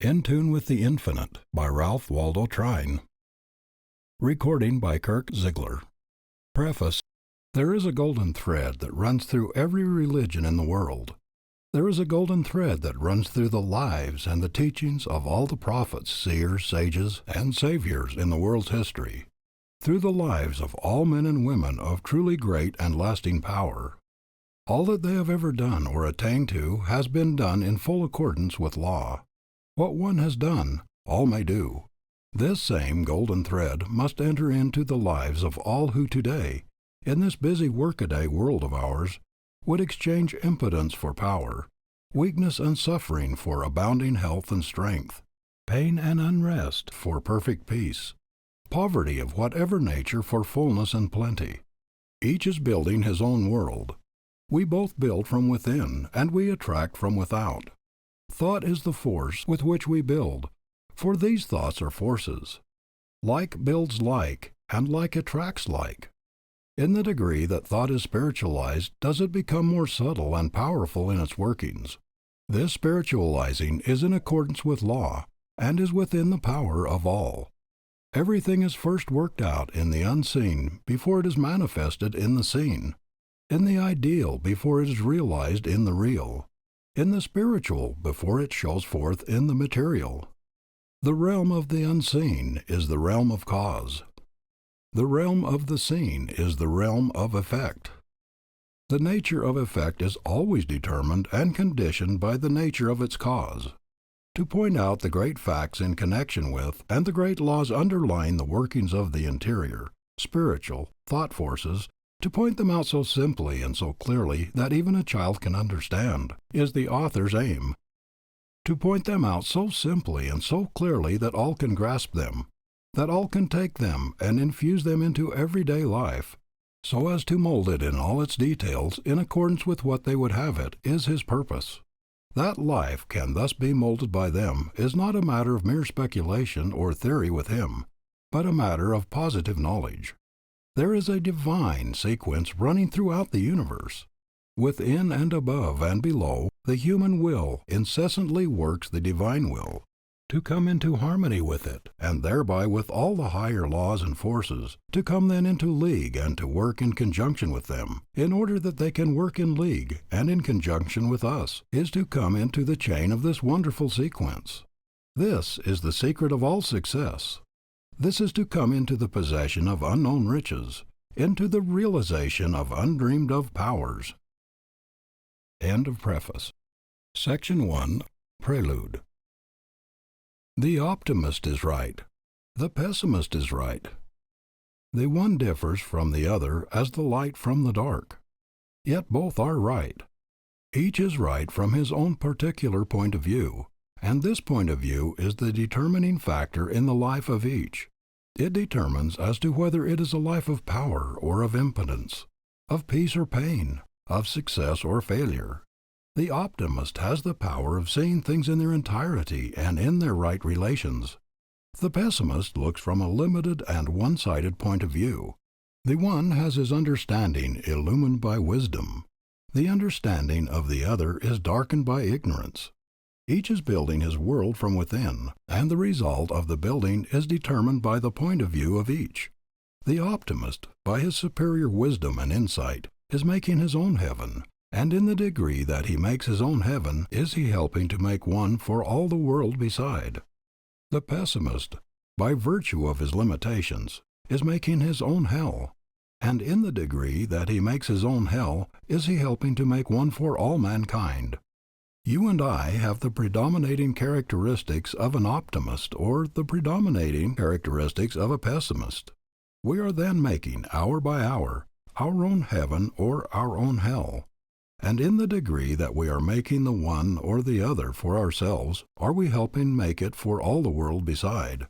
In Tune with the Infinite by Waldo Trine. Recording by Kirk Ziegler. Preface. There is a golden thread that runs through every religion in the world. There is a golden thread that runs through the lives and the teachings of all the prophets, seers, sages, and saviors in the world's history, through the lives of all men and women of truly great and lasting power. All that they have ever done or attained to has been done in full accordance with law. What one has done, all may do. This same golden thread must enter into the lives of all who today, in this busy workaday world of ours, would exchange impotence for power, weakness and suffering for abounding health and strength, pain and unrest for perfect peace, poverty of whatever nature for fullness and plenty. Each is building his own world. We both build from within, and we attract from without. Thought is the force with which we build, for these thoughts are forces. Like builds like, and like attracts like. In the degree that thought is spiritualized, does it become more subtle and powerful in its workings. This spiritualizing is in accordance with law, and is within the power of all. Everything is first worked out in the unseen before it is manifested in the seen, in the ideal before it is realized in the real, in the spiritual before it shows forth in the material. The realm of the unseen is the realm of cause. The realm of the seen is the realm of effect. The nature of effect is always determined and conditioned by the nature of its cause. To point out the great facts in connection with and the great laws underlying the workings of the interior, spiritual, thought forces, to point them out so simply and so clearly that even a child can understand, is the author's aim. To point them out so simply and so clearly that all can grasp them, that all can take them and infuse them into everyday life, so as to mold it in all its details in accordance with what they would have it, is his purpose. That life can thus be molded by them is not a matter of mere speculation or theory with him, but a matter of positive knowledge. There is a divine sequence running throughout the universe. Within and above and below, the human will incessantly works the divine will, to come into harmony with it, and thereby with all the higher laws and forces, to come then into league and to work in conjunction with them, in order that they can work in league and in conjunction with us, is to come into the chain of this wonderful sequence. This is the secret of all success. This is to come into the possession of unknown riches, into the realization of undreamed of powers. End of preface. Section 1. Prelude. The optimist is right. The pessimist is right. The one differs from the other as the light from the dark. Yet both are right. Each is right from his own particular point of view, and this point of view is the determining factor in the life of each. It determines as to whether it is a life of power or of impotence, of peace or pain, of success or failure. The optimist has the power of seeing things in their entirety and in their right relations. The pessimist looks from a limited and one-sided point of view. The one has his understanding illumined by wisdom. The understanding of the other is darkened by ignorance. Each is building his world from within, and the result of the building is determined by the point of view of each. The optimist, by his superior wisdom and insight, is making his own heaven, and in the degree that he makes his own heaven is he helping to make one for all the world beside. The pessimist, by virtue of his limitations, is making his own hell, and in the degree that he makes his own hell is he helping to make one for all mankind. You and I have the predominating characteristics of an optimist or the predominating characteristics of a pessimist. We are then making, hour by hour, our own heaven or our own hell. And in the degree that we are making the one or the other for ourselves, are we helping make it for all the world beside.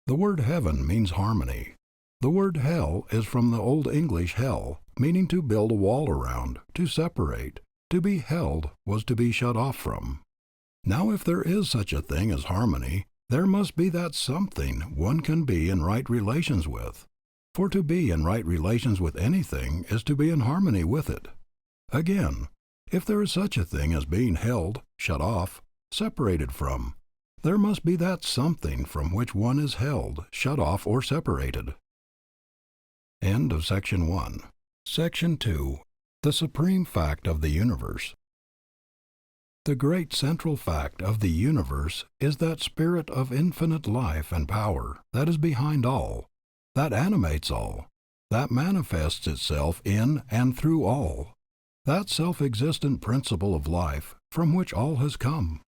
The word heaven means harmony. The word hell is from the Old English hell, meaning to build a wall around, to separate. To be held was to be shut off from. Now if there is such a thing as harmony, there must be that something one can be in right relations with. For to be in right relations with anything is to be in harmony with it. Again, if there is such a thing as being held, shut off, separated from, There must be that something from which one is held, shut off, or separated. End of Section 1. Section 2. The Supreme Fact of the Universe. The great central fact of the universe is that spirit of infinite life and power that is behind all, that animates all, that manifests itself in and through all, that self-existent principle of life from which all has come,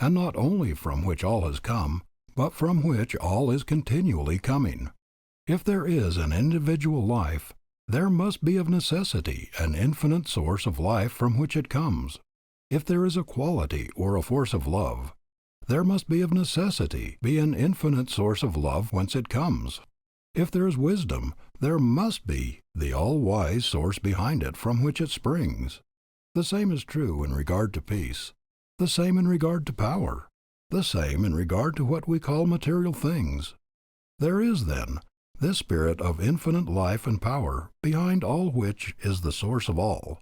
and not only from which all has come, but from which all is continually coming. If there is an individual life, there must be of necessity an infinite source of life from which it comes. If there is a quality or a force of love, there must be of necessity be an infinite source of love whence it comes. If there is wisdom, there must be the all-wise source behind it from which it springs. The same is true in regard to peace, the same in regard to power, the same in regard to what we call material things. There is, then, this spirit of infinite life and power, behind all which is the source of all.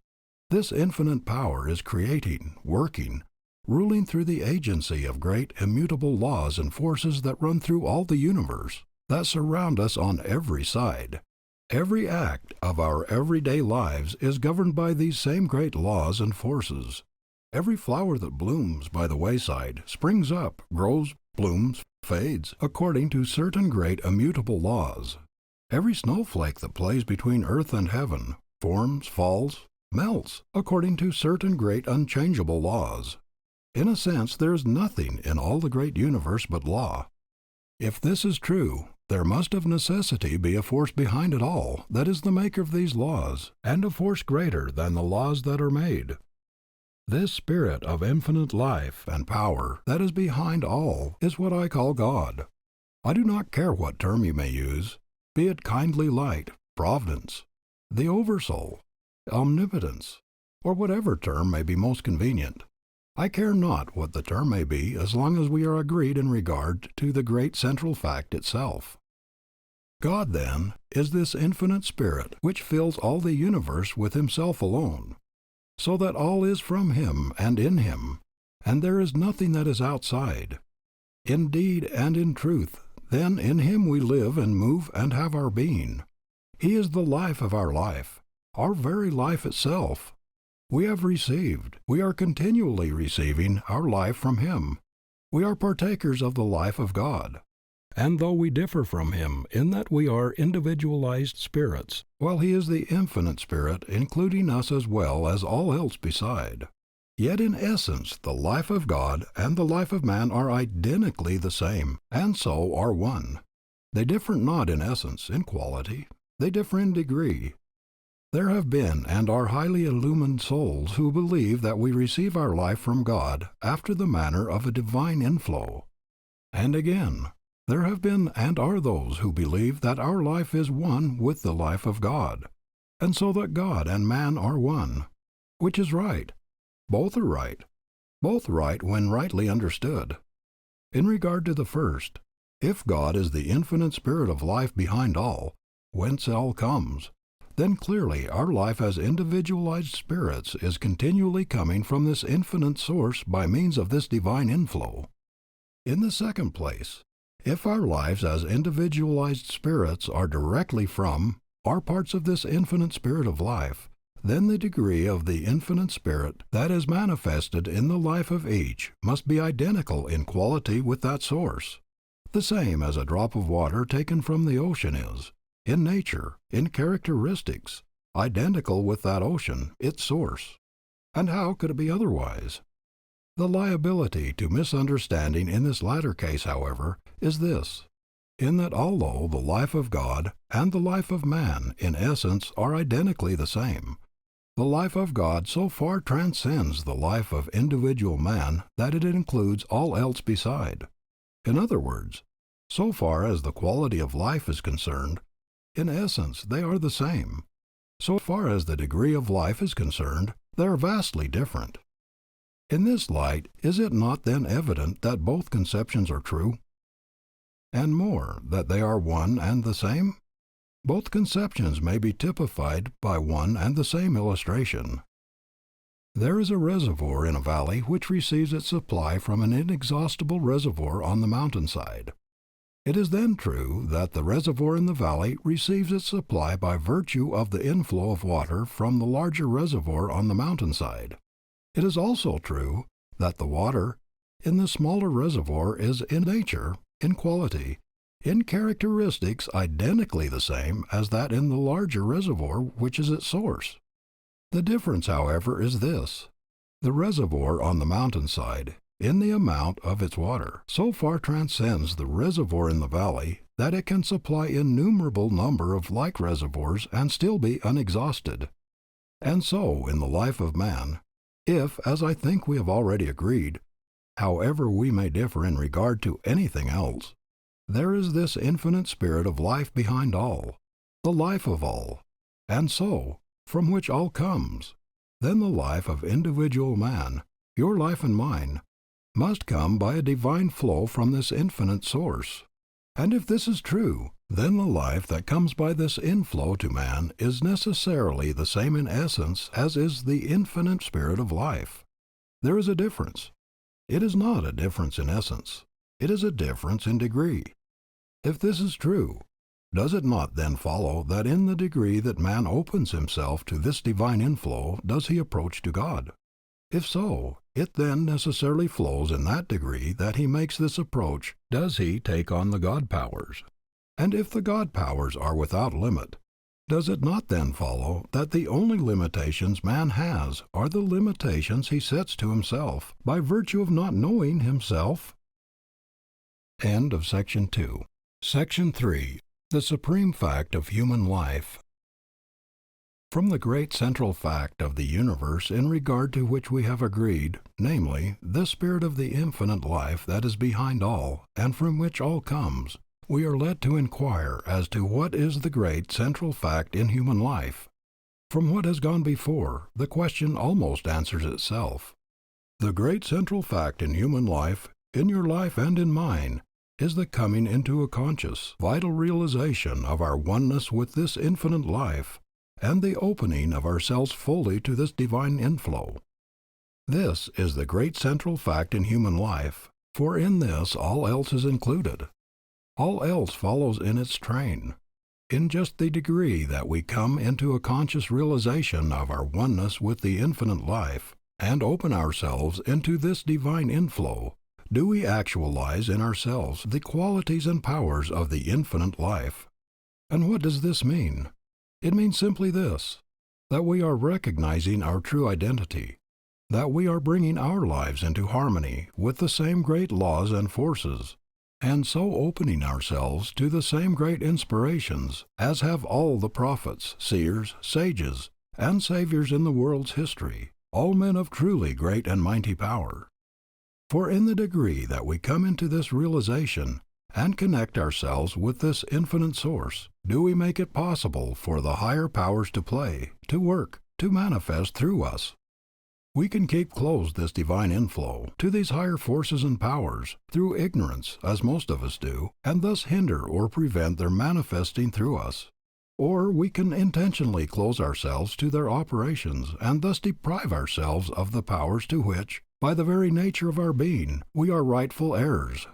This infinite power is creating, working, ruling through the agency of great immutable laws and forces that run through all the universe, that surround us on every side. Every act of our everyday lives is governed by these same great laws and forces. Every flower that blooms by the wayside springs up, grows, blooms, fades, according to certain great immutable laws. Every snowflake that plays between earth and heaven forms, falls, melts, according to certain great unchangeable laws. In a sense, there is nothing in all the great universe but law. If this is true, there must of necessity be a force behind it all that is the maker of these laws, and a force greater than the laws that are made. This spirit of infinite life and power that is behind all is what I call God. I do not care what term you may use, be it kindly light, providence, the oversoul, omnipotence, or whatever term may be most convenient. I care not what the term may be as long as we are agreed in regard to the great central fact itself. God, then, is this infinite spirit which fills all the universe with himself alone, so that all is from him and in him, and there is nothing that is outside. Indeed and in truth, then in him we live and move and have our being. He is the life of our life, our very life itself. We have received, we are continually receiving our life from him. We are partakers of the life of God. And though we differ from him in that we are individualized spirits, while he is the infinite spirit including us as well as all else beside, yet in essence the life of God and the life of man are identically the same, and so are one. They differ not in essence, in quality, they differ in degree. There have been and are highly illumined souls who believe that we receive our life from God after the manner of a divine inflow. And again, there have been and are those who believe that our life is one with the life of God, and so that God and man are one. Which is right? Both are right. Both right when rightly understood. In regard to the first, if God is the infinite spirit of life behind all, whence all comes, then clearly our life as individualized spirits is continually coming from this infinite source by means of this divine inflow. In the second place, if our lives as individualized spirits are directly from, are parts of this infinite spirit of life, then the degree of the infinite spirit that is manifested in the life of each must be identical in quality with that source, the same as a drop of water taken from the ocean is, in nature, in characteristics, identical with that ocean, its source. And how could it be otherwise? The liability to misunderstanding in this latter case, however, is this, in that although the life of God and the life of man in essence are identically the same, the life of God so far transcends the life of individual man that it includes all else beside. In other words, so far as the quality of life is concerned, in essence they are the same. So far as the degree of life is concerned, they are vastly different. In this light, is it not then evident that both conceptions are true? And more, that they are one and the same? Both conceptions may be typified by one and the same illustration. There is a reservoir in a valley which receives its supply from an inexhaustible reservoir on the mountainside. It is then true that the reservoir in the valley receives its supply by virtue of the inflow of water from the larger reservoir on the mountainside. It is also true that the water in the smaller reservoir is in nature, in quality, in characteristics identically the same as that in the larger reservoir which is its source. The difference, however, is this: the reservoir on the mountainside, in the amount of its water, so far transcends the reservoir in the valley that it can supply innumerable number of like reservoirs and still be unexhausted. And so in the life of man, if, as I think we have already agreed, however we may differ in regard to anything else, there is this infinite spirit of life behind all, the life of all, and so, from which all comes, then the life of individual man, your life and mine, must come by a divine flow from this infinite source. And if this is true, then the life that comes by this inflow to man is necessarily the same in essence as is the infinite spirit of life. There is a difference. It is not a difference in essence. It is a difference in degree. If this is true, does it not then follow that in the degree that man opens himself to this divine inflow does he approach to God? If so, it then necessarily flows in that degree that he makes this approach does he take on the God powers. And if the God powers are without limit, does it not then follow that the only limitations man has are the limitations he sets to himself by virtue of not knowing himself? End of Section 2. Section 3. The Supreme Fact of Human Life. From the great central fact of the universe in regard to which we have agreed, namely, this spirit of the infinite life that is behind all and from which all comes, we are led to inquire as to what is the great central fact in human life. From what has gone before, the question almost answers itself. The great central fact in human life, in your life and in mine, is the coming into a conscious, vital realization of our oneness with this infinite life, and the opening of ourselves fully to this divine inflow. This is the great central fact in human life, for in this all else is included. All else follows in its train. In just the degree that we come into a conscious realization of our oneness with the infinite life, and open ourselves into this divine inflow, do we actualize in ourselves the qualities and powers of the infinite life. And what does this mean? It means simply this, that we are recognizing our true identity, that we are bringing our lives into harmony with the same great laws and forces, and so opening ourselves to the same great inspirations as have all the prophets, seers, sages, and saviors in the world's history, all men of truly great and mighty power. For in the degree that we come into this realization, and connect ourselves with this infinite source, do we make it possible for the higher powers to play, to work, to manifest through us. We can keep closed this divine inflow to these higher forces and powers through ignorance, as most of us do, and thus hinder or prevent their manifesting through us. Or we can intentionally close ourselves to their operations and thus deprive ourselves of the powers to which, by the very nature of our being, we are rightful heirs.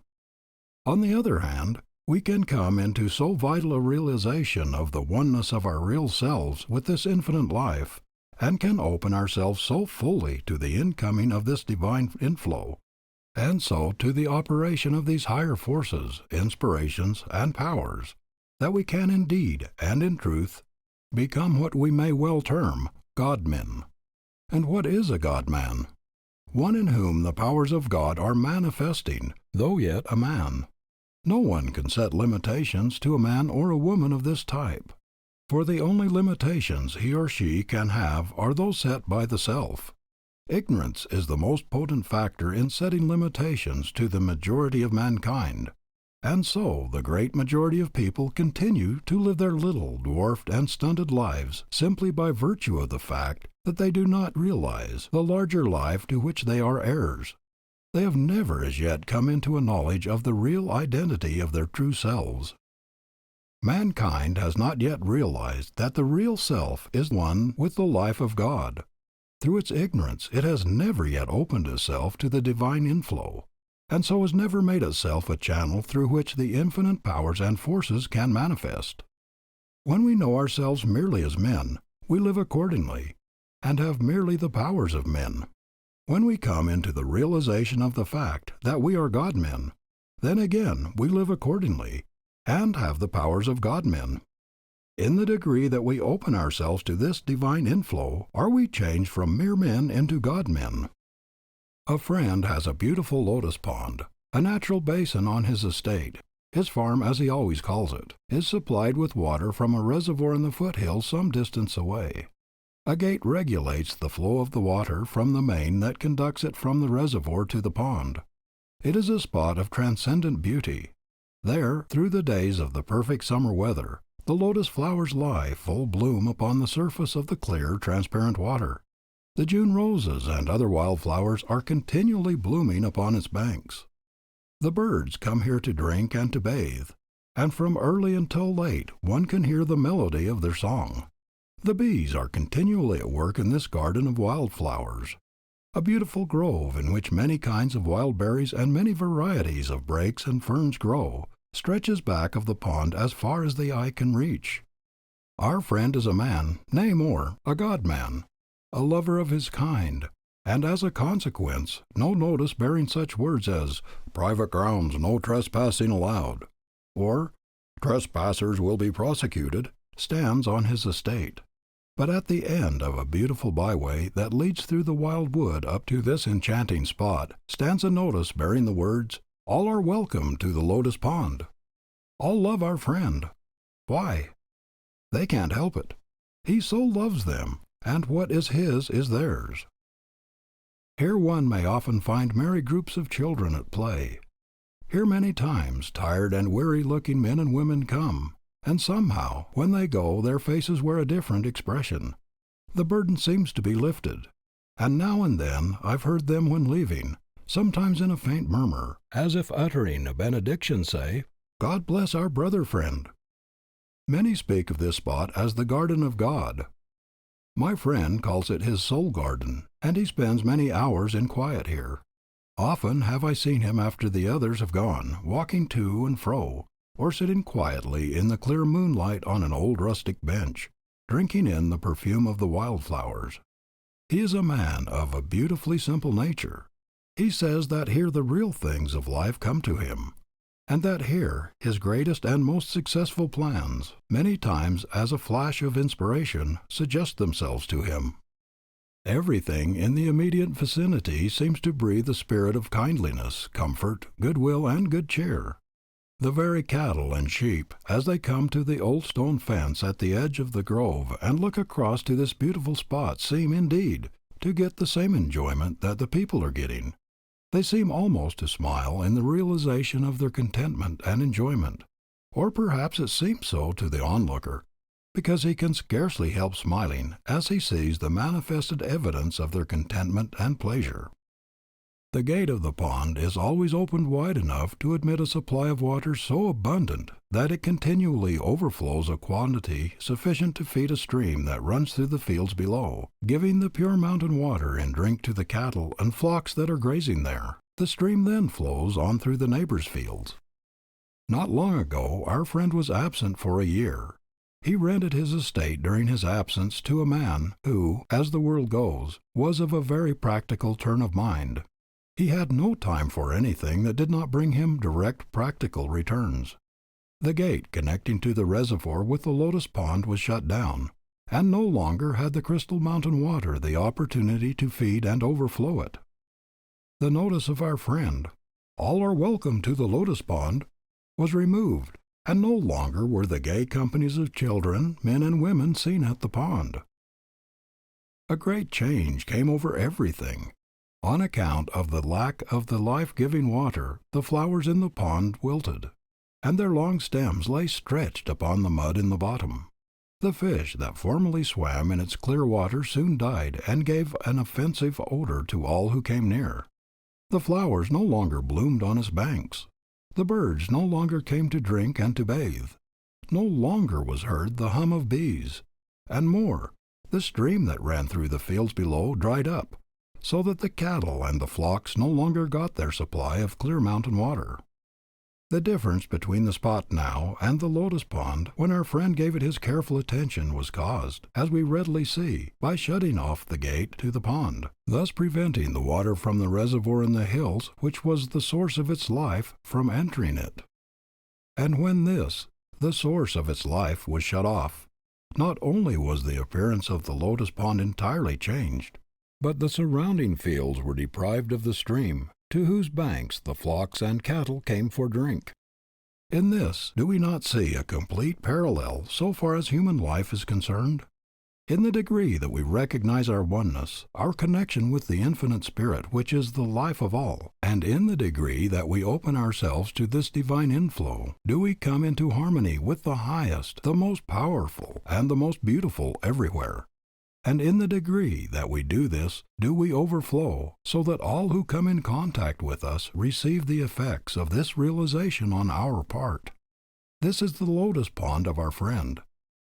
On the other hand, we can come into so vital a realization of the oneness of our real selves with this infinite life, and can open ourselves so fully to the incoming of this divine inflow, and so to the operation of these higher forces, inspirations, and powers, that we can indeed and in truth become what we may well term God-men. And what is a God-man? One in whom the powers of God are manifesting, though yet a man. No one can set limitations to a man or a woman of this type, for the only limitations he or she can have are those set by the self. Ignorance is the most potent factor in setting limitations to the majority of mankind, and so the great majority of people continue to live their little, dwarfed, and stunted lives simply by virtue of the fact that they do not realize the larger life to which they are heirs. They have never as yet come into a knowledge of the real identity of their true selves. Mankind has not yet realized that the real self is one with the life of God. Through its ignorance it has never yet opened itself to the divine inflow, and so has never made itself a channel through which the infinite powers and forces can manifest. When we know ourselves merely as men, we live accordingly, and have merely the powers of men. When we come into the realization of the fact that we are God-men, then again we live accordingly, and have the powers of God-men. In the degree that we open ourselves to this divine inflow, are we changed from mere men into God-men. A friend has a beautiful lotus pond, a natural basin on his estate. His farm, as he always calls it, is supplied with water from a reservoir in the foothills some distance away. A gate regulates the flow of the water from the main that conducts it from the reservoir to the pond. It is a spot of transcendent beauty. There, through the days of the perfect summer weather, the lotus flowers lie full bloom upon the surface of the clear, transparent water. The June roses and other wild flowers are continually blooming upon its banks. The birds come here to drink and to bathe, and from early until late one can hear the melody of their song. The bees are continually at work in this garden of wild flowers, a beautiful grove in which many kinds of wild berries and many varieties of brakes and ferns grow, stretches back of the pond as far as the eye can reach. Our friend is a man, nay more, a God-man, a lover of his kind, and as a consequence, no notice bearing such words as "private grounds, no trespassing allowed," or "trespassers will be prosecuted," stands on his estate. But at the end of a beautiful byway that leads through the wild wood up to this enchanting spot stands a notice bearing the words, "All are welcome to the lotus pond." All love our friend. Why? They can't help it. He so loves them, and what is his is theirs. Here one may often find merry groups of children at play. Here many times tired and weary-looking men and women come, and somehow, when they go, their faces wear a different expression. The burden seems to be lifted, and now and then I've heard them when leaving, sometimes in a faint murmur, as if uttering a benediction, say, "God bless our brother friend." Many speak of this spot as the garden of God. My friend calls it his soul garden, and he spends many hours in quiet here. Often have I seen him after the others have gone, walking to and fro, or sitting quietly in the clear moonlight on an old rustic bench, drinking in the perfume of the wildflowers. He is a man of a beautifully simple nature. He says that here the real things of life come to him, and that here his greatest and most successful plans, many times as a flash of inspiration, suggest themselves to him. Everything in the immediate vicinity seems to breathe a spirit of kindliness, comfort, goodwill, and good cheer. The very cattle and sheep, as they come to the old stone fence at the edge of the grove and look across to this beautiful spot, seem, indeed, to get the same enjoyment that the people are getting. They seem almost to smile in the realization of their contentment and enjoyment, or perhaps it seems so to the onlooker, because he can scarcely help smiling as he sees the manifested evidence of their contentment and pleasure. The gate of the pond is always opened wide enough to admit a supply of water so abundant that it continually overflows a quantity sufficient to feed a stream that runs through the fields below, giving the pure mountain water in drink to the cattle and flocks that are grazing there. The stream then flows on through the neighbors' fields. Not long ago our friend was absent for a year. He rented his estate during his absence to a man who, as the world goes, was of a very practical turn of mind. He had no time for anything that did not bring him direct practical returns. The gate connecting to the reservoir with the lotus pond was shut down, and no longer had the crystal mountain water the opportunity to feed and overflow it. The notice of our friend, "All are welcome to the lotus pond," was removed, and no longer were the gay companies of children, men and women seen at the pond. A great change came over everything. On account of the lack of the life-giving water, the flowers in the pond wilted, and their long stems lay stretched upon the mud in the bottom. The fish that formerly swam in its clear water soon died and gave an offensive odor to all who came near. The flowers no longer bloomed on its banks. The birds no longer came to drink and to bathe. No longer was heard the hum of bees, and more, The stream that ran through the fields below dried up, so that the cattle and the flocks no longer got their supply of clear mountain water. The difference between the spot now and the lotus pond when our friend gave it his careful attention was caused, as we readily see, by shutting off the gate to the pond, thus preventing the water from the reservoir in the hills, which was the source of its life, from entering it. And when this, the source of its life, was shut off, not only was the appearance of the lotus pond entirely changed, but the surrounding fields were deprived of the stream, to whose banks the flocks and cattle came for drink. In this, do we not see a complete parallel so far as human life is concerned? In the degree that we recognize our oneness, our connection with the infinite Spirit which is the life of all, and in the degree that we open ourselves to this divine inflow, do we come into harmony with the highest, the most powerful, and the most beautiful everywhere. And in the degree that we do this, do we overflow, so that all who come in contact with us receive the effects of this realization on our part. This is the lotus pond of our friend,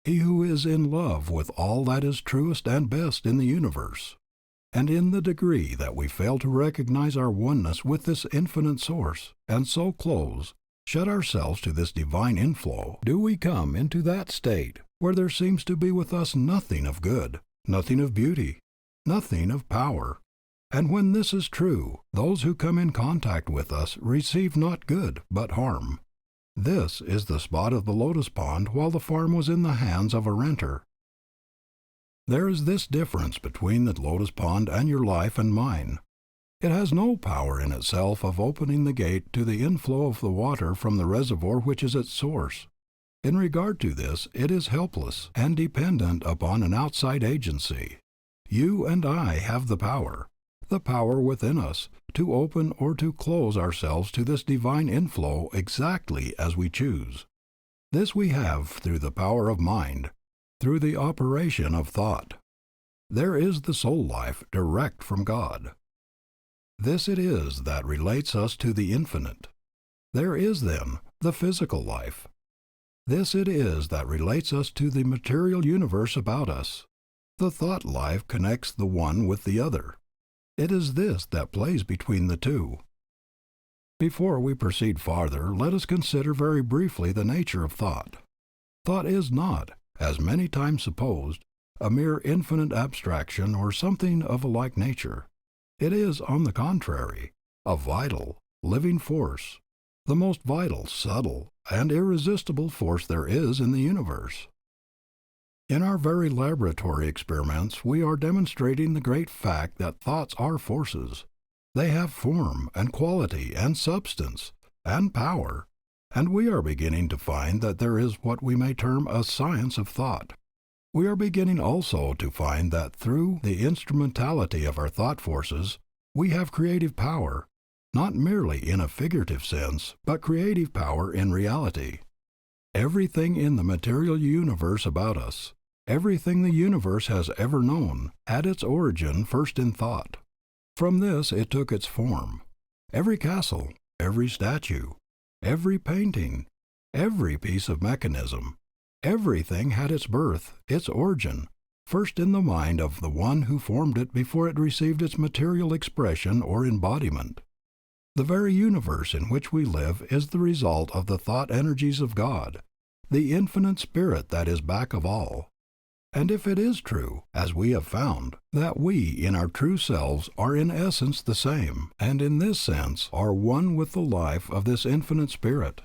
he who is in love with all that is truest and best in the universe. And in the degree that we fail to recognize our oneness with this infinite source, and so close, shut ourselves to this divine inflow, do we come into that state where there seems to be with us nothing of good, nothing of beauty, nothing of power. And when this is true, those who come in contact with us receive not good, but harm. This is the spot of the lotus pond while the farm was in the hands of a renter. There is this difference between the lotus pond and your life and mine. It has no power in itself of opening the gate to the inflow of the water from the reservoir which is its source. In regard to this, it is helpless and dependent upon an outside agency. You and I have the power within us, to open or to close ourselves to this divine inflow exactly as we choose. This we have through the power of mind, through the operation of thought. There is the soul life direct from God. This it is that relates us to the infinite. There is, then, the physical life. This it is that relates us to the material universe about us. The thought life connects the one with the other. It is this that plays between the two. Before we proceed farther, let us consider very briefly the nature of thought. Thought is not, as many times supposed, a mere infinite abstraction or something of a like nature. It is, on the contrary, a vital, living force, the most vital, subtle, and irresistible force there is in the universe. In our very laboratory experiments, we are demonstrating the great fact that thoughts are forces. They have form and quality and substance and power, and we are beginning to find that there is what we may term a science of thought. We are beginning also to find that through the instrumentality of our thought forces, we have creative power, not merely in a figurative sense, but creative power in reality. Everything in the material universe about us, everything the universe has ever known, had its origin first in thought. From this it took its form. Every castle, every statue, every painting, every piece of mechanism, everything had its birth, its origin, first in the mind of the one who formed it before it received its material expression or embodiment. The very universe in which we live is the result of the thought energies of God, the infinite Spirit that is back of all. And if it is true, as we have found, that we in our true selves are in essence the same, and in this sense are one with the life of this infinite Spirit,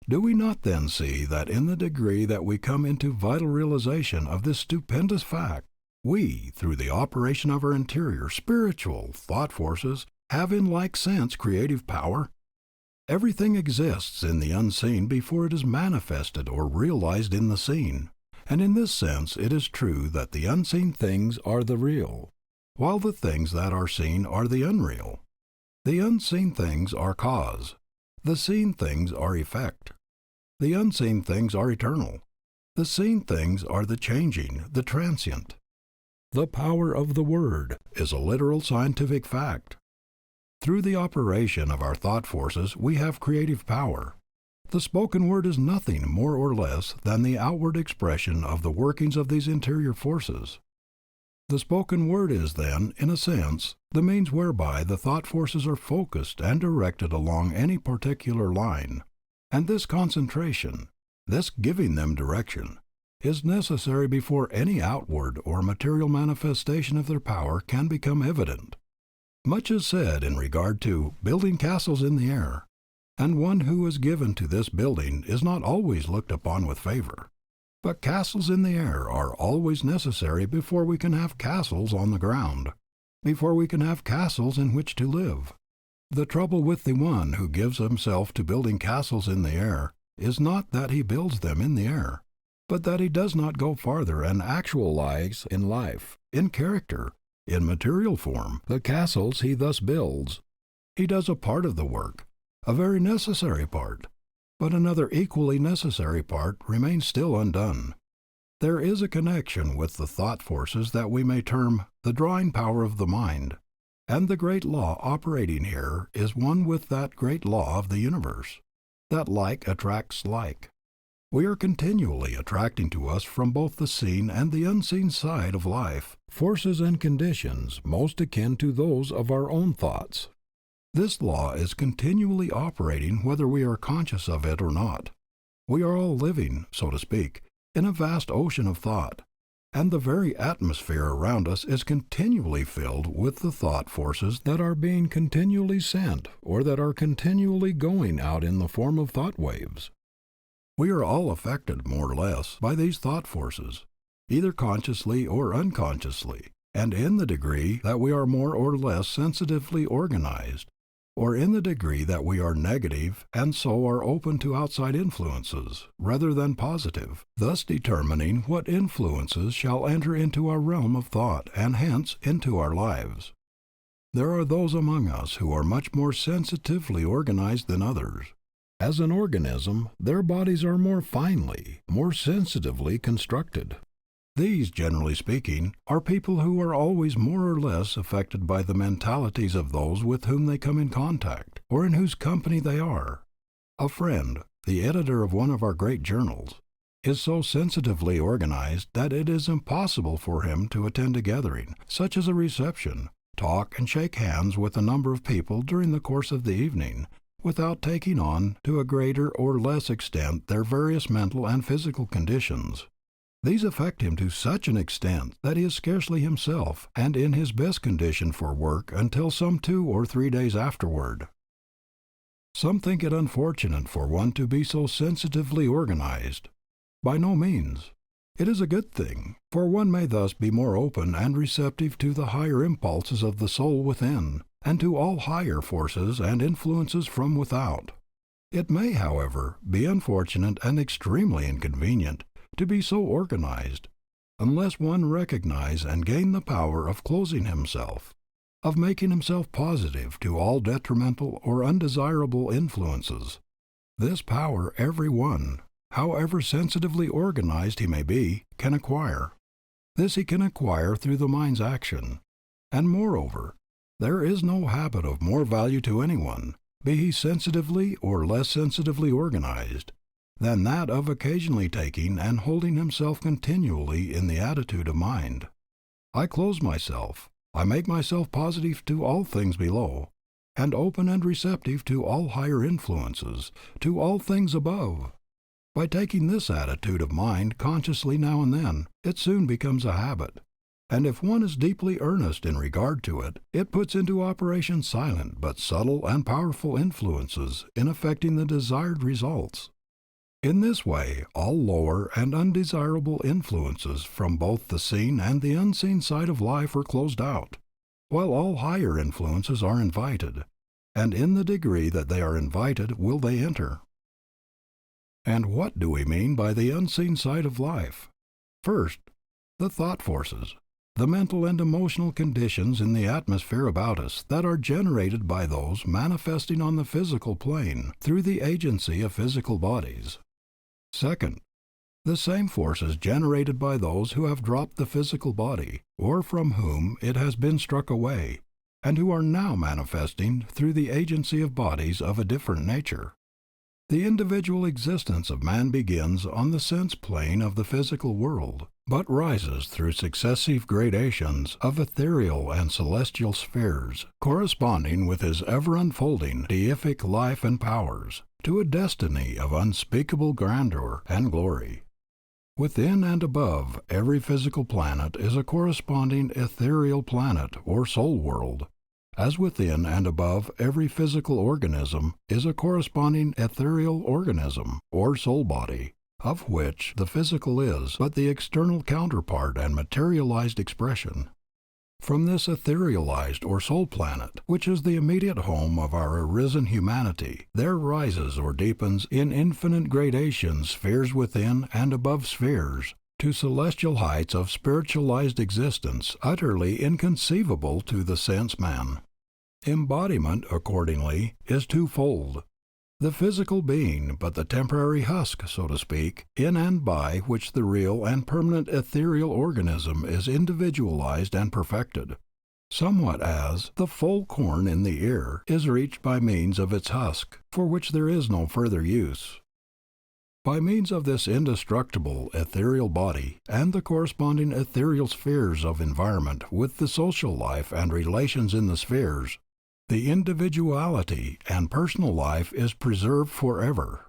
do we not then see that in the degree that we come into vital realization of this stupendous fact, we, through the operation of our interior spiritual thought forces, have in like sense creative power? Everything exists in the unseen before it is manifested or realized in the seen. And in this sense it is true that the unseen things are the real, while the things that are seen are the unreal. The unseen things are cause, the seen things are effect. The unseen things are eternal, the seen things are the changing, the transient. The power of the word is a literal scientific fact. Through the operation of our thought forces we have creative power. The spoken word is nothing more or less than the outward expression of the workings of these interior forces. The spoken word is then, in a sense, the means whereby the thought forces are focused and directed along any particular line, and this concentration, this giving them direction, is necessary before any outward or material manifestation of their power can become evident. Much is said in regard to building castles in the air, and one who is given to this building is not always looked upon with favor. But castles in the air are always necessary before we can have castles on the ground, before we can have castles in which to live. The trouble with the one who gives himself to building castles in the air is not that he builds them in the air, but that he does not go farther and actualize in life, in character, in material form, the castles he thus builds. He does a part of the work, a very necessary part, but another equally necessary part remains still undone. There is a connection with the thought forces that we may term the drawing power of the mind, and the great law operating here is one with that great law of the universe, that like attracts like. We are continually attracting to us from both the seen and the unseen side of life forces and conditions most akin to those of our own thoughts. This law is continually operating whether we are conscious of it or not. We are all living, so to speak, in a vast ocean of thought, and the very atmosphere around us is continually filled with the thought forces that are being continually sent or that are continually going out in the form of thought waves. We are all affected, more or less, by these thought forces, either consciously or unconsciously, and in the degree that we are more or less sensitively organized, or in the degree that we are negative and so are open to outside influences rather than positive, thus determining what influences shall enter into our realm of thought and hence into our lives. There are those among us who are much more sensitively organized than others. As an organism, their bodies are more finely, more sensitively constructed. These, generally speaking, are people who are always more or less affected by the mentalities of those with whom they come in contact, or in whose company they are. A friend, the editor of one of our great journals, is so sensitively organized that it is impossible for him to attend a gathering, such as a reception, talk and shake hands with a number of people during the course of the evening, without taking on to a greater or less extent their various mental and physical conditions. These affect him to such an extent that he is scarcely himself and in his best condition for work until some 2 or 3 days afterward. Some think it unfortunate for one to be so sensitively organized. By no means. It is a good thing, for one may thus be more open and receptive to the higher impulses of the soul within, and to all higher forces and influences from without. It may, however, be unfortunate and extremely inconvenient to be so organized, unless one recognize and gain the power of closing himself, of making himself positive to all detrimental or undesirable influences. This power every one, however sensitively organized he may be, can acquire. This he can acquire through the mind's action. And moreover, there is no habit of more value to anyone, be he sensitively or less sensitively organized, than that of occasionally taking and holding himself continually in the attitude of mind. I close myself, I make myself positive to all things below, and open and receptive to all higher influences, to all things above. By taking this attitude of mind consciously now and then, it soon becomes a habit, and if one is deeply earnest in regard to it, it puts into operation silent but subtle and powerful influences in effecting the desired results. In this way, all lower and undesirable influences from both the seen and the unseen side of life are closed out, while all higher influences are invited, and in the degree that they are invited will they enter. And what do we mean by the unseen side of life? First, the thought forces, the mental and emotional conditions in the atmosphere about us that are generated by those manifesting on the physical plane through the agency of physical bodies. Second, the same forces generated by those who have dropped the physical body, or from whom it has been struck away, and who are now manifesting through the agency of bodies of a different nature. The individual existence of man begins on the sense plane of the physical world, but rises through successive gradations of ethereal and celestial spheres, corresponding with his ever-unfolding deific life and powers, to a destiny of unspeakable grandeur and glory. Within and above every physical planet is a corresponding ethereal planet or soul world, as within and above every physical organism is a corresponding ethereal organism or soul body, of which the physical is but the external counterpart and materialized expression. From this etherealized or soul planet, which is the immediate home of our arisen humanity, there rises or deepens in infinite gradations spheres within and above spheres, to celestial heights of spiritualized existence utterly inconceivable to the sense man. Embodiment, accordingly, is twofold. The physical being but the temporary husk, so to speak, in and by which the real and permanent ethereal organism is individualized and perfected, somewhat as the full corn in the ear is reached by means of its husk, for which there is no further use. By means of this indestructible ethereal body and the corresponding ethereal spheres of environment with the social life and relations in the spheres, the individuality and personal life is preserved forever.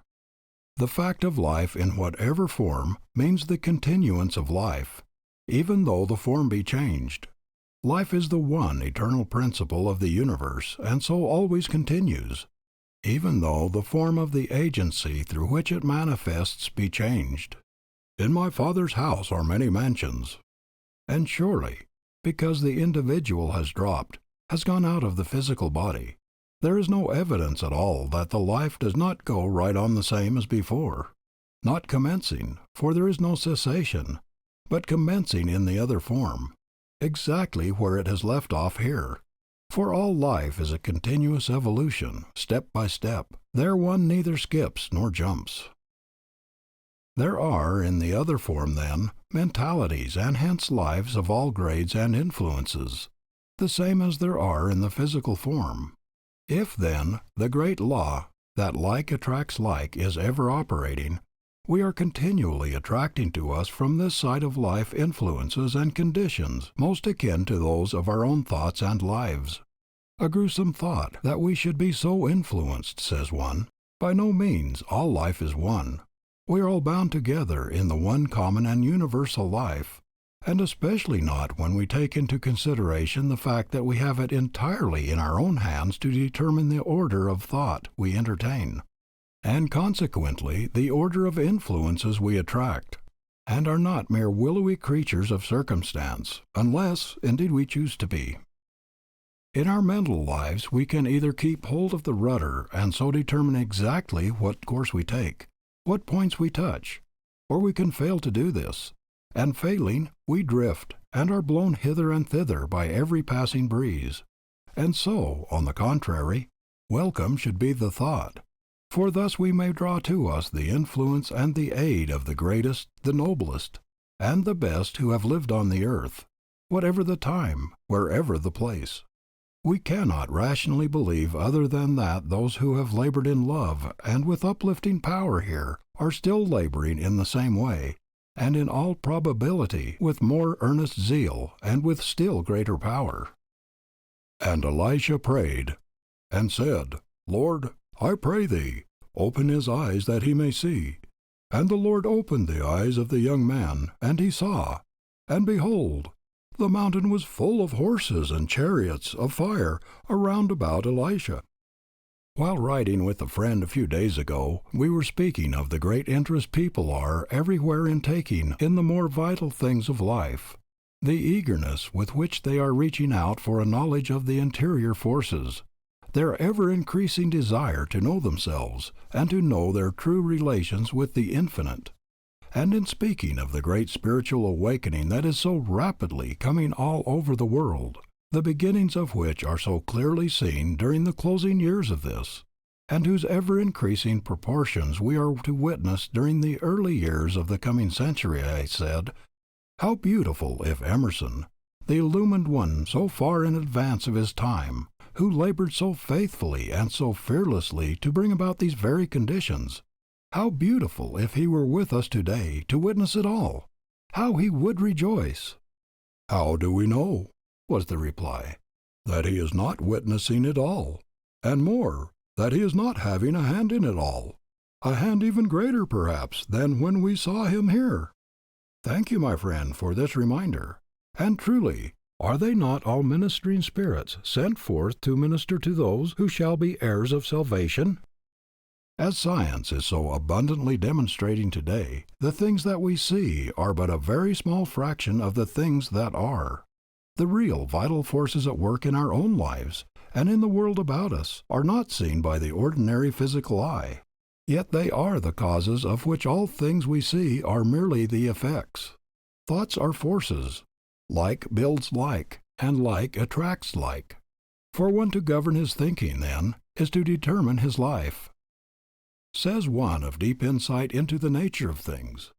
The fact of life in whatever form means the continuance of life, even though the form be changed. Life is the one eternal principle of the universe, and so always continues, even though the form of the agency through which it manifests be changed. In my Father's house are many mansions. And surely, because the individual has dropped, has gone out of the physical body, there is no evidence at all that the life does not go right on the same as before, not commencing, for there is no cessation, but commencing in the other form, exactly where it has left off here. For all life is a continuous evolution, step by step. There one neither skips nor jumps. There are in the other form, then, mentalities and hence lives of all grades and influences, the same as there are in the physical form. If, then, the great law, that like attracts like, is ever operating, we are continually attracting to us from this side of life influences and conditions most akin to those of our own thoughts and lives. A gruesome thought that we should be so influenced, says one. By no means, all life is one. We are all bound together in the one common and universal life, and especially not when we take into consideration the fact that we have it entirely in our own hands to determine the order of thought we entertain, and consequently the order of influences we attract, and are not mere willowy creatures of circumstance, unless, indeed, we choose to be. In our mental lives we can either keep hold of the rudder and so determine exactly what course we take, what points we touch, or we can fail to do this, and failing, we drift, and are blown hither and thither by every passing breeze. And so, on the contrary, welcome should be the thought, for thus we may draw to us the influence and the aid of the greatest, the noblest, and the best who have lived on the earth, whatever the time, wherever the place. We cannot rationally believe other than that those who have labored in love and with uplifting power here are still laboring in the same way, and in all probability with more earnest zeal and with still greater power. And Elisha prayed, and said, Lord, I pray thee, open his eyes that he may see. And the Lord opened the eyes of the young man, and he saw. And behold, the mountain was full of horses and chariots of fire around about Elisha. While riding with a friend a few days ago, we were speaking of the great interest people are everywhere in taking in the more vital things of life, the eagerness with which they are reaching out for a knowledge of the interior forces, their ever-increasing desire to know themselves and to know their true relations with the Infinite. And in speaking of the great spiritual awakening that is so rapidly coming all over the world, the beginnings of which are so clearly seen during the closing years of this, and whose ever-increasing proportions we are to witness during the early years of the coming century, I said, how beautiful if Emerson, the illumined one so far in advance of his time, who labored so faithfully and so fearlessly to bring about these very conditions, how beautiful if he were with us today to witness it all! how he would rejoice." "How do we know," was the reply, "that he is not witnessing it all? And more, that he is not having a hand in it all? A hand even greater, perhaps, than when we saw him here?" Thank you, my friend, for this reminder. And truly, are they not all ministering spirits sent forth to minister to those who shall be heirs of salvation? As science is so abundantly demonstrating today, the things that we see are but a very small fraction of the things that are. The real vital forces at work in our own lives and in the world about us are not seen by the ordinary physical eye. Yet they are the causes of which all things we see are merely the effects. Thoughts are forces. Like builds like, and like attracts like. For one to govern his thinking, then, is to determine his life. Says one of deep insight into the nature of things,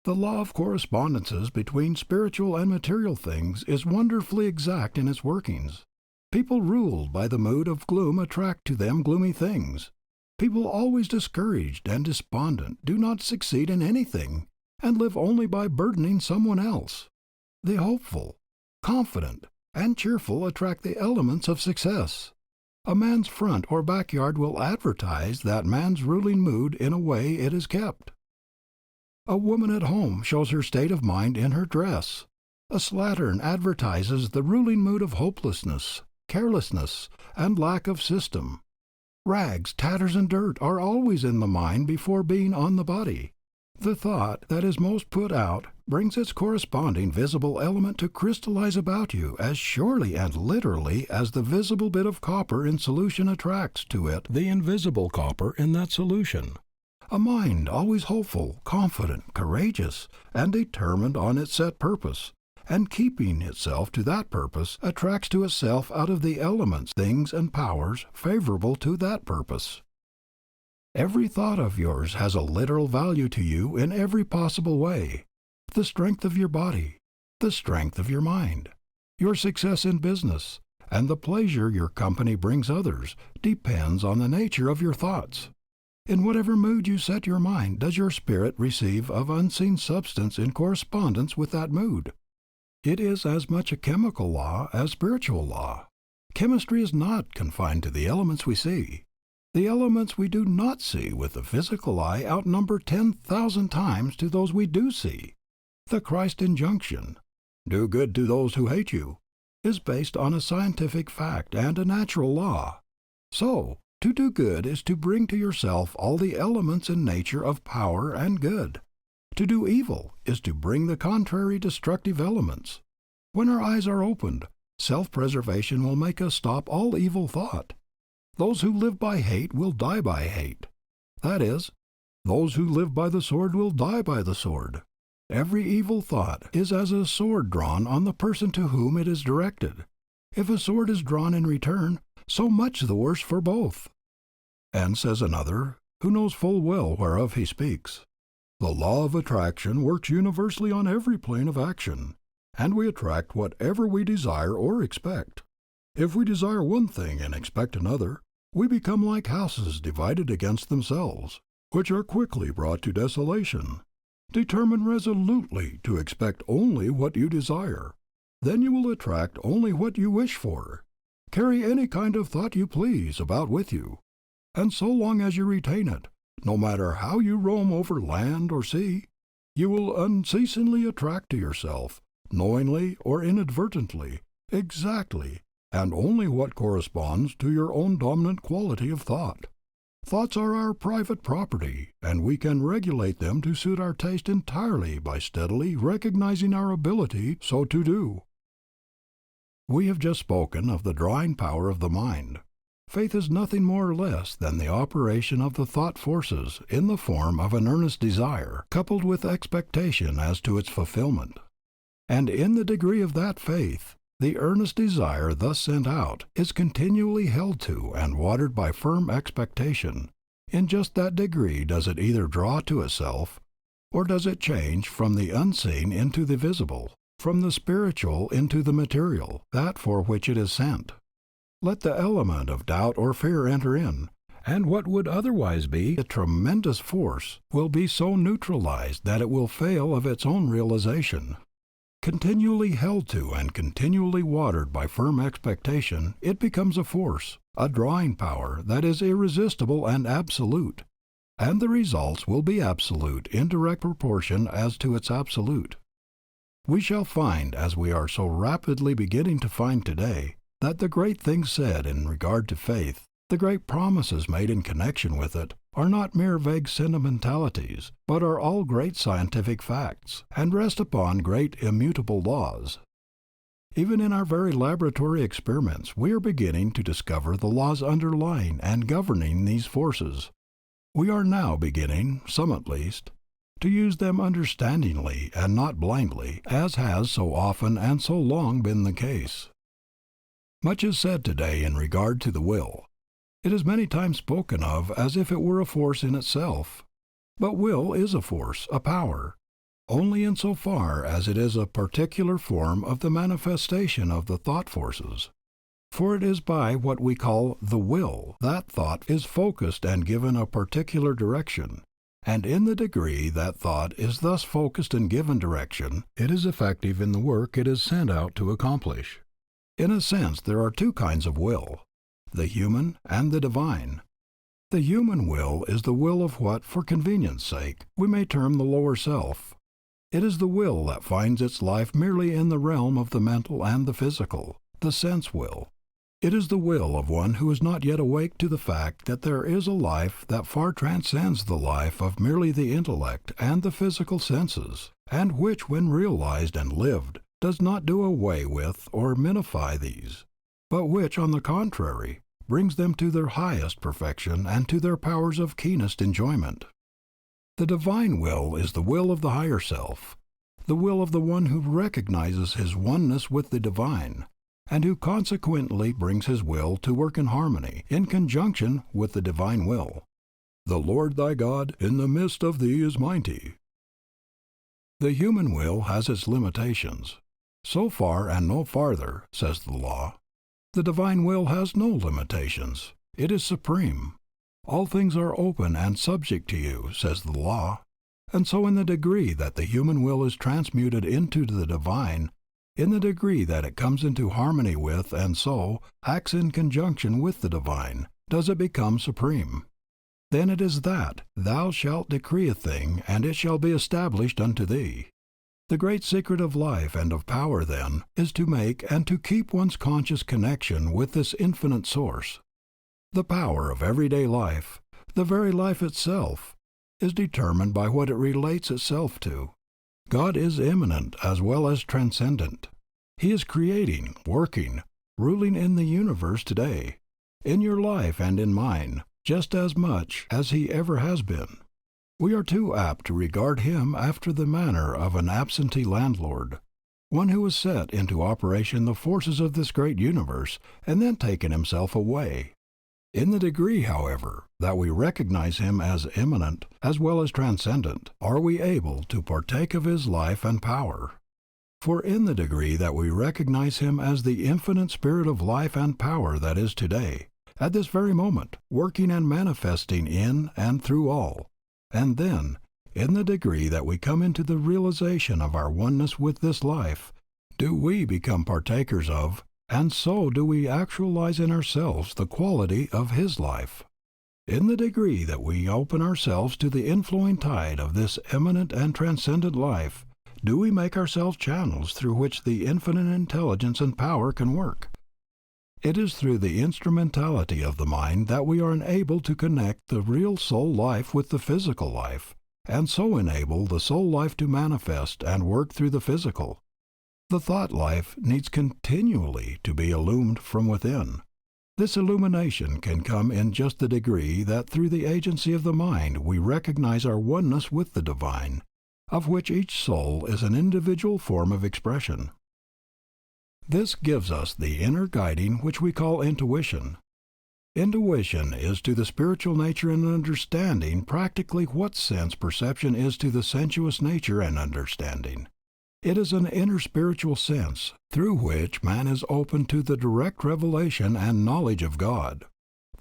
"The law of correspondences between spiritual and material things is wonderfully exact in its workings. People ruled by the mood of gloom attract to them gloomy things. People always discouraged and despondent do not succeed in anything, and live only by burdening someone else. The hopeful, confident, and cheerful attract the elements of success. A man's front or backyard will advertise that man's ruling mood in a way it is kept. A woman at home shows her state of mind in her dress. A slattern advertises the ruling mood of hopelessness, carelessness, and lack of system. Rags, tatters, and dirt are always in the mind before being on the body. The thought that is most put out brings its corresponding visible element to crystallize about you as surely and literally as the visible bit of copper in solution attracts to it the invisible copper in that solution. A mind always hopeful, confident, courageous, and determined on its set purpose, and keeping itself to that purpose, attracts to itself out of the elements things and powers favorable to that purpose. Every thought of yours has a literal value to you in every possible way. The strength of your body, the strength of your mind, your success in business, and the pleasure your company brings others depends on the nature of your thoughts. In whatever mood you set your mind does your spirit receive of unseen substance in correspondence with that mood. It is as much a chemical law as spiritual law. Chemistry is not confined to the elements we see. The elements we do not see with the physical eye outnumber 10,000 times to those we do see. The Christ injunction, "Do good to those who hate you," is based on a scientific fact and a natural law. So, to do good is to bring to yourself all the elements in nature of power and good. To do evil is to bring the contrary destructive elements. When our eyes are opened, self-preservation will make us stop all evil thought. Those who live by hate will die by hate. That is, those who live by the sword will die by the sword. Every evil thought is as a sword drawn on the person to whom it is directed. If a sword is drawn in return, so much the worse for both. And says another, who knows full well whereof he speaks, "The law of attraction works universally on every plane of action, and we attract whatever we desire or expect. If we desire one thing and expect another, we become like houses divided against themselves, which are quickly brought to desolation. Determine resolutely to expect only what you desire. Then you will attract only what you wish for. Carry any kind of thought you please about with you, and so long as you retain it, no matter how you roam over land or sea, you will unceasingly attract to yourself, knowingly or inadvertently, exactly and only what corresponds to your own dominant quality of thought. Thoughts are our private property, and we can regulate them to suit our taste entirely by steadily recognizing our ability so to do." We have just spoken of the drawing power of the mind. Faith is nothing more or less than the operation of the thought forces in the form of an earnest desire, coupled with expectation as to its fulfillment. And in the degree of that faith, the earnest desire thus sent out is continually held to and watered by firm expectation. In just that degree does it either draw to itself, or does it change from the unseen into the visible, from the spiritual into the material, that for which it is sent. Let the element of doubt or fear enter in, and what would otherwise be a tremendous force will be so neutralized that it will fail of its own realization. Continually held to and continually watered by firm expectation, it becomes a force, a drawing power that is irresistible and absolute, and the results will be absolute in direct proportion as to its absolute. We shall find, as we are so rapidly beginning to find today, that the great things said in regard to faith, the great promises made in connection with it, are not mere vague sentimentalities, but are all great scientific facts, and rest upon great immutable laws. Even in our very laboratory experiments we are beginning to discover the laws underlying and governing these forces. We are now beginning, some at least, to use them understandingly and not blindly, as has so often and so long been the case. Much is said today in regard to the will. It is many times spoken of as if it were a force in itself. But will is a force, a power, only in so far as it is a particular form of the manifestation of the thought forces. For it is by what we call the will that thought is focused and given a particular direction, and in the degree that thought is thus focused and given direction, it is effective in the work it is sent out to accomplish. In a sense, there are two kinds of will, the human and the divine. The human will is the will of what, for convenience sake, we may term the lower self. It is the will that finds its life merely in the realm of the mental and the physical, the sense will. It is the will of one who is not yet awake to the fact that there is a life that far transcends the life of merely the intellect and the physical senses, and which, when realized and lived, does not do away with or minify these, but which, on the contrary, brings them to their highest perfection and to their powers of keenest enjoyment. The divine will is the will of the higher self, the will of the one who recognizes his oneness with the divine, and who consequently brings his will to work in harmony, in conjunction with the divine will. The Lord thy God in the midst of thee is mighty. The human will has its limitations. So far and no farther, says the law. The divine will has no limitations. It is supreme. All things are open and subject to you, says the law. And so in the degree that the human will is transmuted into the divine, in the degree that it comes into harmony with and so acts in conjunction with the divine, does it become supreme. Then it is that thou shalt decree a thing, and it shall be established unto thee. The great secret of life and of power, then, is to make and to keep one's conscious connection with this infinite source. The power of everyday life, the very life itself, is determined by what it relates itself to. God is immanent as well as transcendent. He is creating, working, ruling in the universe today, in your life and in mine, just as much as He ever has been. We are too apt to regard Him after the manner of an absentee landlord, one who has set into operation the forces of this great universe and then taken himself away. In the degree, however, that we recognize Him as immanent as well as transcendent, are we able to partake of His life and power. For in the degree that we recognize Him as the infinite spirit of life and power that is today, at this very moment, working and manifesting in and through all, and then, in the degree that we come into the realization of our oneness with this life, do we become partakers of, and so do we actualize in ourselves the quality of His life. In the degree that we open ourselves to the inflowing tide of this eminent and transcendent life, do we make ourselves channels through which the infinite intelligence and power can work. It is through the instrumentality of the mind that we are enabled to connect the real soul life with the physical life, and so enable the soul life to manifest and work through the physical. The thought life needs continually to be illumined from within. This illumination can come in just the degree that through the agency of the mind we recognize our oneness with the divine, of which each soul is an individual form of expression. This gives us the inner guiding which we call intuition. Intuition is to the spiritual nature and understanding practically what sense perception is to the sensuous nature and understanding. It is an inner spiritual sense, through which man is open to the direct revelation and knowledge of God.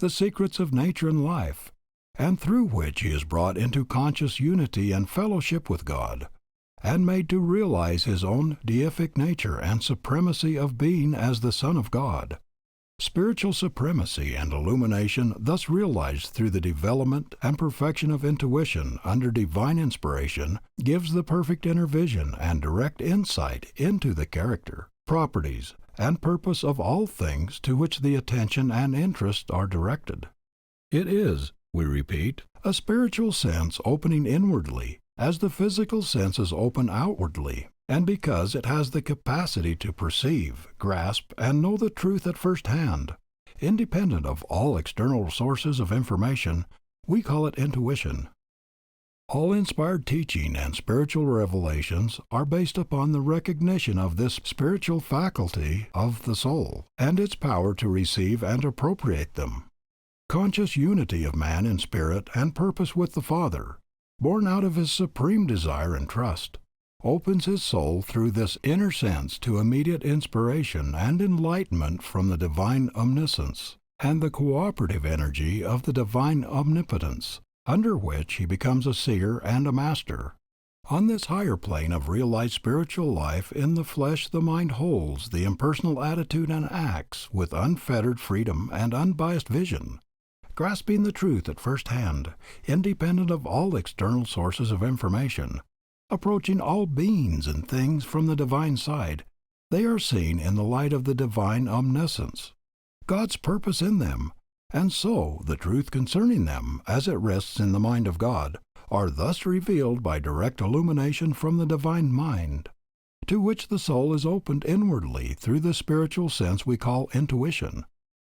the secrets of nature and life, and through which he is brought into conscious unity and fellowship with God, and made to realize his own deific nature and supremacy of being as the Son of God. Spiritual supremacy and illumination thus realized through the development and perfection of intuition under divine inspiration gives the perfect inner vision and direct insight into the character, properties, and purpose of all things to which the attention and interest are directed. It is, we repeat, a spiritual sense opening inwardly, as the physical senses open outwardly, and because it has the capacity to perceive, grasp, and know the truth at first hand, independent of all external sources of information, we call it intuition. All inspired teaching and spiritual revelations are based upon the recognition of this spiritual faculty of the soul, and its power to receive and appropriate them. Conscious unity of man in spirit and purpose with the Father, born out of his supreme desire and trust, opens his soul through this inner sense to immediate inspiration and enlightenment from the divine omniscience and the cooperative energy of the divine omnipotence, under which he becomes a seer and a master. On this higher plane of realized spiritual life in the flesh, the mind holds the impersonal attitude and acts with unfettered freedom and unbiased vision, grasping the truth at first hand, independent of all external sources of information. Approaching all beings and things from the divine side, they are seen in the light of the divine omniscience, God's purpose in them, and so the truth concerning them, as it rests in the mind of God, are thus revealed by direct illumination from the divine mind, to which the soul is opened inwardly through the spiritual sense we call intuition.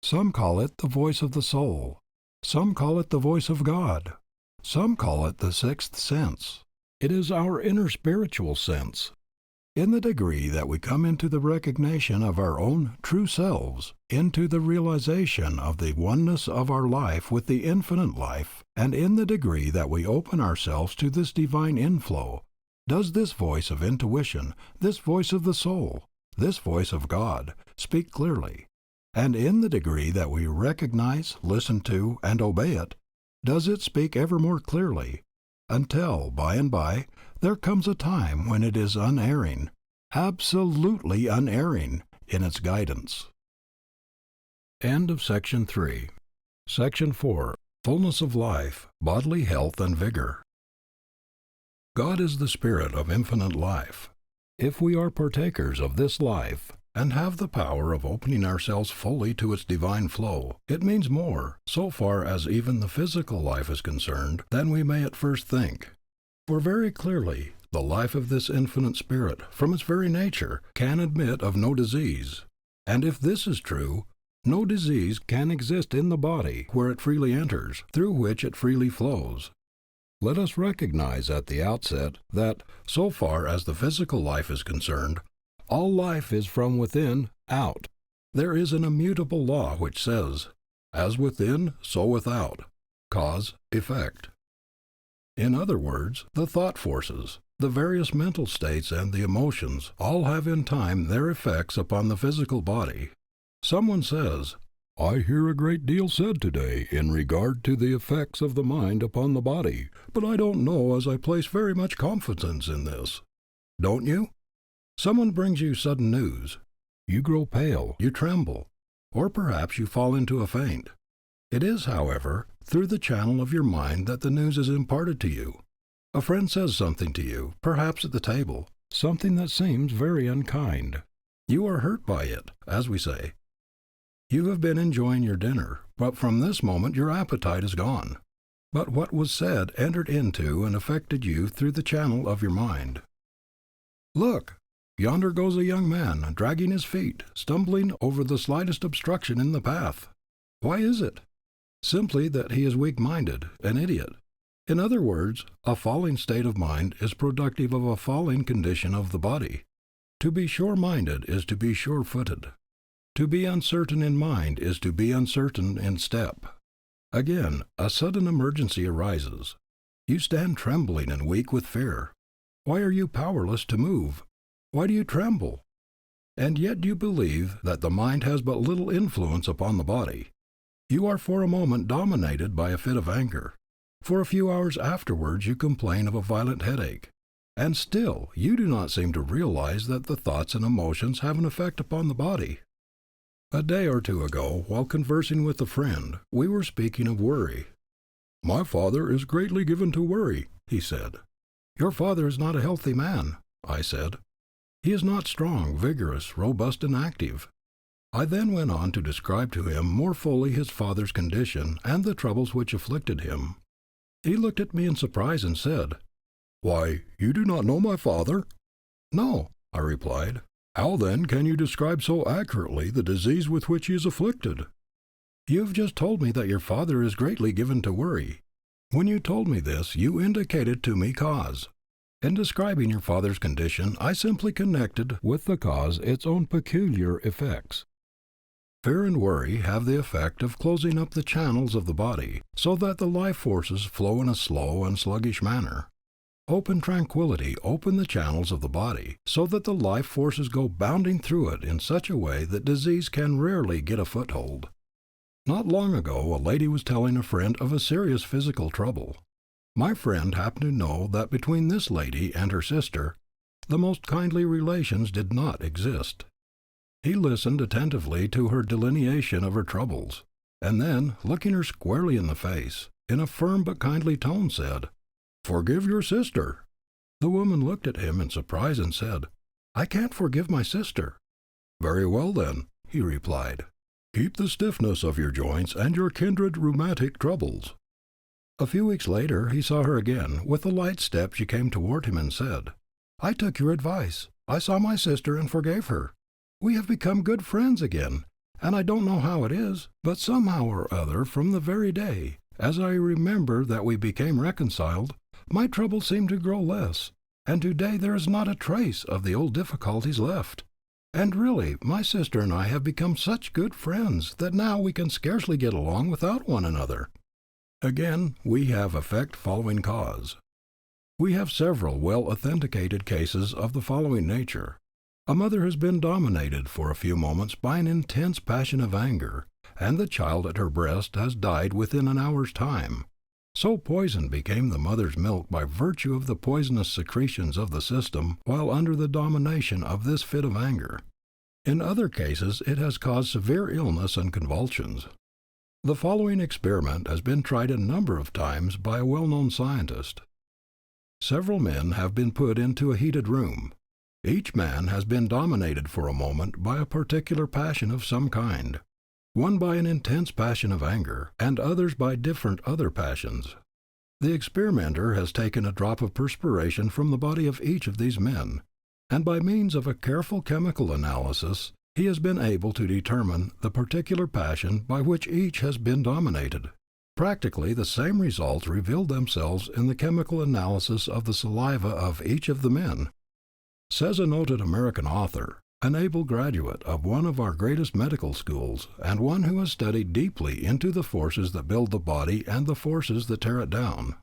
Some call it the voice of the soul. Some call it the voice of God. Some call it the sixth sense. It is our inner spiritual sense. In the degree that we come into the recognition of our own true selves, into the realization of the oneness of our life with the infinite life, and in the degree that we open ourselves to this divine inflow, does this voice of intuition, this voice of the soul, this voice of God, speak clearly. And in the degree that we recognize, listen to, and obey it, does it speak ever more clearly, until, by and by, there comes a time when it is unerring, absolutely unerring, in its guidance. End of Section 3. Section 4. Fullness of Life, Bodily Health and Vigor. God is the Spirit of infinite life. If we are partakers of this life, and have the power of opening ourselves fully to its divine flow, it means more, so far as even the physical life is concerned, than we may at first think. For very clearly, the life of this infinite spirit, from its very nature, can admit of no disease. And if this is true, no disease can exist in the body where it freely enters, through which it freely flows. Let us recognize at the outset that, so far as the physical life is concerned, all life is from within out. There is an immutable law which says, as within, so without, cause, effect. In other words, the thought forces, the various mental states and the emotions all have in time their effects upon the physical body. Someone says, I hear a great deal said today in regard to the effects of the mind upon the body, but I don't know as I place very much confidence in this. Don't you? Someone brings you sudden news. You grow pale, you tremble, or perhaps you fall into a faint. It is, however, through the channel of your mind that the news is imparted to you. A friend says something to you, perhaps at the table, something that seems very unkind. You are hurt by it, as we say. You have been enjoying your dinner, but from this moment your appetite is gone. But what was said entered into and affected you through the channel of your mind. Look! Yonder goes a young man, dragging his feet, stumbling over the slightest obstruction in the path. Why is it? Simply that he is weak-minded, an idiot. In other words, a falling state of mind is productive of a falling condition of the body. To be sure-minded is to be sure-footed. To be uncertain in mind is to be uncertain in step. Again, a sudden emergency arises. You stand trembling and weak with fear. Why are you powerless to move? Why do you tremble? And yet you believe that the mind has but little influence upon the body. You are for a moment dominated by a fit of anger. For a few hours afterwards you complain of a violent headache. And still you do not seem to realize that the thoughts and emotions have an effect upon the body. A day or two ago, while conversing with a friend, we were speaking of worry. "My father is greatly given to worry," he said. "Your father is not a healthy man," I said. "He is not strong, vigorous, robust, and active." I then went on to describe to him more fully his father's condition and the troubles which afflicted him. He looked at me in surprise and said, "Why, you do not know my father?" "No," I replied. "How then can you describe so accurately the disease with which he is afflicted?" "You have just told me that your father is greatly given to worry. When you told me this, you indicated to me cause. In describing your father's condition, I simply connected with the cause its own peculiar effects. Fear and worry have the effect of closing up the channels of the body, so that the life forces flow in a slow and sluggish manner. Hope and tranquility open the channels of the body, so that the life forces go bounding through it in such a way that disease can rarely get a foothold. Not long ago a lady was telling a friend of a serious physical trouble. My friend happened to know that between this lady and her sister, the most kindly relations did not exist. He listened attentively to her delineation of her troubles, and then, looking her squarely in the face, in a firm but kindly tone said, "Forgive your sister." The woman looked at him in surprise and said, "I can't forgive my sister." "Very well then," he replied. "Keep the stiffness of your joints and your kindred rheumatic troubles." A few weeks later he saw her again. With a light step she came toward him and said, "I took your advice. I saw my sister and forgave her. We have become good friends again, and I don't know how it is, but somehow or other from the very day, as I remember that we became reconciled, my troubles seem to grow less, and today there is not a trace of the old difficulties left. And really, my sister and I have become such good friends that now we can scarcely get along without one another." Again, we have effect following cause. We have several well authenticated cases of the following nature. A mother has been dominated for a few moments by an intense passion of anger, and the child at her breast has died within an hour's time. So poisoned became the mother's milk by virtue of the poisonous secretions of the system while under the domination of this fit of anger. In other cases it has caused severe illness and convulsions. The following experiment has been tried a number of times by a well-known scientist. Several men have been put into a heated room. Each man has been dominated for a moment by a particular passion of some kind, one by an intense passion of anger, and others by different other passions. The experimenter has taken a drop of perspiration from the body of each of these men, and by means of a careful chemical analysis, he has been able to determine the particular passion by which each has been dominated. Practically the same results revealed themselves in the chemical analysis of the saliva of each of the men. Says a noted American author, an able graduate of one of our greatest medical schools, and one who has studied deeply into the forces that build the body and the forces that tear it down,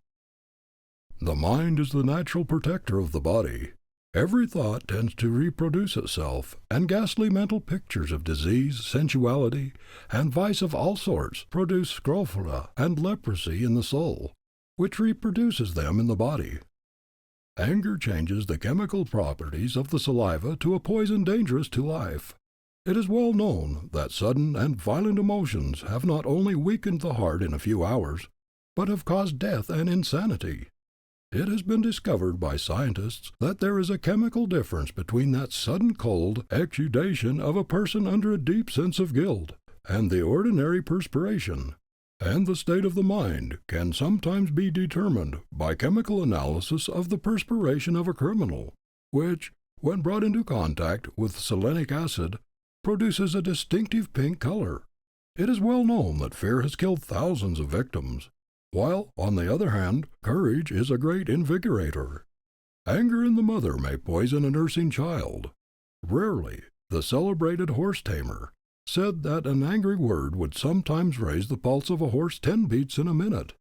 "The mind is the natural protector of the body. Every thought tends to reproduce itself, and ghastly mental pictures of disease, sensuality, and vice of all sorts produce scrofula and leprosy in the soul, which reproduces them in the body. Anger changes the chemical properties of the saliva to a poison dangerous to life. It is well known that sudden and violent emotions have not only weakened the heart in a few hours, but have caused death and insanity. It has been discovered by scientists that there is a chemical difference between that sudden cold exudation of a person under a deep sense of guilt, and the ordinary perspiration. And the state of the mind can sometimes be determined by chemical analysis of the perspiration of a criminal, which, when brought into contact with selenic acid, produces a distinctive pink color. It is well known that fear has killed thousands of victims, while, on the other hand, courage is a great invigorator. Anger in the mother may poison a nursing child. Rarely, the celebrated horse tamer said that an angry word would sometimes raise the pulse of a horse 10 beats in a minute.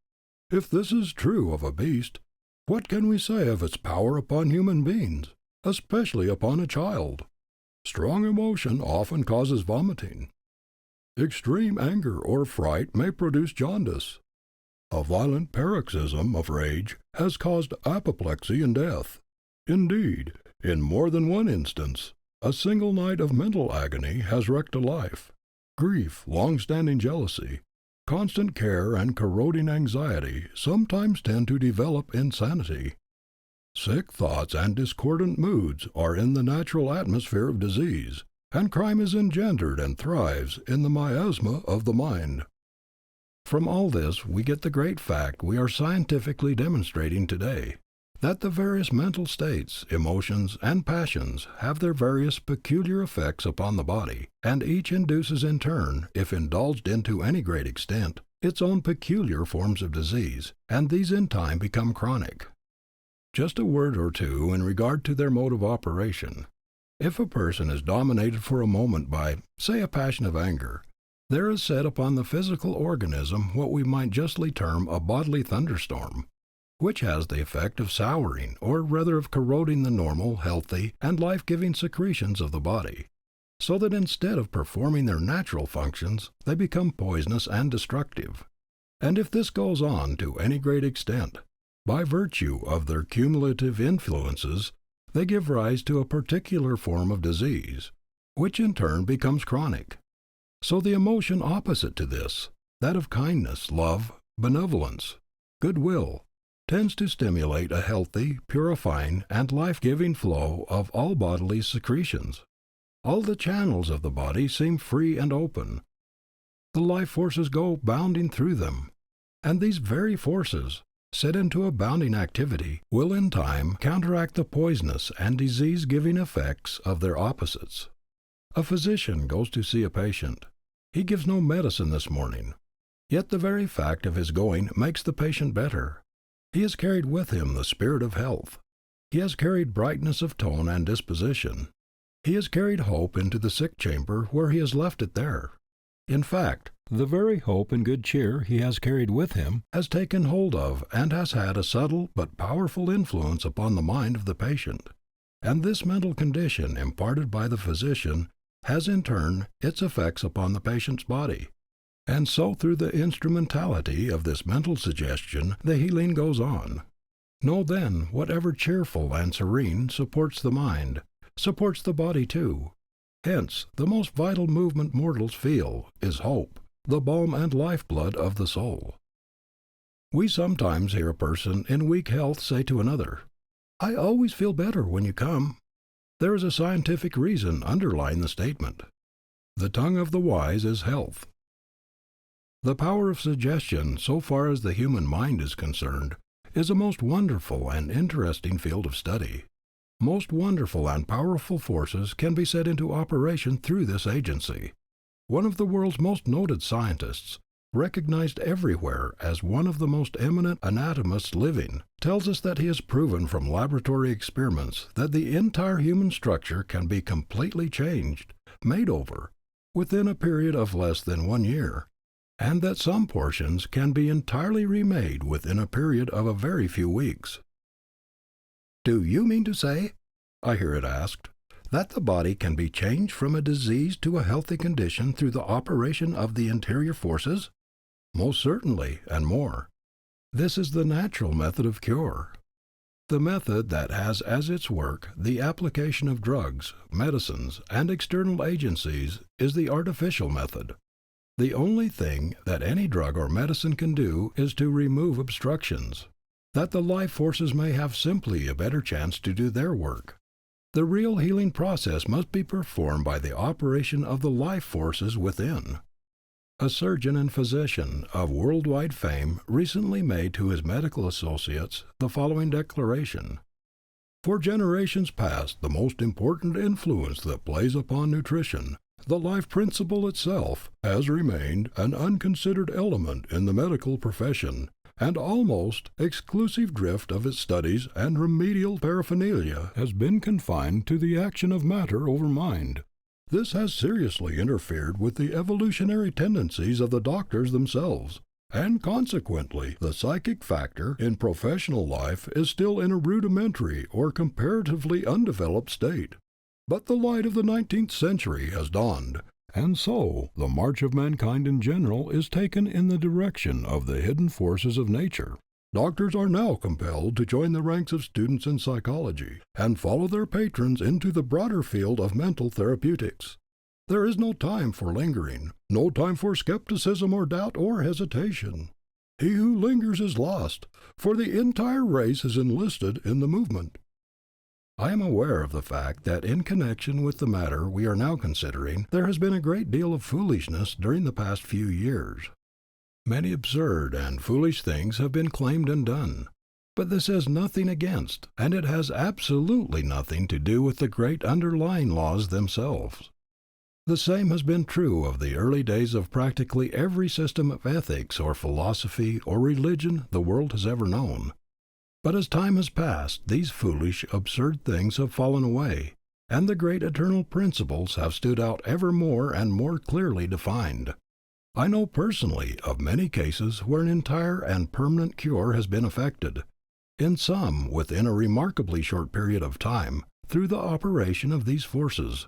If this is true of a beast, what can we say of its power upon human beings, especially upon a child? Strong emotion often causes vomiting. Extreme anger or fright may produce jaundice. A violent paroxysm of rage has caused apoplexy and death. Indeed, in more than one instance, a single night of mental agony has wrecked a life. Grief, long-standing jealousy, constant care and corroding anxiety sometimes tend to develop insanity. Sick thoughts and discordant moods are in the natural atmosphere of disease, and crime is engendered and thrives in the miasma of the mind. From all this we get the great fact we are scientifically demonstrating today, that the various mental states, emotions, and passions have their various peculiar effects upon the body, and each induces in turn, if indulged in to any great extent, its own peculiar forms of disease, and these in time become chronic. Just a word or two in regard to their mode of operation. If a person is dominated for a moment by, say, a passion of anger, there is set upon the physical organism what we might justly term a bodily thunderstorm, which has the effect of souring, or rather of corroding the normal, healthy, and life-giving secretions of the body, so that instead of performing their natural functions, they become poisonous and destructive. And if this goes on to any great extent, by virtue of their cumulative influences, they give rise to a particular form of disease, which in turn becomes chronic. So the emotion opposite to this, that of kindness, love, benevolence, goodwill, tends to stimulate a healthy, purifying, and life-giving flow of all bodily secretions. All the channels of the body seem free and open. The life forces go bounding through them, and these very forces, set into a bounding activity, will in time counteract the poisonous and disease-giving effects of their opposites. A physician goes to see a patient. He gives no medicine this morning, yet the very fact of his going makes the patient better. He has carried with him the spirit of health. He has carried brightness of tone and disposition. He has carried hope into the sick chamber where he has left it there. In fact, the very hope and good cheer he has carried with him has taken hold of and has had a subtle but powerful influence upon the mind of the patient. And this mental condition imparted by the physician has in turn its effects upon the patient's body. And so through the instrumentality of this mental suggestion the healing goes on. Know then, whatever cheerful and serene supports the mind, supports the body too. Hence, the most vital movement mortals feel is hope, the balm and lifeblood of the soul. We sometimes hear a person in weak health say to another, "I always feel better when you come." There is a scientific reason underlying the statement. The tongue of the wise is health. The power of suggestion, so far as the human mind is concerned, is a most wonderful and interesting field of study. Most wonderful and powerful forces can be set into operation through this agency. One of the world's most noted scientists, recognized everywhere as one of the most eminent anatomists living, tells us that he has proven from laboratory experiments that the entire human structure can be completely changed, made over, within a period of less than 1 year, and that some portions can be entirely remade within a period of a very few weeks. "Do you mean to say," I hear it asked, "that the body can be changed from a diseased to a healthy condition through the operation of the interior forces?" Most certainly, and more. This is the natural method of cure. The method that has as its work the application of drugs, medicines, and external agencies is the artificial method. The only thing that any drug or medicine can do is to remove obstructions, that the life forces may have simply a better chance to do their work. The real healing process must be performed by the operation of the life forces within. A surgeon and physician of worldwide fame recently made to his medical associates the following declaration: "For generations past, the most important influence that plays upon nutrition, the life principle itself, has remained an unconsidered element in the medical profession, and almost exclusive drift of its studies and remedial paraphernalia has been confined to the action of matter over mind. This has seriously interfered with the evolutionary tendencies of the doctors themselves, and consequently the psychic factor in professional life is still in a rudimentary or comparatively undeveloped state. But the light of the 19th century has dawned, And so, the march of mankind in general is taken in the direction of the hidden forces of nature. Doctors are now compelled to join the ranks of students in psychology and follow their patrons into the broader field of mental therapeutics. There is no time for lingering, no time for skepticism or doubt or hesitation. He who lingers is lost, for the entire race is enlisted in the movement. I am aware of the fact that in connection with the matter we are now considering, there has been a great deal of foolishness during the past few years. Many absurd and foolish things have been claimed and done. But this has nothing against, and it has absolutely nothing to do with the great underlying laws themselves. The same has been true of the early days of practically every system of ethics or philosophy or religion the world has ever known. But as time has passed, these foolish, absurd things have fallen away, and the great eternal principles have stood out ever more and more clearly defined. I know personally of many cases where an entire and permanent cure has been effected, in some within a remarkably short period of time, through the operation of these forces.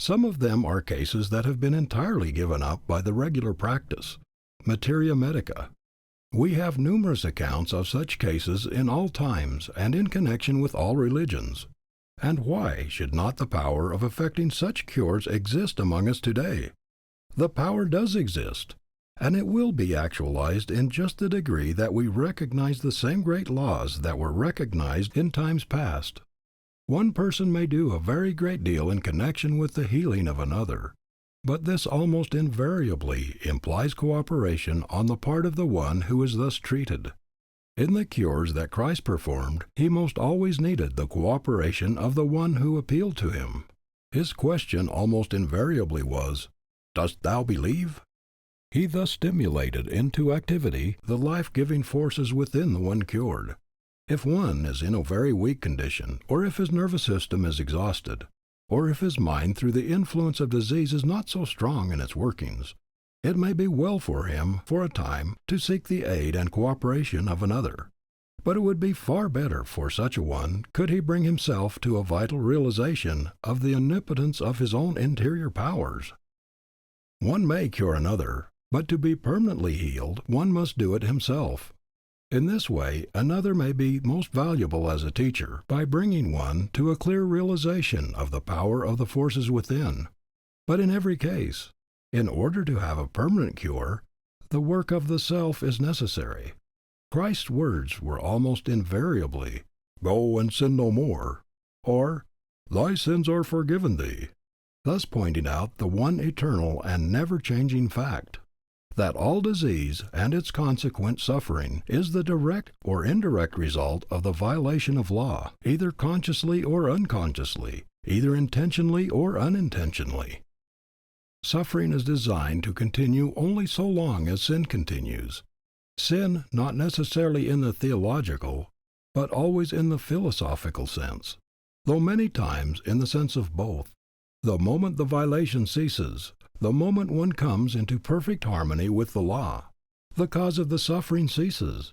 Some of them are cases that have been entirely given up by the regular practice, materia medica. We have numerous accounts of such cases in all times and in connection with all religions. And why should not the power of effecting such cures exist among us today? The power does exist, and it will be actualized in just the degree that we recognize the same great laws that were recognized in times past. One person may do a very great deal in connection with the healing of another, but this almost invariably implies cooperation on the part of the one who is thus treated. In the cures that Christ performed, he most always needed the cooperation of the one who appealed to him. His question almost invariably was, "Dost thou believe?" He thus stimulated into activity the life-giving forces within the one cured. If one is in a very weak condition, or if his nervous system is exhausted, or if his mind through the influence of disease is not so strong in its workings, it may be well for him, for a time, to seek the aid and cooperation of another. But it would be far better for such a one could he bring himself to a vital realization of the omnipotence of his own interior powers. One may cure another, but to be permanently healed, one must do it himself. In this way, another may be most valuable as a teacher by bringing one to a clear realization of the power of the forces within. But in every case, in order to have a permanent cure, the work of the self is necessary. Christ's words were almost invariably, "Go and sin no more," or "Thy sins are forgiven thee," thus pointing out the one eternal and never-changing fact, that all disease and its consequent suffering is the direct or indirect result of the violation of law, either consciously or unconsciously, either intentionally or unintentionally. Suffering is designed to continue only so long as sin continues. Sin not necessarily in the theological, but always in the philosophical sense, though many times in the sense of both. The moment the violation ceases, the moment one comes into perfect harmony with the law, the cause of the suffering ceases,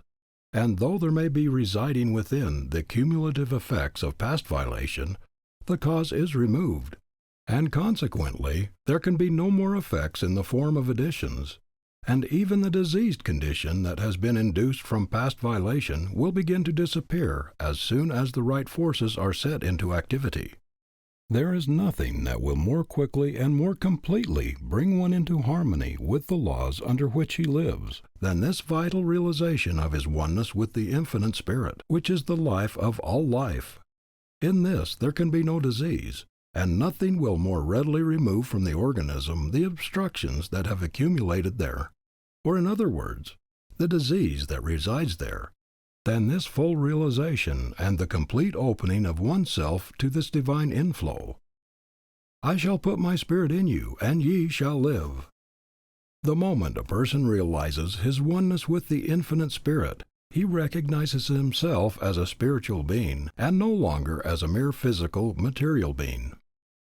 and though there may be residing within the cumulative effects of past violation, the cause is removed, and consequently there can be no more effects in the form of additions, and even the diseased condition that has been induced from past violation will begin to disappear as soon as the right forces are set into activity. There is nothing that will more quickly and more completely bring one into harmony with the laws under which he lives than this vital realization of his oneness with the Infinite Spirit, which is the life of all life. In this there can be no disease, and nothing will more readily remove from the organism the obstructions that have accumulated there, or in other words, the disease that resides there, than this full realization and the complete opening of oneself to this divine inflow. "I shall put my spirit in you, and ye shall live." The moment a person realizes his oneness with the Infinite Spirit, he recognizes himself as a spiritual being, and no longer as a mere physical, material being.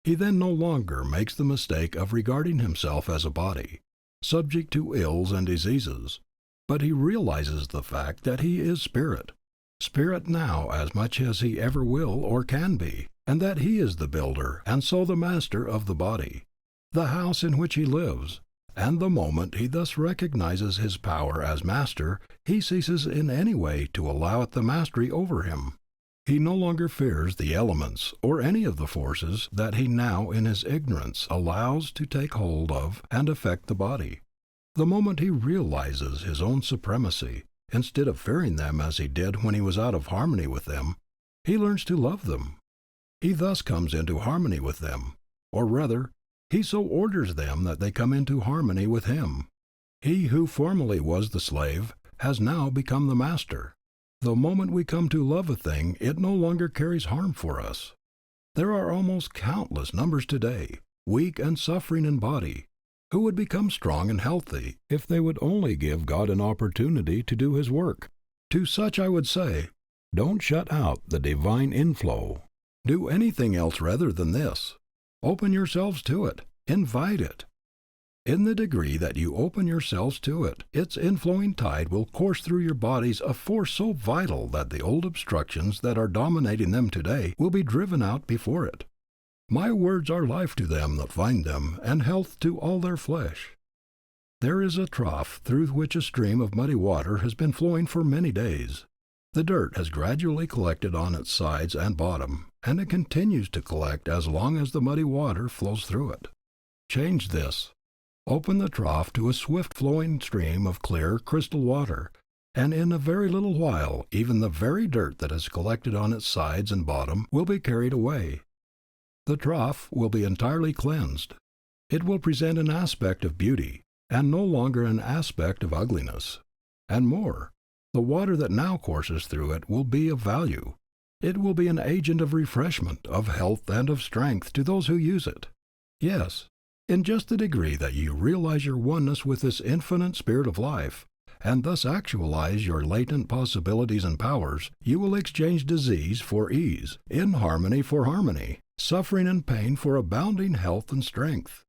He then no longer makes the mistake of regarding himself as a body, subject to ills and diseases, but he realizes the fact that he is spirit, spirit now as much as he ever will or can be, and that he is the builder and so the master of the body. the house in which he lives, and the moment he thus recognizes his power as master, he ceases in any way to allow it the mastery over him. He no longer fears the elements or any of the forces that he now in his ignorance allows to take hold of and affect the body. The moment he realizes his own supremacy, instead of fearing them as he did when he was out of harmony with them, he learns to love them. He thus comes into harmony with them, or rather, he so orders them that they come into harmony with him. He who formerly was the slave has now become the master. The moment we come to love a thing, it no longer carries harm for us. There are almost countless numbers today, weak and suffering in body, who would become strong and healthy if they would only give God an opportunity to do His work. To such I would say, don't shut out the divine inflow. Do anything else rather than this. Open yourselves to it. Invite it. In the degree that you open yourselves to it, its inflowing tide will course through your bodies a force so vital that the old obstructions that are dominating them today will be driven out before it. My words are life to them that find them, and health to all their flesh. There is a trough through which a stream of muddy water has been flowing for many days. The dirt has gradually collected on its sides and bottom, and it continues to collect as long as the muddy water flows through it. Change this. Open the trough to a swift-flowing stream of clear, crystal water, and in a very little while even the very dirt that has collected on its sides and bottom will be carried away. The trough will be entirely cleansed. It will present an aspect of beauty, and no longer an aspect of ugliness. And more, the water that now courses through it will be of value. It will be an agent of refreshment, of health, and of strength to those who use it. Yes, in just the degree that you realize your oneness with this infinite spirit of life, and thus actualize your latent possibilities and powers, you will exchange disease for ease, inharmony for harmony, suffering and pain for abounding health and strength.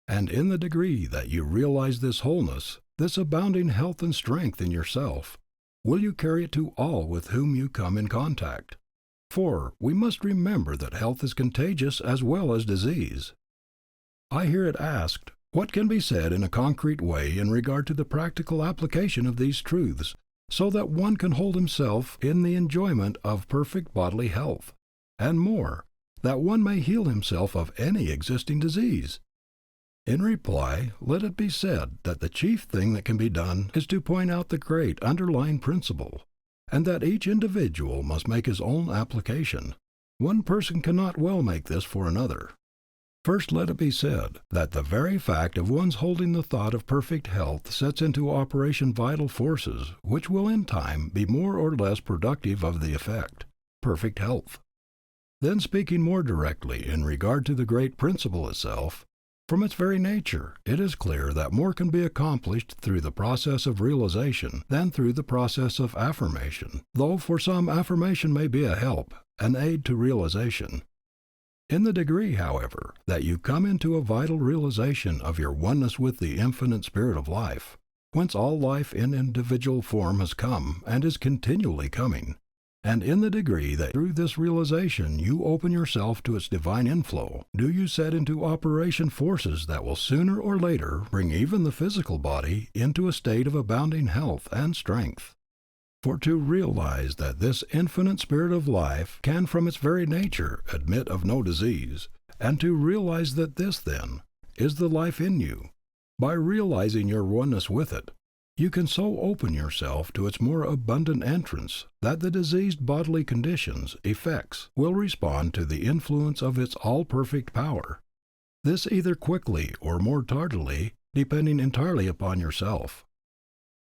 And in the degree that you realize this wholeness, this abounding health and strength in yourself, will you carry it to all with whom you come in contact. For we must remember that health is contagious as well as disease. I hear it asked, what can be said in a concrete way in regard to the practical application of these truths, so that one can hold himself in the enjoyment of perfect bodily health, and more, that one may heal himself of any existing disease? In reply, let it be said that the chief thing that can be done is to point out the great underlying principle, and that each individual must make his own application. One person cannot well make this for another. First, let it be said that the very fact of one's holding the thought of perfect health sets into operation vital forces which will in time be more or less productive of the effect, perfect health. Then, speaking more directly in regard to the great principle itself, from its very nature, it is clear that more can be accomplished through the process of realization than through the process of affirmation, though for some affirmation may be a help, an aid to realization. In the degree, however, that you come into a vital realization of your oneness with the infinite spirit of life, whence all life in individual form has come and is continually coming, and in the degree that through this realization you open yourself to its divine inflow, do you set into operation forces that will sooner or later bring even the physical body into a state of abounding health and strength. For to realize that this infinite spirit of life can from its very nature admit of no disease, and to realize that this, then, is the life in you, by realizing your oneness with it, you can so open yourself to its more abundant entrance that the diseased bodily conditions, effects, will respond to the influence of its all-perfect power. This either quickly or more tardily, depending entirely upon yourself.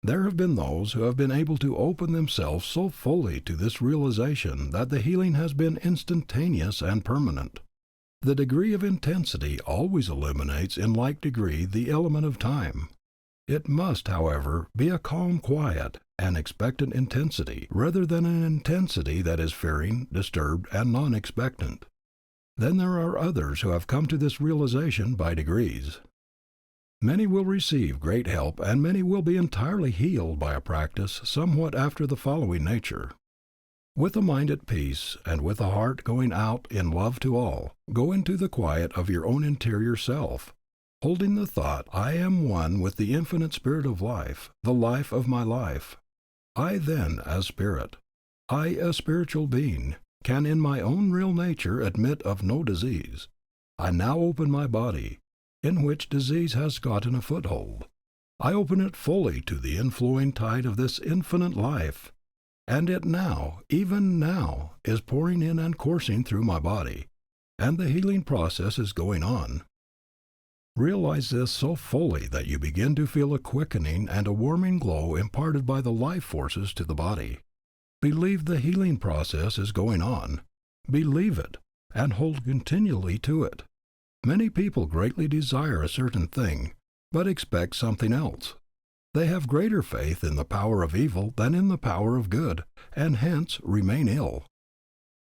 There have been those who have been able to open themselves so fully to this realization that the healing has been instantaneous and permanent. The degree of intensity always eliminates in like degree the element of time. It must, however, be a calm, quiet, and expectant intensity, rather than an intensity that is fearing, disturbed, and non-expectant. Then there are others who have come to this realization by degrees. Many will receive great help, and many will be entirely healed by a practice somewhat after the following nature. With a mind at peace and with a heart going out in love to all, go into the quiet of your own interior self, holding the thought, I am one with the infinite spirit of life, the life of my life. I then, as spirit, I, a spiritual being, can in my own real nature admit of no disease. I now open my body, in which disease has gotten a foothold. I open it fully to the inflowing tide of this infinite life, and it now, even now, is pouring in and coursing through my body, and the healing process is going on. Realize this so fully that you begin to feel a quickening and a warming glow imparted by the life forces to the body. Believe the healing process is going on. Believe it, and hold continually to it. Many people greatly desire a certain thing, but expect something else. They have greater faith in the power of evil than in the power of good, and hence remain ill.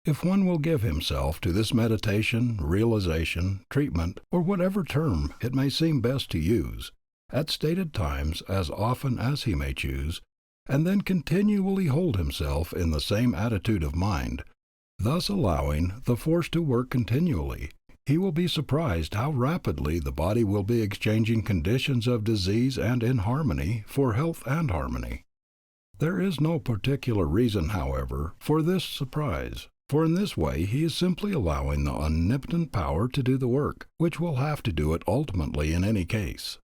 If one will give himself to this meditation, realization, treatment, or whatever term it may seem best to use, at stated times as often as he may choose, and then continually hold himself in the same attitude of mind, thus allowing the force to work continually, he will be surprised how rapidly the body will be exchanging conditions of disease and inharmony for health and harmony. There is no particular reason, however, for this surprise, for in this way he is simply allowing the omnipotent power to do the work, which will have to do it ultimately in any case.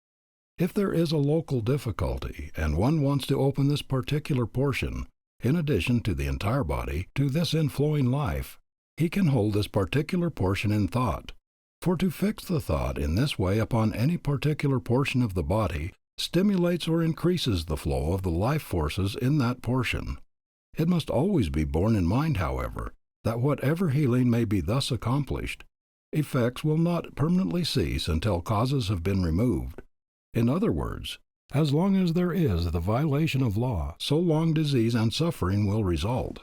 If there is a local difficulty, and one wants to open this particular portion, in addition to the entire body, to this inflowing life, he can hold this particular portion in thought. For to fix the thought in this way upon any particular portion of the body stimulates or increases the flow of the life forces in that portion. It must always be borne in mind, however, that whatever healing may be thus accomplished, effects will not permanently cease until causes have been removed. In other words, as long as there is the violation of law, so long disease and suffering will result.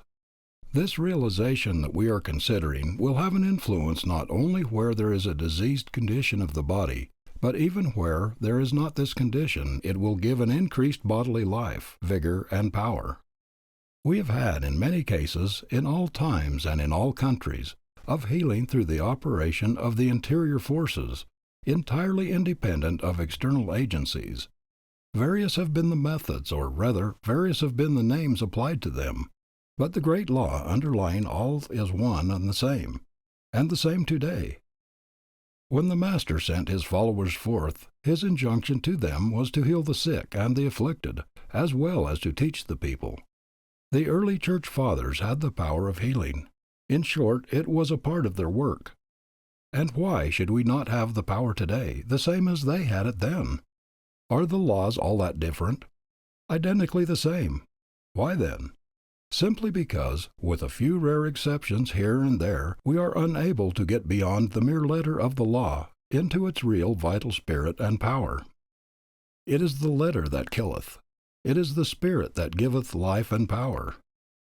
This realization that we are considering will have an influence not only where there is a diseased condition of the body, but even where there is not this condition. It will give an increased bodily life, vigor, and power. We have had in many cases, in all times and in all countries, of healing through the operation of the interior forces, entirely independent of external agencies. Various have been the methods, or rather, various have been the names applied to them. But the great law underlying all is one and the same today. When the Master sent his followers forth, his injunction to them was to heal the sick and the afflicted, as well as to teach the people. The early church fathers had the power of healing. In short, it was a part of their work. And why should we not have the power today, the same as they had it then? Are the laws all that different? Identically the same. Why then? Simply because, with a few rare exceptions here and there, we are unable to get beyond the mere letter of the law into its real vital spirit and power. It is the letter that killeth. It is the spirit that giveth life and power.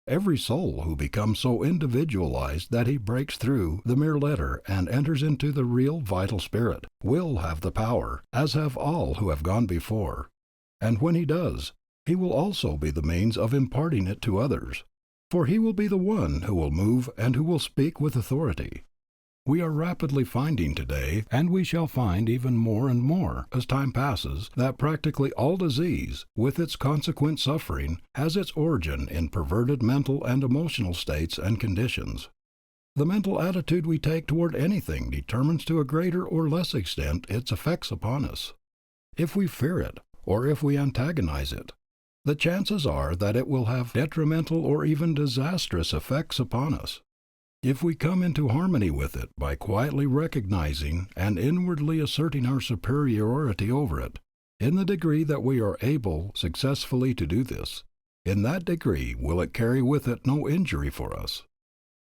Every soul who becomes so individualized that he breaks through the mere letter and enters into the real vital spirit will have the power, as have all who have gone before. And when he does, he will also be the means of imparting it to others, for he will be the one who will move and who will speak with authority. We are rapidly finding today, and we shall find even more and more as time passes, that practically all disease, with its consequent suffering, has its origin in perverted mental and emotional states and conditions. The mental attitude we take toward anything determines to a greater or less extent its effects upon us. If we fear it, or if we antagonize it, the chances are that it will have detrimental or even disastrous effects upon us. If we come into harmony with it by quietly recognizing and inwardly asserting our superiority over it, in the degree that we are able successfully to do this, in that degree will it carry with it no injury for us.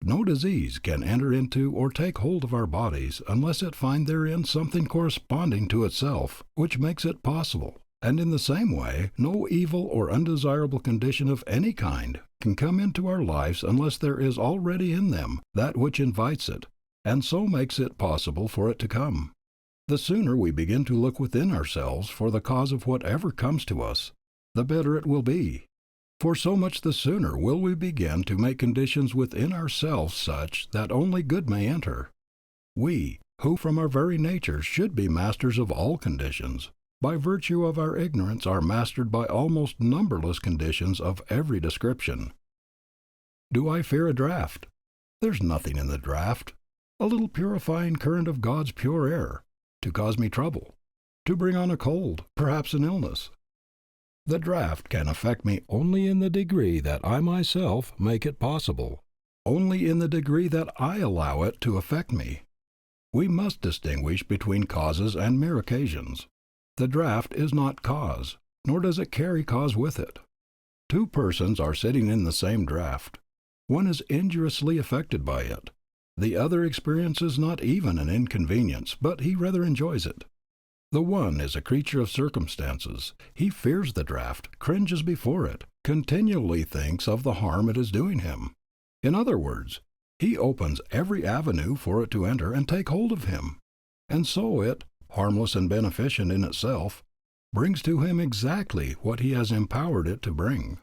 No disease can enter into or take hold of our bodies unless it find therein something corresponding to itself, which makes it possible. And in the same way, no evil or undesirable condition of any kind can come into our lives unless there is already in them that which invites it, and so makes it possible for it to come. The sooner we begin to look within ourselves for the cause of whatever comes to us, the better it will be. For so much the sooner will we begin to make conditions within ourselves such that only good may enter. We, who from our very nature should be masters of all conditions, by virtue of our ignorance are mastered by almost numberless conditions of every description. Do I fear a draught? There's nothing in the draught, a little purifying current of God's pure air, to cause me trouble, to bring on a cold, perhaps an illness. The draught can affect me only in the degree that I myself make it possible, only in the degree that I allow it to affect me. We must distinguish between causes and mere occasions. The draught is not cause, nor does it carry cause with it. Two persons are sitting in the same draught. One is injuriously affected by it. The other experiences not even an inconvenience, but he rather enjoys it. The one is a creature of circumstances. He fears the draught, cringes before it, continually thinks of the harm it is doing him. In other words, he opens every avenue for it to enter and take hold of him. And so it, harmless and beneficent in itself, brings to him exactly what he has empowered it to bring.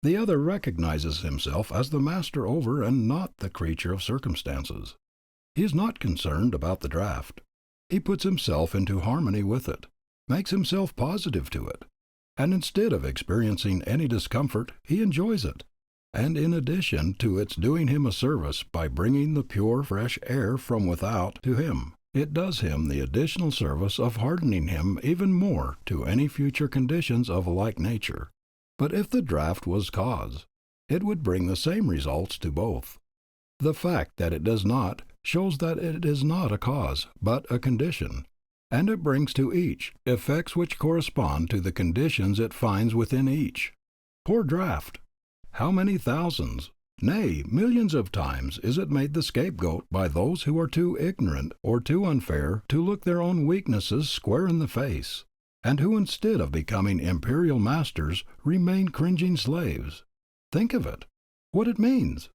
The other recognizes himself as the master over and not the creature of circumstances. He is not concerned about the draught. He puts himself into harmony with it, makes himself positive to it, and instead of experiencing any discomfort, he enjoys it, and in addition to its doing him a service by bringing the pure, fresh air from without to him, it does him the additional service of hardening him even more to any future conditions of a like nature. But if the draught was cause, it would bring the same results to both. The fact that it does not shows that it is not a cause, but a condition, and it brings to each effects which correspond to the conditions it finds within each. Poor draught! How many thousands, nay, millions of times is it made the scapegoat by those who are too ignorant or too unfair to look their own weaknesses square in the face, and who instead of becoming imperial masters remain cringing slaves. Think of it, what it means.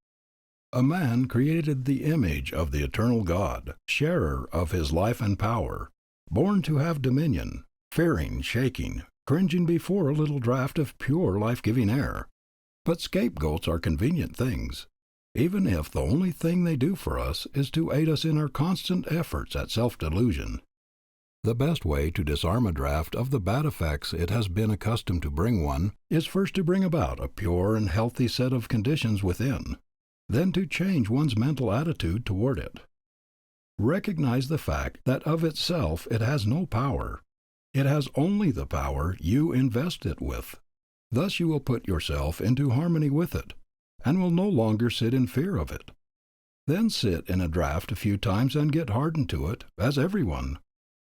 A man created the image of the eternal God, sharer of his life and power, born to have dominion, fearing, shaking, cringing before a little draught of pure life-giving air. But scapegoats are convenient things, even if the only thing they do for us is to aid us in our constant efforts at self-delusion. The best way to disarm a draught of the bad effects it has been accustomed to bring one is first to bring about a pure and healthy set of conditions within, then to change one's mental attitude toward it. Recognize the fact that of itself it has no power. It has only the power you invest it with. Thus you will put yourself into harmony with it, and will no longer sit in fear of it. Then sit in a draught a few times and get hardened to it, as everyone,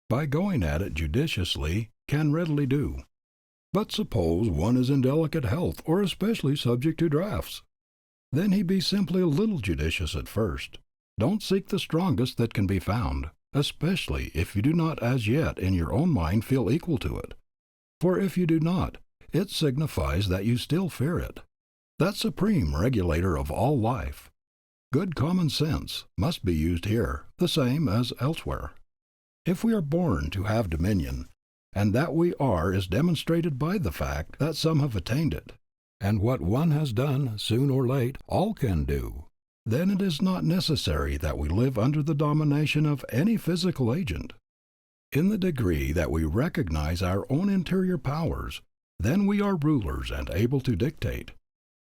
by going at it judiciously, can readily do. But suppose one is in delicate health or especially subject to draughts. Then he be simply a little judicious at first. Don't seek the strongest that can be found, especially if you do not as yet in your own mind feel equal to it. For if you do not, it signifies that you still fear it, that supreme regulator of all life. Good common sense must be used here, the same as elsewhere. If we are born to have dominion, and that we are is demonstrated by the fact that some have attained it, and what one has done, soon or late, all can do, then it is not necessary that we live under the domination of any physical agent. In the degree that we recognize our own interior powers, then we are rulers and able to dictate.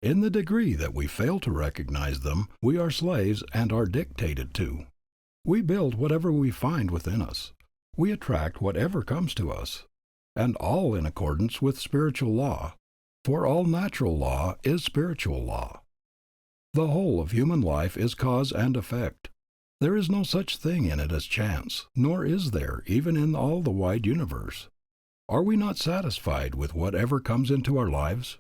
In the degree that we fail to recognize them, we are slaves and are dictated to. We build whatever we find within us. We attract whatever comes to us, and all in accordance with spiritual law. For all natural law is spiritual law. The whole of human life is cause and effect. There is no such thing in it as chance, nor is there even in all the wide universe. Are we not satisfied with whatever comes into our lives?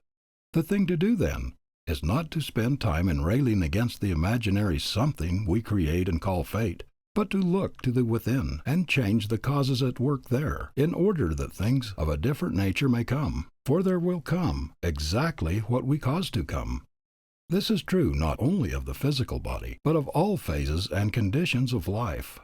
The thing to do, then, is not to spend time in railing against the imaginary something we create and call fate, but to look to the within and change the causes at work there, in order that things of a different nature may come, for there will come exactly what we cause to come. This is true not only of the physical body, but of all phases and conditions of life.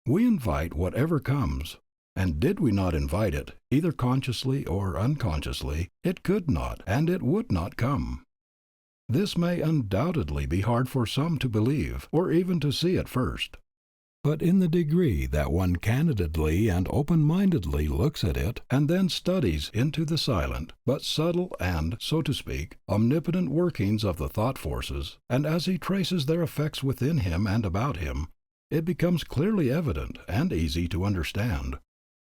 We invite whatever comes. And did we not invite it, either consciously or unconsciously, it could not and it would not come. This may undoubtedly be hard for some to believe, or even to see at first. But in the degree that one candidly and open-mindedly looks at it, and then studies into the silent, but subtle and, so to speak, omnipotent workings of the thought forces, and as he traces their effects within him and about him, it becomes clearly evident and easy to understand.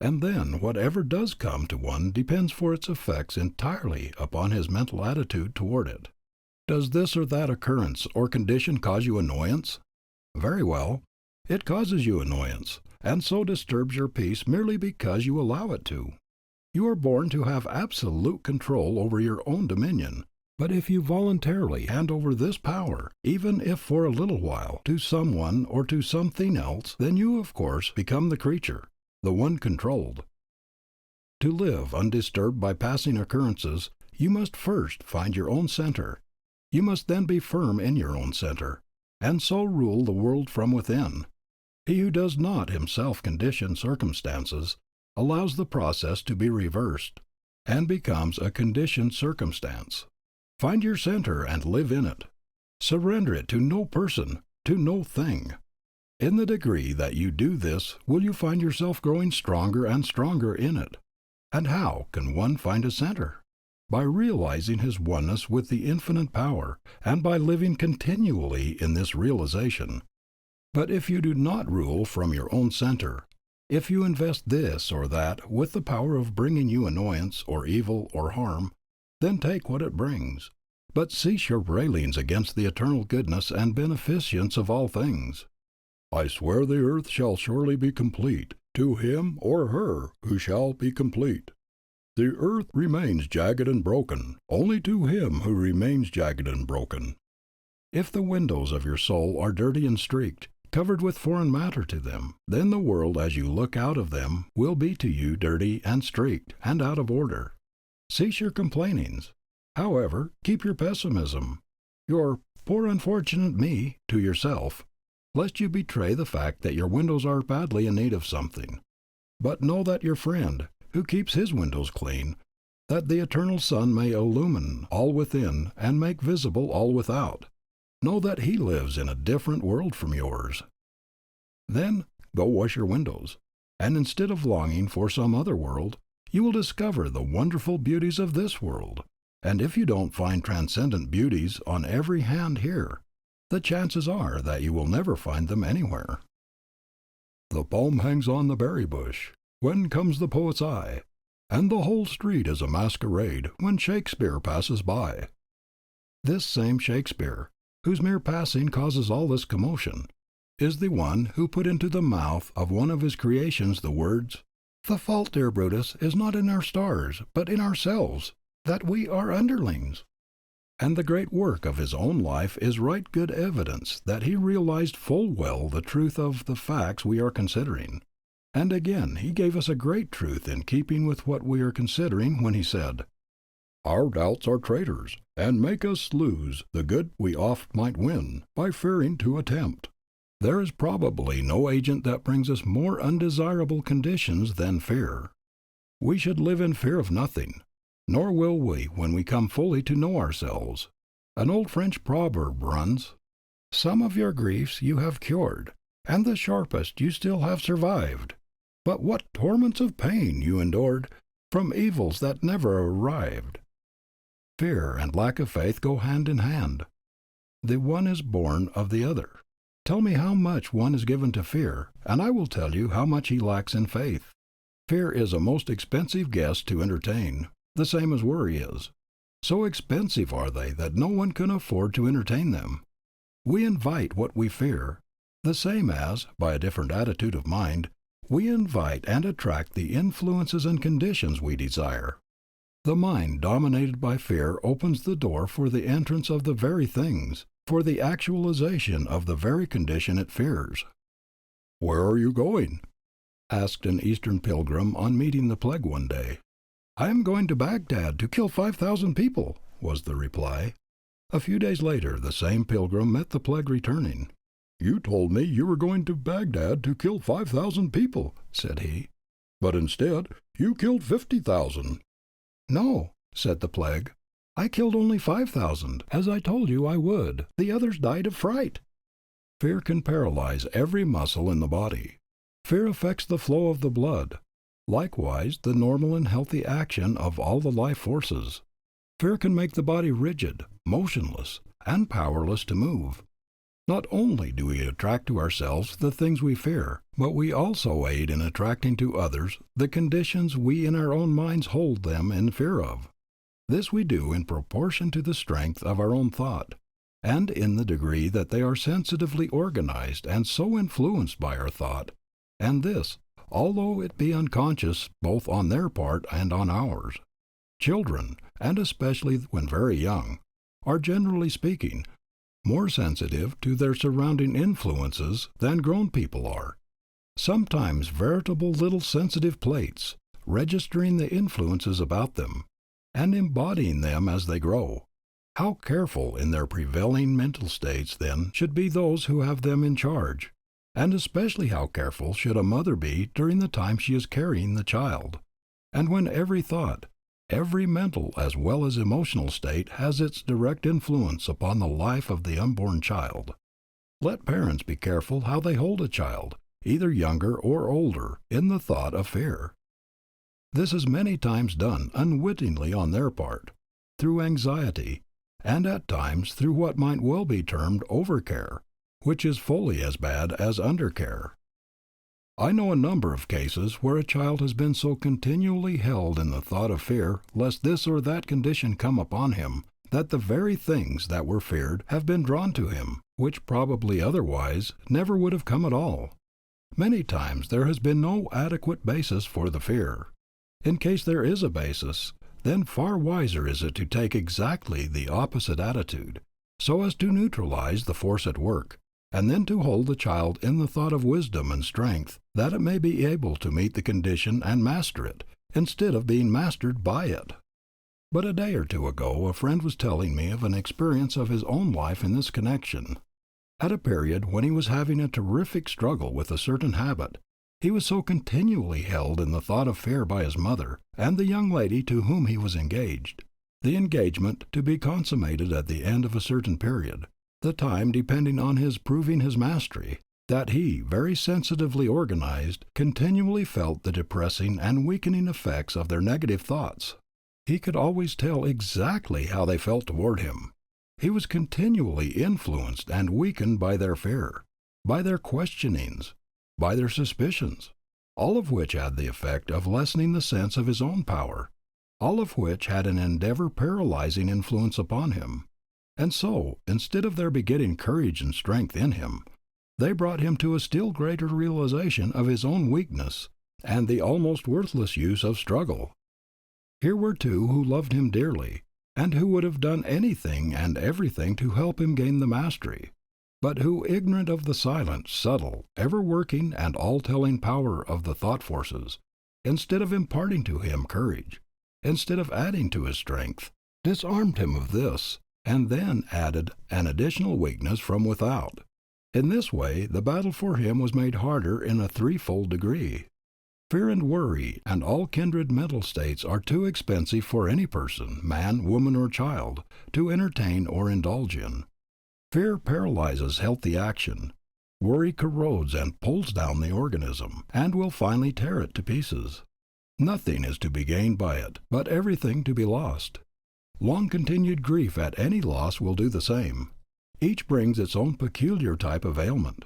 And then whatever does come to one depends for its effects entirely upon his mental attitude toward it. Does this or that occurrence or condition cause you annoyance? Very well. It causes you annoyance, and so disturbs your peace merely because you allow it to. You are born to have absolute control over your own dominion, but if you voluntarily hand over this power, even if for a little while, to someone or to something else, then you of course become the creature, the one controlled. To live undisturbed by passing occurrences, you must first find your own center. You must then be firm in your own center, and so rule the world from within. He who does not himself condition circumstances allows the process to be reversed, and becomes a conditioned circumstance. Find your center and live in it. Surrender it to no person, to no thing. In the degree that you do this will you find yourself growing stronger and stronger in it. And how can one find a center? By realizing his oneness with the infinite power, and by living continually in this realization. But if you do not rule from your own center, if you invest this or that with the power of bringing you annoyance or evil or harm, then take what it brings. But cease your railings against the eternal goodness and beneficence of all things. I swear the earth shall surely be complete, to him or her who shall be complete. The earth remains jagged and broken, only to him who remains jagged and broken. If the windows of your soul are dirty and streaked, covered with foreign matter to them, then the world as you look out of them will be to you dirty and streaked and out of order. Cease your complainings. However, keep your pessimism, your poor unfortunate me, to yourself, lest you betray the fact that your windows are badly in need of something. But know that your friend, who keeps his windows clean, that the eternal sun may illumine all within and make visible all without, know that he lives in a different world from yours. Then go wash your windows, and instead of longing for some other world, you will discover the wonderful beauties of this world. And if you don't find transcendent beauties on every hand here, the chances are that you will never find them anywhere. The palm hangs on the berry bush. When comes the poet's eye? And the whole street is a masquerade when Shakespeare passes by. This same Shakespeare, whose mere passing causes all this commotion, is the one who put into the mouth of one of his creations the words, "The fault, dear Brutus, is not in our stars, but in ourselves, that we are underlings." And the great work of his own life is right good evidence that he realized full well the truth of the facts we are considering. And again he gave us a great truth in keeping with what we are considering when he said, "Our doubts are traitors, and make us lose the good we oft might win, by fearing to attempt." There is probably no agent that brings us more undesirable conditions than fear. We should live in fear of nothing, nor will we when we come fully to know ourselves. An old French proverb runs, "Some of your griefs you have cured, and the sharpest you still have survived. But what torments of pain you endured from evils that never arrived." Fear and lack of faith go hand in hand. The one is born of the other. Tell me how much one is given to fear, and I will tell you how much he lacks in faith. Fear is a most expensive guest to entertain, the same as worry is. So expensive are they that no one can afford to entertain them. We invite what we fear, the same as, by a different attitude of mind, we invite and attract the influences and conditions we desire. The mind dominated by fear opens the door for the entrance of the very things, for the actualization of the very condition it fears. "Where are you going?" asked an Eastern pilgrim on meeting the plague one day. "I am going to Baghdad to kill 5,000 people," was the reply. A few days later the same pilgrim met the plague returning. "You told me you were going to Baghdad to kill 5,000 people," said he. But instead, you killed 50,000. No, said the plague. I killed only 5,000, as I told you I would. The others died of fright. Fear can paralyze every muscle in the body. Fear affects the flow of the blood, likewise the normal and healthy action of all the life forces. Fear can make the body rigid, motionless, and powerless to move. Not only do we attract to ourselves the things we fear, but we also aid in attracting to others the conditions we in our own minds hold them in fear of. This we do in proportion to the strength of our own thought, and in the degree that they are sensitively organized and so influenced by our thought, and this, although it be unconscious both on their part and on ours. Children, and especially when very young, are generally speaking, more sensitive to their surrounding influences than grown people are, sometimes veritable little sensitive plates, registering the influences about them, and embodying them as they grow. How careful in their prevailing mental states, then, should be those who have them in charge, and especially how careful should a mother be during the time she is carrying the child, and when every thought, every mental as well as emotional state has its direct influence upon the life of the unborn child. Let parents be careful how they hold a child, either younger or older, in the thought of fear. This is many times done unwittingly on their part, through anxiety, and at times through what might well be termed overcare, which is fully as bad as undercare. I know a number of cases where a child has been so continually held in the thought of fear lest this or that condition come upon him, that the very things that were feared have been drawn to him, which probably otherwise never would have come at all. Many times there has been no adequate basis for the fear. In case there is a basis, then far wiser is it to take exactly the opposite attitude, so as to neutralize the force at work, and then to hold the child in the thought of wisdom and strength, that it may be able to meet the condition and master it, instead of being mastered by it. But a day or two ago a friend was telling me of an experience of his own life in this connection. At a period when he was having a terrific struggle with a certain habit, he was so continually held in the thought of fear by his mother and the young lady to whom he was engaged, the engagement to be consummated at the end of a certain period, the time depending on his proving his mastery, that he, very sensitively organized, continually felt the depressing and weakening effects of their negative thoughts. He could always tell exactly how they felt toward him. He was continually influenced and weakened by their fear, by their questionings, by their suspicions, all of which had the effect of lessening the sense of his own power, all of which had an endeavor paralyzing influence upon him. And so, instead of their begetting courage and strength in him, they brought him to a still greater realization of his own weakness and the almost worthless use of struggle. Here were two who loved him dearly, and who would have done anything and everything to help him gain the mastery, but who, ignorant of the silent, subtle, ever-working and all-telling power of the thought forces, instead of imparting to him courage, instead of adding to his strength, disarmed him of this, and then added an additional weakness from without. In this way the battle for him was made harder in a threefold degree. Fear and worry and all kindred mental states are too expensive for any person, man, woman, or child, to entertain or indulge in. Fear paralyzes healthy action. Worry corrodes and pulls down the organism, and will finally tear it to pieces. Nothing is to be gained by it, but everything to be lost. Long-continued grief at any loss will do the same. Each brings its own peculiar type of ailment.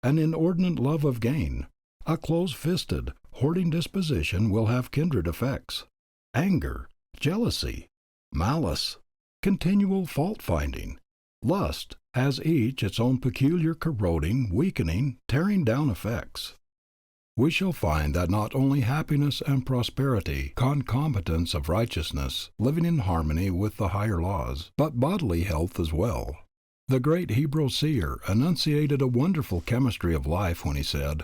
An inordinate love of gain, a close-fisted, hoarding disposition will have kindred effects. Anger, jealousy, malice, continual fault-finding, lust, has each its own peculiar corroding, weakening, tearing down effects. We shall find that not only happiness and prosperity, concomitants of righteousness, living in harmony with the higher laws, but bodily health as well. The great Hebrew seer enunciated a wonderful chemistry of life when he said,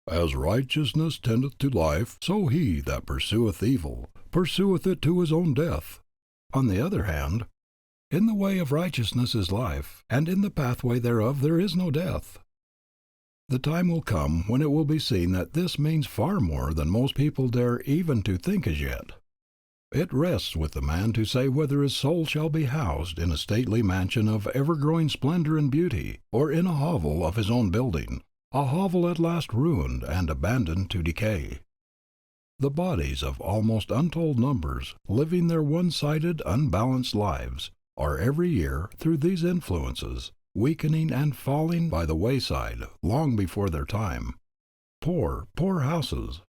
"As righteousness tendeth to life, so he that pursueth evil pursueth it to his own death." On the other hand, "In the way of righteousness is life, and in the pathway thereof there is no death." The time will come when it will be seen that this means far more than most people dare even to think as yet. It rests with the man to say whether his soul shall be housed in a stately mansion of ever-growing splendor and beauty, or in a hovel of his own building, a hovel at last ruined and abandoned to decay. The bodies of almost untold numbers, living their one-sided, unbalanced lives, are every year, through these influences, weakening and falling by the wayside long before their time. Poor, poor houses,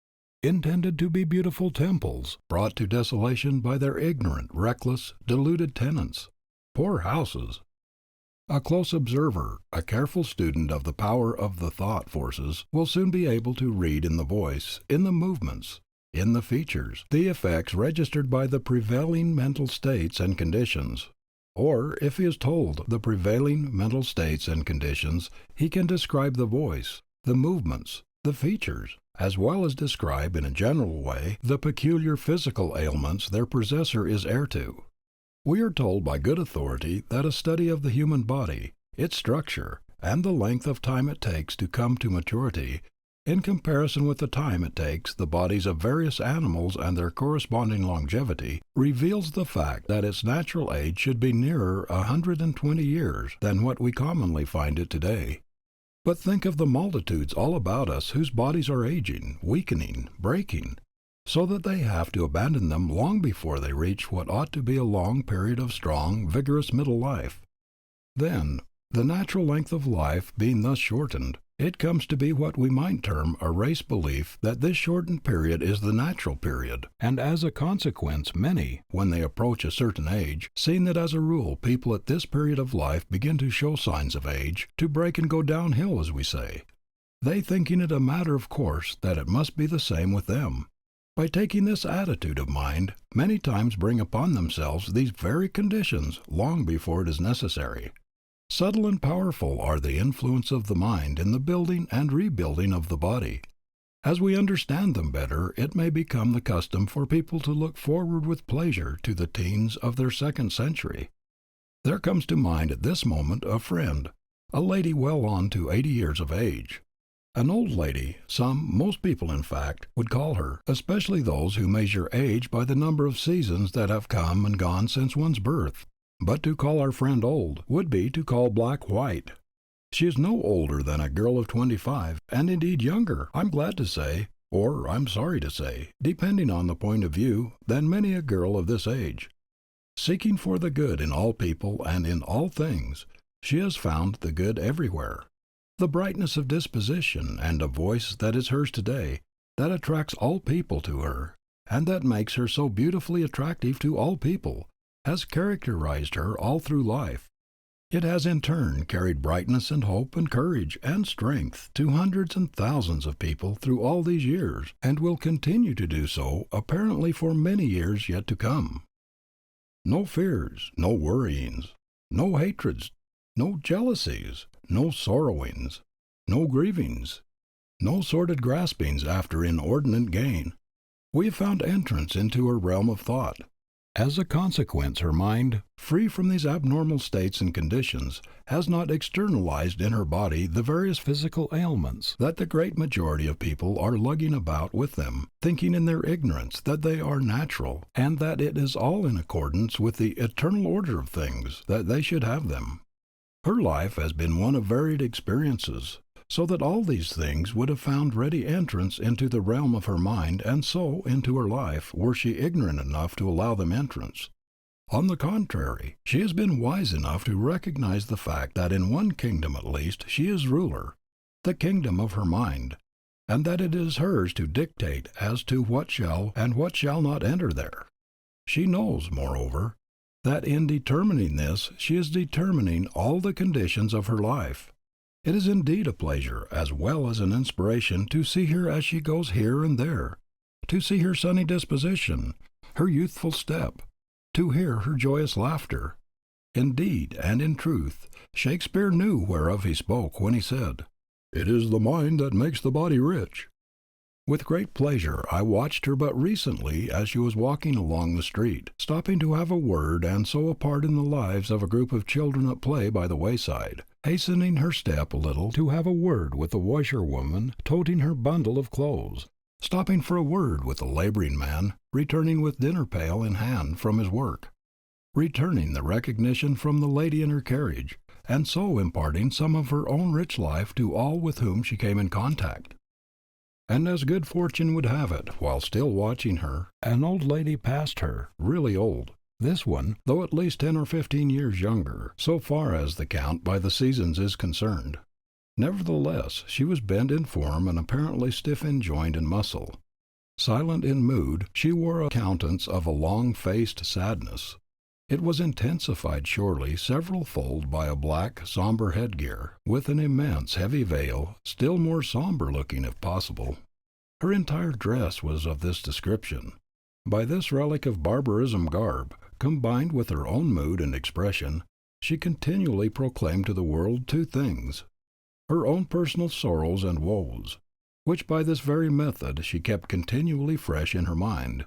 intended to be beautiful temples, brought to desolation by their ignorant, reckless, deluded tenants. Poor houses! A close observer, a careful student of the power of the thought forces, will soon be able to read in the voice, in the movements, in the features, the effects registered by the prevailing mental states and conditions. Or, if he is told the prevailing mental states and conditions, he can describe the voice, the movements, the features, as well as describe in a general way the peculiar physical ailments their possessor is heir to. We are told by good authority that a study of the human body, its structure, and the length of time it takes to come to maturity, in comparison with the time it takes the bodies of various animals and their corresponding longevity, reveals the fact that its natural age should be nearer 120 years than what we commonly find it today. But think of the multitudes all about us whose bodies are aging, weakening, breaking, so that they have to abandon them long before they reach what ought to be a long period of strong, vigorous middle life. Then, the natural length of life being thus shortened, it comes to be what we might term a race belief that this shortened period is the natural period, and as a consequence many, when they approach a certain age, seeing that as a rule people at this period of life begin to show signs of age, to break and go downhill as we say, they thinking it a matter of course that it must be the same with them, by taking this attitude of mind, many times bring upon themselves these very conditions long before it is necessary. Subtle and powerful are the influence of the mind in the building and rebuilding of the body. As we understand them better, it may become the custom for people to look forward with pleasure to the teens of their second century. There comes to mind at this moment a friend, a lady well on to 80 years of age. An old lady, most people in fact, would call her, especially those who measure age by the number of seasons that have come and gone since one's birth. But to call our friend old would be to call black white. She is no older than a girl of 25, and indeed younger, I'm glad to say, or I'm sorry to say, depending on the point of view, than many a girl of this age. Seeking for the good in all people and in all things, she has found the good everywhere. The brightness of disposition and of voice that is hers today, that attracts all people to her, and that makes her so beautifully attractive to all people, has characterized her all through life. It has in turn carried brightness and hope and courage and strength to hundreds and thousands of people through all these years, and will continue to do so apparently for many years yet to come. No fears, no worryings, no hatreds, no jealousies, no sorrowings, no grievings, no sordid graspings after inordinate gain. We have found entrance into her realm of thought. As a consequence, her mind, free from these abnormal states and conditions, has not externalized in her body the various physical ailments that the great majority of people are lugging about with them, thinking in their ignorance that they are natural, and that it is all in accordance with the eternal order of things that they should have them. Her life has been one of varied experiences, so that all these things would have found ready entrance into the realm of her mind and so into her life, were she ignorant enough to allow them entrance. On the contrary, she has been wise enough to recognize the fact that in one kingdom at least she is ruler, the kingdom of her mind, and that it is hers to dictate as to what shall and what shall not enter there. She knows, moreover, that in determining this she is determining all the conditions of her life. It is indeed a pleasure as well as an inspiration to see her as she goes here and there, to see her sunny disposition, her youthful step, to hear her joyous laughter. Indeed and in truth, Shakespeare knew whereof he spoke when he said, "It is the mind that makes the body rich." With great pleasure I watched her but recently as she was walking along the street, stopping to have a word and so a part in the lives of a group of children at play by the wayside, hastening her step a little to have a word with the washerwoman toting her bundle of clothes, stopping for a word with the laboring man returning with dinner pail in hand from his work, returning the recognition from the lady in her carriage, and so imparting some of her own rich life to all with whom she came in contact. And as good fortune would have it, while still watching her, an old lady passed her, really old, this one, though at least 10 or 15 years younger, so far as the count by the seasons is concerned. Nevertheless, she was bent in form and apparently stiff in joint and muscle. Silent in mood, she wore a countenance of a long-faced sadness. It was intensified surely several-fold by a black, somber headgear, with an immense heavy veil, still more somber-looking if possible. Her entire dress was of this description. By this relic of barbarism garb, combined with her own mood and expression, she continually proclaimed to the world two things: her own personal sorrows and woes, which by this very method she kept continually fresh in her mind,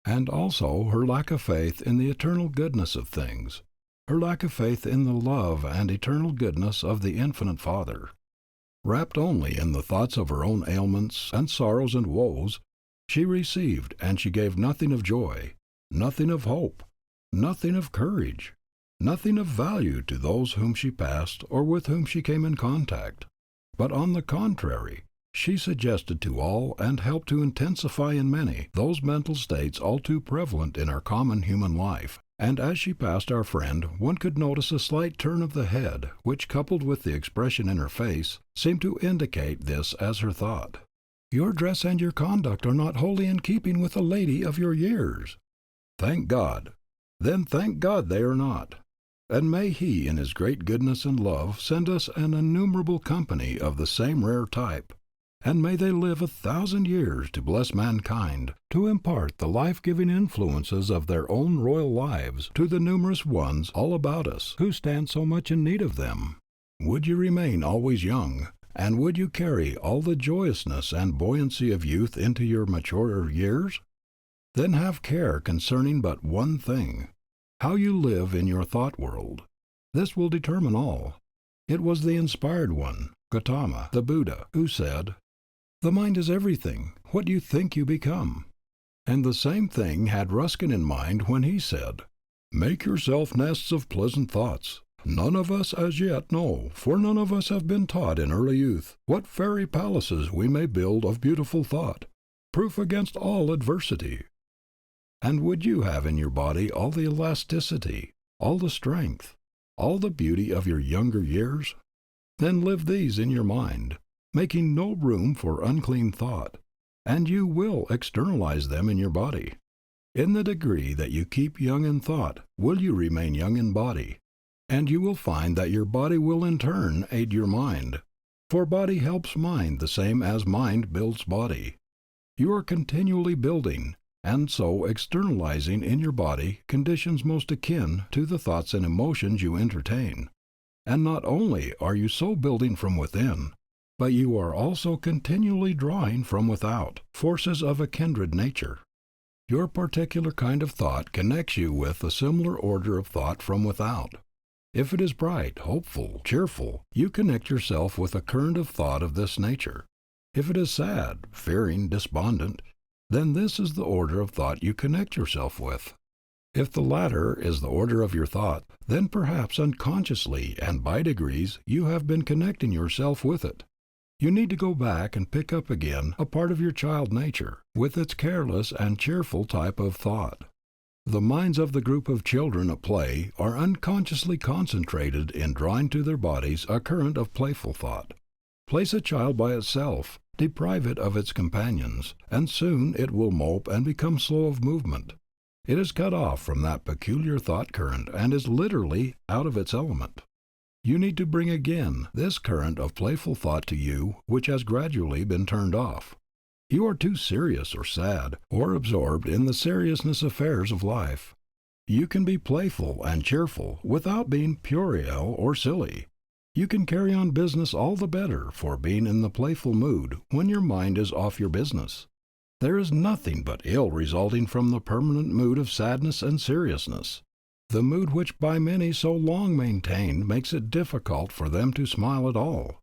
and also her lack of faith in the eternal goodness of things, her lack of faith in the love and eternal goodness of the Infinite Father. Wrapped only in the thoughts of her own ailments and sorrows and woes, she received and she gave nothing of joy, nothing of hope, nothing of courage, nothing of value to those whom she passed or with whom she came in contact, but on the contrary, she suggested to all and helped to intensify in many those mental states all too prevalent in our common human life, and as she passed our friend one could notice a slight turn of the head which, coupled with the expression in her face, seemed to indicate this as her thought. "Your dress and your conduct are not wholly in keeping with a lady of your years." Thank God! Then thank God they are not. And may He in His great goodness and love send us an innumerable company of the same rare type, and may they live 1,000 years to bless mankind, to impart the life-giving influences of their own royal lives to the numerous ones all about us who stand so much in need of them. Would you remain always young, and would you carry all the joyousness and buoyancy of youth into your maturer years? Then have care concerning but one thing: how you live in your thought world. This will determine all. It was the inspired one, Gautama, the Buddha, who said, "The mind is everything. What you think you become." And the same thing had Ruskin in mind when he said, "Make yourself nests of pleasant thoughts. None of us as yet know, for none of us have been taught in early youth, what fairy palaces we may build of beautiful thought, proof against all adversity." And would you have in your body all the elasticity, all the strength, all the beauty of your younger years? Then live these in your mind, making no room for unclean thought, and you will externalize them in your body. In the degree that you keep young in thought, will you remain young in body, and you will find that your body will in turn aid your mind, for body helps mind the same as mind builds body. You are continually building, and so externalizing in your body conditions most akin to the thoughts and emotions you entertain. And not only are you so building from within, but you are also continually drawing from without forces of a kindred nature. Your particular kind of thought connects you with a similar order of thought from without. If it is bright, hopeful, cheerful, you connect yourself with a current of thought of this nature. If it is sad, fearing, despondent, then this is the order of thought you connect yourself with. If the latter is the order of your thought, then perhaps unconsciously and by degrees you have been connecting yourself with it. You need to go back and pick up again a part of your child nature, with its careless and cheerful type of thought. The minds of the group of children at play are unconsciously concentrated in drawing to their bodies a current of playful thought. Place a child by itself, deprive it of its companions, and soon it will mope and become slow of movement. It is cut off from that peculiar thought current and is literally out of its element. You need to bring again this current of playful thought to you which has gradually been turned off. You are too serious or sad or absorbed in the seriousness affairs of life. You can be playful and cheerful without being puerile or silly. You can carry on business all the better for being in the playful mood when your mind is off your business. There is nothing but ill resulting from the permanent mood of sadness and seriousness. The mood which by many so long maintained makes it difficult for them to smile at all.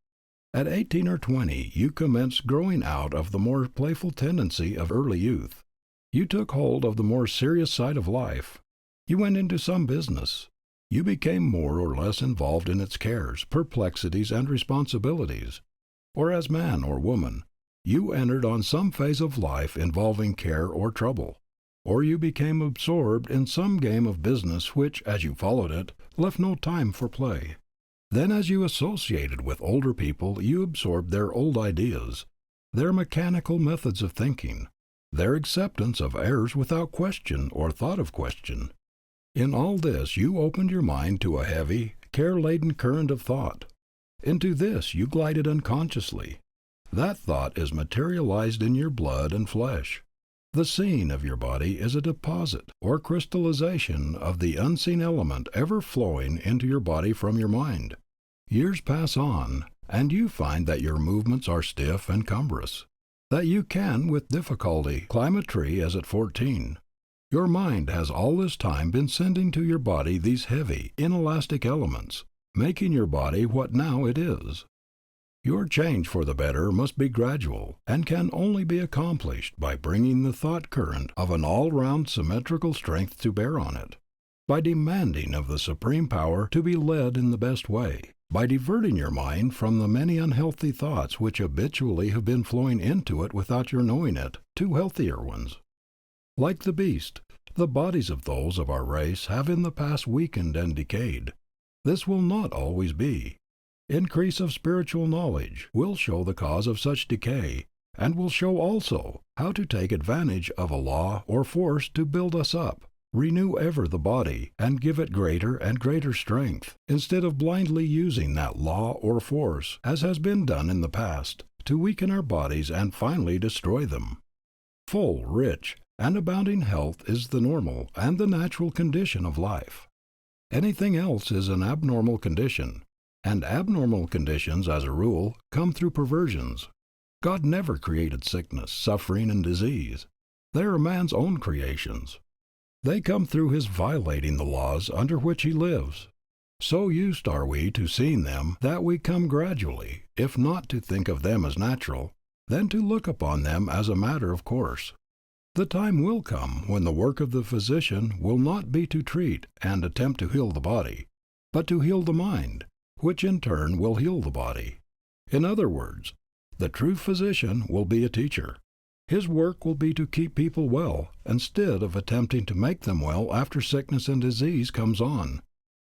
At 18 or 20 you commenced growing out of the more playful tendency of early youth. You took hold of the more serious side of life. You went into some business. You became more or less involved in its cares, perplexities, and responsibilities. Or as man or woman, you entered on some phase of life involving care or trouble. Or you became absorbed in some game of business which, as you followed it, left no time for play. Then as you associated with older people you absorbed their old ideas, their mechanical methods of thinking, their acceptance of errors without question or thought of question. In all this you opened your mind to a heavy, care-laden current of thought. Into this you glided unconsciously. That thought is materialized in your blood and flesh. The scene of your body is a deposit or crystallization of the unseen element ever flowing into your body from your mind. Years pass on, and you find that your movements are stiff and cumbrous, that you can with difficulty climb a tree as at 14. Your mind has all this time been sending to your body these heavy, inelastic elements, making your body what now it is. Your change for the better must be gradual, and can only be accomplished by bringing the thought current of an all-round symmetrical strength to bear on it, by demanding of the Supreme Power to be led in the best way, by diverting your mind from the many unhealthy thoughts which habitually have been flowing into it without your knowing it, to healthier ones. Like the beast, the bodies of those of our race have in the past weakened and decayed. This will not always be. Increase of spiritual knowledge will show the cause of such decay, and will show also how to take advantage of a law or force to build us up, renew ever the body, and give it greater and greater strength, instead of blindly using that law or force, as has been done in the past, to weaken our bodies and finally destroy them. Full, rich, and abounding health is the normal and the natural condition of life. Anything else is an abnormal condition, and abnormal conditions, as a rule, come through perversions. God never created sickness, suffering, and disease. They are man's own creations. They come through his violating the laws under which he lives. So used are we to seeing them that we come gradually, if not to think of them as natural, then to look upon them as a matter of course. The time will come when the work of the physician will not be to treat and attempt to heal the body, but to heal the mind, which in turn will heal the body. In other words, the true physician will be a teacher. His work will be to keep people well, instead of attempting to make them well after sickness and disease comes on.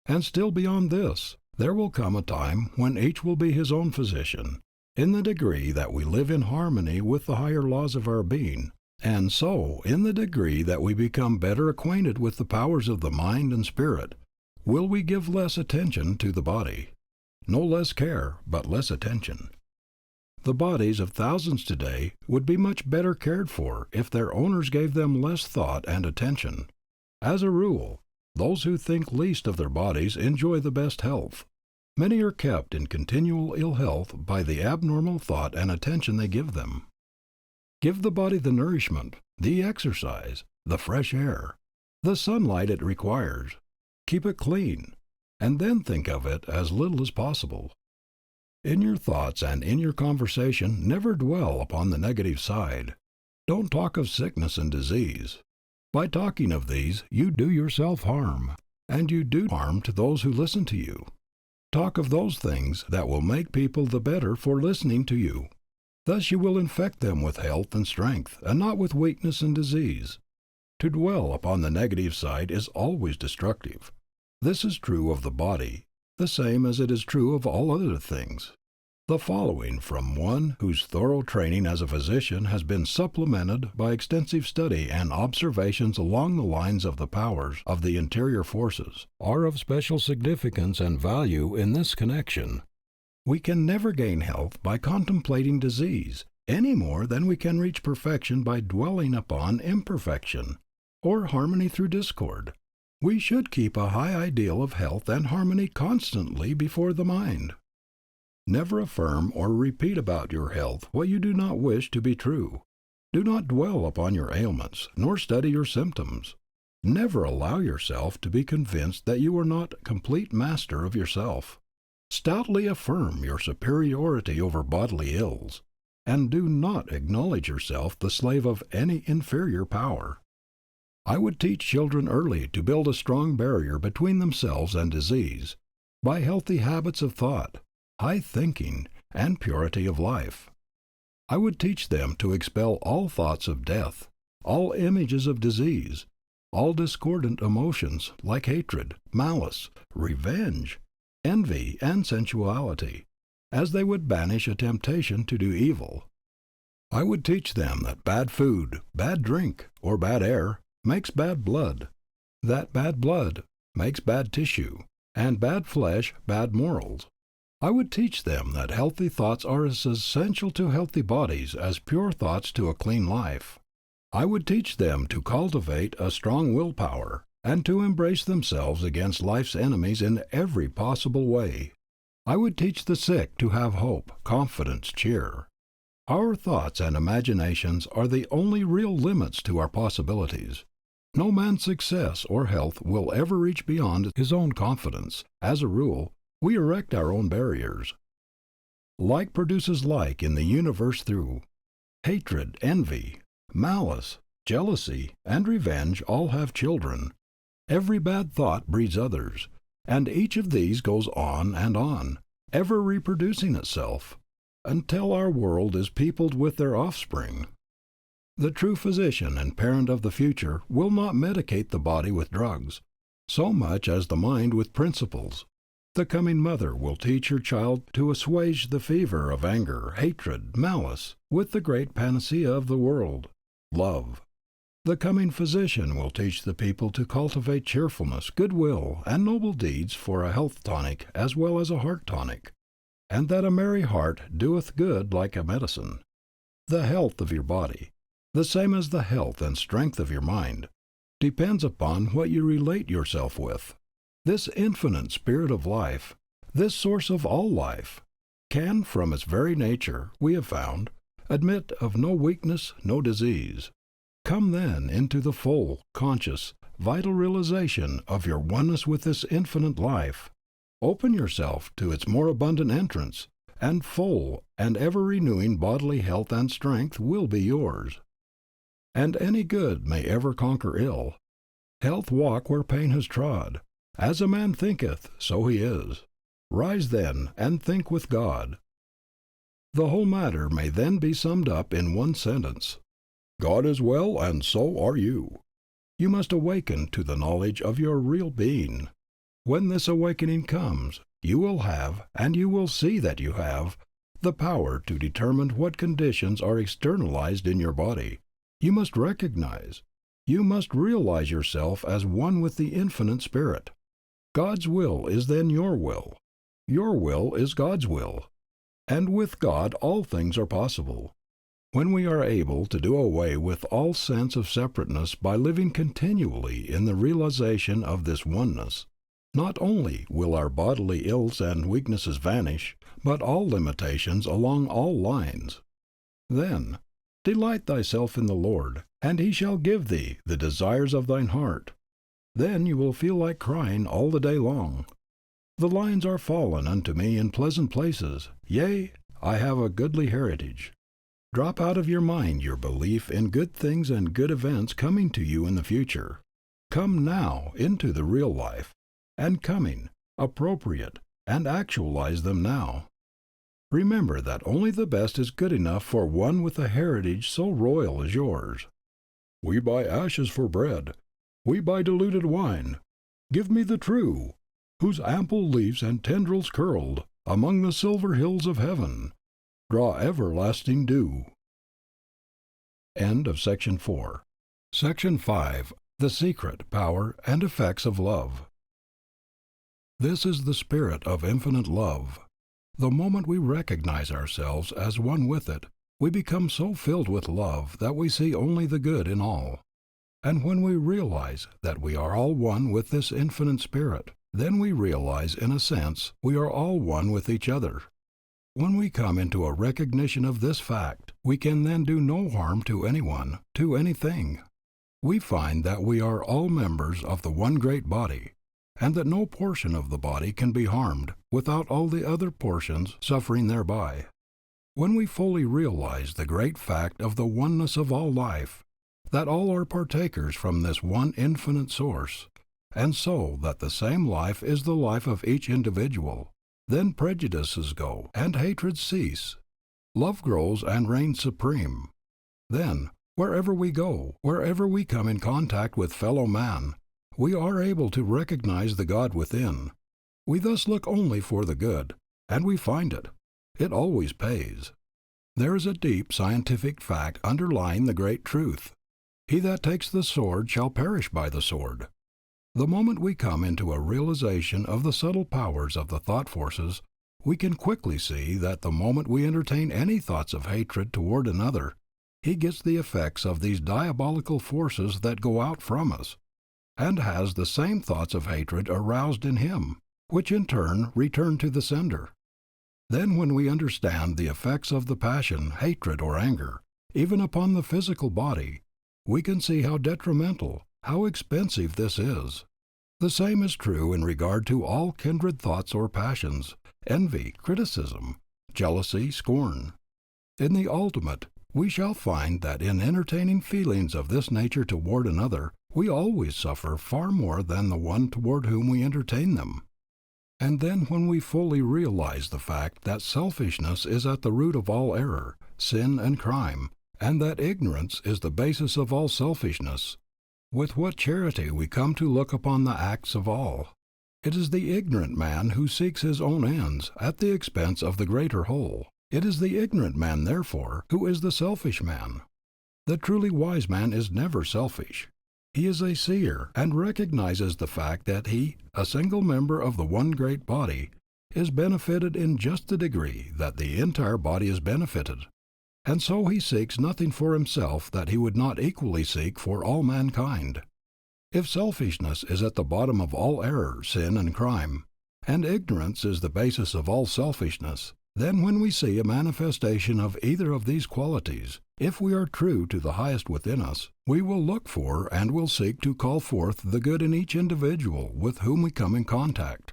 And still beyond this, there will come a time when each will be his own physician, in the degree that we live in harmony with the higher laws of our being, and so in the degree that we become better acquainted with the powers of the mind and spirit, will we give less attention to the body. No less care, but less attention. The bodies of thousands today would be much better cared for if their owners gave them less thought and attention. As a rule, those who think least of their bodies enjoy the best health. Many are kept in continual ill health by the abnormal thought and attention they give them. Give the body the nourishment, the exercise, the fresh air, the sunlight it requires. Keep it clean, and then think of it as little as possible. In your thoughts and in your conversation never dwell upon the negative side. Don't talk of sickness and disease. By talking of these you do yourself harm, and you do harm to those who listen to you. Talk of those things that will make people the better for listening to you. Thus you will infect them with health and strength, and not with weakness and disease. To dwell upon the negative side is always destructive. This is true of the body, the same as it is true of all other things. The following from one whose thorough training as a physician has been supplemented by extensive study and observations along the lines of the powers of the interior forces, are of special significance and value in this connection. We can never gain health by contemplating disease, any more than we can reach perfection by dwelling upon imperfection, or harmony through discord. We should keep a high ideal of health and harmony constantly before the mind. Never affirm or repeat about your health what you do not wish to be true. Do not dwell upon your ailments, nor study your symptoms. Never allow yourself to be convinced that you are not complete master of yourself. Stoutly affirm your superiority over bodily ills, and do not acknowledge yourself the slave of any inferior power. I would teach children early to build a strong barrier between themselves and disease, by healthy habits of thought, high thinking, and purity of life. I would teach them to expel all thoughts of death, all images of disease, all discordant emotions like hatred, malice, revenge, envy, and sensuality, as they would banish a temptation to do evil. I would teach them that bad food, bad drink, or bad air makes bad blood, that bad blood makes bad tissue, and bad flesh bad morals. I would teach them that healthy thoughts are as essential to healthy bodies as pure thoughts to a clean life. I would teach them to cultivate a strong willpower, and to embrace themselves against life's enemies in every possible way. I would teach the sick to have hope, confidence, cheer. Our thoughts and imaginations are the only real limits to our possibilities. No man's success or health will ever reach beyond his own confidence. As a rule, we erect our own barriers. Like produces like in the universe through hatred, envy, malice, jealousy, and revenge all have children. Every bad thought breeds others, and each of these goes on, ever reproducing itself, until our world is peopled with their offspring. The true physician and parent of the future will not medicate the body with drugs, so much as the mind with principles. The coming mother will teach her child to assuage the fever of anger, hatred, malice, with the great panacea of the world, love. The coming physician will teach the people to cultivate cheerfulness, goodwill, and noble deeds for a health tonic as well as a heart tonic, and that a merry heart doeth good like a medicine. The health of your body, the same as the health and strength of your mind, depends upon what you relate yourself with. This infinite spirit of life, this source of all life, can, from its very nature, we have found, admit of no weakness, no disease. Come then into the full, conscious, vital realization of your oneness with this infinite life. Open yourself to its more abundant entrance, and full and ever-renewing bodily health and strength will be yours. And any good may ever conquer ill. Health walk where pain has trod. As a man thinketh, so he is. Rise then, and think with God. The whole matter may then be summed up in one sentence. God is well, and so are you. You must awaken to the knowledge of your real being. When this awakening comes, you will have, and you will see that you have, the power to determine what conditions are externalized in your body. You must recognize, you must realize yourself as one with the infinite Spirit. God's will is then your will. Your will is God's will. And with God all things are possible. When we are able to do away with all sense of separateness by living continually in the realization of this oneness, not only will our bodily ills and weaknesses vanish, but all limitations along all lines. Then, delight thyself in the Lord, and He shall give thee the desires of thine heart. Then you will feel like crying all the day long. The lines are fallen unto me in pleasant places, yea, I have a goodly heritage. Drop out of your mind your belief in good things and good events coming to you in the future. Come now into the real life, and coming, appropriate, and actualize them now. Remember that only the best is good enough for one with a heritage so royal as yours. We buy ashes for bread. We buy diluted wine. Give me the true, whose ample leaves and tendrils curled among the silver hills of heaven draw everlasting dew. End of Section 4. Section 5. The Secret, Power, and Effects of Love. This is the spirit of infinite love. The moment we recognize ourselves as one with it, we become so filled with love that we see only the good in all. And when we realize that we are all one with this infinite spirit, then we realize, in a sense, we are all one with each other. When we come into a recognition of this fact, we can then do no harm to anyone, to anything. We find that we are all members of the one great body, and that no portion of the body can be harmed without all the other portions suffering thereby. When we fully realize the great fact of the oneness of all life, that all are partakers from this one infinite source, and so that the same life is the life of each individual, then prejudices go and hatreds cease. Love grows and reigns supreme. Then, wherever we go, wherever we come in contact with fellow man, we are able to recognize the God within. We thus look only for the good, and we find it. It always pays. There is a deep scientific fact underlying the great truth. He that takes the sword shall perish by the sword. The moment we come into a realization of the subtle powers of the thought forces, we can quickly see that the moment we entertain any thoughts of hatred toward another, he gets the effects of these diabolical forces that go out from us, and has the same thoughts of hatred aroused in him, which in turn return to the sender. Then when we understand the effects of the passion, hatred, or anger, even upon the physical body, we can see how detrimental, how expensive this is. The same is true in regard to all kindred thoughts or passions, envy, criticism, jealousy, scorn. In the ultimate, we shall find that in entertaining feelings of this nature toward another, we always suffer far more than the one toward whom we entertain them. And then when we fully realize the fact that selfishness is at the root of all error, sin, and crime, and that ignorance is the basis of all selfishness, with what charity we come to look upon the acts of all. It is the ignorant man who seeks his own ends at the expense of the greater whole. It is the ignorant man, therefore, who is the selfish man. The truly wise man is never selfish. He is a seer and recognizes the fact that he, a single member of the one great body, is benefited in just the degree that the entire body is benefited. And so he seeks nothing for himself that he would not equally seek for all mankind. If selfishness is at the bottom of all error, sin, and crime, and ignorance is the basis of all selfishness, then when we see a manifestation of either of these qualities, if we are true to the highest within us, we will look for and will seek to call forth the good in each individual with whom we come in contact.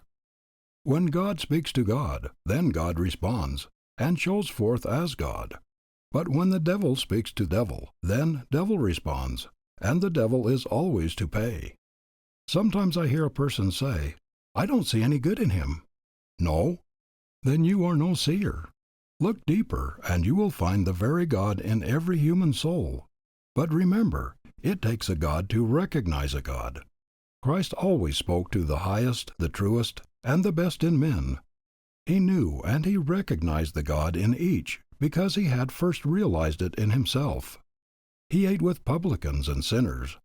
When God speaks to God, then God responds, and shows forth as God. But when the devil speaks to devil, then devil responds, and the devil is always to pay. Sometimes I hear a person say, "I don't see any good in him." No? Then you are no seer. Look deeper, and you will find the very God in every human soul. But remember, it takes a God to recognize a God. Christ always spoke to the highest, the truest, and the best in men. He knew and he recognized the God in each because he had first realized it in himself. He ate with publicans and sinners.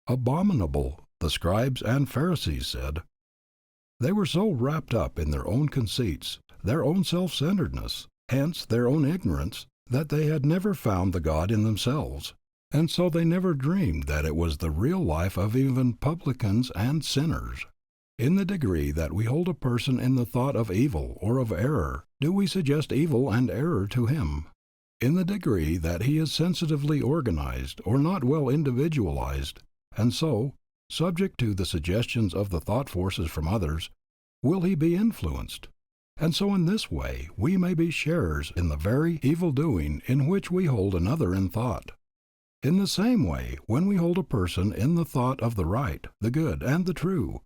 Abominable, the scribes and Pharisees said. They were so wrapped up in their own conceits, their own self-centeredness, hence their own ignorance, that they had never found the God in themselves, and so they never dreamed that it was the real life of even publicans and sinners. In the degree that we hold a person in the thought of evil or of error, do we suggest evil and error to him. In the degree that he is sensitively organized or not well individualized, and so, subject to the suggestions of the thought forces from others, will he be influenced. And so in this way we may be sharers in the very evil doing in which we hold another in thought. In the same way, when we hold a person in the thought of the right, the good, and the true,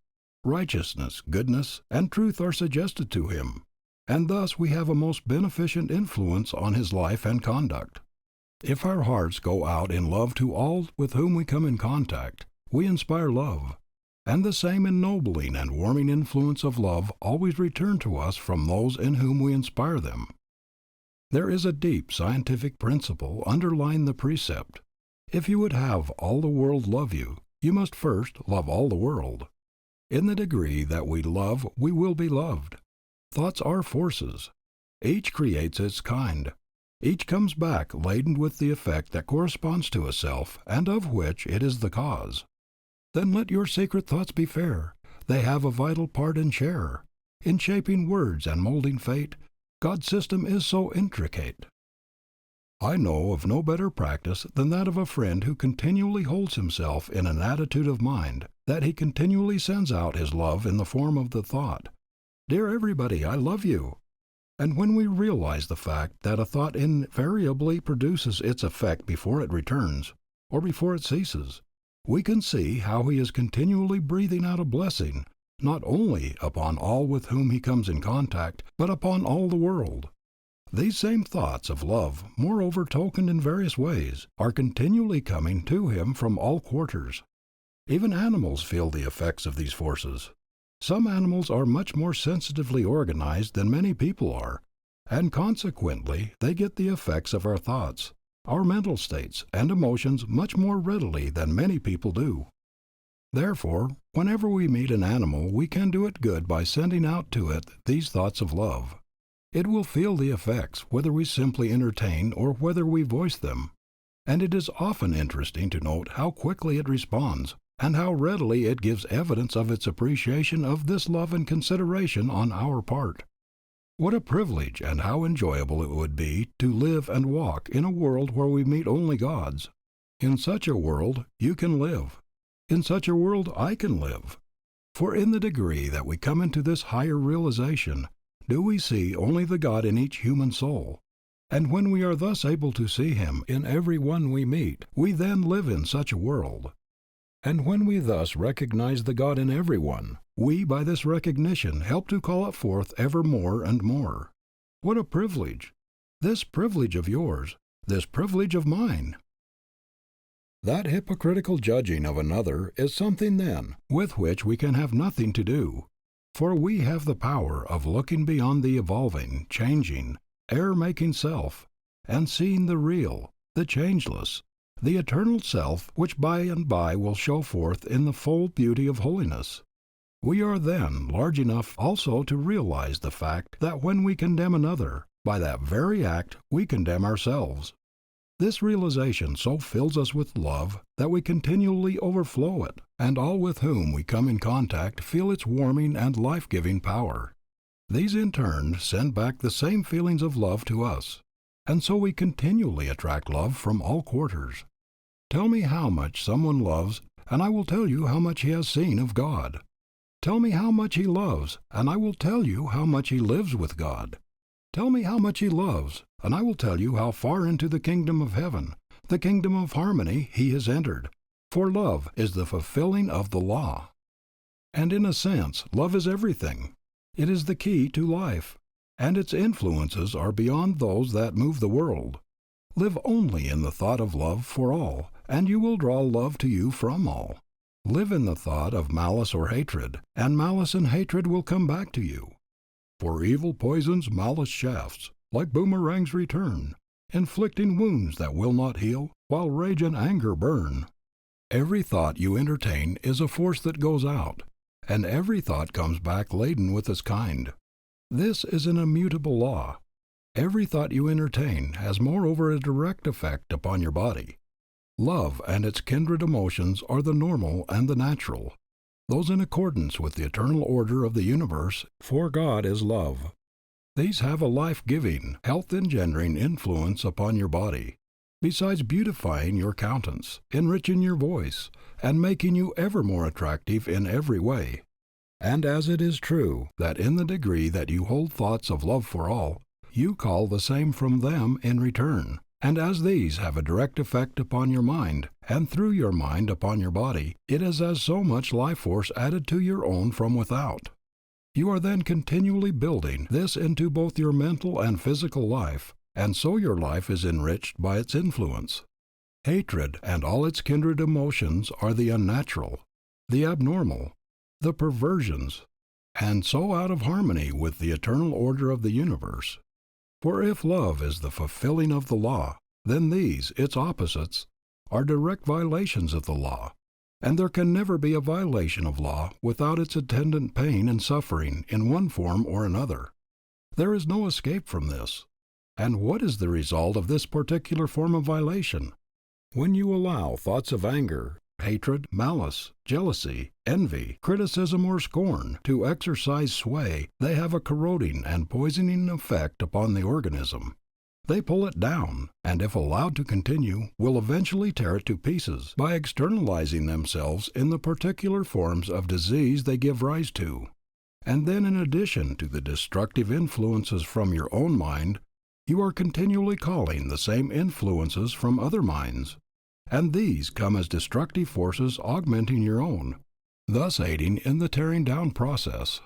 righteousness, goodness, and truth are suggested to him, and thus we have a most beneficent influence on his life and conduct. If our hearts go out in love to all with whom we come in contact, we inspire love, and the same ennobling and warming influence of love always return to us from those in whom we inspire them. There is a deep scientific principle underlying the precept. If you would have all the world love you, you must first love all the world. In the degree that we love, we will be loved. Thoughts are forces. Each creates its kind. Each comes back laden with the effect that corresponds to itself and of which it is the cause. Then let your secret thoughts be fair. They have a vital part and share in shaping words and molding fate, God's system is so intricate. I know of no better practice than that of a friend who continually holds himself in an attitude of mind that he continually sends out his love in the form of the thought, "Dear everybody, I love you." And when we realize the fact that a thought invariably produces its effect before it returns, or before it ceases, we can see how he is continually breathing out a blessing, not only upon all with whom he comes in contact, but upon all the world. These same thoughts of love, moreover tokened in various ways, are continually coming to him from all quarters. Even animals feel the effects of these forces. Some animals are much more sensitively organized than many people are, and consequently they get the effects of our thoughts, our mental states, and emotions much more readily than many people do. Therefore, whenever we meet an animal we can do it good by sending out to it these thoughts of love. It will feel the effects whether we simply entertain or whether we voice them. And it is often interesting to note how quickly it responds, and how readily it gives evidence of its appreciation of this love and consideration on our part. What a privilege and how enjoyable it would be to live and walk in a world where we meet only gods. In such a world you can live. In such a world I can live. For in the degree that we come into this higher realization, do we see only the God in each human soul. And when we are thus able to see Him in every one we meet, we then live in such a world. And when we thus recognize the God in every one, we by this recognition help to call it forth ever more and more. What a privilege! This privilege of yours, this privilege of mine! That hypocritical judging of another is something then with which we can have nothing to do. For we have the power of looking beyond the evolving, changing, error-making self, and seeing the real, the changeless, the eternal self which by and by will show forth in the full beauty of holiness. We are then large enough also to realize the fact that when we condemn another, by that very act we condemn ourselves. This realization so fills us with love that we continually overflow it, and all with whom we come in contact feel its warming and life-giving power. These in turn send back the same feelings of love to us, and so we continually attract love from all quarters. Tell me how much someone loves, and I will tell you how much he has seen of God. Tell me how much he loves, and I will tell you how much he lives with God. Tell me how much he loves, and I will tell you how far into the kingdom of heaven, the kingdom of harmony, he has entered. For love is the fulfilling of the law. And in a sense, love is everything. It is the key to life, and its influences are beyond those that move the world. Live only in the thought of love for all, and you will draw love to you from all. Live in the thought of malice or hatred, and malice and hatred will come back to you. For evil poisons malice shafts, like boomerangs return, inflicting wounds that will not heal, while rage and anger burn. Every thought you entertain is a force that goes out, and every thought comes back laden with its kind. This is an immutable law. Every thought you entertain has moreover a direct effect upon your body. Love and its kindred emotions are the normal and the natural, those in accordance with the eternal order of the universe, for God is love. These have a life-giving, health-engendering influence upon your body, besides beautifying your countenance, enriching your voice, and making you ever more attractive in every way. And as it is true that in the degree that you hold thoughts of love for all, you call the same from them in return, and as these have a direct effect upon your mind, and through your mind upon your body, it is as so much life force added to your own from without. You are then continually building this into both your mental and physical life, and so your life is enriched by its influence. Hatred and all its kindred emotions are the unnatural, the abnormal, the perversions, and so out of harmony with the eternal order of the universe. For if love is the fulfilling of the law, then these, its opposites, are direct violations of the law, and there can never be a violation of law without its attendant pain and suffering in one form or another. There is no escape from this. And what is the result of this particular form of violation? When you allow thoughts of anger, hatred, malice, jealousy, envy, criticism, or scorn to exercise sway, they have a corroding and poisoning effect upon the organism. They pull it down, and if allowed to continue, will eventually tear it to pieces by externalizing themselves in the particular forms of disease they give rise to. And then, in addition to the destructive influences from your own mind, you are continually calling the same influences from other minds, and these come as destructive forces augmenting your own, thus aiding in the tearing down process.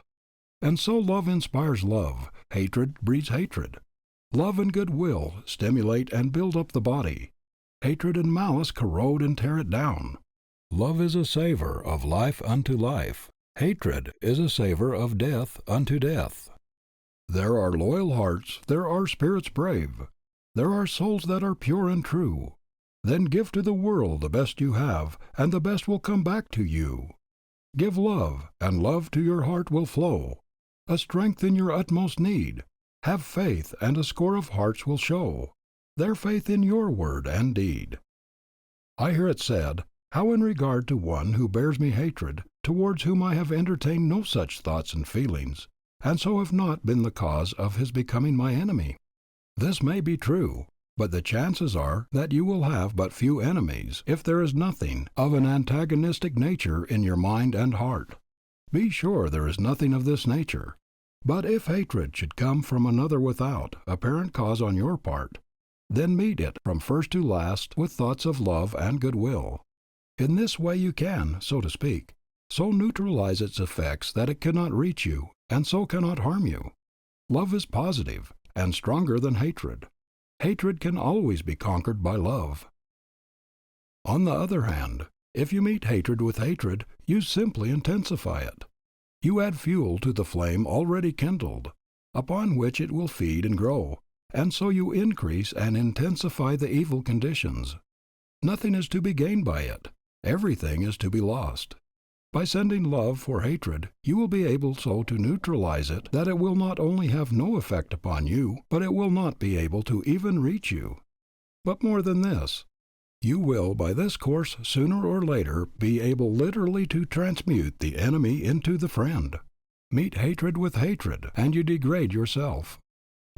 And so love inspires love, hatred breeds hatred. Love and goodwill stimulate and build up the body. Hatred and malice corrode and tear it down. Love is a savor of life unto life. Hatred is a savor of death unto death. There are loyal hearts, there are spirits brave, there are souls that are pure and true. Then give to the world the best you have, and the best will come back to you. Give love, and love to your heart will flow, a strength in your utmost need. Have faith, and a score of hearts will show their faith in your word and deed. I hear it said, how in regard to one who bears me hatred, towards whom I have entertained no such thoughts and feelings, and so have not been the cause of his becoming my enemy. This may be true, but the chances are that you will have but few enemies if there is nothing of an antagonistic nature in your mind and heart. Be sure there is nothing of this nature. But if hatred should come from another without apparent cause on your part, then meet it from first to last with thoughts of love and goodwill. In this way you can, so to speak, so neutralize its effects that it cannot reach you and so cannot harm you. Love is positive and stronger than hatred. Hatred can always be conquered by love. On the other hand, if you meet hatred with hatred, you simply intensify it. You add fuel to the flame already kindled, upon which it will feed and grow, and so you increase and intensify the evil conditions. Nothing is to be gained by it. Everything is to be lost. By sending love for hatred, you will be able so to neutralize it that it will not only have no effect upon you, but it will not be able to even reach you. But more than this, you will by this course sooner or later be able literally to transmute the enemy into the friend. Meet hatred with hatred, and you degrade yourself.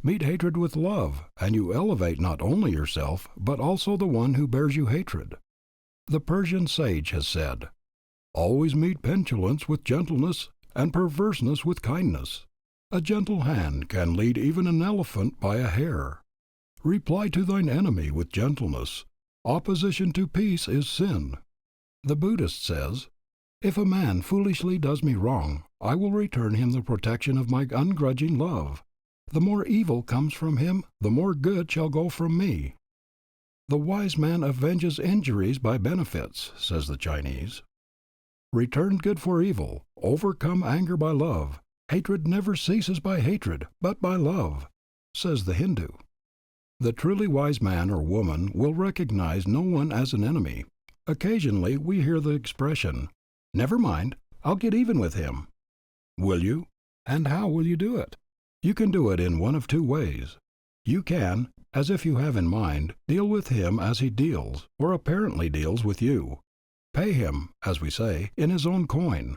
Meet hatred with love, and you elevate not only yourself, but also the one who bears you hatred. The Persian sage has said, always meet petulance with gentleness, and perverseness with kindness. A gentle hand can lead even an elephant by a hair. Reply to thine enemy with gentleness. Opposition to peace is sin. The Buddhist says, if a man foolishly does me wrong, I will return him the protection of my ungrudging love. The more evil comes from him, the more good shall go from me. The wise man avenges injuries by benefits, says the Chinese. Return good for evil, overcome anger by love. Hatred never ceases by hatred, but by love, says the Hindu. The truly wise man or woman will recognize no one as an enemy. Occasionally we hear the expression, never mind, I'll get even with him. Will you? And how will you do it? You can do it in one of two ways. You can, as if you have in mind, deal with him as he deals, or apparently deals with you. Pay him, as we say, in his own coin.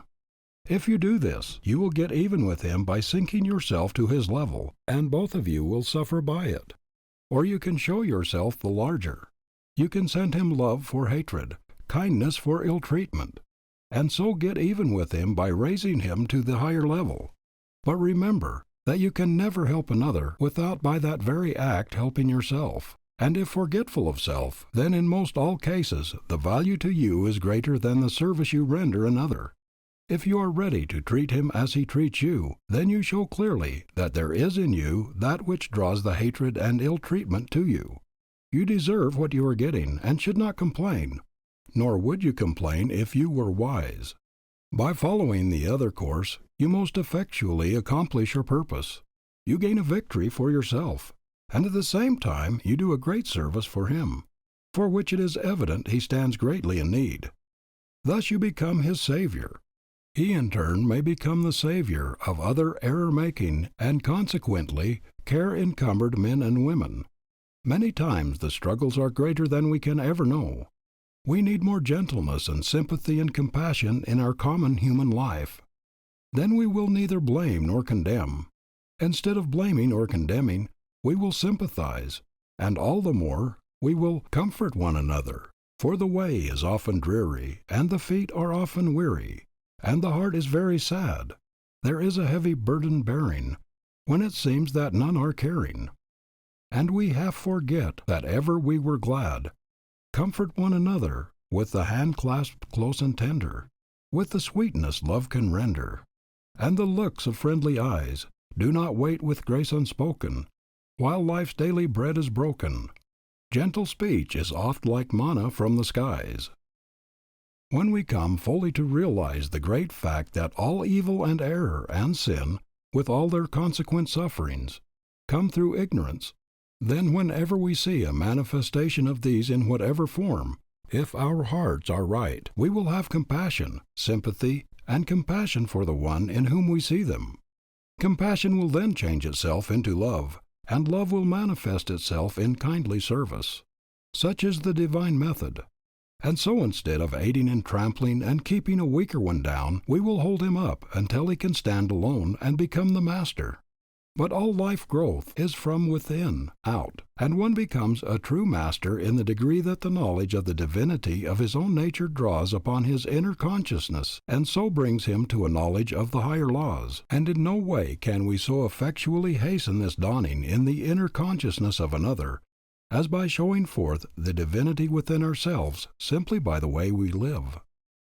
If you do this, you will get even with him by sinking yourself to his level, and both of you will suffer by it. Or you can show yourself the larger. You can send him love for hatred, kindness for ill treatment, and so get even with him by raising him to the higher level. But remember that you can never help another without by that very act helping yourself. And if forgetful of self, then in most all cases the value to you is greater than the service you render another. If you are ready to treat him as he treats you, then you show clearly that there is in you that which draws the hatred and ill treatment to you. You deserve what you are getting and should not complain, nor would you complain if you were wise. By following the other course, you most effectually accomplish your purpose. You gain a victory for yourself, and at the same time you do a great service for him, for which it is evident he stands greatly in need. Thus you become his savior. He in turn may become the savior of other error-making and consequently care-encumbered men and women. Many times the struggles are greater than we can ever know. We need more gentleness and sympathy and compassion in our common human life. Then we will neither blame nor condemn. Instead of blaming or condemning, we will sympathize, and all the more we will comfort one another, for the way is often dreary, and the feet are often weary, and the heart is very sad. There is a heavy burden bearing, when it seems that none are caring. And we half forget that ever we were glad. Comfort one another, with the hand clasped close and tender, with the sweetness love can render. And the looks of friendly eyes do not wait with grace unspoken, while life's daily bread is broken. Gentle speech is oft like manna from the skies. When we come fully to realize the great fact that all evil and error and sin, with all their consequent sufferings, come through ignorance, then whenever we see a manifestation of these in whatever form, if our hearts are right, we will have compassion, sympathy, and compassion for the one in whom we see them. Compassion will then change itself into love, and love will manifest itself in kindly service. Such is the divine method. And so instead of aiding and trampling and keeping a weaker one down, we will hold him up until he can stand alone and become the master. But all life growth is from within out, and one becomes a true master in the degree that the knowledge of the divinity of his own nature draws upon his inner consciousness, and so brings him to a knowledge of the higher laws. And in no way can we so effectually hasten this dawning in the inner consciousness of another, as by showing forth the divinity within ourselves simply by the way we live.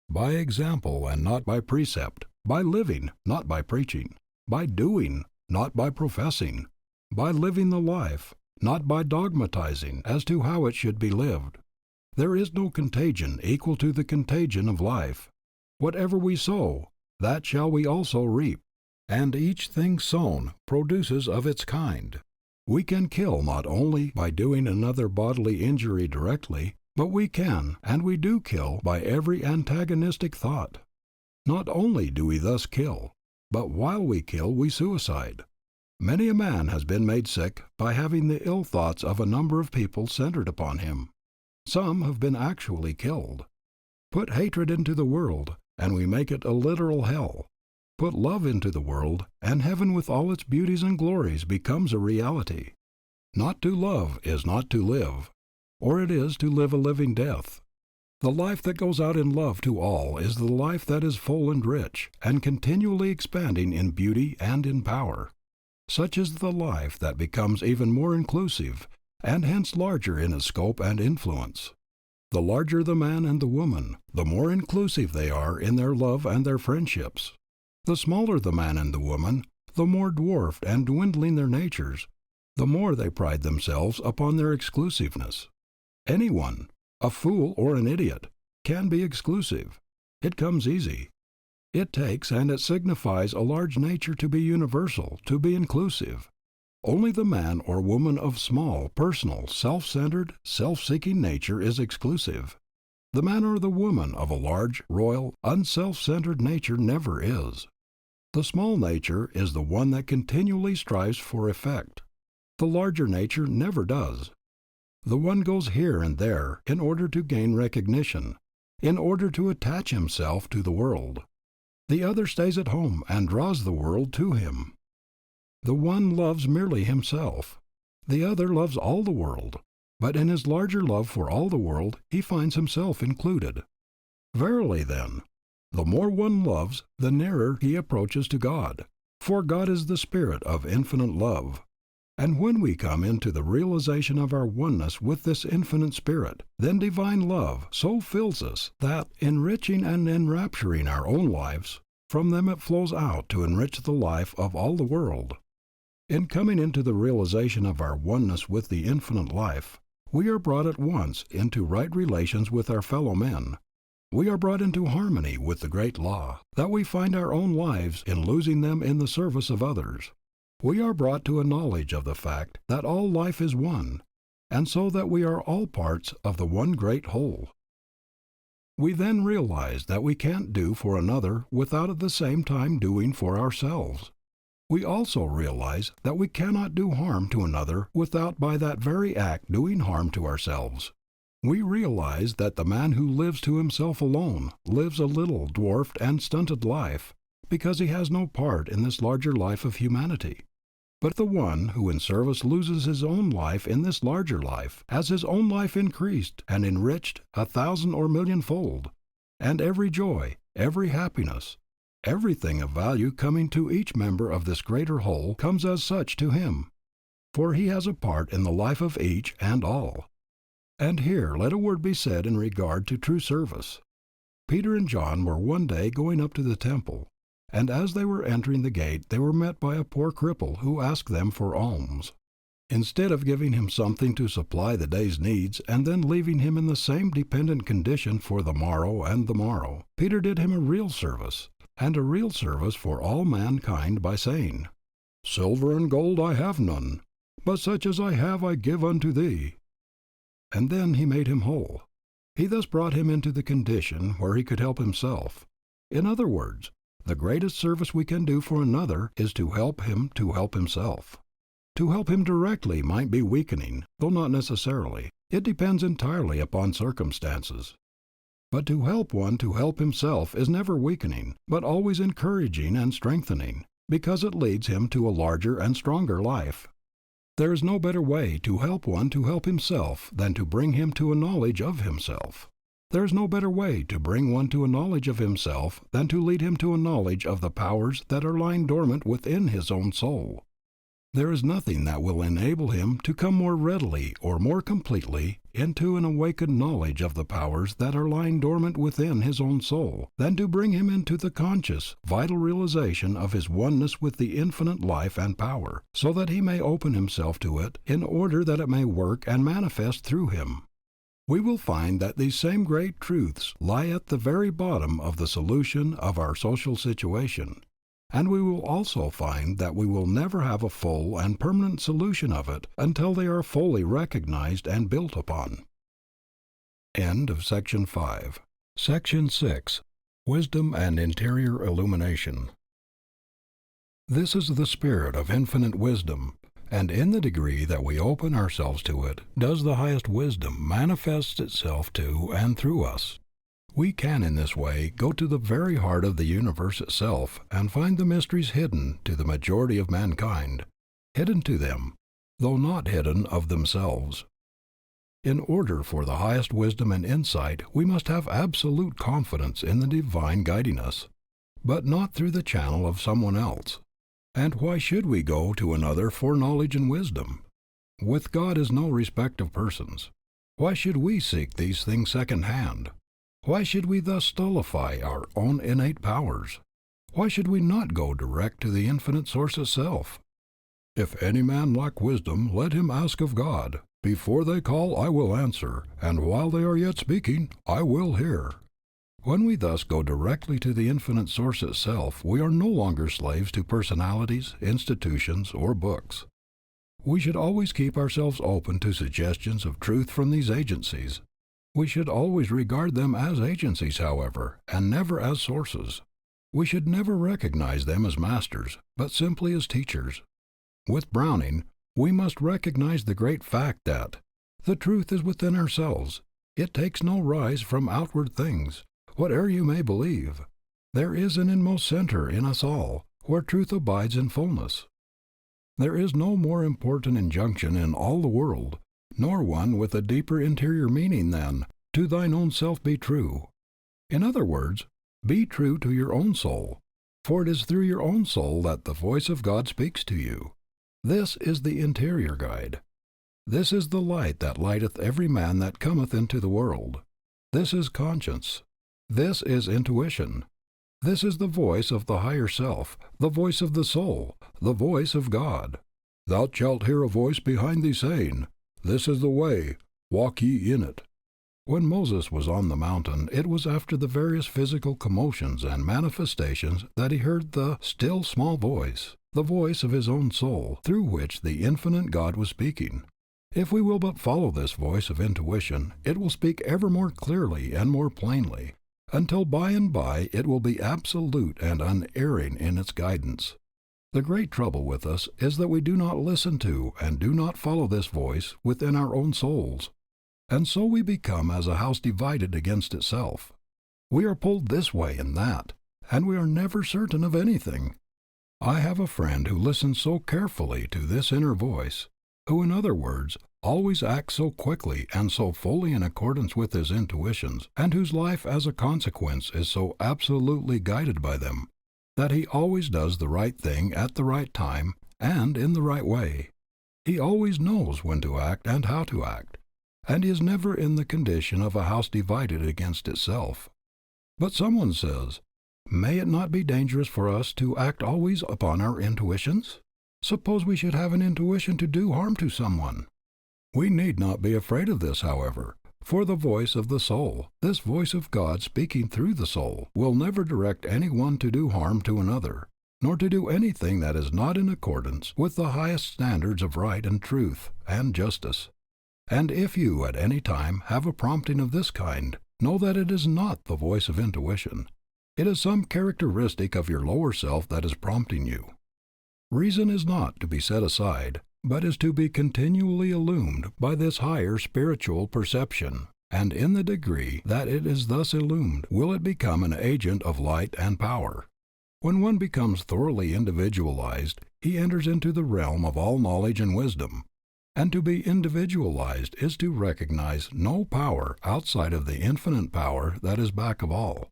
By example and not by precept, by living, not by preaching, by doing, not by professing, by living the life, not by dogmatizing as to how it should be lived. There is no contagion equal to the contagion of life. Whatever we sow, that shall we also reap, and each thing sown produces of its kind. We can kill not only by doing another bodily injury directly, but we can and we do kill by every antagonistic thought. Not only do we thus kill, but while we kill we suicide. Many a man has been made sick by having the ill thoughts of a number of people centered upon him. Some have been actually killed. Put hatred into the world, and we make it a literal hell. Put love into the world, and heaven with all its beauties and glories becomes a reality. Not to love is not to live, or it is to live a living death. The life that goes out in love to all is the life that is full and rich, and continually expanding in beauty and in power. Such is the life that becomes even more inclusive, and hence larger in its scope and influence. The larger the man and the woman, the more inclusive they are in their love and their friendships. The smaller the man and the woman, the more dwarfed and dwindling their natures, the more they pride themselves upon their exclusiveness. Anyone, a fool or an idiot, can be exclusive. It comes easy. It takes and it signifies a large nature to be universal, to be inclusive. Only the man or woman of small, personal, self-centered, self-seeking nature is exclusive. The man or the woman of a large, royal, unself-centered nature never is. The small nature is the one that continually strives for effect. The larger nature never does. The one goes here and there in order to gain recognition, in order to attach himself to the world. The other stays at home and draws the world to him. The one loves merely himself. The other loves all the world, but in his larger love for all the world he finds himself included. Verily then, the more one loves, the nearer he approaches to God, for God is the Spirit of infinite love. And when we come into the realization of our oneness with this infinite Spirit, then divine love so fills us that, enriching and enrapturing our own lives, from them it flows out to enrich the life of all the world. In coming into the realization of our oneness with the infinite life, we are brought at once into right relations with our fellow men. We are brought into harmony with the great law, that we find our own lives in losing them in the service of others. We are brought to a knowledge of the fact that all life is one, and so that we are all parts of the one great whole. We then realize that we can't do for another without at the same time doing for ourselves. We also realize that we cannot do harm to another without by that very act doing harm to ourselves. we realize that the man who lives to himself alone lives a little dwarfed and stunted life because he has no part in this larger life of humanity. But the one who in service loses his own life in this larger life has his own life increased and enriched 1,000 or millionfold, and every joy, every happiness, everything of value coming to each member of this greater whole comes as such to him, for he has a part in the life of each and all. And here let a word be said in regard to true service. Peter and John were one day going up to the temple, and as they were entering the gate they were met by a poor cripple who asked them for alms. Instead of giving him something to supply the day's needs and then leaving him in the same dependent condition for the morrow and the morrow, Peter did him a real service, and a real service for all mankind by saying, "Silver and gold I have none, but such as I have I give unto thee." And then he made him whole. He thus brought him into the condition where he could help himself. In other words, the greatest service we can do for another is to help him to help himself. To help him directly might be weakening, though not necessarily. It depends entirely upon circumstances. But to help one to help himself is never weakening, but always encouraging and strengthening, because it leads him to a larger and stronger life. There is no better way to help one to help himself than to bring him to a knowledge of himself. There is no better way to bring one to a knowledge of himself than to lead him to a knowledge of the powers that are lying dormant within his own soul. There is nothing that will enable him to come more readily or more completely into an awakened knowledge of the powers that are lying dormant within his own soul than to bring him into the conscious, vital realization of his oneness with the infinite life and power, so that he may open himself to it in order that it may work and manifest through him. We will find that these same great truths lie at the very bottom of the solution of our social situation. And we will also find that we will never have a full and permanent solution of it until they are fully recognized and built upon. End of Section 5. Section 6. Wisdom and Interior Illumination. This is the spirit of infinite wisdom, and in the degree that we open ourselves to it, does the highest wisdom manifest itself to and through us. We can in this way go to the very heart of the universe itself and find the mysteries hidden to the majority of mankind, hidden to them, though not hidden of themselves. In order for the highest wisdom and insight, we must have absolute confidence in the divine guiding us, but not through the channel of someone else. And why should we go to another for knowledge and wisdom? With God is no respect of persons. Why should we seek these things second-hand? Why should we thus stultify our own innate powers? Why should we not go direct to the infinite source itself? If any man lack wisdom, let him ask of God. Before they call, I will answer, and while they are yet speaking, I will hear. When we thus go directly to the infinite source itself, we are no longer slaves to personalities, institutions, or books. We should always keep ourselves open to suggestions of truth from these agencies. We should always regard them as agencies, however, and never as sources. We should never recognize them as masters, but simply as teachers. With Browning, we must recognize the great fact that the truth is within ourselves. It takes no rise from outward things, whate'er you may believe. There is an inmost center in us all, where truth abides in fullness. There is no more important injunction in all the world, nor one with a deeper interior meaning than, to thine own self be true. In other words, be true to your own soul, for it is through your own soul that the voice of God speaks to you. This is the interior guide. This is the light that lighteth every man that cometh into the world. This is conscience. This is intuition. This is the voice of the higher self, the voice of the soul, the voice of God. Thou shalt hear a voice behind thee saying, This is the way, walk ye in it. When Moses was on the mountain, it was after the various physical commotions and manifestations that he heard the still small voice, the voice of his own soul, through which the infinite God was speaking. If we will but follow this voice of intuition, it will speak ever more clearly and more plainly, until by and by it will be absolute and unerring in its guidance. The great trouble with us is that we do not listen to and do not follow this voice within our own souls. And so we become as a house divided against itself. We are pulled this way and that, and we are never certain of anything. I have a friend who listens so carefully to this inner voice, who, in other words, always acts so quickly and so fully in accordance with his intuitions, and whose life as a consequence is so absolutely guided by them, that he always does the right thing at the right time and in the right way. He always knows when to act and how to act, and he is never in the condition of a house divided against itself. But someone says, may it not be dangerous for us to act always upon our intuitions? Suppose we should have an intuition to do harm to someone. We need not be afraid of this, however, for the voice of the soul, this voice of God speaking through the soul, will never direct anyone to do harm to another, nor to do anything that is not in accordance with the highest standards of right and truth and justice. And if you at any time have a prompting of this kind, know that it is not the voice of intuition. It is some characteristic of your lower self that is prompting you. Reason is not to be set aside, but is to be continually illumined by this higher spiritual perception, and in the degree that it is thus illumined will it become an agent of light and power. When one becomes thoroughly individualized, he enters into the realm of all knowledge and wisdom. And to be individualized is to recognize no power outside of the infinite power that is back of all.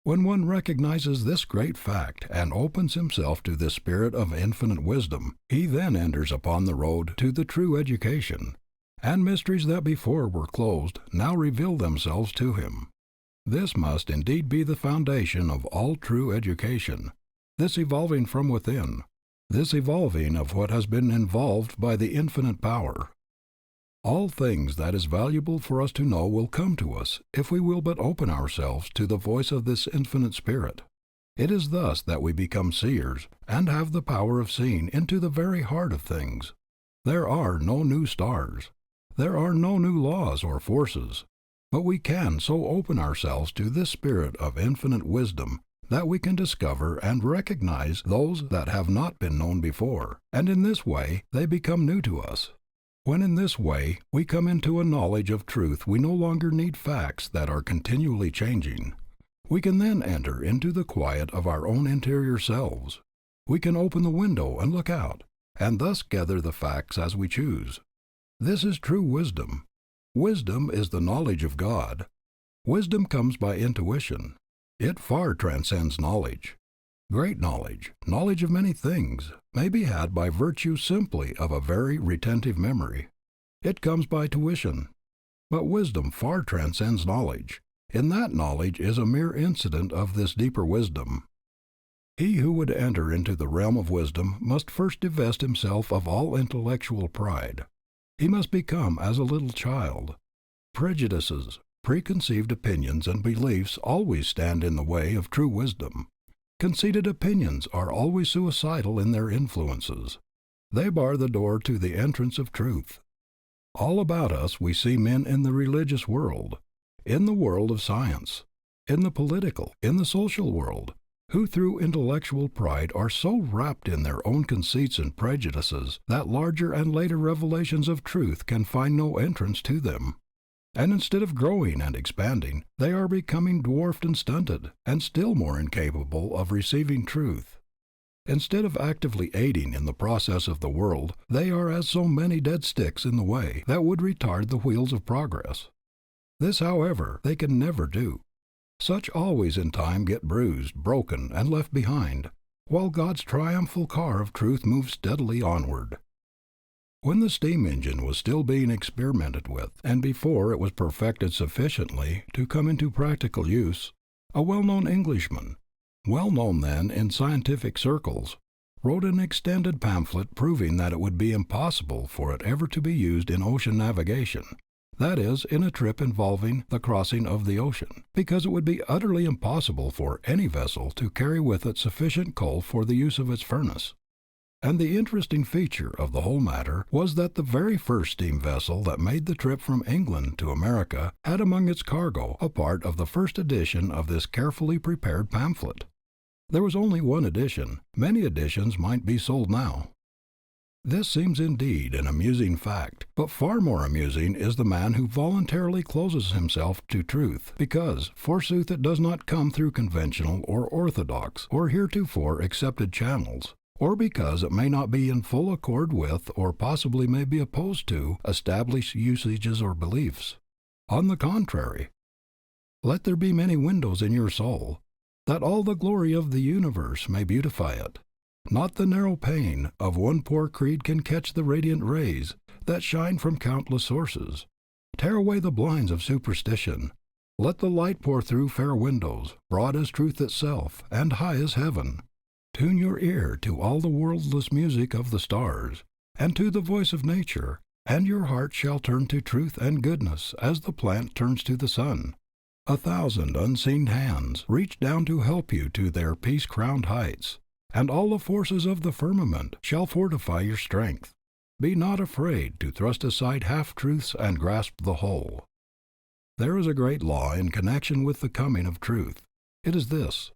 When one recognizes this great fact and opens himself to this spirit of infinite wisdom, he then enters upon the road to the true education, and mysteries that before were closed now reveal themselves to him. This must indeed be the foundation of all true education, this evolving from within, this evolving of what has been involved by the infinite power. All things that is valuable for us to know will come to us if we will but open ourselves to the voice of this infinite spirit. It is thus that we become seers and have the power of seeing into the very heart of things. There are no new stars. There are no new laws or forces. But we can so open ourselves to this spirit of infinite wisdom that we can discover and recognize those that have not been known before, and in this way they become new to us. When in this way we come into a knowledge of truth, we no longer need facts that are continually changing. We can then enter into the quiet of our own interior selves. We can open the window and look out, and thus gather the facts as we choose. This is true wisdom. Wisdom is the knowledge of God. Wisdom comes by intuition. It far transcends knowledge. Great knowledge, knowledge of many things, may be had by virtue simply of a very retentive memory. It comes by tuition. But wisdom far transcends knowledge. In that knowledge is a mere incident of this deeper wisdom. He who would enter into the realm of wisdom must first divest himself of all intellectual pride. He must become as a little child. Prejudices, preconceived opinions and beliefs always stand in the way of true wisdom. Conceited opinions are always suicidal in their influences. They bar the door to the entrance of truth. All about us we see men in the religious world, in the world of science, in the political, in the social world, who through intellectual pride are so wrapped in their own conceits and prejudices that larger and later revelations of truth can find no entrance to them. And instead of growing and expanding, they are becoming dwarfed and stunted, and still more incapable of receiving truth. Instead of actively aiding in the process of the world, they are as so many dead sticks in the way that would retard the wheels of progress. This, however, they can never do. Such always in time get bruised, broken, and left behind, while God's triumphal car of truth moves steadily onward. When the steam engine was still being experimented with, and before it was perfected sufficiently to come into practical use, a well-known Englishman, well known then in scientific circles, wrote an extended pamphlet proving that it would be impossible for it ever to be used in ocean navigation, that is, in a trip involving the crossing of the ocean, because it would be utterly impossible for any vessel to carry with it sufficient coal for the use of its furnace. And the interesting feature of the whole matter was that the very first steam vessel that made the trip from England to America had among its cargo a part of the first edition of this carefully prepared pamphlet. There was only one edition. Many editions might be sold now. This seems indeed an amusing fact, but far more amusing is the man who voluntarily closes himself to truth, because, forsooth, it does not come through conventional or orthodox or heretofore accepted channels, or because it may not be in full accord with, or possibly may be opposed to, established usages or beliefs. On the contrary, let there be many windows in your soul, that all the glory of the universe may beautify it. Not the narrow pane of one poor creed can catch the radiant rays that shine from countless sources. Tear away the blinds of superstition. Let the light pour through fair windows, broad as truth itself, and high as heaven. Tune your ear to all the worldless music of the stars, and to the voice of nature, and your heart shall turn to truth and goodness as the plant turns to the sun. 1,000 unseen hands reach down to help you to their peace-crowned heights, and all the forces of the firmament shall fortify your strength. Be not afraid to thrust aside half-truths and grasp the whole. There is a great law in connection with the coming of truth. It is this: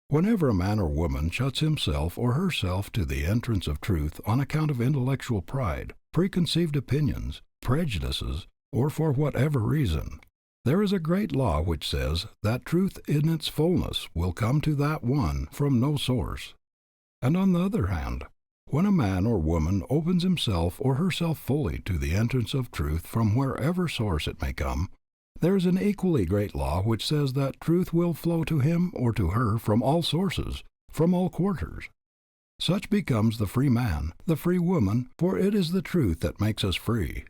whenever a man or woman shuts himself or herself to the entrance of truth on account of intellectual pride, preconceived opinions, prejudices, or for whatever reason, there is a great law which says that truth in its fullness will come to that one from no source. And on the other hand, when a man or woman opens himself or herself fully to the entrance of truth from wherever source it may come, there is an equally great law which says that truth will flow to him or to her from all sources, from all quarters. Such becomes the free man, the free woman, for it is the truth that makes us free.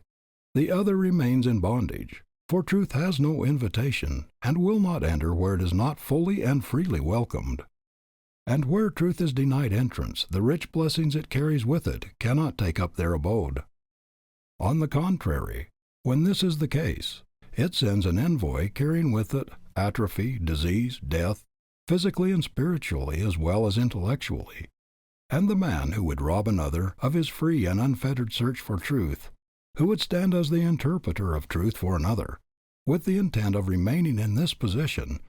The other remains in bondage, for truth has no invitation, and will not enter where it is not fully and freely welcomed. And where truth is denied entrance, the rich blessings it carries with it cannot take up their abode. On the contrary, when this is the case, it sends an envoy carrying with it atrophy, disease, death, physically and spiritually as well as intellectually. And the man who would rob another of his free and unfettered search for truth, who would stand as the interpreter of truth for another, with the intent of remaining in this position,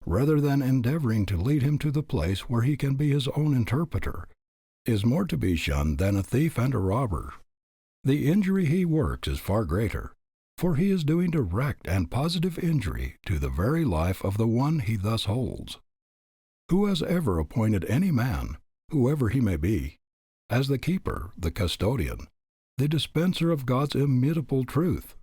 rather than endeavoring to lead him to the place where he can be his own interpreter, is more to be shunned than a thief and a robber. The injury he works is far greater, for he is doing direct and positive injury to the very life of the one he thus holds. Who has ever appointed any man, whoever he may be, as the keeper, the custodian, the dispenser of God's immutable truth?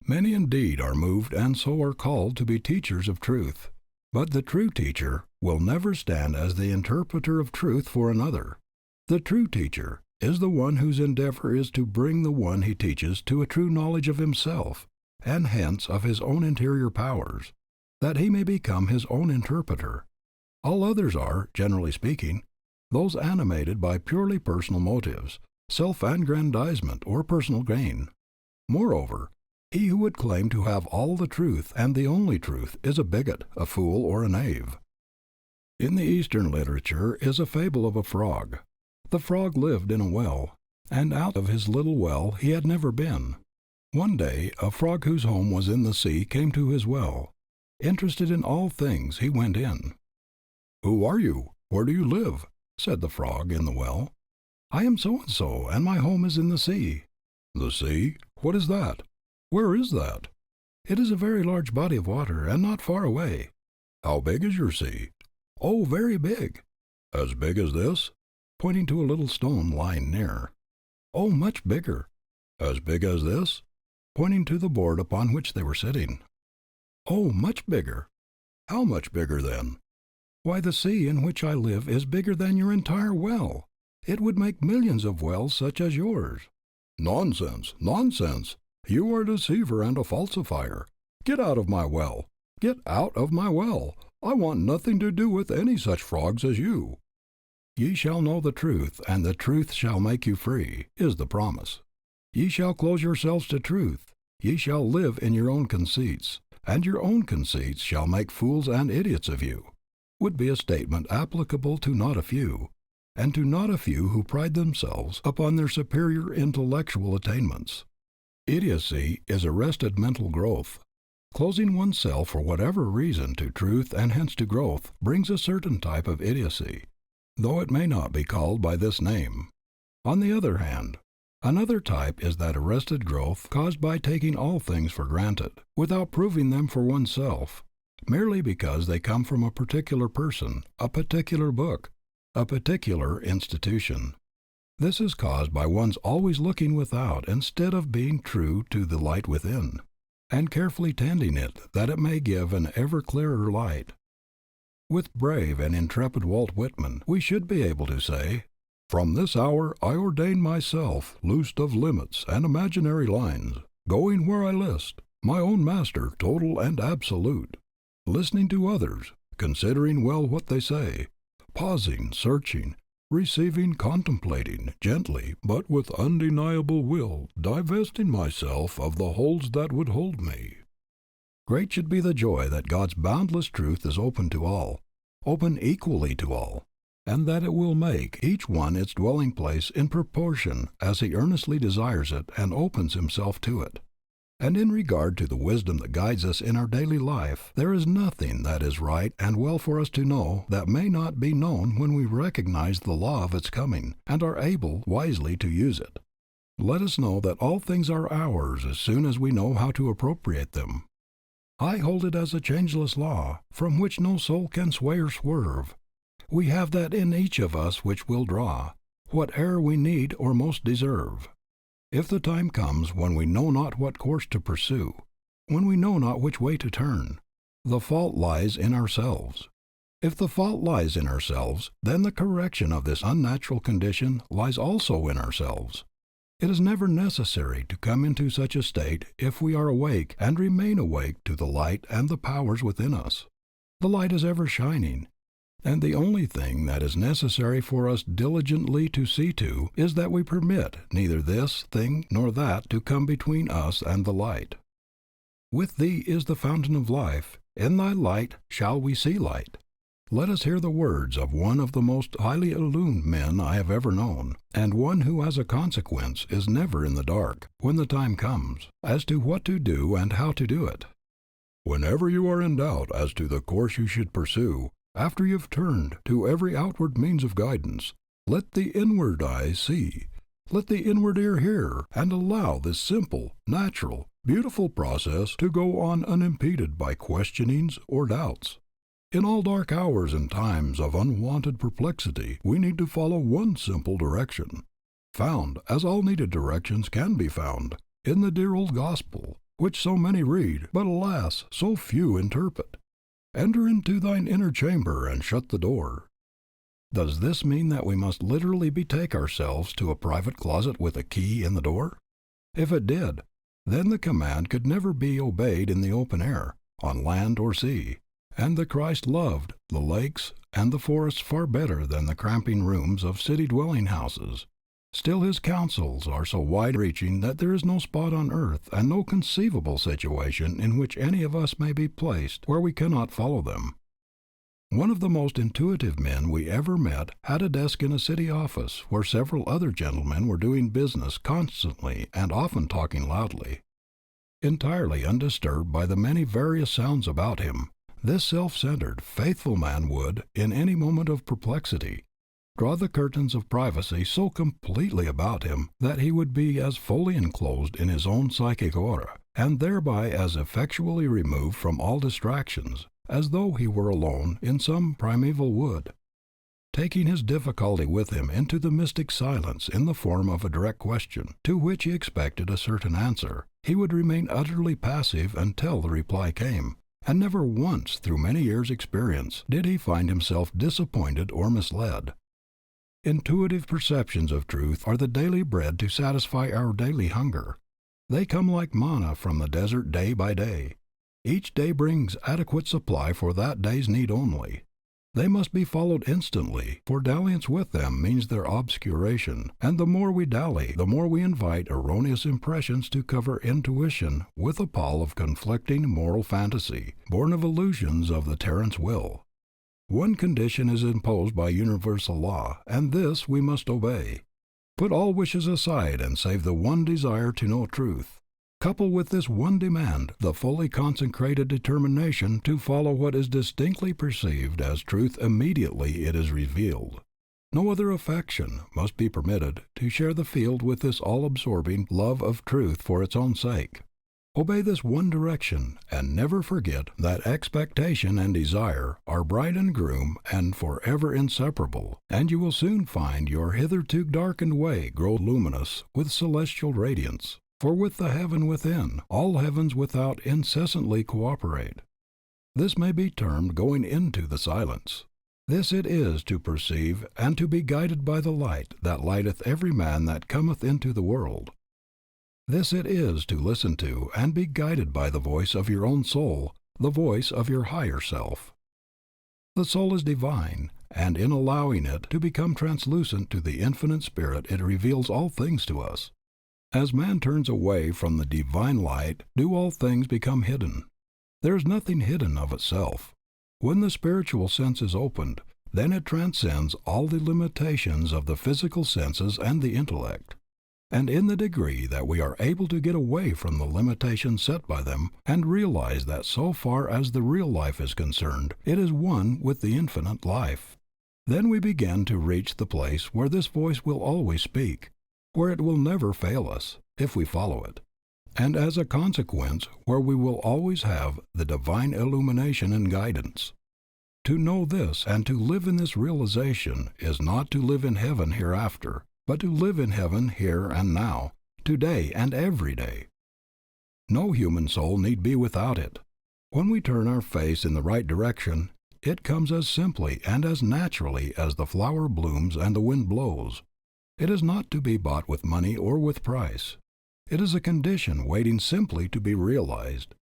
Many indeed are moved and so are called to be teachers of truth. But the true teacher will never stand as the interpreter of truth for another. The true teacher is the one whose endeavor is to bring the one he teaches to a true knowledge of himself, and hence of his own interior powers, that he may become his own interpreter. All others are, generally speaking, those animated by purely personal motives, self-aggrandizement, or personal gain. Moreover, he who would claim to have all the truth and the only truth is a bigot, a fool, or a knave. In the Eastern literature is a fable of a frog. The frog lived in a well, and out of his little well he had never been. One day a frog whose home was in the sea came to his well. Interested in all things, he went in. "Who are you? Where do you live?" said the frog in the well. "I am so-and-so, and my home is in the sea." "The sea? What is that? Where is that?" "It is a very large body of water, and not far away." "How big is your sea?" "Oh, very big." "As big as this?" pointing to a little stone lying near. "Oh, much bigger." "As big as this?" pointing to the board upon which they were sitting. "Oh, much bigger." "How much bigger then?" "Why, the sea in which I live is bigger than your entire well. It would make millions of wells such as yours." "Nonsense, nonsense! You are a deceiver and a falsifier. Get out of my well. Get out of my well. I want nothing to do with any such frogs as you." "Ye shall know the truth, and the truth shall make you free," is the promise. "Ye shall close yourselves to truth. Ye shall live in your own conceits, and your own conceits shall make fools and idiots of you," would be a statement applicable to not a few, and to not a few who pride themselves upon their superior intellectual attainments. Idiocy is arrested mental growth. Closing oneself for whatever reason to truth and hence to growth brings a certain type of idiocy, though it may not be called by this name. On the other hand, Another type is that arrested growth caused by taking all things for granted, without proving them for oneself, merely because they come from a particular person, a particular book, a particular institution. This is caused by one's always looking without instead of being true to the light within, and carefully tending it that it may give an ever clearer light. With brave and intrepid Walt Whitman, we should be able to say, "From this hour I ordain myself, loosed of limits and imaginary lines, going where I list, my own master total and absolute, listening to others, considering well what they say, pausing, searching, receiving, contemplating, gently, but with undeniable will, divesting myself of the holds that would hold me." Great should be the joy that God's boundless truth is open to all, open equally to all, and that it will make each one its dwelling place in proportion as he earnestly desires it and opens himself to it. And in regard to the wisdom that guides us in our daily life, there is nothing that is right and well for us to know that may not be known when we recognize the law of its coming and are able wisely to use it. Let us know that all things are ours as soon as we know how to appropriate them. I hold it as a changeless law, from which no soul can sway or swerve. We have that in each of us which will draw, whate'er we need or most deserve. If the time comes when we know not what course to pursue, when we know not which way to turn, the fault lies in ourselves. If the fault lies in ourselves, then the correction of this unnatural condition lies also in ourselves. It is never necessary to come into such a state if we are awake and remain awake to the light and the powers within us. The light is ever shining, and the only thing that is necessary for us diligently to see to is that we permit neither this thing nor that to come between us and the light. With thee is the fountain of life, in thy light shall we see light. Let us hear the words of one of the most highly illumined men I have ever known, and one who as a consequence is never in the dark, when the time comes, as to what to do and how to do it. "Whenever you are in doubt as to the course you should pursue, after you have turned to every outward means of guidance, let the inward eye see, let the inward ear hear, and allow this simple, natural, beautiful process to go on unimpeded by questionings or doubts. In all dark hours and times of unwonted perplexity, we need to follow one simple direction, found, as all needed directions can be found, in the dear old gospel, which so many read, but alas, so few interpret. Enter into thine inner chamber and shut the door." Does this mean that we must literally betake ourselves to a private closet with a key in the door? If it did, then the command could never be obeyed in the open air, on land or sea, and the Christ loved the lakes and the forests far better than the cramping rooms of city dwelling houses. Still his counsels are so wide-reaching that there is no spot on earth and no conceivable situation in which any of us may be placed where we cannot follow them. One of the most intuitive men we ever met had a desk in a city office where several other gentlemen were doing business constantly and often talking loudly. Entirely undisturbed by the many various sounds about him, this self-centered, faithful man would, in any moment of perplexity, draw the curtains of privacy so completely about him that he would be as fully enclosed in his own psychic aura, and thereby as effectually removed from all distractions, as though he were alone in some primeval wood. Taking his difficulty with him into the mystic silence in the form of a direct question, to which he expected a certain answer, he would remain utterly passive until the reply came, and never once through many years' experience did he find himself disappointed or misled. Intuitive perceptions of truth are the daily bread to satisfy our daily hunger. They come like manna from the desert day by day. Each day brings adequate supply for that day's need only. They must be followed instantly, for dalliance with them means their obscuration, and the more we dally, the more we invite erroneous impressions to cover intuition with a pall of conflicting moral fantasy, born of illusions of the tyrant's will. One condition is imposed by universal law, and this we must obey. Put all wishes aside and save the one desire to know truth. Couple with this one demand the fully consecrated determination to follow what is distinctly perceived as truth immediately it is revealed. No other affection must be permitted to share the field with this all-absorbing love of truth for its own sake. Obey this one direction, and never forget that expectation and desire are bride and groom and forever inseparable, and you will soon find your hitherto darkened way grow luminous with celestial radiance. For with the heaven within, all heavens without incessantly cooperate. This may be termed going into the silence. This it is to perceive and to be guided by the light that lighteth every man that cometh into the world. This it is to listen to and be guided by the voice of your own soul, the voice of your higher self. The soul is divine, and in allowing it to become translucent to the infinite spirit it reveals all things to us. As man turns away from the divine light, do all things become hidden. There is nothing hidden of itself. When the spiritual sense is opened, then it transcends all the limitations of the physical senses and the intellect. And in the degree that we are able to get away from the limitations set by them, and realize that so far as the real life is concerned, it is one with the infinite life, then we begin to reach the place where this voice will always speak, where it will never fail us, if we follow it, and as a consequence where we will always have the divine illumination and guidance. To know this and to live in this realization is not to live in heaven hereafter, but to live in heaven here and now, today and every day. No human soul need be without it. When we turn our face in the right direction, it comes as simply and as naturally as the flower blooms and the wind blows. It is not to be bought with money or with price. It is a condition waiting simply to be realized,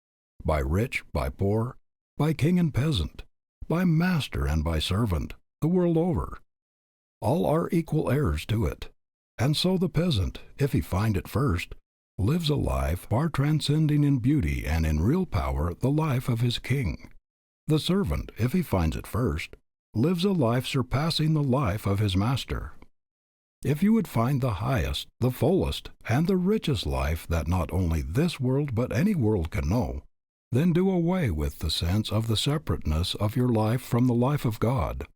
by rich, by poor, by king and peasant, by master and by servant, the world over. All are equal heirs to it. And so the peasant, if he find it first, lives a life far transcending in beauty and in real power the life of his king. The servant, if he finds it first, lives a life surpassing the life of his master. If you would find the highest, the fullest, and the richest life that not only this world but any world can know, then do away with the sense of the separateness of your life from the life of God.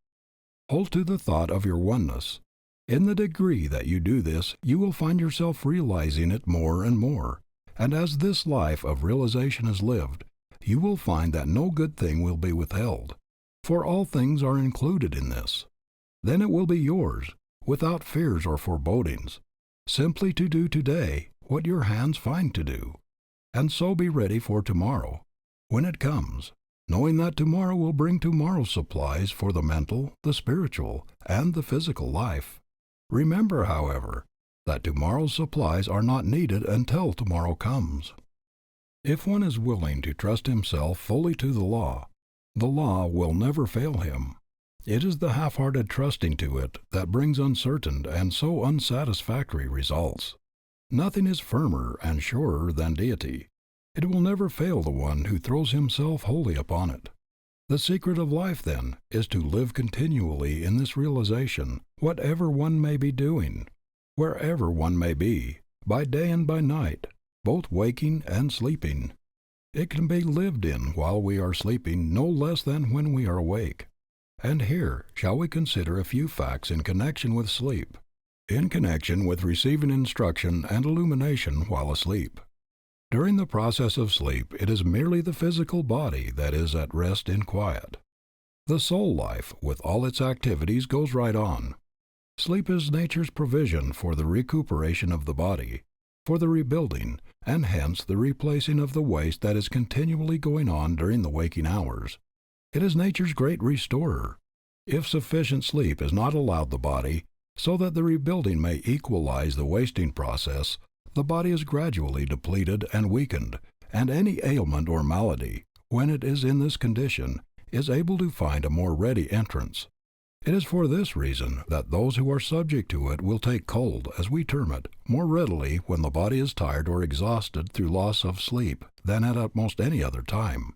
Hold to the thought of your oneness. In the degree that you do this, you will find yourself realizing it more and more, and as this life of realization is lived, you will find that no good thing will be withheld, for all things are included in this. Then it will be yours, without fears or forebodings, simply to do today what your hands find to do, and so be ready for tomorrow, when it comes, knowing that tomorrow will bring tomorrow's supplies for the mental, the spiritual, and the physical life. Remember, however, that tomorrow's supplies are not needed until tomorrow comes. If one is willing to trust himself fully to the law will never fail him. It is the half-hearted trusting to it that brings uncertain and so unsatisfactory results. Nothing is firmer and surer than deity. It will never fail the one who throws himself wholly upon it. The secret of life, then, is to live continually in this realization, whatever one may be doing, wherever one may be, by day and by night, both waking and sleeping. It can be lived in while we are sleeping no less than when we are awake. And here shall we consider a few facts in connection with sleep, in connection with receiving instruction and illumination while asleep. During the process of sleep, it is merely the physical body that is at rest in quiet. The soul life, with all its activities, goes right on. Sleep is nature's provision for the recuperation of the body, for the rebuilding, and hence the replacing of the waste that is continually going on during the waking hours. It is nature's great restorer. If sufficient sleep is not allowed the body, so that the rebuilding may equalize the wasting process, the body is gradually depleted and weakened, and any ailment or malady, when it is in this condition, is able to find a more ready entrance. It is for this reason that those who are subject to it will take cold, as we term it, more readily when the body is tired or exhausted through loss of sleep than at almost any other time.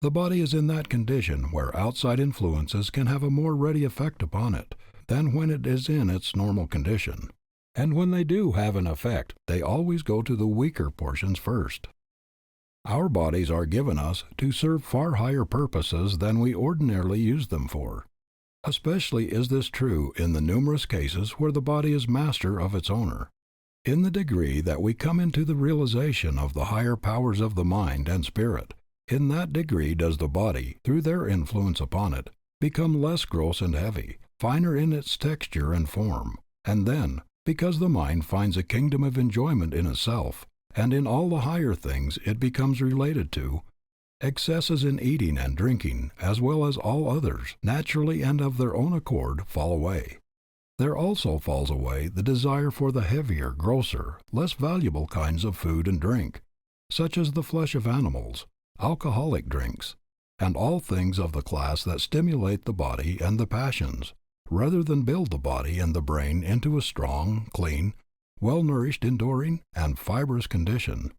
The body is in that condition where outside influences can have a more ready effect upon it than when it is in its normal condition. And when they do have an effect, they always go to the weaker portions first. Our bodies are given us to serve far higher purposes than we ordinarily use them for. Especially is this true in the numerous cases where the body is master of its owner. In the degree that we come into the realization of the higher powers of the mind and spirit, in that degree does the body, through their influence upon it, become less gross and heavy, finer in its texture and form, and then, because the mind finds a kingdom of enjoyment in itself, and in all the higher things it becomes related to, excesses in eating and drinking, as well as all others, naturally and of their own accord, fall away. There also falls away the desire for the heavier, grosser, less valuable kinds of food and drink, such as the flesh of animals, alcoholic drinks, and all things of the class that stimulate the body and the passions, rather than build the body and the brain into a strong, clean, well-nourished, enduring, and fibrous condition.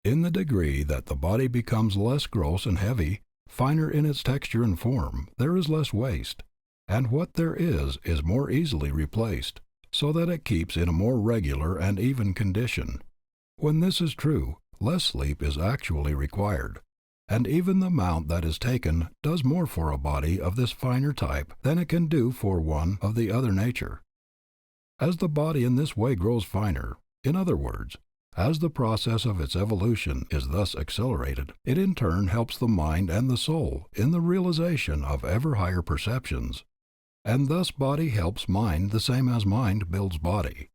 In the degree that the body becomes less gross and heavy, finer in its texture and form, there is less waste, and what there is more easily replaced, so that it keeps in a more regular and even condition. When this is true, less sleep is actually required, and even the amount that is taken does more for a body of this finer type than it can do for one of the other nature. As the body in this way grows finer, in other words, as the process of its evolution is thus accelerated, it in turn helps the mind and the soul in the realization of ever higher perceptions, and thus body helps mind the same as mind builds body.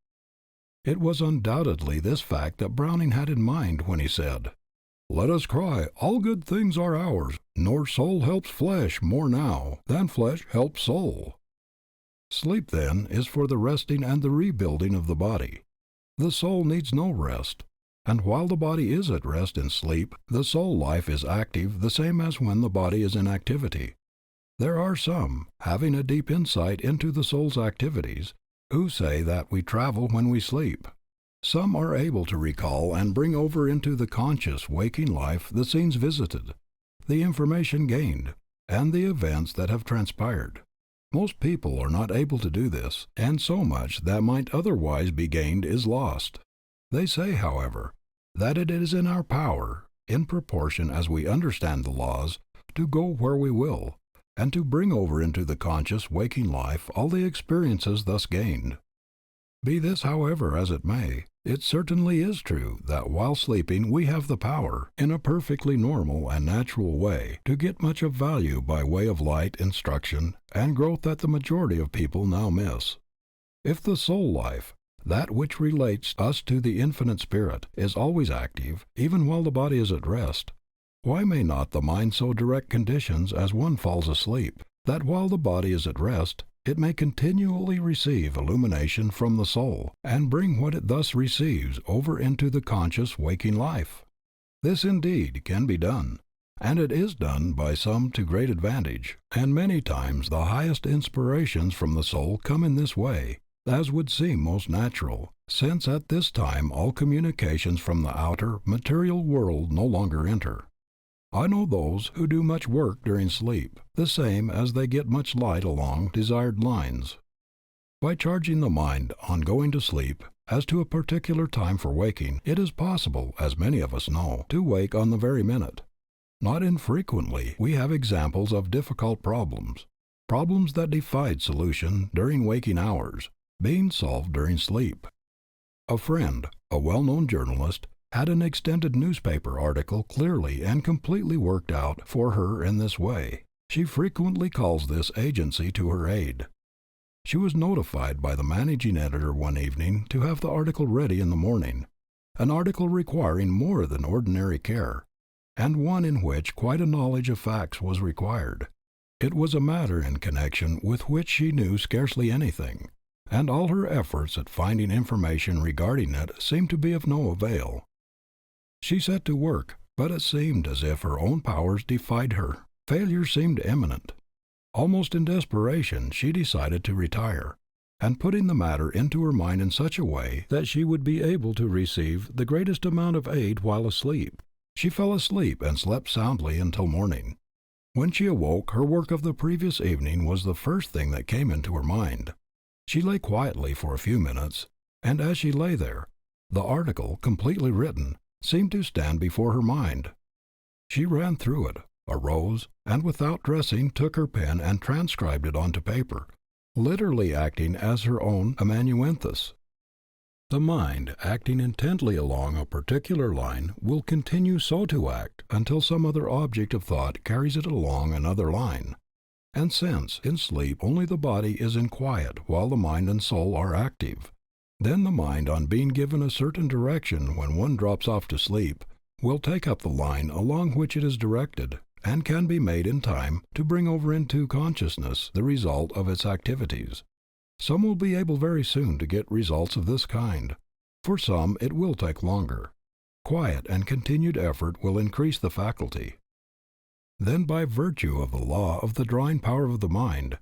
It was undoubtedly this fact that Browning had in mind when he said, "Let us cry, all good things are ours, nor soul helps flesh more now than flesh helps soul." Sleep, then, is for the resting and the rebuilding of the body. The soul needs no rest, and while the body is at rest in sleep, the soul life is active the same as when the body is in activity. There are some, having a deep insight into the soul's activities, who say that we travel when we sleep. Some are able to recall and bring over into the conscious waking life the scenes visited, the information gained, and the events that have transpired. Most people are not able to do this, and so much that might otherwise be gained is lost. They say, however, that it is in our power, in proportion as we understand the laws, to go where we will, and to bring over into the conscious waking life all the experiences thus gained. Be this, however, as it may, it certainly is true that while sleeping we have the power, in a perfectly normal and natural way, to get much of value by way of light, instruction, and growth that the majority of people now miss. If the soul life, that which relates us to the infinite spirit, is always active, even while the body is at rest, why may not the mind so direct conditions as one falls asleep, that while the body is at rest, it may continually receive illumination from the soul, and bring what it thus receives over into the conscious waking life? This indeed can be done, and it is done by some to great advantage, and many times the highest inspirations from the soul come in this way, as would seem most natural, since at this time all communications from the outer, material world no longer enter. I know those who do much work during sleep, the same as they get much light along desired lines. By charging the mind on going to sleep as to a particular time for waking, it is possible, as many of us know, to wake on the very minute. Not infrequently we have examples of difficult problems that defied solution during waking hours, being solved during sleep. A friend, a well-known journalist, had an extended newspaper article clearly and completely worked out for her in this way. She frequently calls this agency to her aid. She was notified by the managing editor one evening to have the article ready in the morning, an article requiring more than ordinary care, and one in which quite a knowledge of facts was required. It was a matter in connection with which she knew scarcely anything, and all her efforts at finding information regarding it seemed to be of no avail. She set to work, but it seemed as if her own powers defied her. Failure seemed imminent. Almost in desperation, she decided to retire, and putting the matter into her mind in such a way that she would be able to receive the greatest amount of aid while asleep, she fell asleep and slept soundly until morning. When she awoke, her work of the previous evening was the first thing that came into her mind. She lay quietly for a few minutes, and as she lay there, the article, completely written, seemed to stand before her mind. She ran through it, arose, and without dressing took her pen and transcribed it onto paper, literally acting as her own amanuensis. The mind, acting intently along a particular line, will continue so to act until some other object of thought carries it along another line. And since, in sleep, only the body is in quiet while the mind and soul are active, then the mind, on being given a certain direction when one drops off to sleep, will take up the line along which it is directed, and can be made in time to bring over into consciousness the result of its activities. Some will be able very soon to get results of this kind. For some it will take longer. Quiet and continued effort will increase the faculty. Then, by virtue of the law of the drawing power of the mind,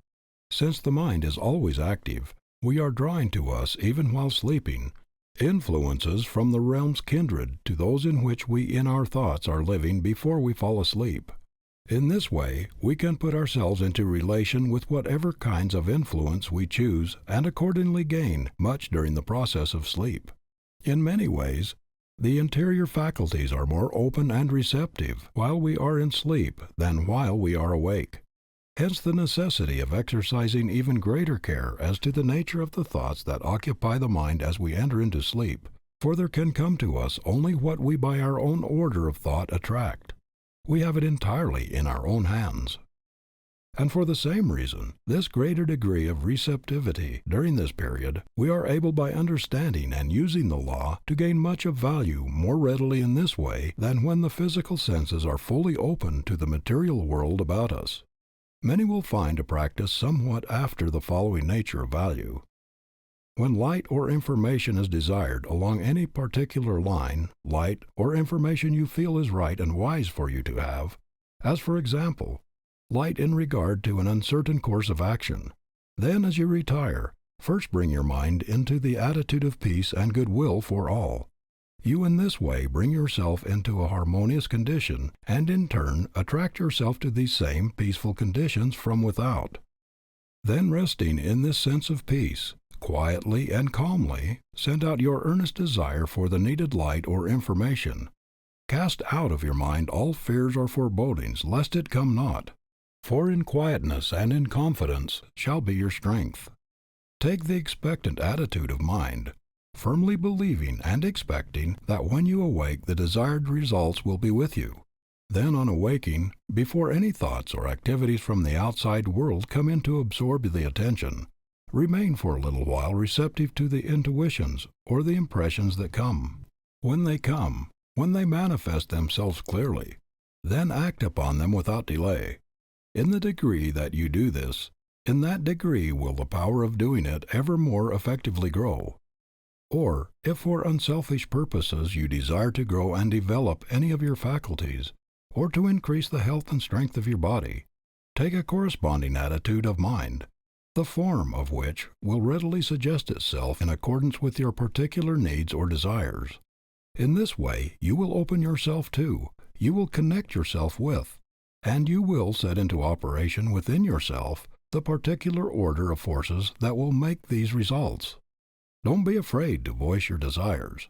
since the mind is always active, we are drawing to us, even while sleeping, influences from the realms kindred to those in which we in our thoughts are living before we fall asleep. In this way, we can put ourselves into relation with whatever kinds of influence we choose and accordingly gain much during the process of sleep. In many ways, the interior faculties are more open and receptive while we are in sleep than while we are awake. Hence the necessity of exercising even greater care as to the nature of the thoughts that occupy the mind as we enter into sleep, for there can come to us only what we by our own order of thought attract. We have it entirely in our own hands. And for the same reason, this greater degree of receptivity during this period, we are able by understanding and using the law to gain much of value more readily in this way than when the physical senses are fully open to the material world about us. Many will find a practice somewhat after the following nature of value. When light or information is desired along any particular line, light or information you feel is right and wise for you to have, as for example, light in regard to an uncertain course of action, then as you retire, first bring your mind into the attitude of peace and goodwill for all. You in this way bring yourself into a harmonious condition, and in turn attract yourself to these same peaceful conditions from without. Then, resting in this sense of peace, quietly and calmly send out your earnest desire for the needed light or information. Cast out of your mind all fears or forebodings, lest it come not. For in quietness and in confidence shall be your strength. Take the expectant attitude of mind, firmly believing and expecting that when you awake the desired results will be with you. Then on awaking, before any thoughts or activities from the outside world come in to absorb the attention, remain for a little while receptive to the intuitions or the impressions that come. When they come, when they manifest themselves clearly, then act upon them without delay. In the degree that you do this, in that degree will the power of doing it ever more effectively grow. Or, if for unselfish purposes you desire to grow and develop any of your faculties, or to increase the health and strength of your body, take a corresponding attitude of mind, the form of which will readily suggest itself in accordance with your particular needs or desires. In this way you will open yourself to, you will connect yourself with, and you will set into operation within yourself the particular order of forces that will make these results. Don't be afraid to voice your desires.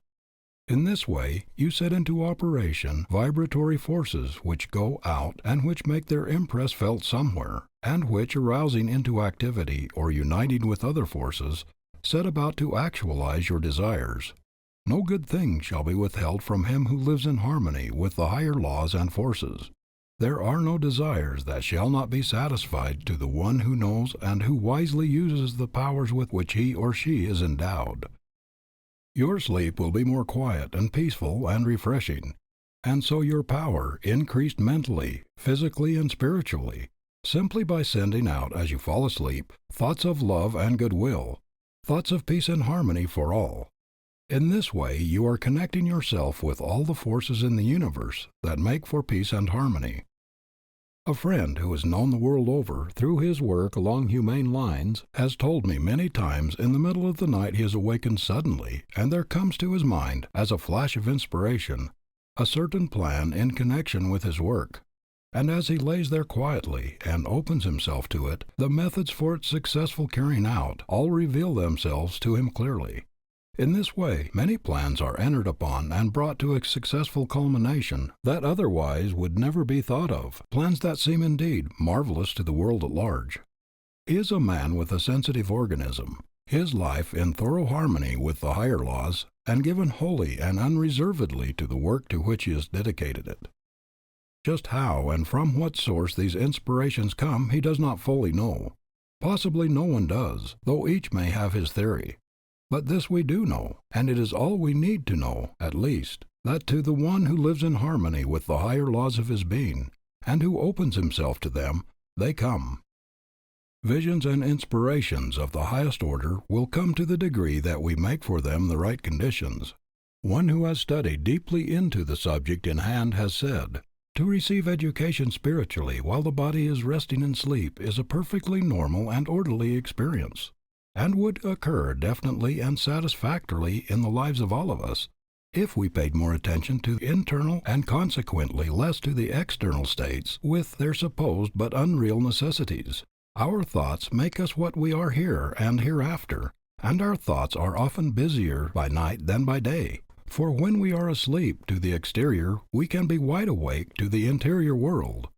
In this way you set into operation vibratory forces which go out and which make their impress felt somewhere, and which, arousing into activity or uniting with other forces, set about to actualize your desires. No good thing shall be withheld from him who lives in harmony with the higher laws and forces. There are no desires that shall not be satisfied to the one who knows and who wisely uses the powers with which he or she is endowed. Your sleep will be more quiet and peaceful and refreshing, and so your power increased mentally, physically, and spiritually, simply by sending out as you fall asleep thoughts of love and goodwill, thoughts of peace and harmony for all. In this way you are connecting yourself with all the forces in the universe that make for peace and harmony. A friend who has known the world over through his work along humane lines has told me many times in the middle of the night he is awakened suddenly, and there comes to his mind, as a flash of inspiration, a certain plan in connection with his work, and as he lays there quietly and opens himself to it, the methods for its successful carrying out all reveal themselves to him clearly. In this way, many plans are entered upon and brought to a successful culmination that otherwise would never be thought of, plans that seem indeed marvelous to the world at large. He is a man with a sensitive organism, his life in thorough harmony with the higher laws, and given wholly and unreservedly to the work to which he has dedicated it. Just how and from what source these inspirations come he does not fully know. Possibly no one does, though each may have his theory. But this we do know, and it is all we need to know, at least, that to the one who lives in harmony with the higher laws of his being, and who opens himself to them, they come. Visions and inspirations of the highest order will come to the degree that we make for them the right conditions. One who has studied deeply into the subject in hand has said, "To receive education spiritually while the body is resting in sleep is a perfectly normal and orderly experience, and would occur definitely and satisfactorily in the lives of all of us, if we paid more attention to the internal and consequently less to the external states with their supposed but unreal necessities. Our thoughts make us what we are here and hereafter, and our thoughts are often busier by night than by day. For when we are asleep to the exterior, we can be wide awake to the interior world.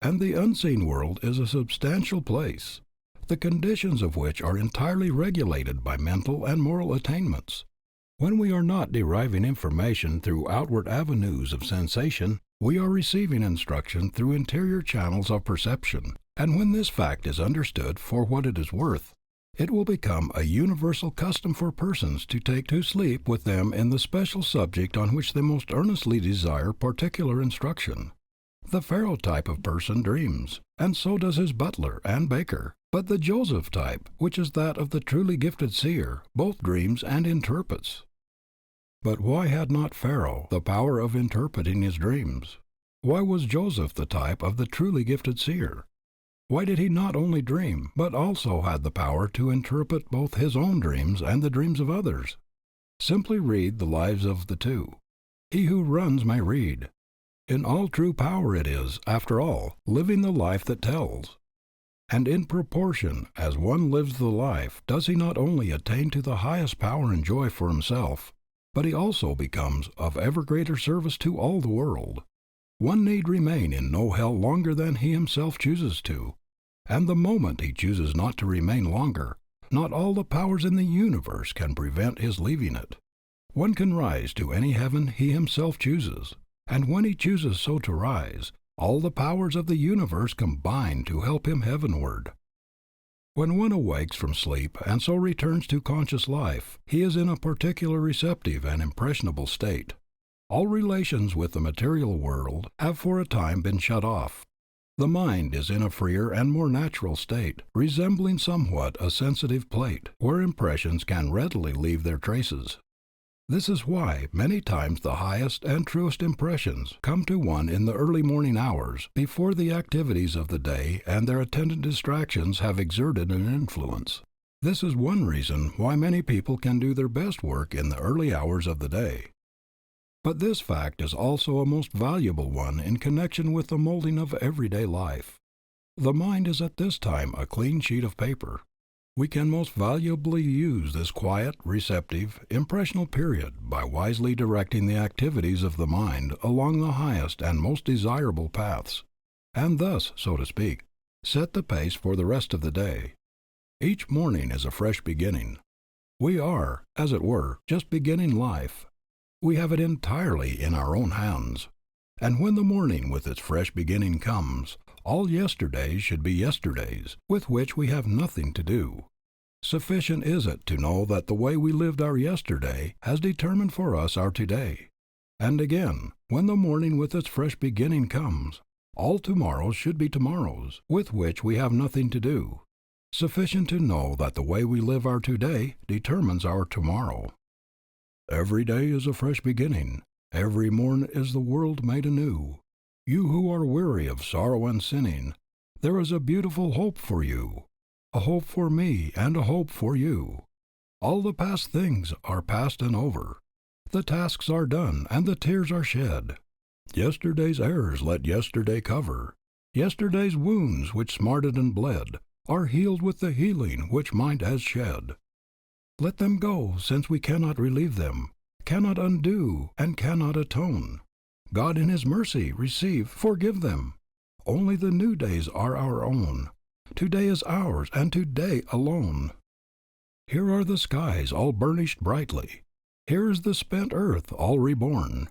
And the unseen world is a substantial place, the conditions of which are entirely regulated by mental and moral attainments. When we are not deriving information through outward avenues of sensation, we are receiving instruction through interior channels of perception. And when this fact is understood for what it is worth, it will become a universal custom for persons to take to sleep with them in the special subject on which they most earnestly desire particular instruction. The Pharaoh type of person dreams, and so does his butler and baker. But the Joseph type, which is that of the truly gifted seer, both dreams and interprets. But why had not Pharaoh the power of interpreting his dreams? Why was Joseph the type of the truly gifted seer? Why did he not only dream, but also had the power to interpret both his own dreams and the dreams of others? Simply read the lives of the two. He who runs may read. In all true power it is, after all, living the life that tells. And in proportion as one lives the life, does he not only attain to the highest power and joy for himself, but he also becomes of ever greater service to all the world. One need remain in no hell longer than he himself chooses to, and the moment he chooses not to remain longer, not all the powers in the universe can prevent his leaving it. One can rise to any heaven he himself chooses, and when he chooses so to rise, all the powers of the universe combine to help him heavenward. When one awakes from sleep and so returns to conscious life, he is in a particular receptive and impressionable state. All relations with the material world have for a time been shut off. The mind is in a freer and more natural state, resembling somewhat a sensitive plate, where impressions can readily leave their traces. This is why many times the highest and truest impressions come to one in the early morning hours, before the activities of the day and their attendant distractions have exerted an influence. This is one reason why many people can do their best work in the early hours of the day. But this fact is also a most valuable one in connection with the molding of everyday life. The mind is at this time a clean sheet of paper. We can most valuably use this quiet, receptive, impressional period by wisely directing the activities of the mind along the highest and most desirable paths, and thus, so to speak, set the pace for the rest of the day. Each morning is a fresh beginning. We are, as it were, just beginning life. We have it entirely in our own hands. And when the morning with its fresh beginning comes, all yesterdays should be yesterdays, with which we have nothing to do. Sufficient is it to know that the way we lived our yesterday has determined for us our today. And again, when the morning with its fresh beginning comes, all tomorrows should be tomorrows, with which we have nothing to do. Sufficient to know that the way we live our today determines our tomorrow. Every day is a fresh beginning. Every morn is the world made anew. You who are weary of sorrow and sinning, there is a beautiful hope for you, a hope for me and a hope for you. All the past things are past and over. The tasks are done and the tears are shed. Yesterday's errors let yesterday cover. Yesterday's wounds which smarted and bled are healed with the healing which mind has shed. Let them go, since we cannot relieve them, cannot undo, and cannot atone. God in His mercy, receive, forgive them. Only the new days are our own. Today is ours, and today alone. Here are the skies all burnished brightly. Here is the spent earth all reborn.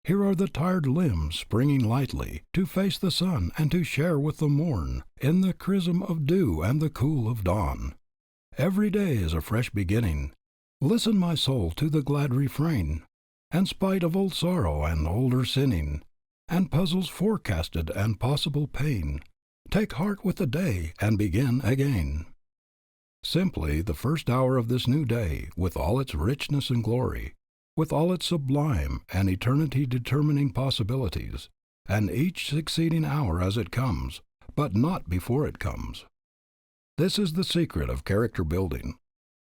Here are the tired limbs springing lightly to face the sun and to share with the morn in the chrism of dew and the cool of dawn. Every day is a fresh beginning. Listen, my soul, to the glad refrain, and spite of old sorrow and older sinning, and puzzles forecasted and possible pain, take heart with the day and begin again. Simply the first hour of this new day, with all its richness and glory, with all its sublime and eternity-determining possibilities, and each succeeding hour as it comes, but not before it comes. This is the secret of character building.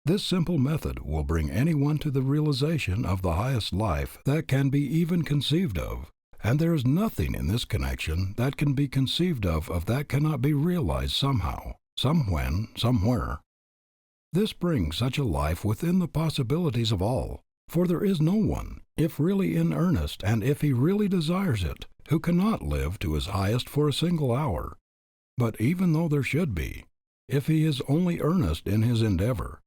This simple method will bring anyone to the realization of the highest life that can be even conceived of, and there is nothing in this connection that can be conceived of that cannot be realized somehow, somewhen, somewhere. This brings such a life within the possibilities of all, for there is no one, if really in earnest and if he really desires it, who cannot live to his highest for a single hour. But even though there should be, if he is only earnest in his endeavor,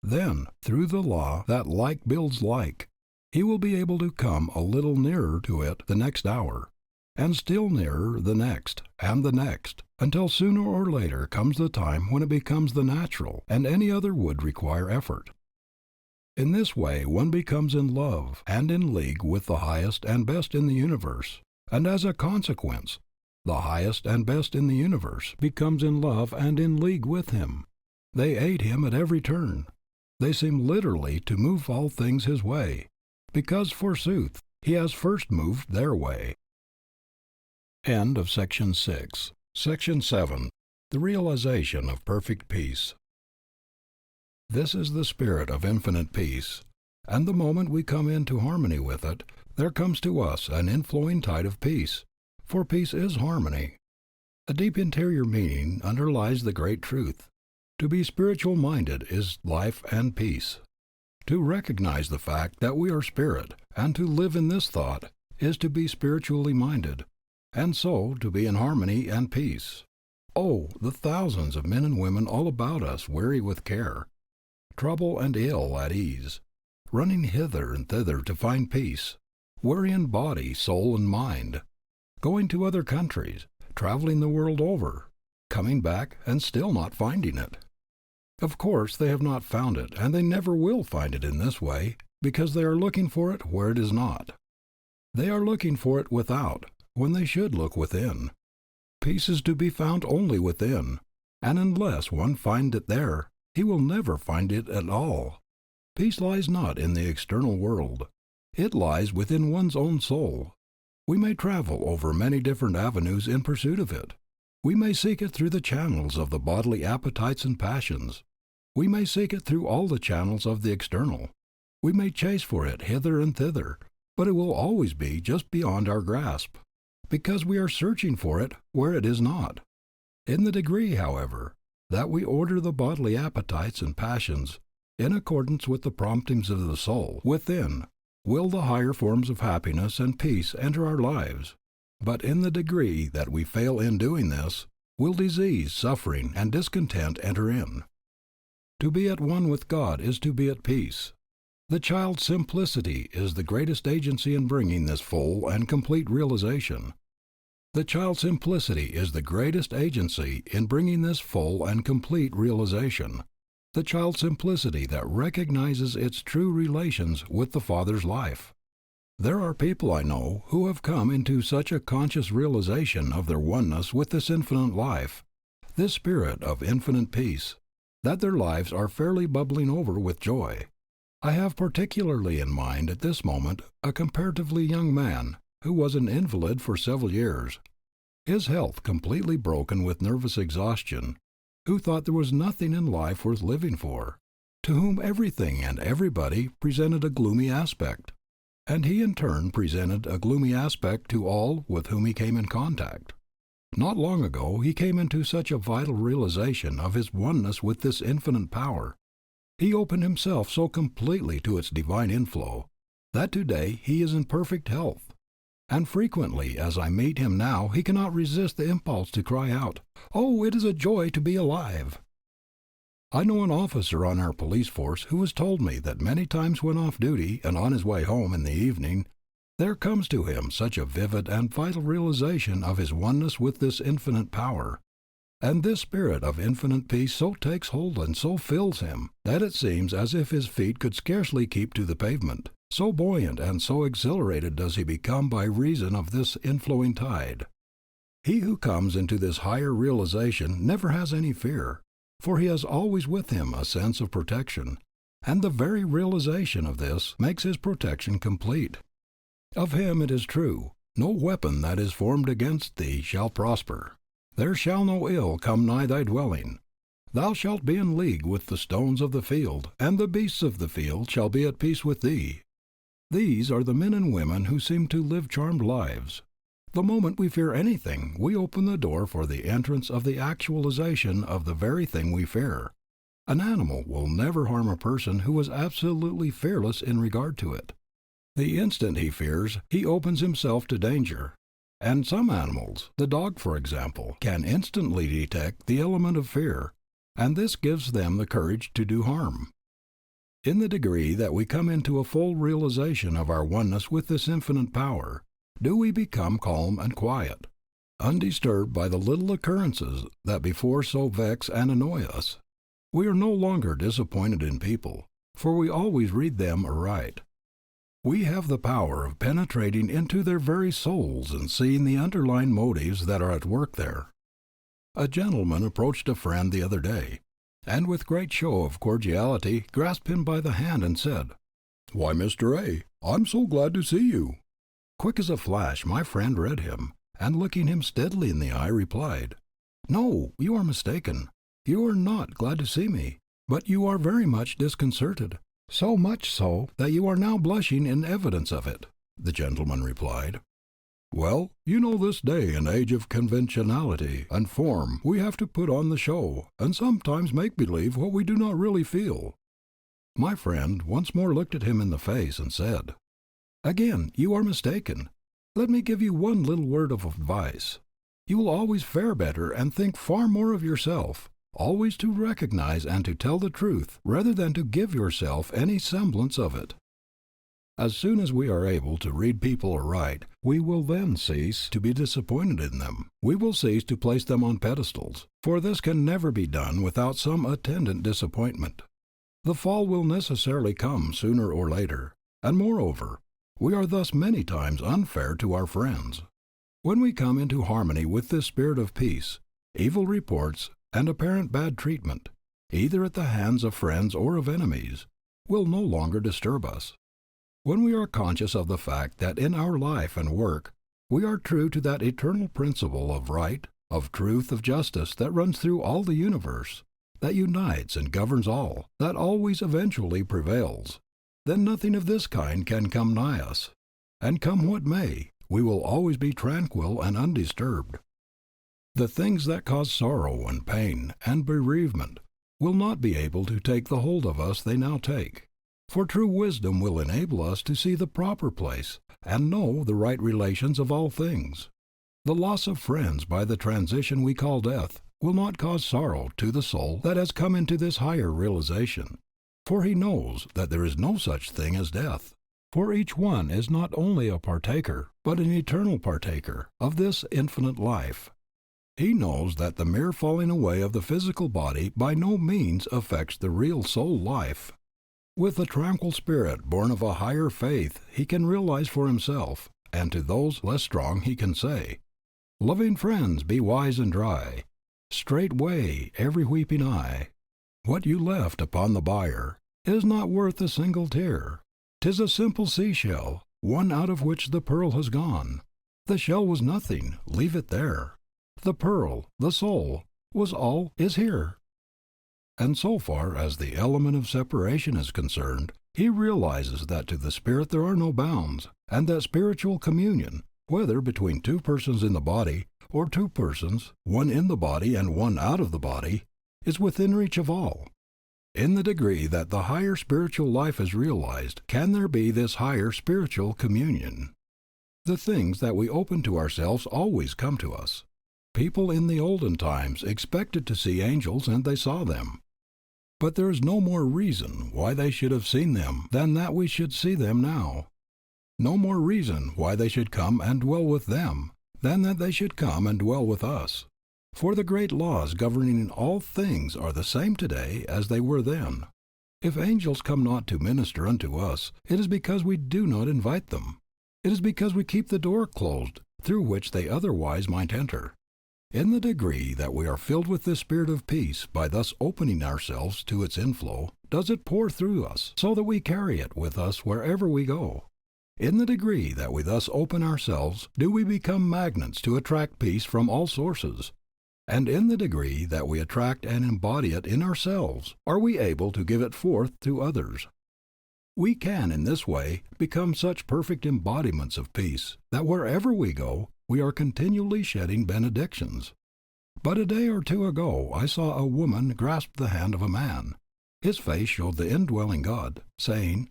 then, through the law that like builds like, he will be able to come a little nearer to it the next hour, and still nearer the next, and the next, until sooner or later comes the time when it becomes the natural, and any other would require effort. In this way one becomes in love and in league with the highest and best in the universe, and as a consequence, the highest and best in the universe becomes in love and in league with him. They aid him at every turn. They seem literally to move all things his way, because, forsooth, he has first moved their way. End of Section 6. Section 7. The Realization of Perfect Peace. This is the spirit of infinite peace, and the moment we come into harmony with it, there comes to us an inflowing tide of peace, for peace is harmony. A deep interior meaning underlies the great truth. To be spiritual-minded is life and peace. To recognize the fact that we are spirit, and to live in this thought, is to be spiritually minded, and so to be in harmony and peace. Oh, the thousands of men and women all about us weary with care, trouble and ill at ease, running hither and thither to find peace, weary in body, soul, and mind, going to other countries, traveling the world over, coming back and still not finding it. Of course they have not found it, and they never will find it in this way, because they are looking for it where it is not. They are looking for it without, when they should look within. Peace is to be found only within, and unless one find it there, he will never find it at all. Peace lies not in the external world. It lies within one's own soul. We may travel over many different avenues in pursuit of it. We may seek it through the channels of the bodily appetites and passions. We may seek it through all the channels of the external. We may chase for it hither and thither, but it will always be just beyond our grasp, because we are searching for it where it is not. In the degree, however, that we order the bodily appetites and passions in accordance with the promptings of the soul within, will the higher forms of happiness and peace enter our lives. But in the degree that we fail in doing this, will disease, suffering, and discontent enter in. To be at one with God is to be at peace. The child's simplicity is the greatest agency in bringing this full and complete realization. The child's simplicity is the greatest agency in bringing this full and complete realization. The child's simplicity that recognizes its true relations with the Father's life. There are people I know who have come into such a conscious realization of their oneness with this infinite life, this spirit of infinite peace, that their lives are fairly bubbling over with joy. I have particularly in mind at this moment a comparatively young man who was an invalid for several years, his health completely broken with nervous exhaustion, who thought there was nothing in life worth living for, to whom everything and everybody presented a gloomy aspect, and he in turn presented a gloomy aspect to all with whom he came in contact. Not long ago he came into such a vital realization of his oneness with this infinite power, He opened himself so completely to its divine inflow that today he is in perfect health. And frequently as I meet him now he cannot resist the impulse to cry out, "Oh, it is a joy to be alive!" I know an officer on our police force who has told me that many times when off duty and on his way home in the evening, there comes to him such a vivid and vital realization of his oneness with this infinite power, and this spirit of infinite peace so takes hold and so fills him, that it seems as if his feet could scarcely keep to the pavement, so buoyant and so exhilarated does he become by reason of this inflowing tide. He who comes into this higher realization never has any fear, for he has always with him a sense of protection, and the very realization of this makes his protection complete. Of him it is true, "No weapon that is formed against thee shall prosper. There shall no ill come nigh thy dwelling. Thou shalt be in league with the stones of the field, and the beasts of the field shall be at peace with thee." These are the men and women who seem to live charmed lives. The moment we fear anything, we open the door for the entrance of the actualization of the very thing we fear. An animal will never harm a person who is absolutely fearless in regard to it. The instant he fears, he opens himself to danger. And some animals, the dog for example, can instantly detect the element of fear, and this gives them the courage to do harm. In the degree that we come into a full realization of our oneness with this infinite power, do we become calm and quiet, undisturbed by the little occurrences that before so vex and annoy us. We are no longer disappointed in people, for we always read them aright. We have the power of penetrating into their very souls and seeing the underlying motives that are at work there. A gentleman approached a friend the other day, and with great show of cordiality grasped him by the hand and said, "Why, Mr. A., I'm so glad to see you." Quick as a flash my friend read him, and looking him steadily in the eye replied, "No, you are mistaken. You are not glad to see me, but you are very much disconcerted. So much so that you are now blushing in evidence of it." The gentleman replied, "Well, you know this day and age of conventionality and form we have to put on the show, and sometimes make believe what we do not really feel." My friend once more looked at him in the face and said, "Again, you are mistaken. Let me give you one little word of advice. You will always fare better and think far more of yourself, always to recognize and to tell the truth rather than to give yourself any semblance of it. As soon as we are able to read people aright, we will then cease to be disappointed in them. We will cease to place them on pedestals, for this can never be done without some attendant disappointment. The fall will necessarily come sooner or later, and moreover, we are thus many times unfair to our friends. When we come into harmony with this spirit of peace, evil reports and apparent bad treatment, either at the hands of friends or of enemies, will no longer disturb us. When we are conscious of the fact that in our life and work we are true to that eternal principle of right, of truth, of justice that runs through all the universe, that unites and governs all, that always eventually prevails, then nothing of this kind can come nigh us, and come what may, we will always be tranquil and undisturbed. The things that cause sorrow and pain and bereavement will not be able to take the hold of us they now take, for true wisdom will enable us to see the proper place and know the right relations of all things. The loss of friends by the transition we call death will not cause sorrow to the soul that has come into this higher realization, for he knows that there is no such thing as death, for each one is not only a partaker, but an eternal partaker of this infinite life. He knows that the mere falling away of the physical body by no means affects the real soul life. With a tranquil spirit born of a higher faith he can realize for himself, and to those less strong he can say, "Loving friends, be wise and dry. Straightway every weeping eye. What you left upon the bier is not worth a single tear. 'Tis a simple seashell, one out of which the pearl has gone. The shell was nothing, leave it there. The pearl, the soul, was all is here." And so far as the element of separation is concerned, he realizes that to the spirit there are no bounds, and that spiritual communion, whether between two persons in the body, or two persons, one in the body and one out of the body, is within reach of all. In the degree that the higher spiritual life is realized, can there be this higher spiritual communion. The things that we open to ourselves always come to us. People in the olden times expected to see angels, and they saw them. But there is no more reason why they should have seen them than that we should see them now. No more reason why they should come and dwell with them than that they should come and dwell with us. For the great laws governing all things are the same today as they were then. If angels come not to minister unto us, it is because we do not invite them. It is because we keep the door closed through which they otherwise might enter. In the degree that we are filled with this spirit of peace by thus opening ourselves to its inflow, does it pour through us, so that we carry it with us wherever we go. In the degree that we thus open ourselves, do we become magnets to attract peace from all sources. And in the degree that we attract and embody it in ourselves, are we able to give it forth to others. We can in this way become such perfect embodiments of peace that wherever we go, we are continually shedding benedictions. But a day or two ago I saw a woman grasp the hand of a man. His face showed the indwelling God, saying,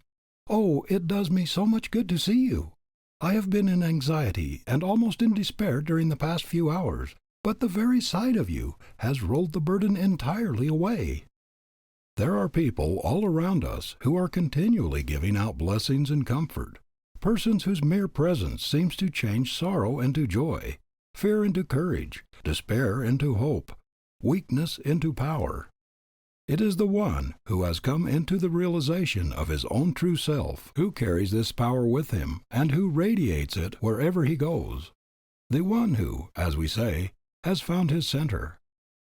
"Oh, it does me so much good to see you. I have been in anxiety and almost in despair during the past few hours, but the very sight of you has rolled the burden entirely away." There are people all around us who are continually giving out blessings and comfort, persons whose mere presence seems to change sorrow into joy, fear into courage, despair into hope, weakness into power. It is the one who has come into the realization of his own true self who carries this power with him and who radiates it wherever he goes. The one who, as we say, has found his center.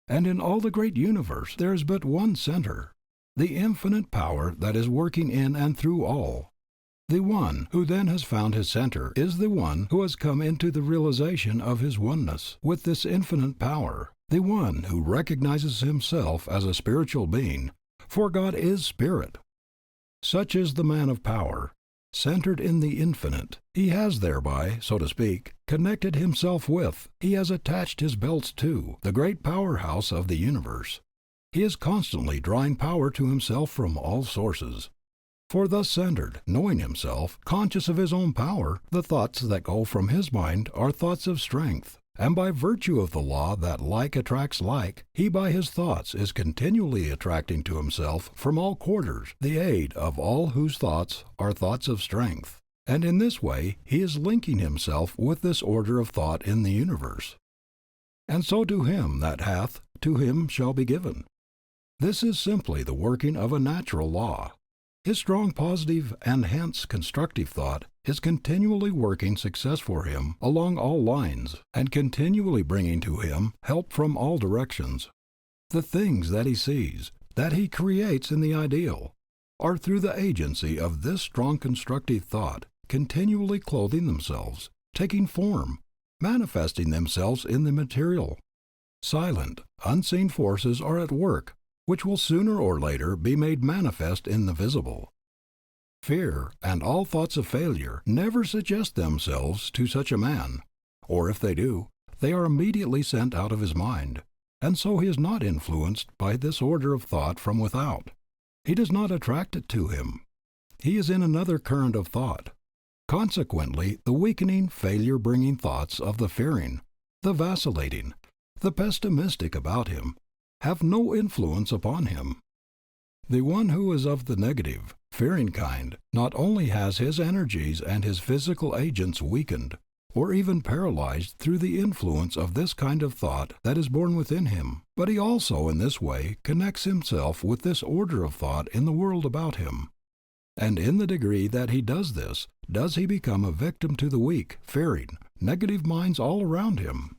And in all the great universe there is but one center, the infinite power that is working in and through all. The one who then has found his center is the one who has come into the realization of his oneness with this infinite power, the one who recognizes himself as a spiritual being, for God is spirit. Such is the man of power, centered in the infinite. He has thereby, so to speak, connected himself with, he has attached his belts to, the great powerhouse of the universe. He is constantly drawing power to himself from all sources. For thus centered, knowing himself, conscious of his own power, the thoughts that go from his mind are thoughts of strength, and by virtue of the law that like attracts like, he by his thoughts is continually attracting to himself from all quarters the aid of all whose thoughts are thoughts of strength, and in this way he is linking himself with this order of thought in the universe. And so to him that hath, to him shall be given. This is simply the working of a natural law. His strong positive and hence constructive thought is continually working success for him along all lines, and continually bringing to him help from all directions. The things that he sees, that he creates in the ideal, are through the agency of this strong constructive thought, continually clothing themselves, taking form, manifesting themselves in the material. Silent, unseen forces are at work, which will sooner or later be made manifest in the visible. Fear and all thoughts of failure never suggest themselves to such a man, or if they do, they are immediately sent out of his mind, and so he is not influenced by this order of thought from without. He does not attract it to him. He is in another current of thought. Consequently, the weakening, failure-bringing thoughts of the fearing, the vacillating, the pessimistic about him, have no influence upon him. The one who is of the negative, fearing kind, not only has his energies and his physical agents weakened, or even paralyzed through the influence of this kind of thought that is born within him, but he also in this way connects himself with this order of thought in the world about him. And in the degree that he does this, does he become a victim to the weak, fearing, negative minds all around him.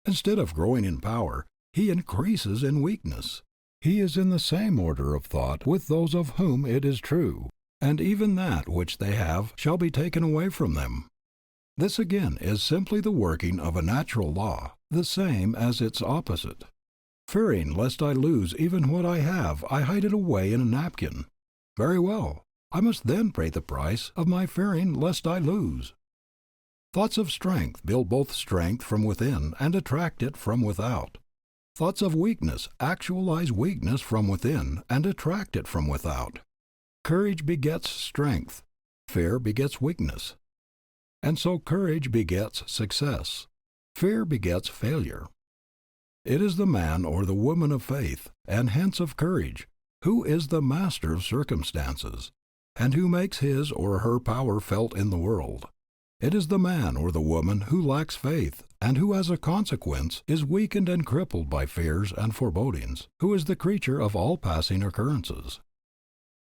Instead of growing in power, he increases in weakness. He is in the same order of thought with those of whom it is true, and even that which they have shall be taken away from them. This again is simply the working of a natural law, the same as its opposite. Fearing lest I lose even what I have, I hide it away in a napkin. Very well, I must then pay the price of my fearing lest I lose. Thoughts of strength build both strength from within and attract it from without. Thoughts of weakness actualize weakness from within and attract it from without. Courage begets strength. Fear begets weakness. And so courage begets success. Fear begets failure. It is the man or the woman of faith, and hence of courage, who is the master of circumstances, and who makes his or her power felt in the world. It is the man or the woman who lacks faith, and who as a consequence is weakened and crippled by fears and forebodings, who is the creature of all passing occurrences.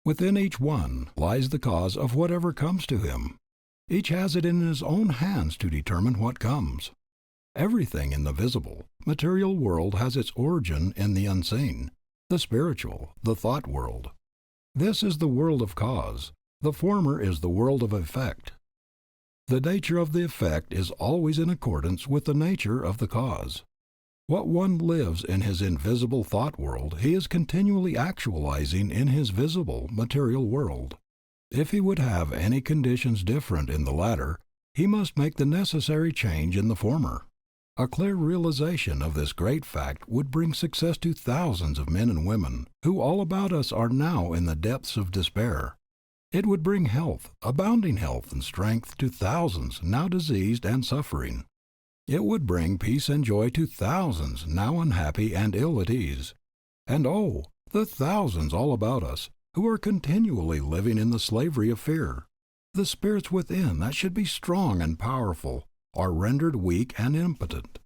Within each one lies the cause of whatever comes to him. Each has it in his own hands to determine what comes. Everything in the visible, material world has its origin in the unseen, the spiritual, the thought world. This is the world of cause. The former is the world of effect. The nature of the effect is always in accordance with the nature of the cause. What one lives in his invisible thought world he is continually actualizing in his visible material world. If he would have any conditions different in the latter, he must make the necessary change in the former. A clear realization of this great fact would bring success to thousands of men and women who all about us are now in the depths of despair. It would bring health, abounding health and strength to thousands now diseased and suffering. It would bring peace and joy to thousands now unhappy and ill at ease. And oh, the thousands all about us who are continually living in the slavery of fear. The spirits within that should be strong and powerful are rendered weak and impotent.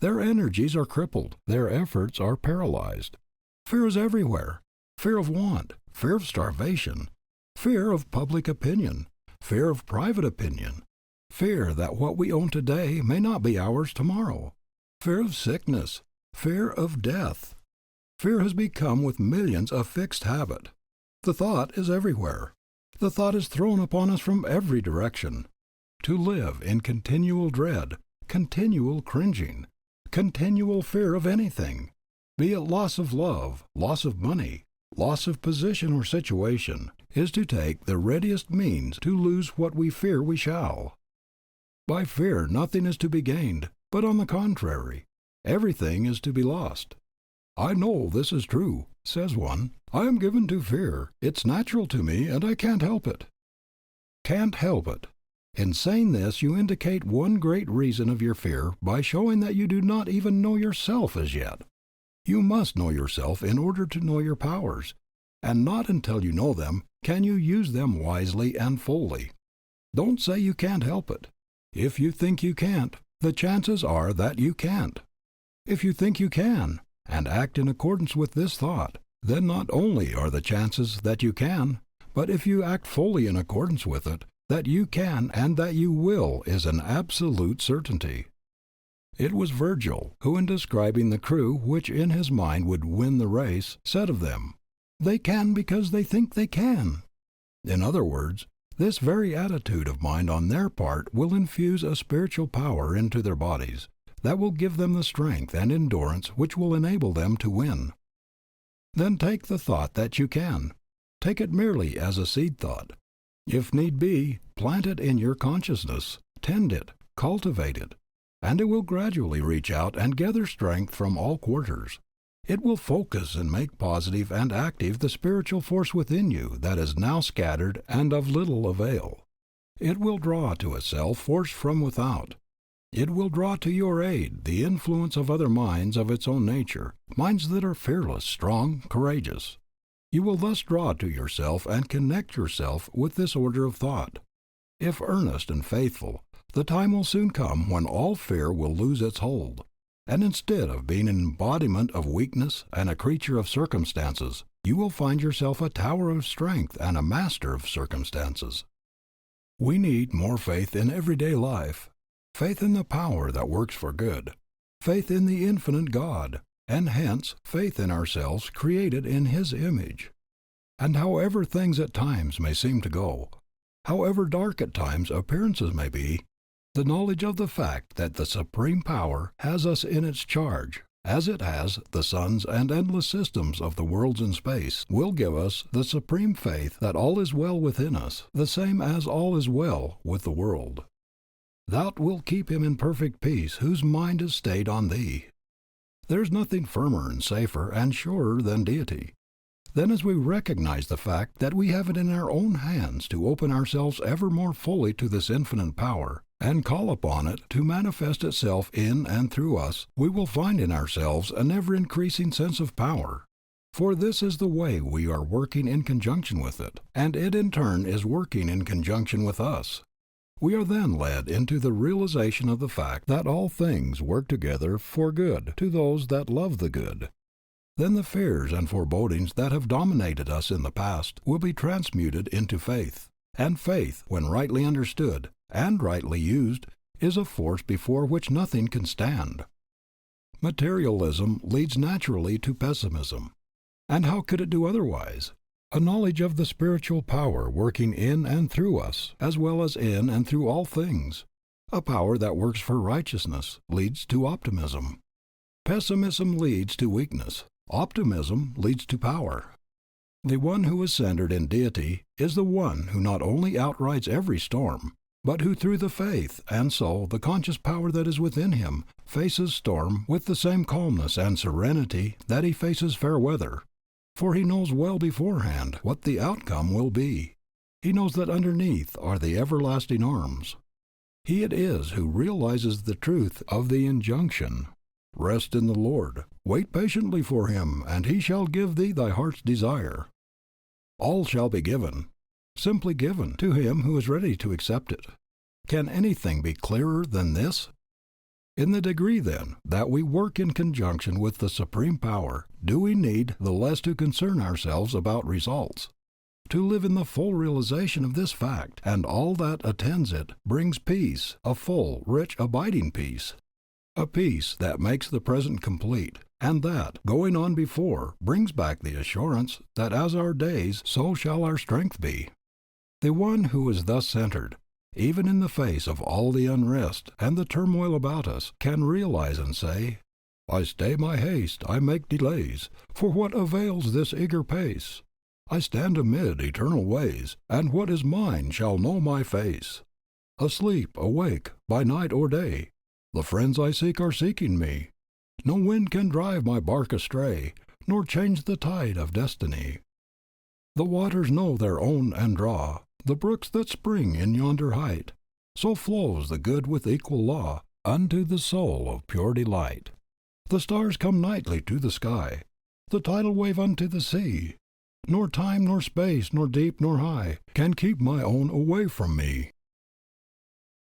Their energies are crippled, their efforts are paralyzed. Fear is everywhere. Fear of want, fear of starvation, fear of public opinion, fear of private opinion, fear that what we own today may not be ours tomorrow, fear of sickness, fear of death. Fear has become with millions a fixed habit. The thought is everywhere. The thought is thrown upon us from every direction. To live in continual dread, continual cringing, continual fear of anything, be it loss of love, loss of money, loss of position or situation, is to take the readiest means to lose what we fear we shall. By fear nothing is to be gained, but on the contrary, everything is to be lost. I know this is true, says one. I am given to fear. It's natural to me, and I can't help it. Can't help it. In saying this, you indicate one great reason of your fear by showing that you do not even know yourself as yet. You must know yourself in order to know your powers, and not until you know them can you use them wisely and fully. Don't say you can't help it. If you think you can't, the chances are that you can't. If you think you can, and act in accordance with this thought, then not only are the chances that you can, but if you act fully in accordance with it, that you can and that you will is an absolute certainty. It was Virgil who, in describing the crew which in his mind would win the race, said of them, "They can because they think they can." In other words, this very attitude of mind on their part will infuse a spiritual power into their bodies that will give them the strength and endurance which will enable them to win. Then take the thought that you can. Take it merely as a seed thought. If need be, plant it in your consciousness, tend it, cultivate it, and it will gradually reach out and gather strength from all quarters. It will focus and make positive and active the spiritual force within you that is now scattered and of little avail. It will draw to itself force from without. It will draw to your aid the influence of other minds of its own nature, minds that are fearless, strong, courageous. You will thus draw to yourself and connect yourself with this order of thought. If earnest and faithful, the time will soon come when all fear will lose its hold, and instead of being an embodiment of weakness and a creature of circumstances, you will find yourself a tower of strength and a master of circumstances. We need more faith in everyday life, faith in the power that works for good, faith in the infinite God, and hence faith in ourselves created in His image. And however things at times may seem to go, however dark at times appearances may be, the knowledge of the fact that the Supreme Power has us in its charge, as it has the suns and endless systems of the worlds in space, will give us the supreme faith that all is well within us, the same as all is well with the world. Thou wilt keep him in perfect peace whose mind is stayed on thee. There is nothing firmer and safer and surer than Deity. Then as we recognize the fact that we have it in our own hands to open ourselves ever more fully to this infinite power, and call upon it to manifest itself in and through us, we will find in ourselves an ever-increasing sense of power. For this is the way we are working in conjunction with it, and it in turn is working in conjunction with us. We are then led into the realization of the fact that all things work together for good to those that love the good. Then the fears and forebodings that have dominated us in the past will be transmuted into faith, and faith, when rightly understood and rightly used, is a force before which nothing can stand. Materialism leads naturally to pessimism. And how could it do otherwise? A knowledge of the spiritual power working in and through us, as well as in and through all things, a power that works for righteousness, leads to optimism. Pessimism leads to weakness. Optimism leads to power. The one who is centered in Deity is the one who not only outrides every storm, but who through the faith and so the conscious power that is within him faces storm with the same calmness and serenity that he faces fair weather. For he knows well beforehand what the outcome will be. He knows that underneath are the everlasting arms. He it is who realizes the truth of the injunction, "Rest in the Lord, wait patiently for Him, and He shall give thee thy heart's desire." All shall be given, simply given, to him who is ready to accept it. Can anything be clearer than this? In the degree, then, that we work in conjunction with the Supreme Power, do we need the less to concern ourselves about results. To live in the full realization of this fact, and all that attends it, brings peace, a full, rich, abiding peace. A peace that makes the present complete, and that, going on before, brings back the assurance that as our days, so shall our strength be. The one who is thus centered, even in the face of all the unrest and the turmoil about us, can realize and say, "I stay my haste, I make delays, for what avails this eager pace? I stand amid eternal ways, and what is mine shall know my face. Asleep, awake, by night or day, the friends I seek are seeking me. No wind can drive my bark astray, nor change the tide of destiny. The waters know their own and draw, the brooks that spring in yonder height. So flows the good with equal law, unto the soul of pure delight. The stars come nightly to the sky, the tidal wave unto the sea. Nor time, nor space, nor deep, nor high, can keep my own away from me."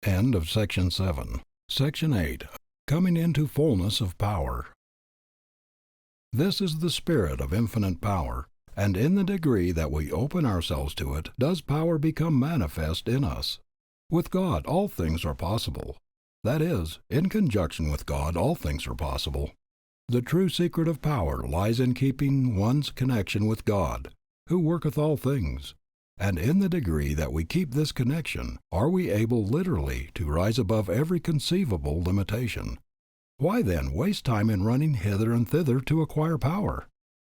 End of Section 7. Section 8. Coming into Fullness of Power. This is the spirit of infinite power, and in the degree that we open ourselves to it does power become manifest in us. With God all things are possible. That is, in conjunction with God all things are possible. The true secret of power lies in keeping one's connection with God, who worketh all things, and in the degree that we keep this connection, are we able literally to rise above every conceivable limitation. Why then waste time in running hither and thither to acquire power?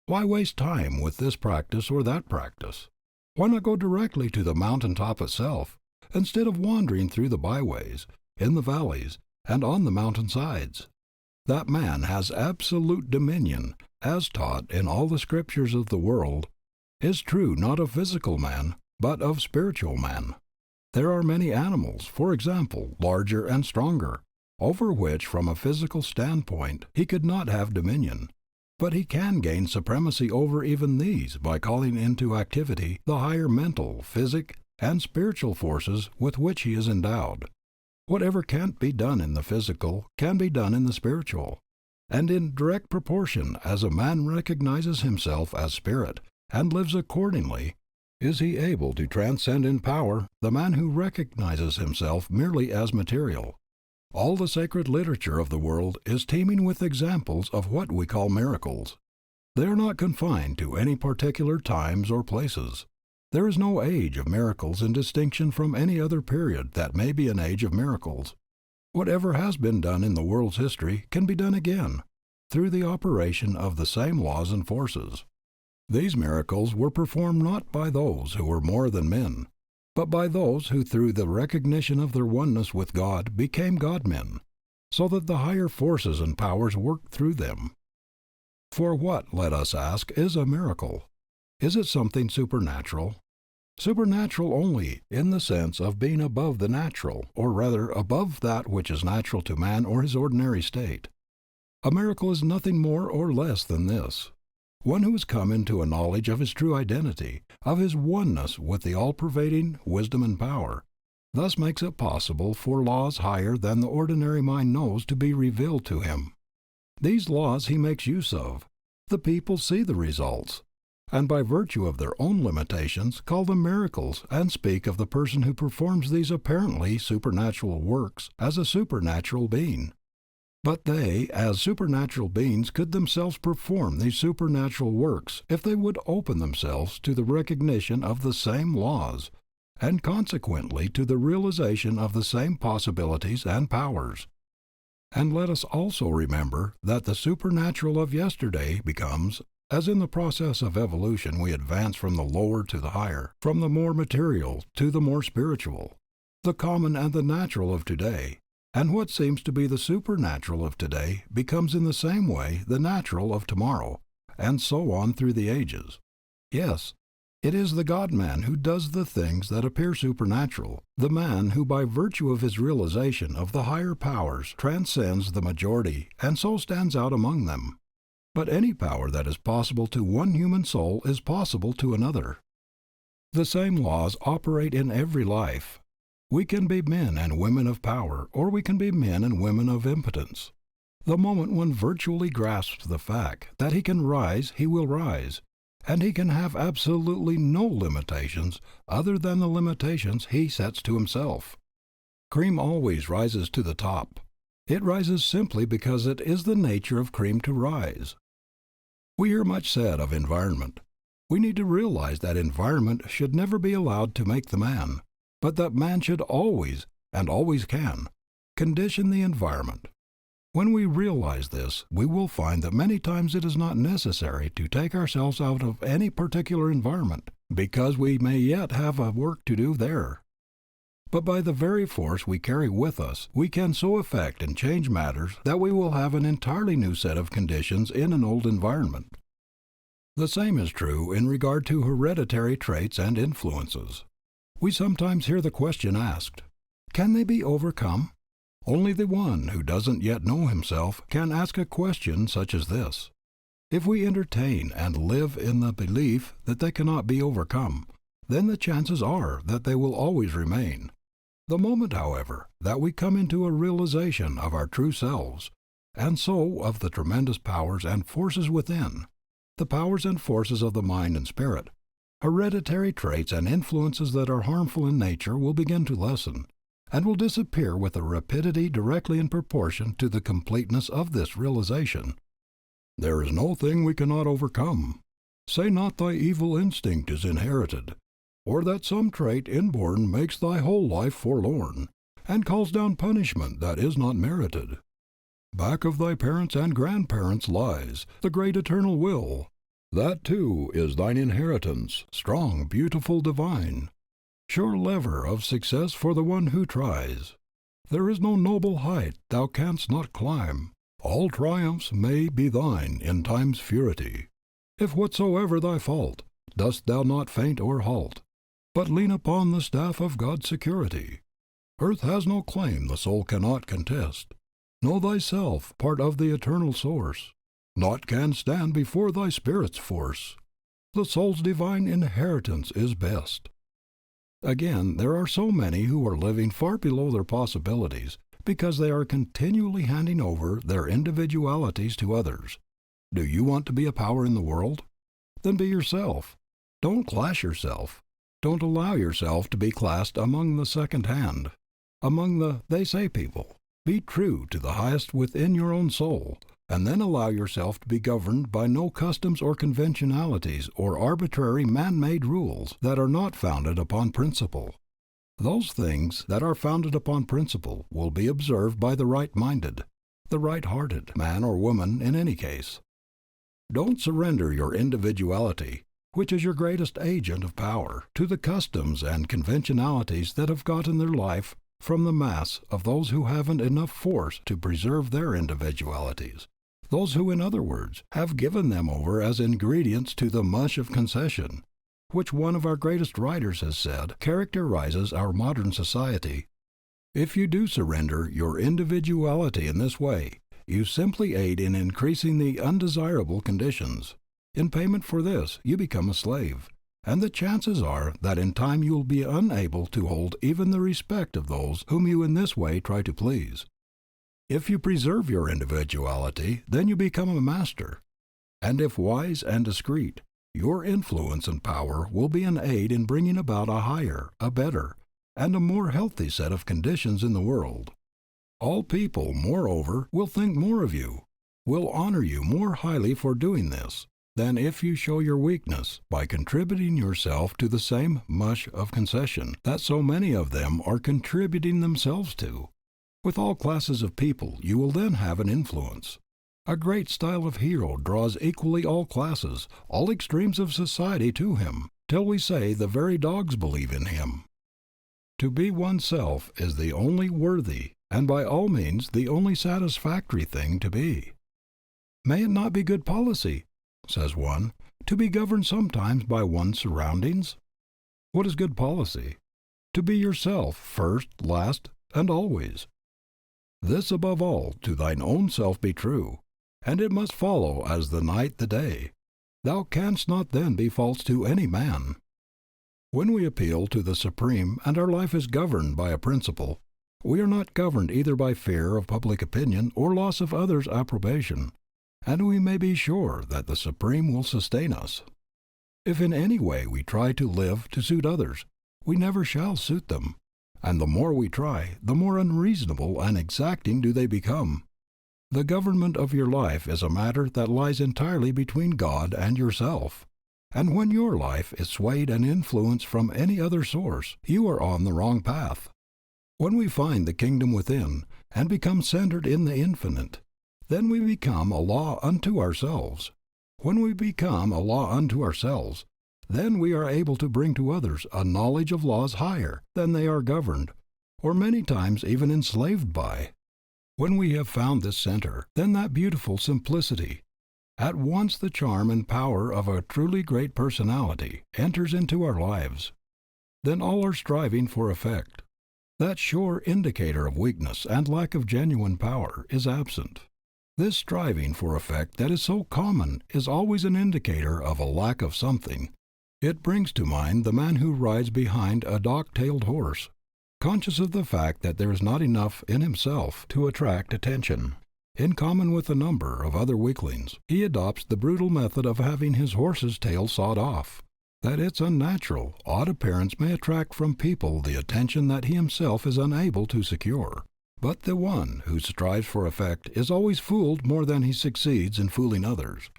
Why waste time with this practice or that practice? Why not go directly to the mountain top itself, instead of wandering through the byways, in the valleys, and on the mountain sides? That man has absolute dominion, as taught in all the scriptures of the world, is true not of physical man, but of spiritual man. There are many animals, for example, larger and stronger, over which from a physical standpoint he could not have dominion, but he can gain supremacy over even these by calling into activity the higher mental, physic, and spiritual forces with which he is endowed. Whatever can't be done in the physical can be done in the spiritual, and in direct proportion as a man recognizes himself as spirit and lives accordingly, is he able to transcend in power the man who recognizes himself merely as material. All the sacred literature of the world is teeming with examples of what we call miracles. They are not confined to any particular times or places. There is no age of miracles in distinction from any other period that may be an age of miracles. Whatever has been done in the world's history can be done again, through the operation of the same laws and forces. These miracles were performed not by those who were more than men, but by those who through the recognition of their oneness with God became God-men. so that the higher forces and powers work through them. For what, let us ask, is a miracle? Is it something supernatural? Supernatural only in the sense of being above the natural, or rather above that which is natural to man or his ordinary state. A miracle is nothing more or less than this: one who has come into a knowledge of his true identity, of his oneness with the all-pervading wisdom and power, thus makes it possible for laws higher than the ordinary mind knows to be revealed to him. These laws he makes use of. The people see the results, and by virtue of their own limitations call them miracles and speak of the person who performs these apparently supernatural works as a supernatural being. But they, as supernatural beings, could themselves perform these supernatural works if they would open themselves to the recognition of the same laws, and consequently to the realization of the same possibilities and powers. And let us also remember that the supernatural of yesterday becomes, as in the process of evolution we advance from the lower to the higher, from the more material to the more spiritual, the common and the natural of today, and what seems to be the supernatural of today becomes in the same way the natural of tomorrow, and so on through the ages. Yes, it is the God-man who does the things that appear supernatural, the man who by virtue of his realization of the higher powers transcends the majority and so stands out among them. But any power that is possible to one human soul is possible to another. The same laws operate in every life. We can be men and women of power, or we can be men and women of impotence. The moment one virtually grasps the fact that he can rise, he will rise, and he can have absolutely no limitations other than the limitations he sets to himself. Cream always rises to the top. It rises simply because it is the nature of cream to rise. We hear much said of environment. We need to realize that environment should never be allowed to make the man, but that man should always, and always can, condition the environment. When we realize this, we will find that many times it is not necessary to take ourselves out of any particular environment, because we may yet have a work to do there. But by the very force we carry with us, we can so affect and change matters that we will have an entirely new set of conditions in an old environment. The same is true in regard to hereditary traits and influences. We sometimes hear the question asked, can they be overcome? Only the one who doesn't yet know himself can ask a question such as this. If we entertain and live in the belief that they cannot be overcome, then the chances are that they will always remain. The moment, however, that we come into a realization of our true selves, and so of the tremendous powers and forces within, the powers and forces of the mind and spirit, hereditary traits and influences that are harmful in nature will begin to lessen, and will disappear with a rapidity directly in proportion to the completeness of this realization. There is no thing we cannot overcome. Say not thy evil instinct is inherited, or that some trait inborn makes thy whole life forlorn, and calls down punishment that is not merited. Back of thy parents and grandparents lies the great eternal will. That too is thine inheritance, strong, beautiful, divine. Sure lever of success for the one who tries. There is no noble height thou canst not climb. All triumphs may be thine in time's purity. If whatsoever thy fault, dost thou not faint or halt, but lean upon the staff of God's security. Earth has no claim the soul cannot contest. Know thyself part of the eternal source. Naught can stand before thy spirit's force. The soul's divine inheritance is best. Again, there are so many who are living far below their possibilities because they are continually handing over their individualities to others. Do you want to be a power in the world? Then be yourself. Don't class yourself. Don't allow yourself to be classed among the second hand, among the they say people. Be true to the highest within your own soul, and then allow yourself to be governed by no customs or conventionalities or arbitrary man-made rules that are not founded upon principle. Those things that are founded upon principle will be observed by the right-minded, the right-hearted man or woman in any case. Don't surrender your individuality, which is your greatest agent of power, to the customs and conventionalities that have gotten their life from the mass of those who haven't enough force to preserve their individualities, those who, in other words, have given them over as ingredients to the mush of concession, which one of our greatest writers has said characterizes our modern society. If you do surrender your individuality in this way, you simply aid in increasing the undesirable conditions. In payment for this, you become a slave, and the chances are that in time you will be unable to hold even the respect of those whom you in this way try to please. If you preserve your individuality, then you become a master. And if wise and discreet, your influence and power will be an aid in bringing about a higher, a better, and a more healthy set of conditions in the world. All people, moreover, will think more of you, will honor you more highly for doing this, than if you show your weakness by contributing yourself to the same mush of concession that so many of them are contributing themselves to. With all classes of people you will then have an influence. A great style of hero draws equally all classes, all extremes of society to him, till we say the very dogs believe in him. To be oneself is the only worthy, and by all means the only satisfactory thing to be. May it not be good policy, says one, to be governed sometimes by one's surroundings? What is good policy? To be yourself first, last, and always. This above all to thine own self be true, and it must follow as the night the day. Thou canst not then be false to any man. When we appeal to the Supreme and our life is governed by a principle, we are not governed either by fear of public opinion or loss of others' approbation, and we may be sure that the Supreme will sustain us. If in any way we try to live to suit others, we never shall suit them, and the more we try, the more unreasonable and exacting do they become. The government of your life is a matter that lies entirely between God and yourself. And when your life is swayed and influenced from any other source, you are on the wrong path. When we find the kingdom within, and become centered in the infinite, then we become a law unto ourselves. When we become a law unto ourselves, then we are able to bring to others a knowledge of laws higher than they are governed, or many times even enslaved by. When we have found this center, then that beautiful simplicity, at once the charm and power of a truly great personality, enters into our lives. Then all our striving for effect, that sure indicator of weakness and lack of genuine power, is absent. This striving for effect that is so common is always an indicator of a lack of something. It brings to mind the man who rides behind a dock-tailed horse, conscious of the fact that there is not enough in himself to attract attention. In common with a number of other weaklings, he adopts the brutal method of having his horse's tail sawed off, that its unnatural, odd appearance may attract from people the attention that he himself is unable to secure. But the one who strives for effect is always fooled more than he succeeds in fooling others.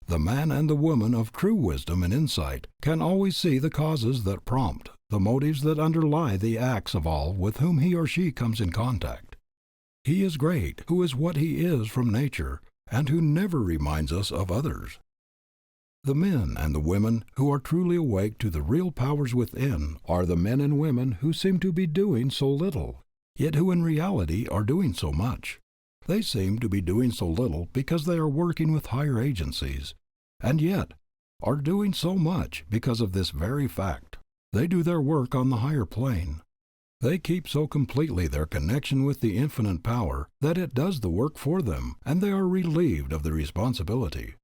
The man and the woman of true wisdom and insight can always see the causes that prompt, the motives that underlie the acts of all with whom he or she comes in contact. He is great who is what he is from nature, and who never reminds us of others. The men and the women who are truly awake to the real powers within are the men and women who seem to be doing so little, yet who in reality are doing so much. They seem to be doing so little because they are working with higher agencies, and yet are doing so much because of this very fact. They do their work on the higher plane. They keep so completely their connection with the infinite power that it does the work for them, and they are relieved of the responsibility.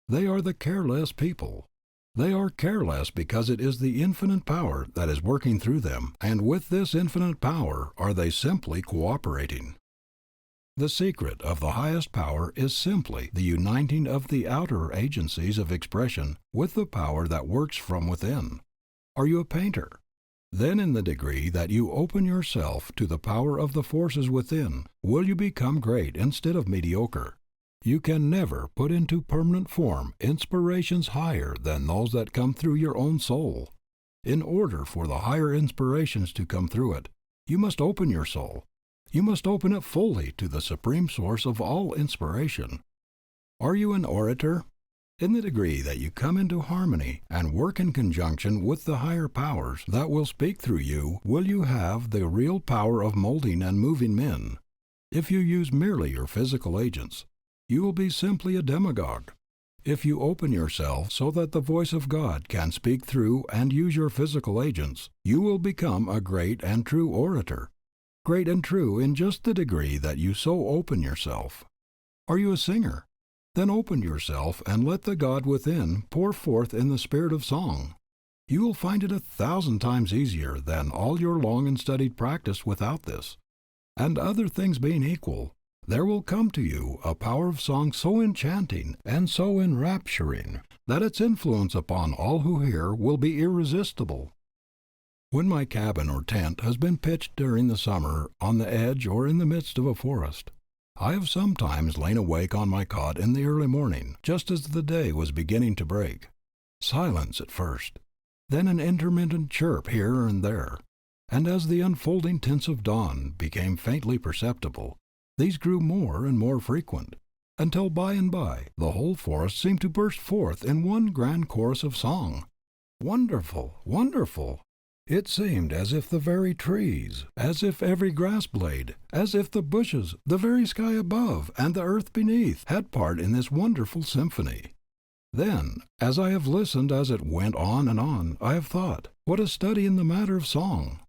They are the careless people. They are careless because it is the infinite power that is working through them, and with this infinite power are they simply cooperating. The secret of the highest power is simply the uniting of the outer agencies of expression with the power that works from within. Are you a painter? Then in the degree that you open yourself to the power of the forces within, will you become great instead of mediocre. You can never put into permanent form inspirations higher than those that come through your own soul. In order for the higher inspirations to come through it, you must open your soul. You must open it fully to the supreme source of all inspiration. Are you an orator? In the degree that you come into harmony and work in conjunction with the higher powers that will speak through you, will you have the real power of molding and moving men. If you use merely your physical agents, you will be simply a demagogue. If you open yourself so that the voice of God can speak through and use your physical agents, you will become a great and true orator, great and true in just the degree that you so open yourself. Are you a singer? Then open yourself and let the God within pour forth in the spirit of song. You will find it 1,000 times easier than all your long and studied practice without this. And other things being equal, there will come to you a power of song so enchanting and so enrapturing that its influence upon all who hear will be irresistible. When my cabin or tent has been pitched during the summer on the edge or in the midst of a forest, I have sometimes lain awake on my cot in the early morning, just as the day was beginning to break. Silence at first, then an intermittent chirp here and there, and as the unfolding tints of dawn became faintly perceptible, these grew more and more frequent, until by and by the whole forest seemed to burst forth in one grand chorus of song. Wonderful, wonderful! It seemed as if the very trees, as if every grass blade, as if the bushes, the very sky above, and the earth beneath had part in this wonderful symphony. Then, as I have listened as it went on, I have thought, what a study in the matter of song!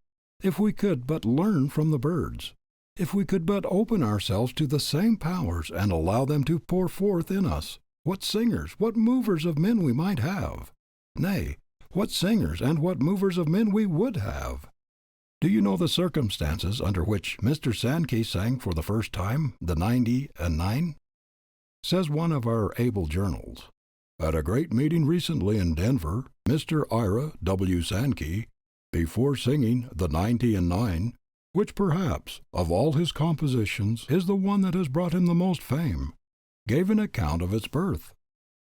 If we could but learn from the birds, if we could but open ourselves to the same powers and allow them to pour forth in us, what singers, what movers of men we might have! Nay, what singers and what movers of men we would have! Do you know the circumstances under which Mr. Sankey sang for the first time the 90 and 9? Says one of our able journals, at a great meeting recently in Denver, Mr. Ira W. Sankey, before singing the 90 and 9, which perhaps of all his compositions is the one that has brought him the most fame, gave an account of its birth.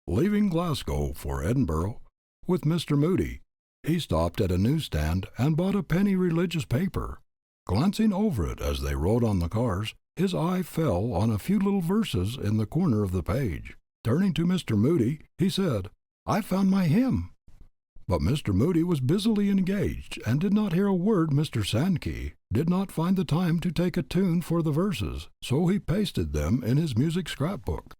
Leaving Glasgow for Edinburgh with Mr. Moody, he stopped at a newsstand and bought a penny religious paper. Glancing over it as they rode on the cars, his eye fell on a few little verses in the corner of the page. Turning to Mr. Moody, he said, "I found my hymn." But Mr. Moody was busily engaged and did not hear a word. Mr. Sankey did not find the time to take a tune for the verses, so he pasted them in his music scrapbook.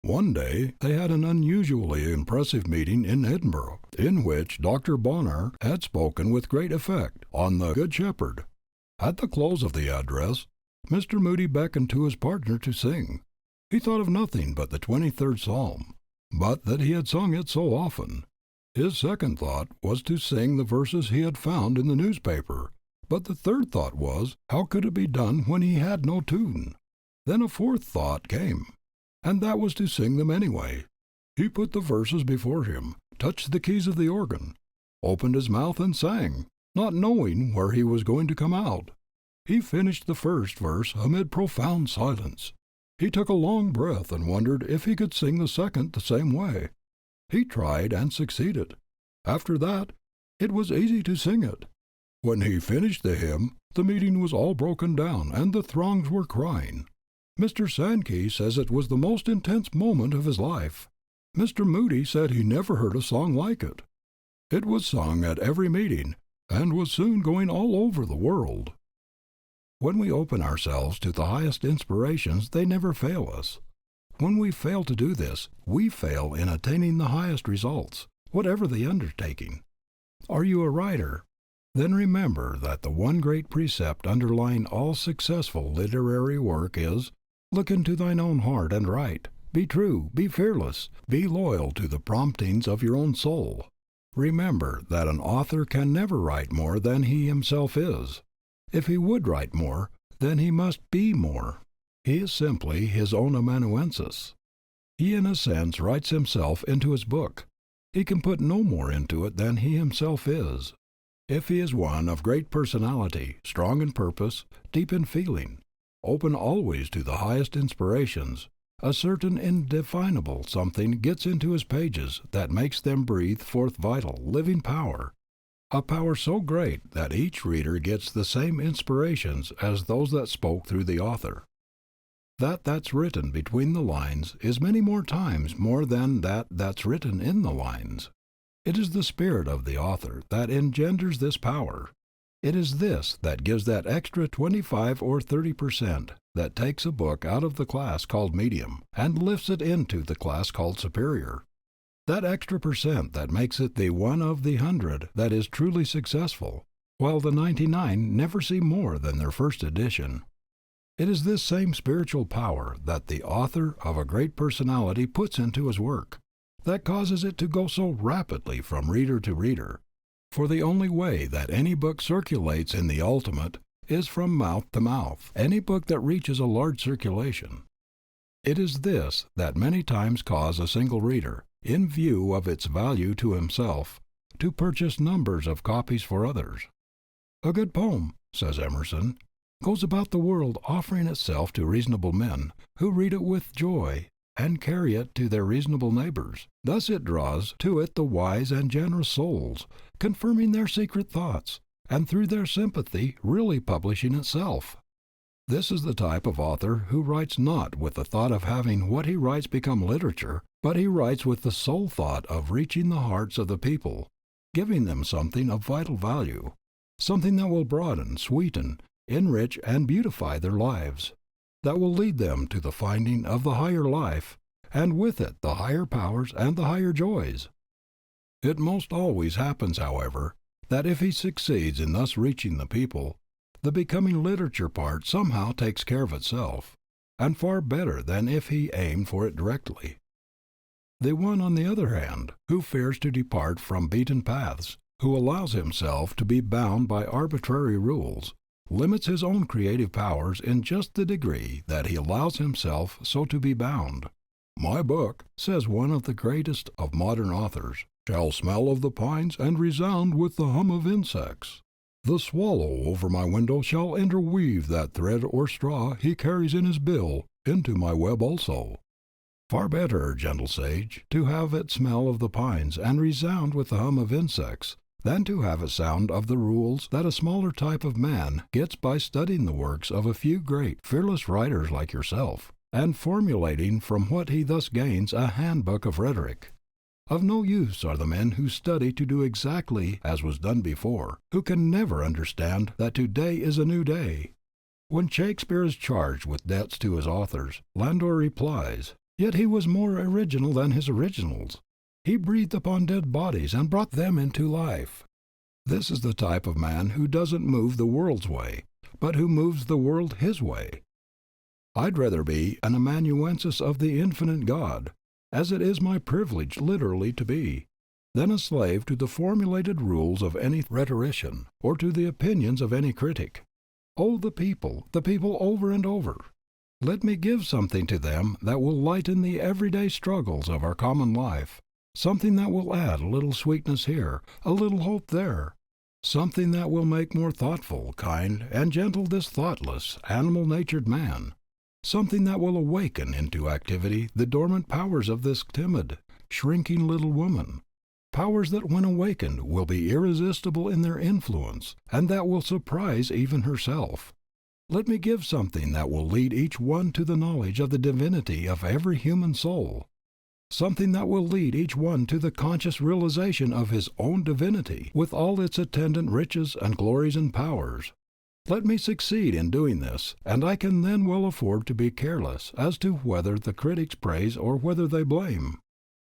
One day they had an unusually impressive meeting in Edinburgh, in which Dr. Bonar had spoken with great effect on the Good Shepherd. At the close of the address, Mr. Moody beckoned to his partner to sing. He thought of nothing but the 23rd Psalm, but that he had sung it so often. His second thought was to sing the verses he had found in the newspaper, but the third thought was, how could it be done when he had no tune? Then a fourth thought came, and that was to sing them anyway. He put the verses before him, touched the keys of the organ, opened his mouth and sang, not knowing where he was going to come out. He finished the first verse amid profound silence. He took a long breath and wondered if he could sing the second the same way. He tried and succeeded. After that, it was easy to sing it. When he finished the hymn, the meeting was all broken down and the throngs were crying. Mr. Sankey says it was the most intense moment of his life. Mr. Moody said he never heard a song like it. It was sung at every meeting, and was soon going all over the world. When we open ourselves to the highest inspirations, they never fail us. When we fail to do this, we fail in attaining the highest results, whatever the undertaking. Are you a writer? Then remember that the one great precept underlying all successful literary work is, look into thine own heart and write. Be true, be fearless, be loyal to the promptings of your own soul. Remember that an author can never write more than he himself is. If he would write more, then he must be more. He is simply his own amanuensis. He in a sense writes himself into his book. He can put no more into it than he himself is. If he is one of great personality, strong in purpose, deep in feeling, open always to the highest inspirations, a certain indefinable something gets into his pages that makes them breathe forth vital, living power, a power so great that each reader gets the same inspirations as those that spoke through the author. That's written between the lines is many more times more than that's written in the lines. It is the spirit of the author that engenders this power. It is this that gives that extra 25 or 30% that takes a book out of the class called medium and lifts it into the class called superior. That extra percent that makes it the one of the 100 that is truly successful, while the 99 never see more than their first edition. It is this same spiritual power that the author of a great personality puts into his work, that causes it to go so rapidly from reader to reader. For the only way that any book circulates in the ultimate is from mouth to mouth, any book that reaches a large circulation. It is this that many times causes a single reader, in view of its value to himself, to purchase numbers of copies for others. A good poem, says Emerson, goes about the world offering itself to reasonable men, who read it with joy and carry it to their reasonable neighbors. Thus it draws to it the wise and generous souls, confirming their secret thoughts, and through their sympathy really publishing itself. This is the type of author who writes not with the thought of having what he writes become literature, but he writes with the sole thought of reaching the hearts of the people, giving them something of vital value, something that will broaden, sweeten, enrich, and beautify their lives, that will lead them to the finding of the higher life, and with it the higher powers and the higher joys. It most always happens, however, that if he succeeds in thus reaching the people, the becoming literature part somehow takes care of itself, and far better than if he aimed for it directly. The one, on the other hand, who fears to depart from beaten paths, who allows himself to be bound by arbitrary rules, limits his own creative powers in just the degree that he allows himself so to be bound. My book, says one of the greatest of modern authors, shall smell of the pines and resound with the hum of insects. The swallow over my window shall interweave that thread or straw he carries in his bill into my web also. Far better, gentle sage, to have it smell of the pines and resound with the hum of insects, than to have it sound of the rules that a smaller type of man gets by studying the works of a few great, fearless writers like yourself, and formulating from what he thus gains a handbook of rhetoric. Of no use are the men who study to do exactly as was done before, who can never understand that today is a new day. When Shakespeare is charged with debts to his authors, Landor replies, "Yet he was more original than his originals. He breathed upon dead bodies and brought them into life." This is the type of man who doesn't move the world's way, but who moves the world his way. I'd rather be an amanuensis of the infinite God, as it is my privilege literally to be, than a slave to the formulated rules of any rhetorician, or to the opinions of any critic. Oh, the people over and over. Let me give something to them that will lighten the everyday struggles of our common life, something that will add a little sweetness here, a little hope there, something that will make more thoughtful, kind, and gentle this thoughtless, animal-natured man, something that will awaken into activity the dormant powers of this timid, shrinking little woman, powers that when awakened will be irresistible in their influence, and that will surprise even herself. Let me give something that will lead each one to the knowledge of the divinity of every human soul, something that will lead each one to the conscious realization of his own divinity, with all its attendant riches and glories and powers. Let me succeed in doing this, and I can then well afford to be careless as to whether the critics praise or whether they blame.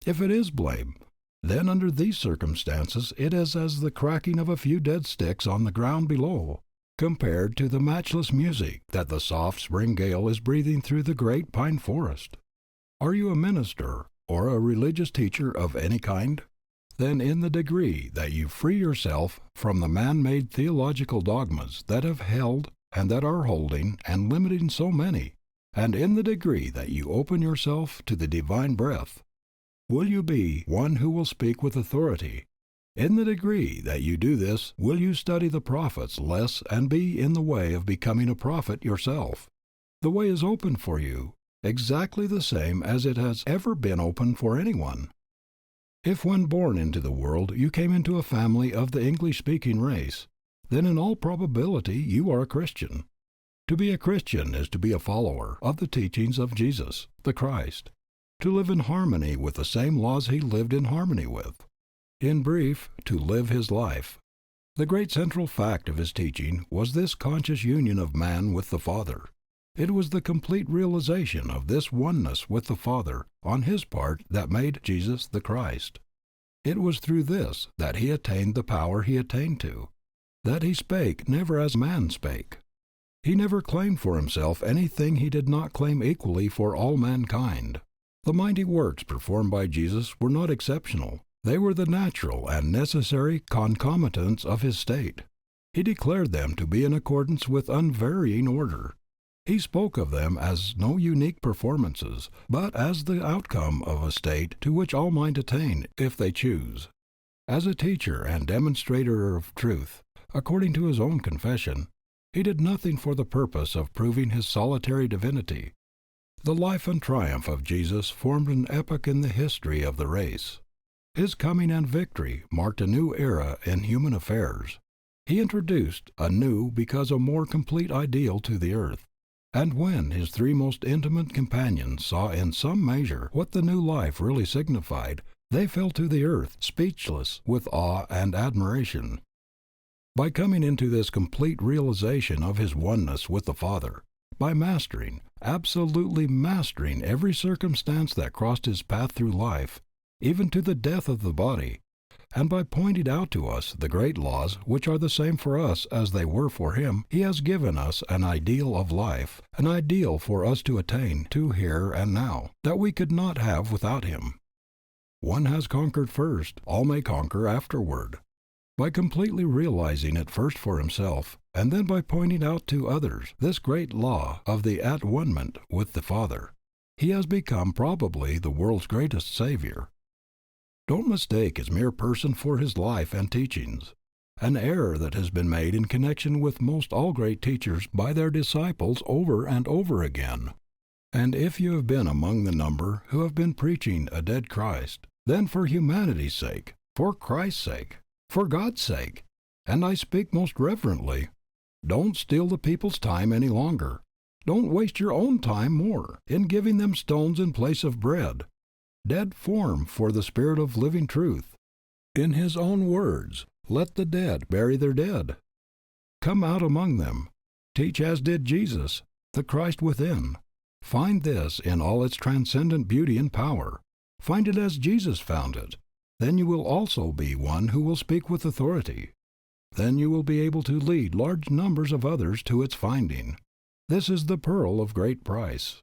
If it is blame, then under these circumstances it is as the cracking of a few dead sticks on the ground below, compared to the matchless music that the soft spring gale is breathing through the great pine forest. Are you a minister or a religious teacher of any kind? Then in the degree that you free yourself from the man-made theological dogmas that have held and that are holding and limiting so many, and in the degree that you open yourself to the divine breath, will you be one who will speak with authority. In the degree that you do this, will you study the prophets less and be in the way of becoming a prophet yourself. The way is open for you, exactly the same as it has ever been open for anyone. If when born into the world you came into a family of the English-speaking race, then in all probability you are a Christian. To be a Christian is to be a follower of the teachings of Jesus, the Christ, to live in harmony with the same laws he lived in harmony with. In brief, to live his life. The great central fact of his teaching was this conscious union of man with the Father. It was the complete realization of this oneness with the Father on his part that made Jesus the Christ. It was through this that he attained the power he attained to, that he spake never as man spake. He never claimed for himself anything he did not claim equally for all mankind. The mighty works performed by Jesus were not exceptional. They were the natural and necessary concomitants of his state. He declared them to be in accordance with unvarying order. He spoke of them as no unique performances, but as the outcome of a state to which all might attain, if they choose. As a teacher and demonstrator of truth, according to his own confession, he did nothing for the purpose of proving his solitary divinity. The life and triumph of Jesus formed an epoch in the history of the race. His coming and victory marked a new era in human affairs. He introduced a new because a more complete ideal to the earth. And when his three most intimate companions saw in some measure what the new life really signified, they fell to the earth, speechless with awe and admiration. By coming into this complete realization of his oneness with the Father, by mastering, absolutely mastering every circumstance that crossed his path through life, even to the death of the body, and by pointing out to us the great laws which are the same for us as they were for him, he has given us an ideal of life, an ideal for us to attain to here and now, that we could not have without him. One has conquered first, all may conquer afterward. By completely realizing it first for himself, and then by pointing out to others this great law of the at-one-ment with the Father, he has become probably the world's greatest savior. Don't mistake his mere person for his life and teachings, an error that has been made in connection with most all great teachers by their disciples over and over again. And if you have been among the number who have been preaching a dead Christ, then for humanity's sake, for Christ's sake, for God's sake, and I speak most reverently, don't steal the people's time any longer. Don't waste your own time more in giving them stones in place of bread. Dead form for the Spirit of living truth. In his own words, let the dead bury their dead. Come out among them. Teach as did Jesus, the Christ within. Find this in all its transcendent beauty and power. Find it as Jesus found it. Then you will also be one who will speak with authority. Then you will be able to lead large numbers of others to its finding. This is the pearl of great price.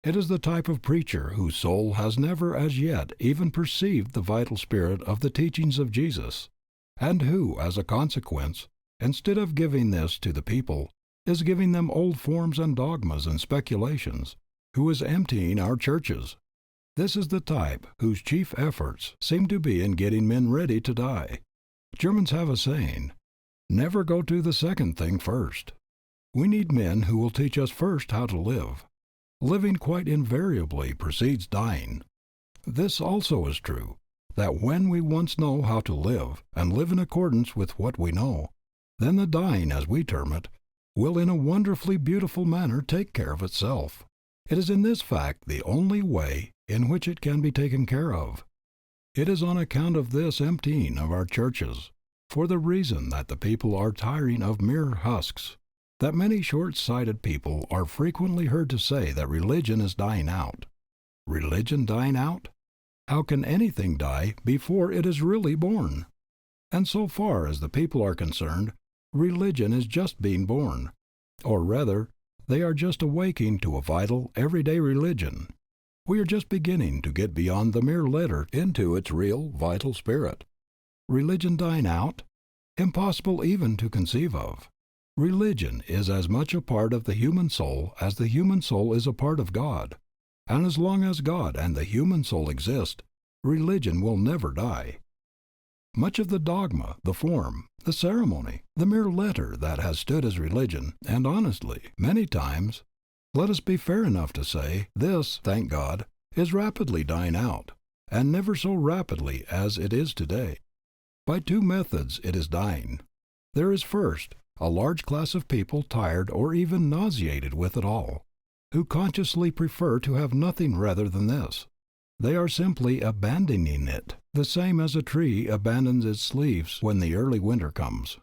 It is the type of preacher whose soul has never as yet even perceived the vital spirit of the teachings of Jesus, and who, as a consequence, instead of giving this to the people, is giving them old forms and dogmas and speculations, who is emptying our churches. This is the type whose chief efforts seem to be in getting men ready to die. Germans have a saying, never go to the second thing first. We need men who will teach us first how to live. Living quite invariably precedes dying. This also is true, that when we once know how to live, and live in accordance with what we know, then the dying, as we term it, will in a wonderfully beautiful manner take care of itself. It is in this fact the only way in which it can be taken care of. It is on account of this emptying of our churches, for the reason that the people are tiring of mere husks, that many short-sighted people are frequently heard to say that religion is dying out. Religion dying out? How can anything die before it is really born? And so far as the people are concerned, religion is just being born, or rather, they are just awaking to a vital, everyday religion. We are just beginning to get beyond the mere letter into its real, vital spirit. Religion dying out? Impossible even to conceive of. Religion is as much a part of the human soul as the human soul is a part of God. And as long as God and the human soul exist, religion will never die. Much of the dogma, the form, the ceremony, the mere letter that has stood as religion, and honestly, many times, let us be fair enough to say, this, thank God, is rapidly dying out, and never so rapidly as it is today. By two methods it is dying. There is first, a large class of people tired or even nauseated with it all, who consciously prefer to have nothing rather than this. They are simply abandoning it, the same as a tree abandons its leaves when the early winter comes.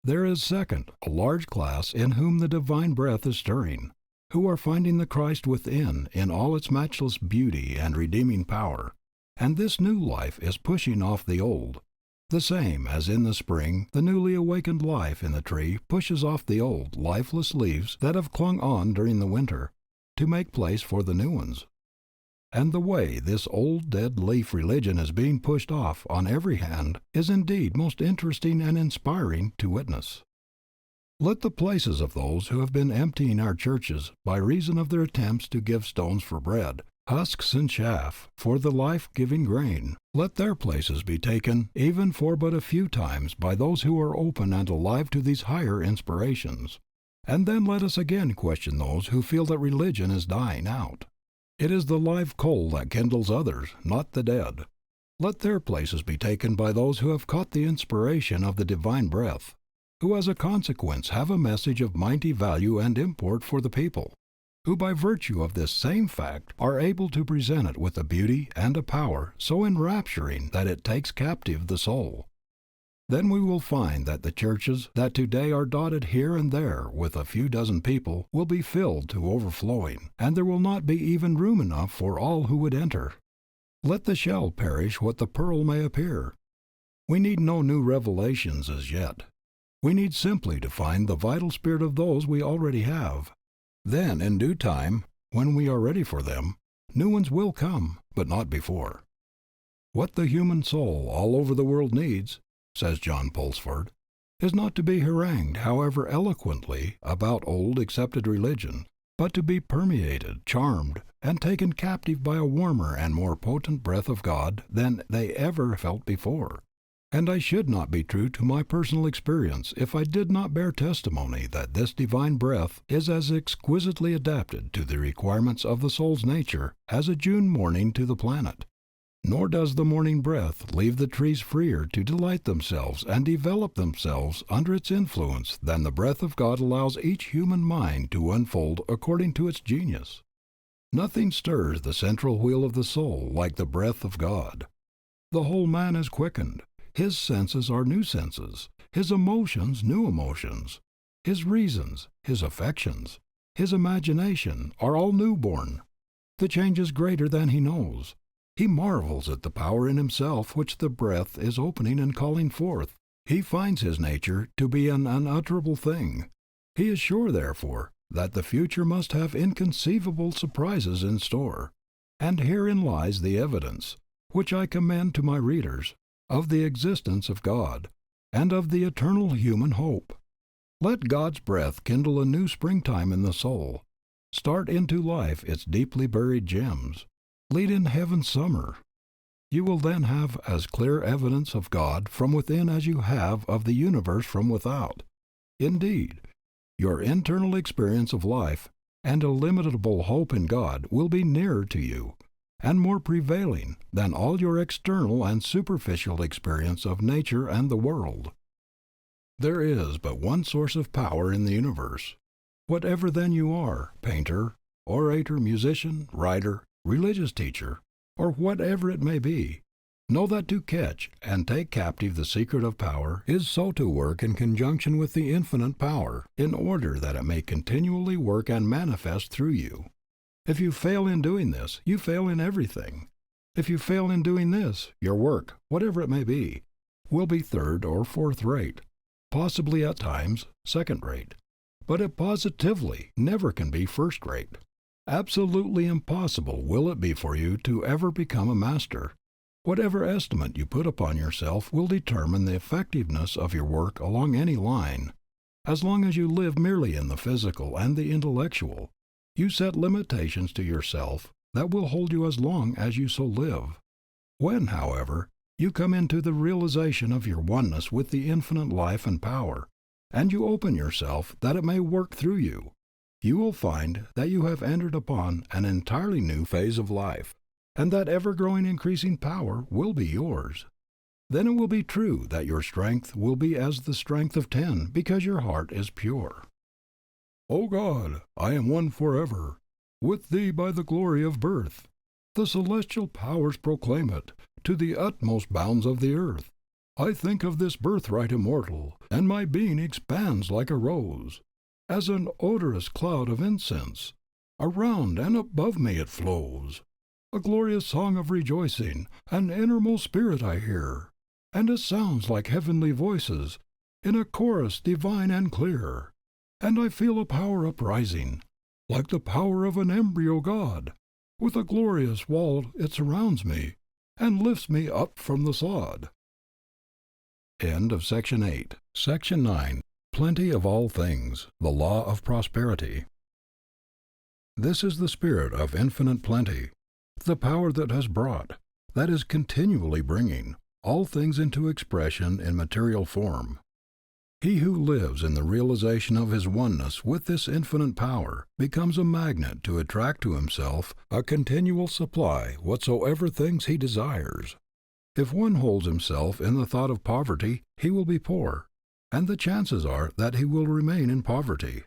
There is, second, a large class in whom the divine breath is stirring, who are finding the Christ within in all its matchless beauty and redeeming power, and this new life is pushing off the old, the same as in the spring the newly awakened life in the tree pushes off the old, lifeless leaves that have clung on during the winter, to make place for the new ones. And the way this old dead leaf religion is being pushed off on every hand is indeed most interesting and inspiring to witness. Let the places of those who have been emptying our churches by reason of their attempts to give stones for bread, husks and chaff for the life-giving grain, let their places be taken even for but a few times by those who are open and alive to these higher inspirations. And then let us again question those who feel that religion is dying out. It is the live coal that kindles others, not the dead. Let their places be taken by those who have caught the inspiration of the divine breath, who as a consequence have a message of mighty value and import for the people, who by virtue of this same fact are able to present it with a beauty and a power so enrapturing that it takes captive the soul. Then we will find that the churches that today are dotted here and there with a few dozen people will be filled to overflowing, and there will not be even room enough for all who would enter. Let the shell perish what the pearl may appear. We need no new revelations as yet. We need simply to find the vital spirit of those we already have. Then, in due time, when we are ready for them, new ones will come, but not before. What the human soul all over the world needs, says John Pulsford, is not to be harangued however eloquently about old accepted religion, but to be permeated, charmed, and taken captive by a warmer and more potent breath of God than they ever felt before. And I should not be true to my personal experience if I did not bear testimony that this divine breath is as exquisitely adapted to the requirements of the soul's nature as a June morning to the planet. Nor does the morning breath leave the trees freer to delight themselves and develop themselves under its influence than the breath of God allows each human mind to unfold according to its genius. Nothing stirs the central wheel of the soul like the breath of God. The whole man is quickened. His senses are new senses, his emotions new emotions, his reasons, his affections, his imagination are all newborn. The change is greater than he knows. He marvels at the power in himself which the breath is opening and calling forth. He finds his nature to be an unutterable thing. He is sure, therefore, that the future must have inconceivable surprises in store. And herein lies the evidence, which I commend to my readers, of the existence of God, and of the eternal human hope. Let God's breath kindle a new springtime in the soul, start into life its deeply buried gems, lead in heaven's summer. You will then have as clear evidence of God from within as you have of the universe from without. Indeed, your internal experience of life and illimitable hope in God will be nearer to you and more prevailing than all your external and superficial experience of nature and the world. There is but one source of power in the universe. Whatever then you are, painter, orator, musician, writer, religious teacher, or whatever it may be, know that to catch and take captive the secret of power is so to work in conjunction with the infinite power, in order that it may continually work and manifest through you. If you fail in doing this, you fail in everything. If you fail in doing this, your work, whatever it may be, will be third or fourth rate, possibly at times second rate, but it positively never can be first rate. Absolutely impossible will it be for you to ever become a master. Whatever estimate you put upon yourself will determine the effectiveness of your work along any line. As long as you live merely in the physical and the intellectual, you set limitations to yourself that will hold you as long as you so live. When, however, you come into the realization of your oneness with the infinite life and power, and you open yourself that it may work through you, you will find that you have entered upon an entirely new phase of life, and that ever-growing increasing power will be yours. Then it will be true that your strength will be as the strength of 10 because your heart is pure. O God, I am one forever with Thee by the glory of birth. The celestial powers proclaim it to the utmost bounds of the earth. I think of this birthright immortal, and my being expands like a rose, as an odorous cloud of incense. Around and above me it flows. A glorious song of rejoicing, an innermost spirit I hear, and it sounds like heavenly voices in a chorus divine and clear. And I feel a power uprising, like the power of an embryo God. With a glorious wall it surrounds me, and lifts me up from the sod. End of Section 8. Section 9. Plenty of all things, the law of prosperity. This is the spirit of infinite plenty, the power that has brought, that is continually bringing, all things into expression in material form. He who lives in the realization of his oneness with this infinite power becomes a magnet to attract to himself a continual supply whatsoever things he desires. If one holds himself in the thought of poverty, he will be poor, and the chances are that he will remain in poverty.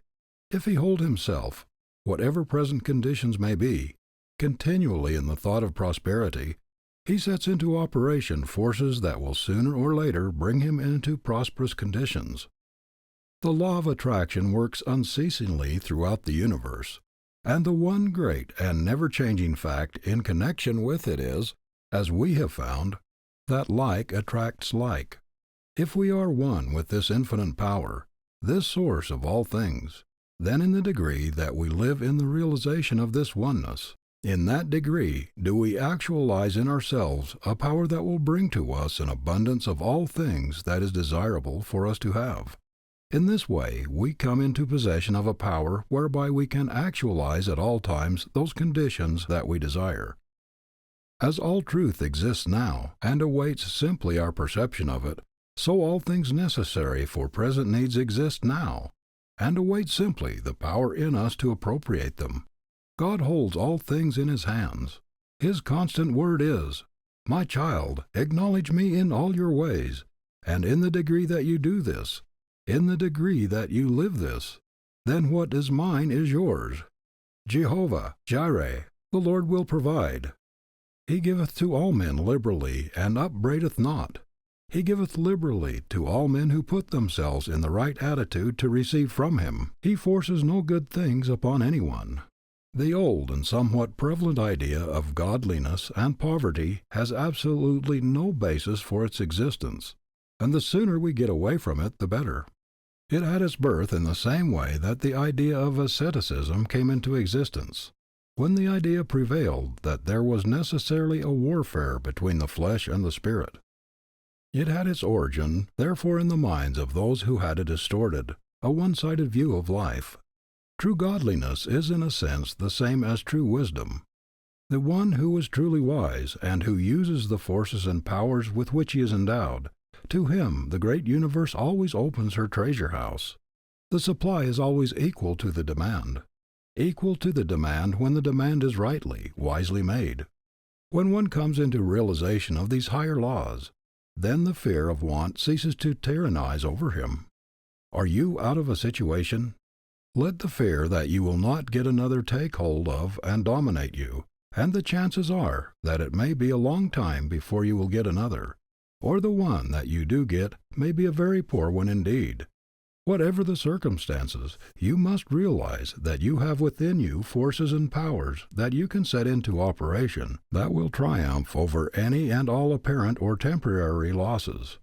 If he hold himself, whatever present conditions may be, continually in the thought of prosperity, he sets into operation forces that will sooner or later bring him into prosperous conditions. The law of attraction works unceasingly throughout the universe, and the one great and never-changing fact in connection with it is, as we have found, that like attracts like. If we are one with this infinite power, this source of all things, then in the degree that we live in the realization of this oneness, in that degree do we actualize in ourselves a power that will bring to us an abundance of all things that is desirable for us to have. In this way we come into possession of a power whereby we can actualize at all times those conditions that we desire. As all truth exists now, and awaits simply our perception of it, so all things necessary for present needs exist now, and await simply the power in us to appropriate them. God holds all things in His hands. His constant word is, "My child, acknowledge me in all your ways, and in the degree that you do this, in the degree that you live this, then what is mine is yours. Jehovah, Jireh, the Lord will provide. He giveth to all men liberally, and upbraideth not. He giveth liberally to all men who put themselves in the right attitude to receive from Him. He forces no good things upon anyone." The old and somewhat prevalent idea of godliness and poverty has absolutely no basis for its existence, and the sooner we get away from it, the better. It had its birth in the same way that the idea of asceticism came into existence, when the idea prevailed that there was necessarily a warfare between the flesh and the spirit. It had its origin, therefore, in the minds of those who had a distorted, a one-sided view of life. True godliness is in a sense the same as true wisdom. The one who is truly wise, and who uses the forces and powers with which he is endowed, to him the great universe always opens her treasure house. The supply is always equal to the demand. Equal to the demand when the demand is rightly, wisely made. When one comes into realization of these higher laws, then the fear of want ceases to tyrannize over him. Are you out of a situation? Let the fear that you will not get another take hold of and dominate you, and the chances are that it may be a long time before you will get another, or the one that you do get may be a very poor one indeed. Whatever the circumstances, you must realize that you have within you forces and powers that you can set into operation that will triumph over any and all apparent or temporary losses.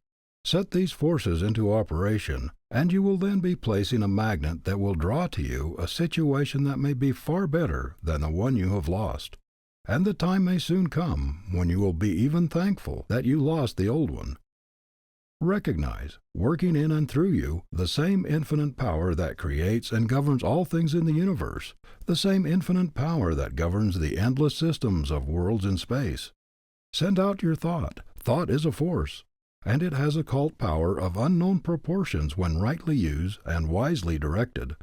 Set these forces into operation, and you will then be placing a magnet that will draw to you a situation that may be far better than the one you have lost. And the time may soon come when you will be even thankful that you lost the old one. Recognize, working in and through you, the same infinite power that creates and governs all things in the universe, the same infinite power that governs the endless systems of worlds in space. Send out your thought. Thought is a force, and it has occult power of unknown proportions when rightly used and wisely directed.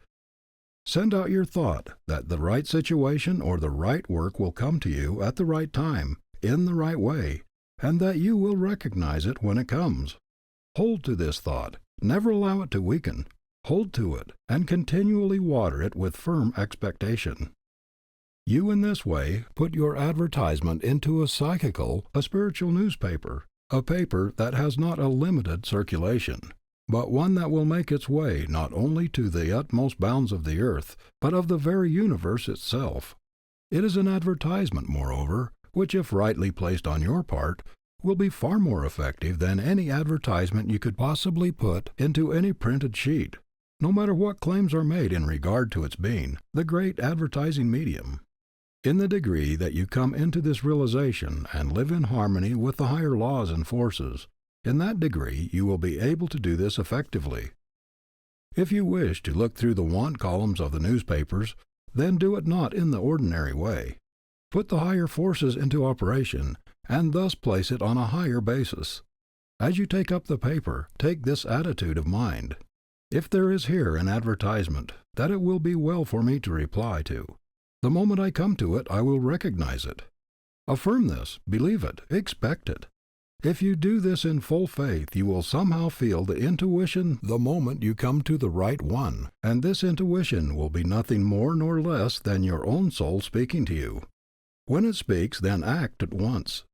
Send out your thought that the right situation or the right work will come to you at the right time, in the right way, and that you will recognize it when it comes. Hold to this thought. Never allow it to weaken. Hold to it, and continually water it with firm expectation. You in this way put your advertisement into a spiritual newspaper, a paper that has not a limited circulation, but one that will make its way not only to the utmost bounds of the earth, but of the very universe itself. It is an advertisement, moreover, which, if rightly placed on your part, will be far more effective than any advertisement you could possibly put into any printed sheet, no matter what claims are made in regard to its being the great advertising medium. In the degree that you come into this realization and live in harmony with the higher laws and forces, in that degree you will be able to do this effectively. If you wish to look through the want columns of the newspapers, then do it not in the ordinary way. Put the higher forces into operation, and thus place it on a higher basis. As you take up the paper, take this attitude of mind. If there is here an advertisement that it will be well for me to reply to, the moment I come to it, I will recognize it. Affirm this, believe it, expect it. If you do this in full faith, you will somehow feel the intuition the moment you come to the right one, and this intuition will be nothing more nor less than your own soul speaking to you. When it speaks, then act at once.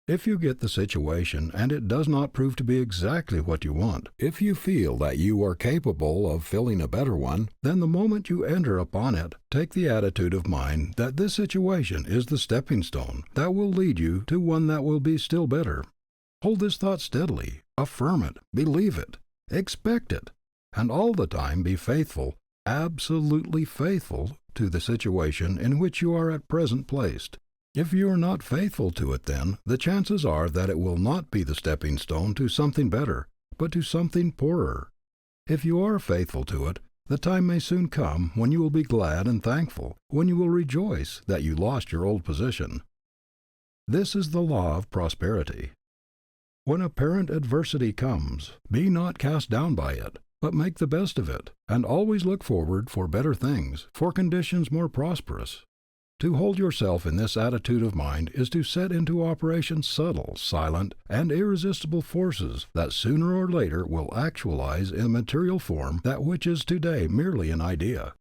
If you get the situation and it does not prove to be exactly what you want, if you feel that you are capable of filling a better one, then the moment you enter upon it, take the attitude of mind that this situation is the stepping stone that will lead you to one that will be still better. Hold this thought steadily, affirm it, believe it, expect it, and all the time be faithful, absolutely faithful to the situation in which you are at present placed. If you are not faithful to it, then the chances are that it will not be the stepping stone to something better, but to something poorer. If you are faithful to it, the time may soon come when you will be glad and thankful, when you will rejoice that you lost your old position. This is the law of prosperity. When apparent adversity comes, be not cast down by it, but make the best of it, and always look forward for better things, for conditions more prosperous. To hold yourself in this attitude of mind is to set into operation subtle, silent, and irresistible forces that sooner or later will actualize in material form that which is today merely an idea.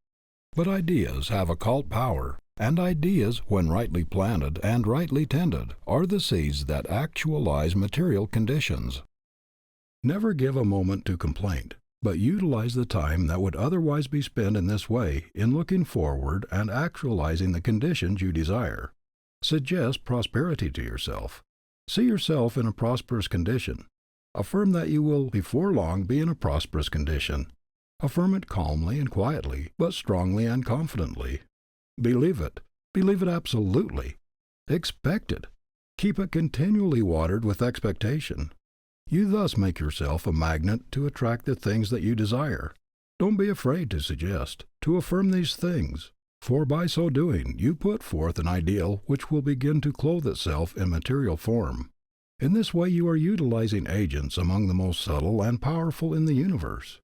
But ideas have occult power, and ideas, when rightly planted and rightly tended, are the seeds that actualize material conditions. Never give a moment to complaint, but utilize the time that would otherwise be spent in this way in looking forward and actualizing the conditions you desire. Suggest prosperity to yourself. See yourself in a prosperous condition. Affirm that you will before long be in a prosperous condition. Affirm it calmly and quietly, but strongly and confidently. Believe it. Believe it absolutely. Expect it. Keep it continually watered with expectation. You thus make yourself a magnet to attract the things that you desire. Don't be afraid to suggest, to affirm these things, for by so doing you put forth an ideal which will begin to clothe itself in material form. In this way you are utilizing agents among the most subtle and powerful in the universe.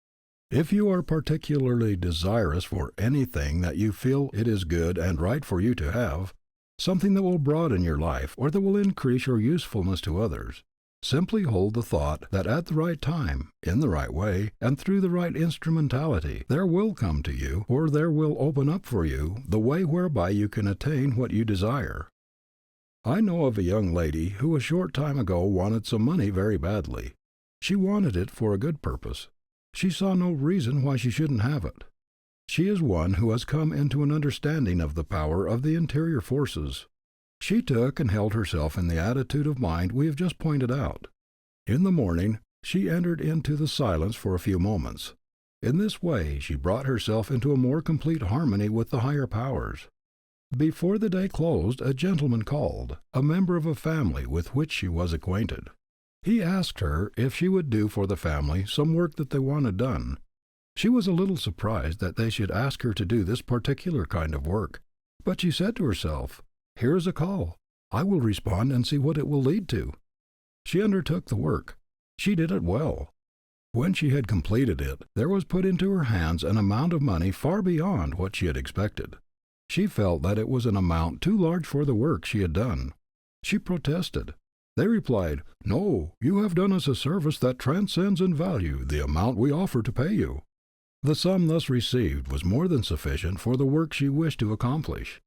If you are particularly desirous for anything that you feel it is good and right for you to have, something that will broaden your life or that will increase your usefulness to others, simply hold the thought that at the right time, in the right way, and through the right instrumentality, there will come to you, or there will open up for you, the way whereby you can attain what you desire. I know of a young lady who a short time ago wanted some money very badly. She wanted it for a good purpose. She saw no reason why she shouldn't have it. She is one who has come into an understanding of the power of the interior forces. She took and held herself in the attitude of mind we have just pointed out. In the morning, she entered into the silence for a few moments. In this way, she brought herself into a more complete harmony with the higher powers. Before the day closed, a gentleman called, a member of a family with which she was acquainted. He asked her if she would do for the family some work that they wanted done. She was a little surprised that they should ask her to do this particular kind of work, but she said to herself, "Here is a call. I will respond and see what it will lead to." She undertook the work. She did it well. When she had completed it, there was put into her hands an amount of money far beyond what she had expected. She felt that it was an amount too large for the work she had done. She protested. They replied, "No, you have done us a service that transcends in value the amount we offer to pay you." The sum thus received was more than sufficient for the work she wished to accomplish.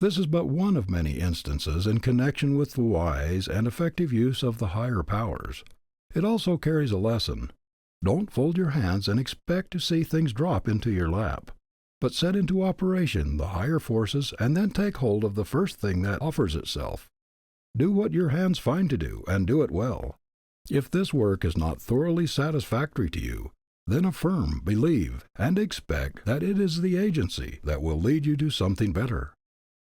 This is but one of many instances in connection with the wise and effective use of the higher powers. It also carries a lesson. Don't fold your hands and expect to see things drop into your lap, but set into operation the higher forces and then take hold of the first thing that offers itself. Do what your hands find to do, and do it well. If this work is not thoroughly satisfactory to you, then affirm, believe, and expect that it is the agency that will lead you to something better.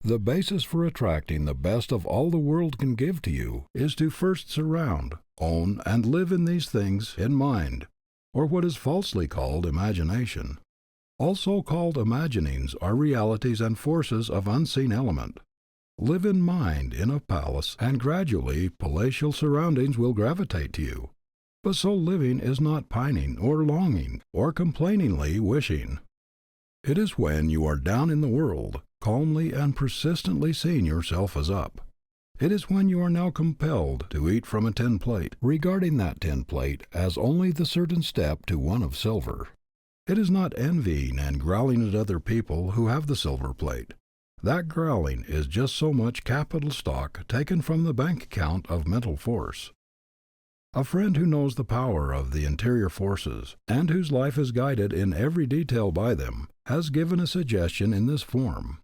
The basis for attracting the best of all the world can give to you is to first surround, own, and live in these things in mind, or what is falsely called imagination. All so-called imaginings are realities and forces of unseen element. Live in mind in a palace, and gradually palatial surroundings will gravitate to you. But so living is not pining, or longing, or complainingly wishing. It is when you are down in the world, calmly and persistently seeing yourself as up. It is when you are now compelled to eat from a tin plate, regarding that tin plate as only the certain step to one of silver. It is not envying and growling at other people who have the silver plate. That growling is just so much capital stock taken from the bank account of mental force. A friend who knows the power of the interior forces, and whose life is guided in every detail by them, has given a suggestion in this form.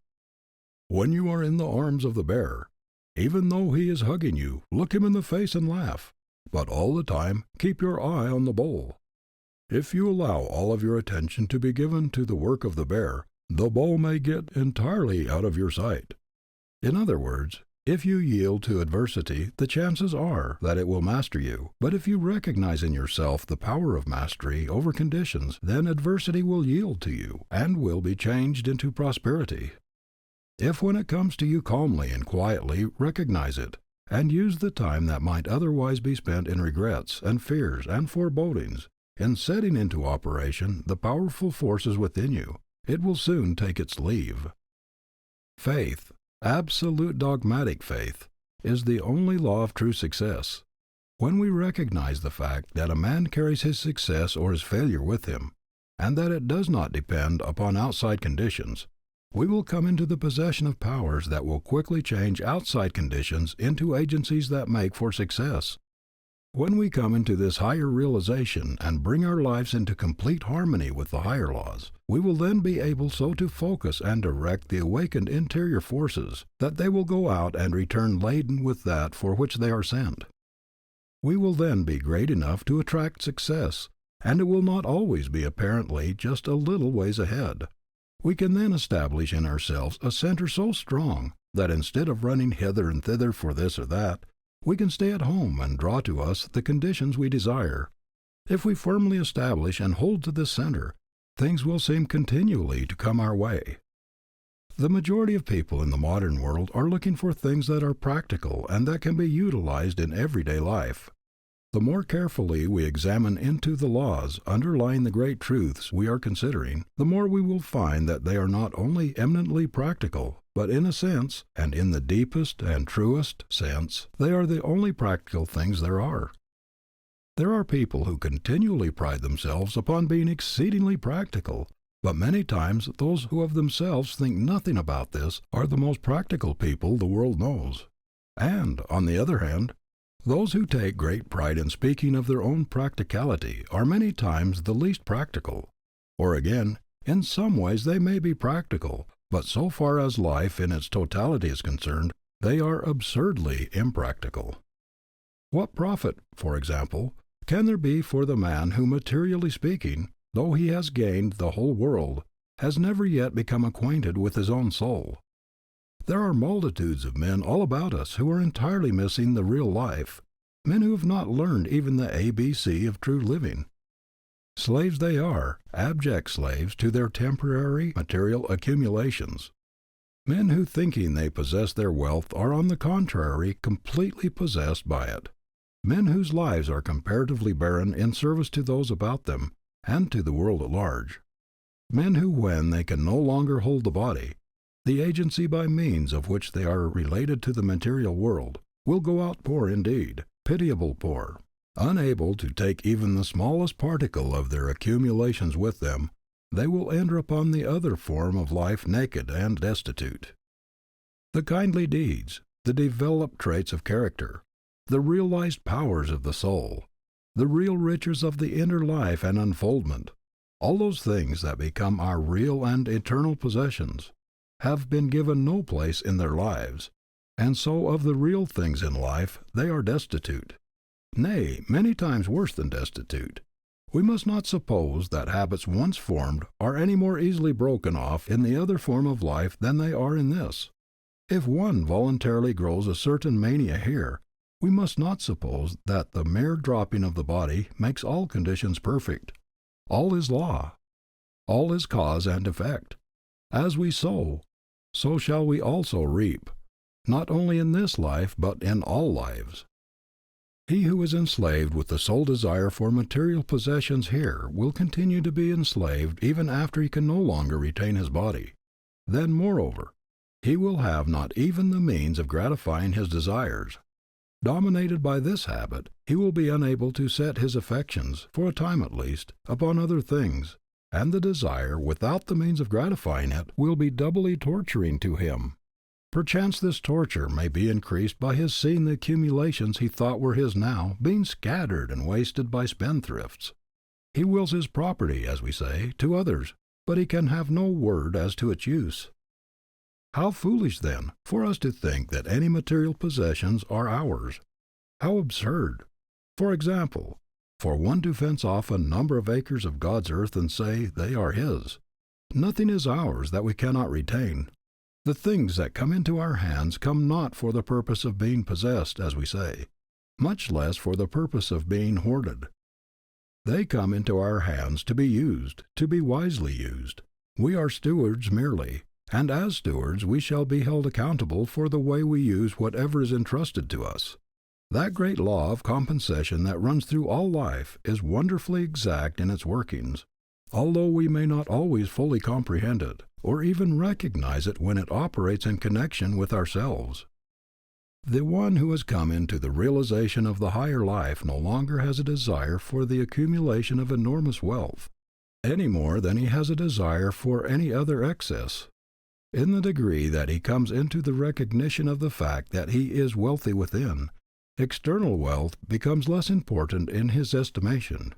When you are in the arms of the bear, even though he is hugging you, look him in the face and laugh, but all the time keep your eye on the bull. If you allow all of your attention to be given to the work of the bull may get entirely out of your sight. In other words, if you yield to adversity, the chances are that it will master you. But if you recognize in yourself the power of mastery over conditions, then adversity will yield to you and will be changed into prosperity. If when it comes to you calmly and quietly recognize it, and use the time that might otherwise be spent in regrets and fears and forebodings, in setting into operation the powerful forces within you, it will soon take its leave. Faith, absolute dogmatic faith, is the only law of true success. When we recognize the fact that a man carries his success or his failure with him, and that it does not depend upon outside conditions, we will come into the possession of powers that will quickly change outside conditions into agencies that make for success. When we come into this higher realization and bring our lives into complete harmony with the higher laws, we will then be able so to focus and direct the awakened interior forces that they will go out and return laden with that for which they are sent. We will then be great enough to attract success, and it will not always be apparently just a little ways ahead. We can then establish in ourselves a center so strong that instead of running hither and thither for this or that, we can stay at home and draw to us the conditions we desire. If we firmly establish and hold to this center, things will seem continually to come our way. The majority of people in the modern world are looking for things that are practical and that can be utilized in everyday life. The more carefully we examine into the laws underlying the great truths we are considering, the more we will find that they are not only eminently practical, but in a sense, and in the deepest and truest sense, they are the only practical things there are. There are people who continually pride themselves upon being exceedingly practical, but many times those who of themselves think nothing about this are the most practical people the world knows. And, on the other hand, those who take great pride in speaking of their own practicality are many times the least practical. Or again, in some ways they may be practical, but so far as life in its totality is concerned, they are absurdly impractical. What profit, for example, can there be for the man who, materially speaking, though he has gained the whole world, has never yet become acquainted with his own soul? There are multitudes of men all about us who are entirely missing the real life, men who have not learned even the ABC of true living. Slaves they are, abject slaves to their temporary material accumulations. Men who, thinking they possess their wealth, are on the contrary completely possessed by it. Men whose lives are comparatively barren in service to those about them and to the world at large. Men who, when they can no longer hold the body, the agency by means of which they are related to the material world, will go out poor indeed, pitiable poor, unable to take even the smallest particle of their accumulations with them. They will enter upon the other form of life naked and destitute. The kindly deeds, the developed traits of character, the realized powers of the soul, the real riches of the inner life and unfoldment, all those things that become our real and eternal possessions, have been given no place in their lives, and so of the real things in life they are destitute. Nay, many times worse than destitute. We must not suppose that habits once formed are any more easily broken off in the other form of life than they are in this. If one voluntarily grows a certain mania here, we must not suppose that the mere dropping of the body makes all conditions perfect. All is law. All is cause and effect. As we sow, so shall we also reap, not only in this life but in all lives. He who is enslaved with the sole desire for material possessions here will continue to be enslaved even after he can no longer retain his body. Then, moreover, he will have not even the means of gratifying his desires. Dominated by this habit, he will be unable to set his affections, for a time at least, upon other things, and the desire, without the means of gratifying it, will be doubly torturing to him. Perchance this torture may be increased by his seeing the accumulations he thought were his now being scattered and wasted by spendthrifts. He wills his property, as we say, to others, but he can have no word as to its use. How foolish, then, for us to think that any material possessions are ours. How absurd, for example, for one to fence off a number of acres of God's earth and say they are his. Nothing is ours that we cannot retain. The things that come into our hands come not for the purpose of being possessed, as we say, much less for the purpose of being hoarded. They come into our hands to be used, to be wisely used. We are stewards merely, and as stewards we shall be held accountable for the way we use whatever is entrusted to us. That great law of compensation that runs through all life is wonderfully exact in its workings, although we may not always fully comprehend it, or even recognize it when it operates in connection with ourselves. The one who has come into the realization of the higher life no longer has a desire for the accumulation of enormous wealth, any more than he has a desire for any other excess. In the degree that he comes into the recognition of the fact that he is wealthy within, external wealth becomes less important in his estimation.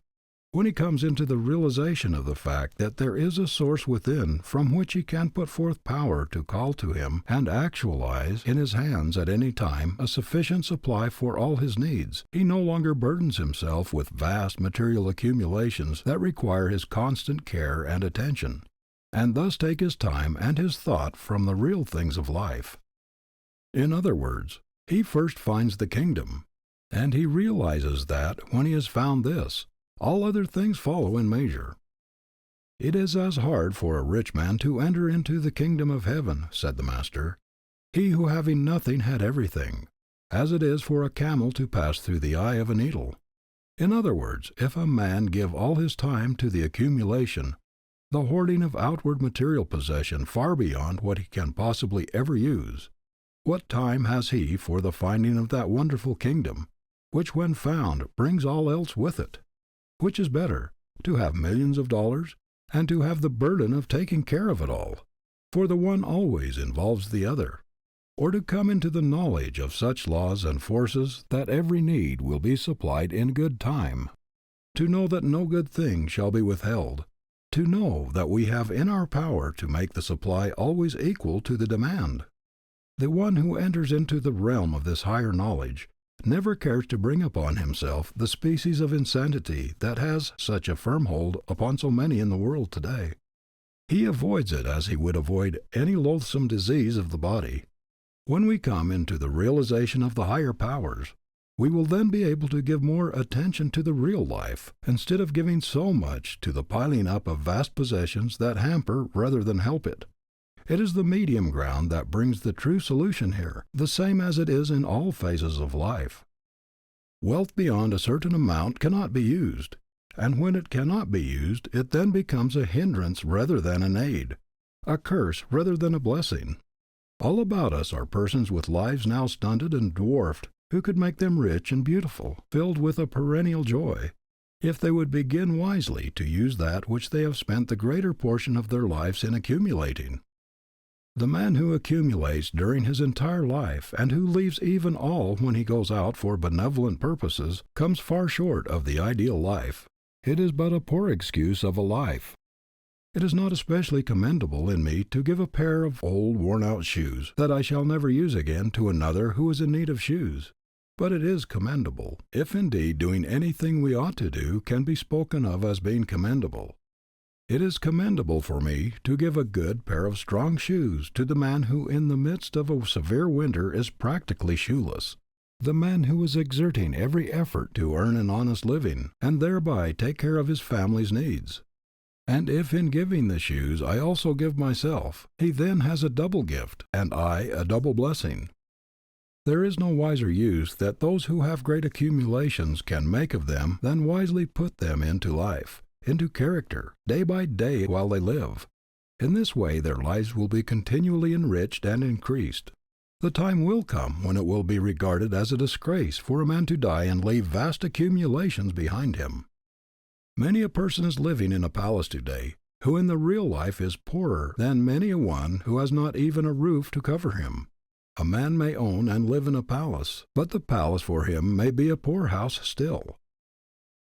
When he comes into the realization of the fact that there is a source within from which he can put forth power to call to him and actualize in his hands at any time a sufficient supply for all his needs, he no longer burdens himself with vast material accumulations that require his constant care and attention, and thus take his time and his thought from the real things of life. In other words, he first finds the kingdom, and he realizes that when he has found this, all other things follow in measure. It is as hard for a rich man to enter into the kingdom of heaven, said the Master, he who having nothing had everything, as it is for a camel to pass through the eye of a needle. In other words, if a man give all his time to the accumulation, the hoarding of outward material possession far beyond what he can possibly ever use, what time has he for the finding of that wonderful kingdom, which when found brings all else with it? Which is better, to have millions of dollars, and to have the burden of taking care of it all, for the one always involves the other, or to come into the knowledge of such laws and forces that every need will be supplied in good time, to know that no good thing shall be withheld, to know that we have in our power to make the supply always equal to the demand? The one who enters into the realm of this higher knowledge never cares to bring upon himself the species of insanity that has such a firm hold upon so many in the world today. He avoids it as he would avoid any loathsome disease of the body. When we come into the realization of the higher powers, we will then be able to give more attention to the real life, instead of giving so much to the piling up of vast possessions that hamper rather than help it. It is the medium ground that brings the true solution here, the same as it is in all phases of life. Wealth beyond a certain amount cannot be used, and when it cannot be used, it then becomes a hindrance rather than an aid, a curse rather than a blessing. All about us are persons with lives now stunted and dwarfed who could make them rich and beautiful, filled with a perennial joy, if they would begin wisely to use that which they have spent the greater portion of their lives in accumulating. The man who accumulates during his entire life, and who leaves even all when he goes out for benevolent purposes, comes far short of the ideal life. It is but a poor excuse of a life. It is not especially commendable in me to give a pair of old worn-out shoes that I shall never use again to another who is in need of shoes. But it is commendable, if indeed doing anything we ought to do can be spoken of as being commendable. It is commendable for me to give a good pair of strong shoes to the man who in the midst of a severe winter is practically shoeless, the man who is exerting every effort to earn an honest living, and thereby take care of his family's needs. And if in giving the shoes I also give myself, he then has a double gift, and I a double blessing. There is no wiser use that those who have great accumulations can make of them than wisely put them into life, into character, day by day while they live. In this way their lives will be continually enriched and increased. The time will come when it will be regarded as a disgrace for a man to die and leave vast accumulations behind him. Many a person is living in a palace today, who in the real life is poorer than many a one who has not even a roof to cover him. A man may own and live in a palace, but the palace for him may be a poorhouse still.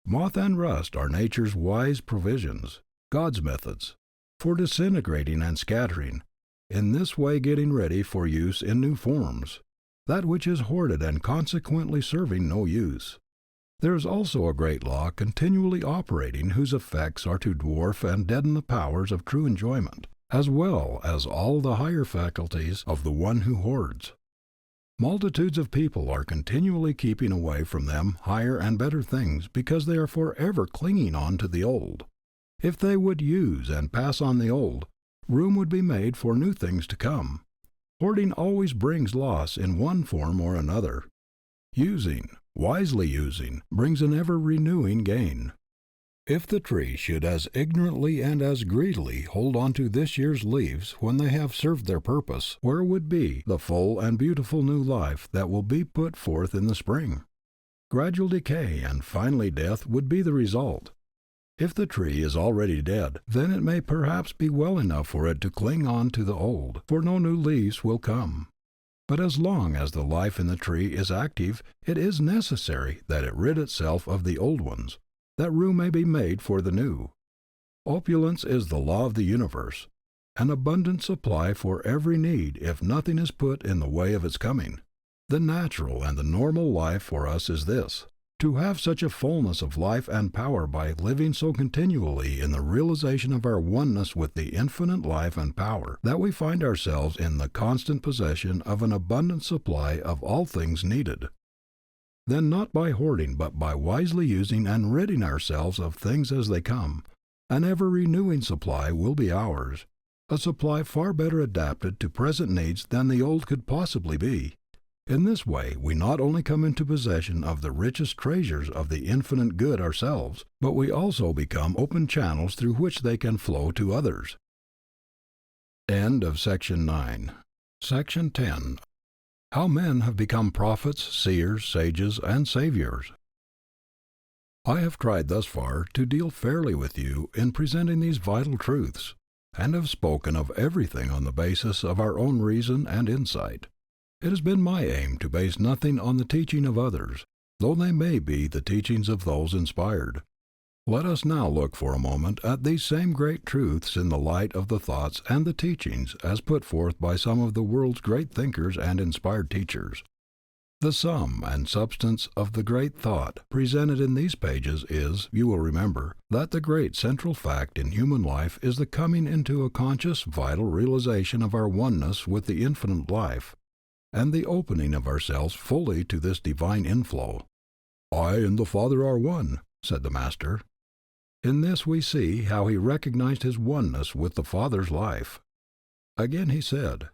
Moth and rust are nature's wise provisions, God's methods, for disintegrating and scattering, in this way getting ready for use in new forms, that which is hoarded and consequently serving no use. There is also a great law continually operating whose effects are to dwarf and deaden the powers of true enjoyment, as well as all the higher faculties of the one who hoards. Multitudes of people are continually keeping away from them higher and better things because they are forever clinging on to the old. If they would use and pass on the old, room would be made for new things to come. Hoarding always brings loss in one form or another. Wisely using, brings an ever-renewing gain. If the tree should as ignorantly and as greedily hold on to this year's leaves when they have served their purpose, where would be the full and beautiful new life that will be put forth in the spring? Gradual decay and finally death would be the result. If the tree is already dead, then it may perhaps be well enough for it to cling on to the old, for no new leaves will come. But as long as the life in the tree is active, it is necessary that it rid itself of the old ones, that room may be made for the new. Opulence is the law of the universe, an abundant supply for every need if nothing is put in the way of its coming. The natural and the normal life for us is this: to have such a fullness of life and power by living so continually in the realization of our oneness with the infinite life and power that we find ourselves in the constant possession of an abundant supply of all things needed. Then not by hoarding but by wisely using and ridding ourselves of things as they come, an ever-renewing supply will be ours, a supply far better adapted to present needs than the old could possibly be. In this way we not only come into possession of the richest treasures of the infinite good ourselves, but we also become open channels through which they can flow to others. End of Section 9. Section 10. How men have become prophets, seers, sages, and saviors. I have tried thus far to deal fairly with you in presenting these vital truths, and have spoken of everything on the basis of our own reason and insight. It has been my aim to base nothing on the teaching of others, though they may be the teachings of those inspired. Let us now look for a moment at these same great truths in the light of the thoughts and the teachings as put forth by some of the world's great thinkers and inspired teachers. The sum and substance of the great thought presented in these pages is, you will remember, that the great central fact in human life is the coming into a conscious, vital realization of our oneness with the infinite life, and the opening of ourselves fully to this divine inflow. "I and the Father are one," said the Master. In this we see how he recognized his oneness with the Father's life. Again he said,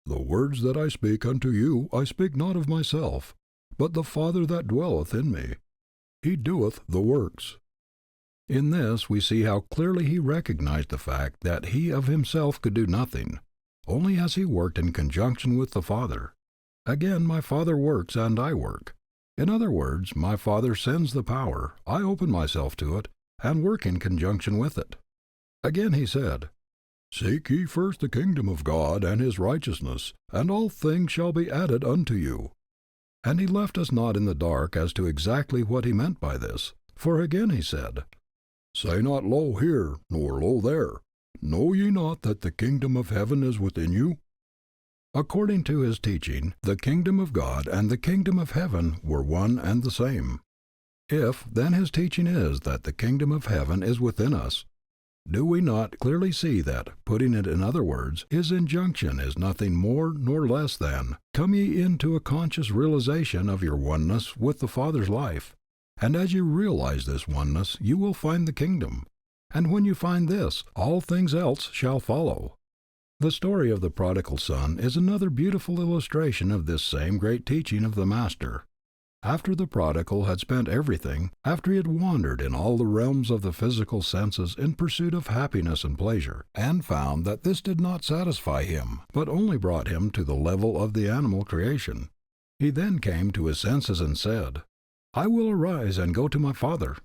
"The words that I speak unto you I speak not of myself, but the Father that dwelleth in me. He doeth the works." In this we see how clearly he recognized the fact that he of himself could do nothing, only as he worked in conjunction with the Father. Again, my Father works and I work. In other words, my Father sends the power, I open myself to it, and work in conjunction with it. Again he said, Seek ye first the kingdom of God and his righteousness, and all things shall be added unto you. And he left us not in the dark as to exactly what he meant by this. For again he said, Say not lo here, nor lo there. Know ye not that the kingdom of heaven is within you? According to his teaching, the kingdom of God and the kingdom of heaven were one and the same. If, then, his teaching is that the kingdom of heaven is within us, do we not clearly see that, putting it in other words, his injunction is nothing more nor less than, Come ye into a conscious realization of your oneness with the Father's life, and as you realize this oneness, you will find the kingdom, and when you find this, all things else shall follow. The story of the prodigal son is another beautiful illustration of this same great teaching of the Master. After the prodigal had spent everything, after he had wandered in all the realms of the physical senses in pursuit of happiness and pleasure, and found that this did not satisfy him, but only brought him to the level of the animal creation, he then came to his senses and said, I will arise and go to my Father.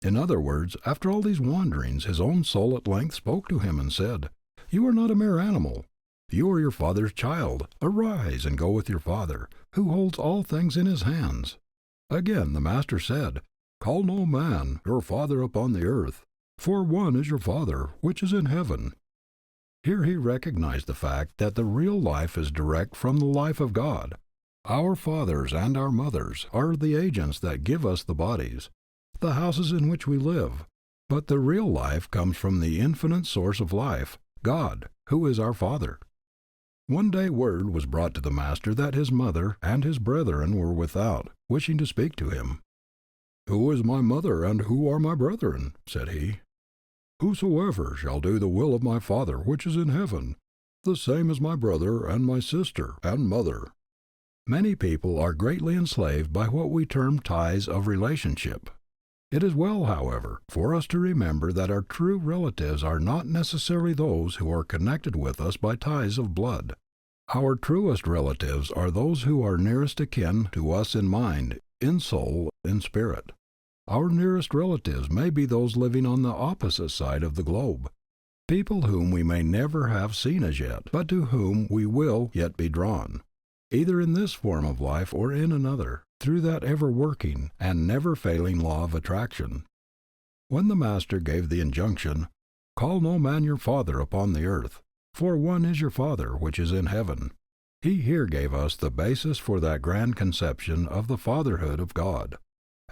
In other words, after all these wanderings, his own soul at length spoke to him and said, You are not a mere animal. You are your Father's child. Arise and go with your Father, who holds all things in his hands. Again the Master said, Call no man your father upon the earth, for one is your Father, which is in heaven. Here he recognized the fact that the real life is direct from the life of God. Our fathers and our mothers are the agents that give us the bodies, the houses in which we live, but the real life comes from the infinite source of life, God, who is our Father. One day word was brought to the Master that his mother and his brethren were without, wishing to speak to him. Who is my mother and who are my brethren? Said he. Whosoever shall do the will of my Father which is in heaven, the same is my brother and my sister and mother. Many people are greatly enslaved by what we term ties of relationship. It is well, however, for us to remember that our true relatives are not necessarily those who are connected with us by ties of blood. Our truest relatives are those who are nearest akin to us in mind, in soul, in spirit. Our nearest relatives may be those living on the opposite side of the globe, people whom we may never have seen as yet, but to whom we will yet be drawn, either in this form of life or in another, through that ever-working and never-failing law of attraction. When the Master gave the injunction, Call no man your father upon the earth, for one is your Father which is in heaven, he here gave us the basis for that grand conception of the fatherhood of God.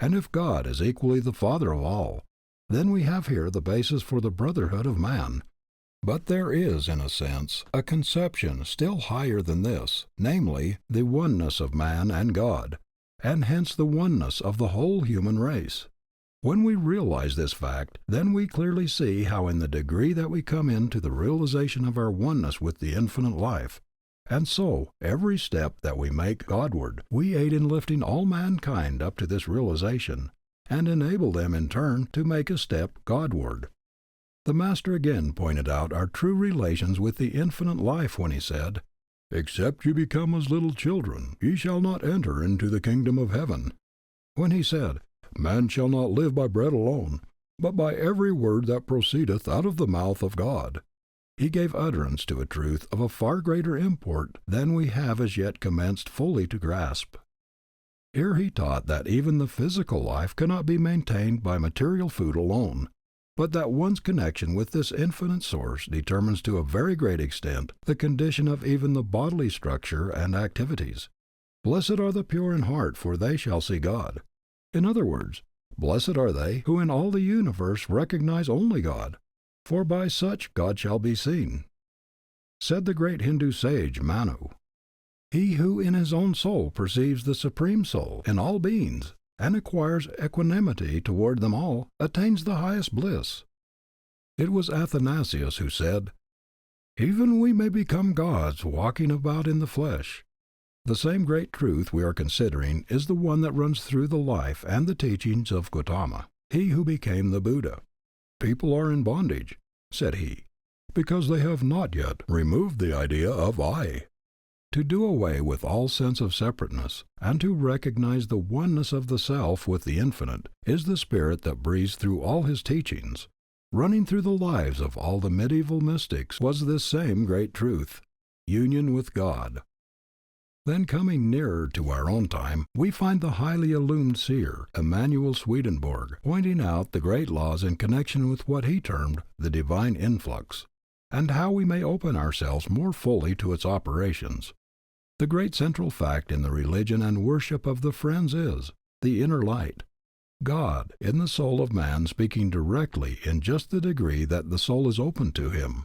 And if God is equally the Father of all, then we have here the basis for the brotherhood of man. But there is, in a sense, a conception still higher than this, namely, the oneness of man and God, and hence the oneness of the whole human race. When we realize this fact, then we clearly see how in the degree that we come into the realization of our oneness with the infinite life, and so every step that we make Godward, we aid in lifting all mankind up to this realization, and enable them in turn to make a step Godward. The Master again pointed out our true relations with the infinite life when he said, Except ye become as little children, ye shall not enter into the kingdom of heaven. When he said, Man shall not live by bread alone, but by every word that proceedeth out of the mouth of God, he gave utterance to a truth of a far greater import than we have as yet commenced fully to grasp. Here he taught that even the physical life cannot be maintained by material food alone, but that one's connection with this infinite source determines to a very great extent the condition of even the bodily structure and activities. Blessed are the pure in heart, for they shall see God. In other words, blessed are they who in all the universe recognize only God, for by such God shall be seen. Said the great Hindu sage Manu, He who in his own soul perceives the Supreme Soul in all beings, and acquires equanimity toward them all, attains the highest bliss. It was Athanasius who said, Even we may become gods walking about in the flesh. The same great truth we are considering is the one that runs through the life and the teachings of Gautama, he who became the Buddha. People are in bondage, said he, because they have not yet removed the idea of I. To do away with all sense of separateness, and to recognize the oneness of the Self with the Infinite, is the spirit that breathes through all his teachings. Running through the lives of all the medieval mystics was this same great truth, union with God. Then coming nearer to our own time, we find the highly illumined seer, Emanuel Swedenborg, pointing out the great laws in connection with what he termed the divine influx, and how we may open ourselves more fully to its operations. The great central fact in the religion and worship of the Friends is the inner light, God in the soul of man speaking directly in just the degree that the soul is open to him.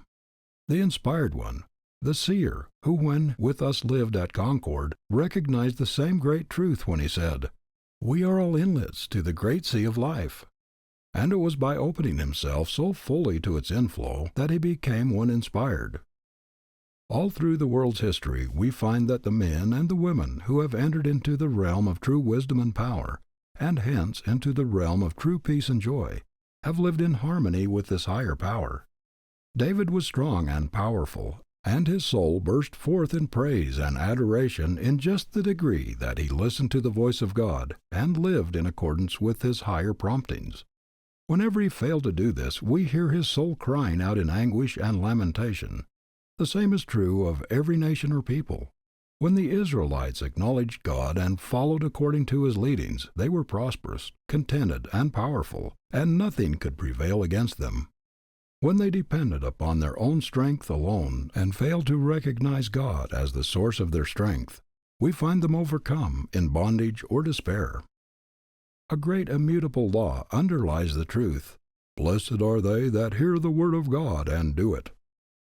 The inspired one, the seer, who when with us lived at Concord, recognized the same great truth when he said, "We are all inlets to the great sea of life." And it was by opening himself so fully to its inflow that he became one inspired. All through the world's history we find that the men and the women who have entered into the realm of true wisdom and power, and hence into the realm of true peace and joy, have lived in harmony with this higher power. David was strong and powerful, and his soul burst forth in praise and adoration in just the degree that he listened to the voice of God and lived in accordance with his higher promptings. Whenever he failed to do this, we hear his soul crying out in anguish and lamentation. The same is true of every nation or people. When the Israelites acknowledged God and followed according to his leadings, they were prosperous, contented, and powerful, and nothing could prevail against them. When they depended upon their own strength alone and failed to recognize God as the source of their strength, we find them overcome in bondage or despair. A great immutable law underlies the truth, "Blessed are they that hear the word of God and do it."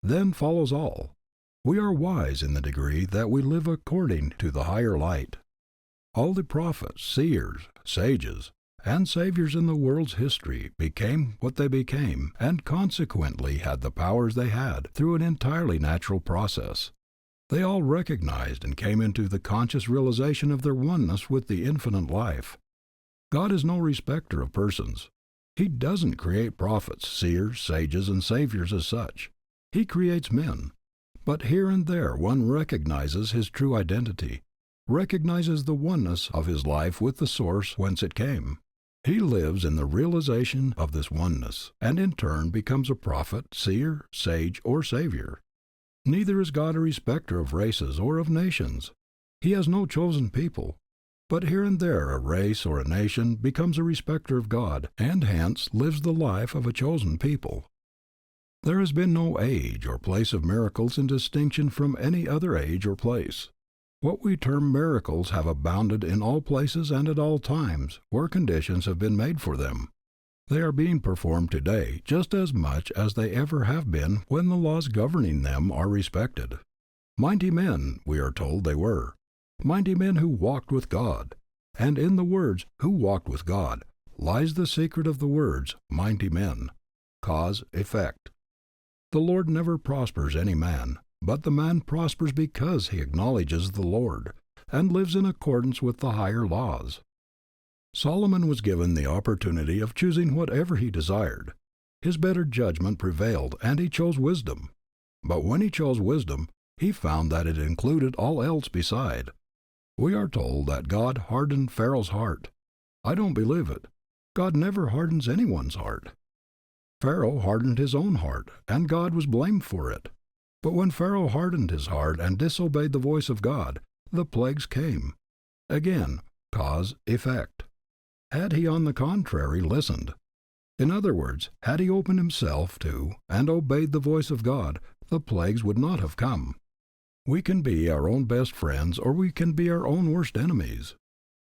Then follows all. We are wise in the degree that we live according to the higher light. All the prophets, seers, sages, and saviors in the world's history became what they became, and consequently had the powers they had, through an entirely natural process. They all recognized and came into the conscious realization of their oneness with the infinite life. God is no respecter of persons. He doesn't create prophets, seers, sages, and saviors as such. He creates men. But here and there one recognizes his true identity, recognizes the oneness of his life with the source whence it came. He lives in the realization of this oneness, and in turn becomes a prophet, seer, sage, or savior. Neither is God a respecter of races or of nations. He has no chosen people. But here and there a race or a nation becomes a respecter of God, and hence lives the life of a chosen people. There has been no age or place of miracles in distinction from any other age or place. What we term miracles have abounded in all places and at all times where conditions have been made for them. They are being performed today just as much as they ever have been when the laws governing them are respected. Mighty men, we are told they were. Mighty men who walked with God. And in the words, "who walked with God," lies the secret of the words, mighty men. Cause, effect. The Lord never prospers any man, but the man prospers because he acknowledges the Lord, and lives in accordance with the higher laws. Solomon was given the opportunity of choosing whatever he desired. His better judgment prevailed, and he chose wisdom. But when he chose wisdom, he found that it included all else beside. We are told that God hardened Pharaoh's heart. I don't believe it. God never hardens anyone's heart. Pharaoh hardened his own heart, and God was blamed for it. But when Pharaoh hardened his heart and disobeyed the voice of God, the plagues came. Again, cause, effect. Had he on the contrary listened, in other words, had he opened himself to and obeyed the voice of God, the plagues would not have come. We can be our own best friends, or we can be our own worst enemies.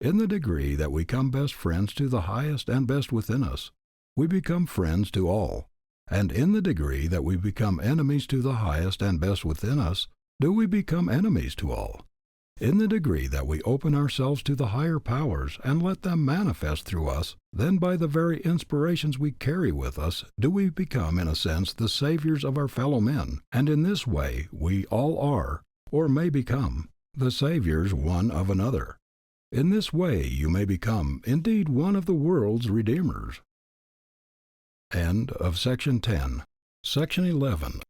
In the degree that we become best friends to the highest and best within us, we become friends to all, and in the degree that we become enemies to the highest and best within us, do we become enemies to all. In the degree that we open ourselves to the higher powers and let them manifest through us, then by the very inspirations we carry with us do we become in a sense the saviors of our fellow men, and in this way we all are, or may become, the saviors one of another. In this way you may become, indeed, one of the world's redeemers. End of section 10. Section 11.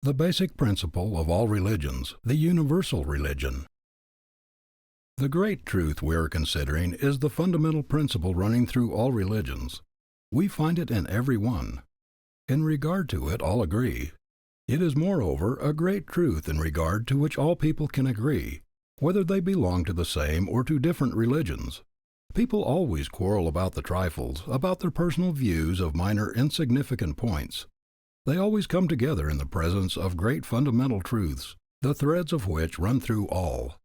The basic principle of all religions, the universal religion. The great truth we are considering is the fundamental principle running through all religions. We find it in every one. In regard to it all agree. It is moreover a great truth in regard to which all people can agree, whether they belong to the same or to different religions. People always quarrel about the trifles, about their personal views of minor insignificant points. They always come together in the presence of great fundamental truths, the threads of which run through all.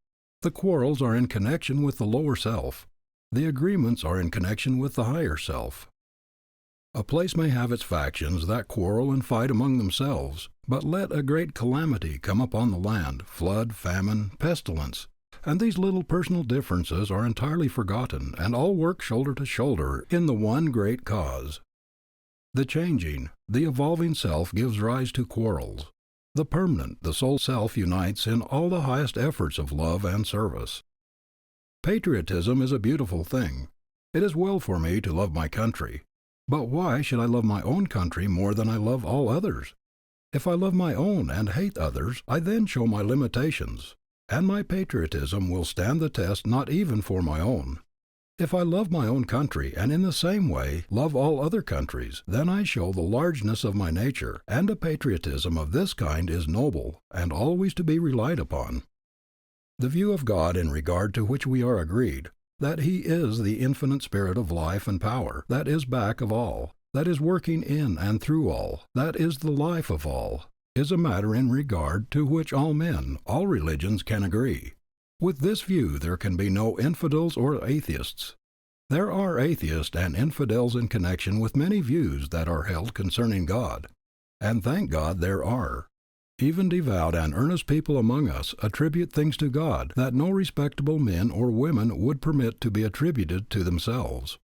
The quarrels are in connection with the lower self. The agreements are in connection with the higher self. A place may have its factions that quarrel and fight among themselves, but let a great calamity come upon the land, flood, famine, pestilence, and these little personal differences are entirely forgotten, and all work shoulder to shoulder in the one great cause. The changing, the evolving self gives rise to quarrels. The permanent, the soul self unites in all the highest efforts of love and service. Patriotism is a beautiful thing. It is well for me to love my country. But why should I love my own country more than I love all others? If I love my own and hate others, I then show my limitations, and my patriotism will stand the test not even for my own. If I love my own country and in the same way love all other countries, then I show the largeness of my nature, and a patriotism of this kind is noble and always to be relied upon. The view of God in regard to which we are agreed, that He is the infinite spirit of life and power, that is back of all, that is working in and through all, that is the life of all, is a matter in regard to which all men, all religions can agree. With this view there can be no infidels or atheists. There are atheists and infidels in connection with many views that are held concerning God, and thank God there are. Even devout and earnest people among us attribute things to God that no respectable men or women would permit to be attributed to themselves.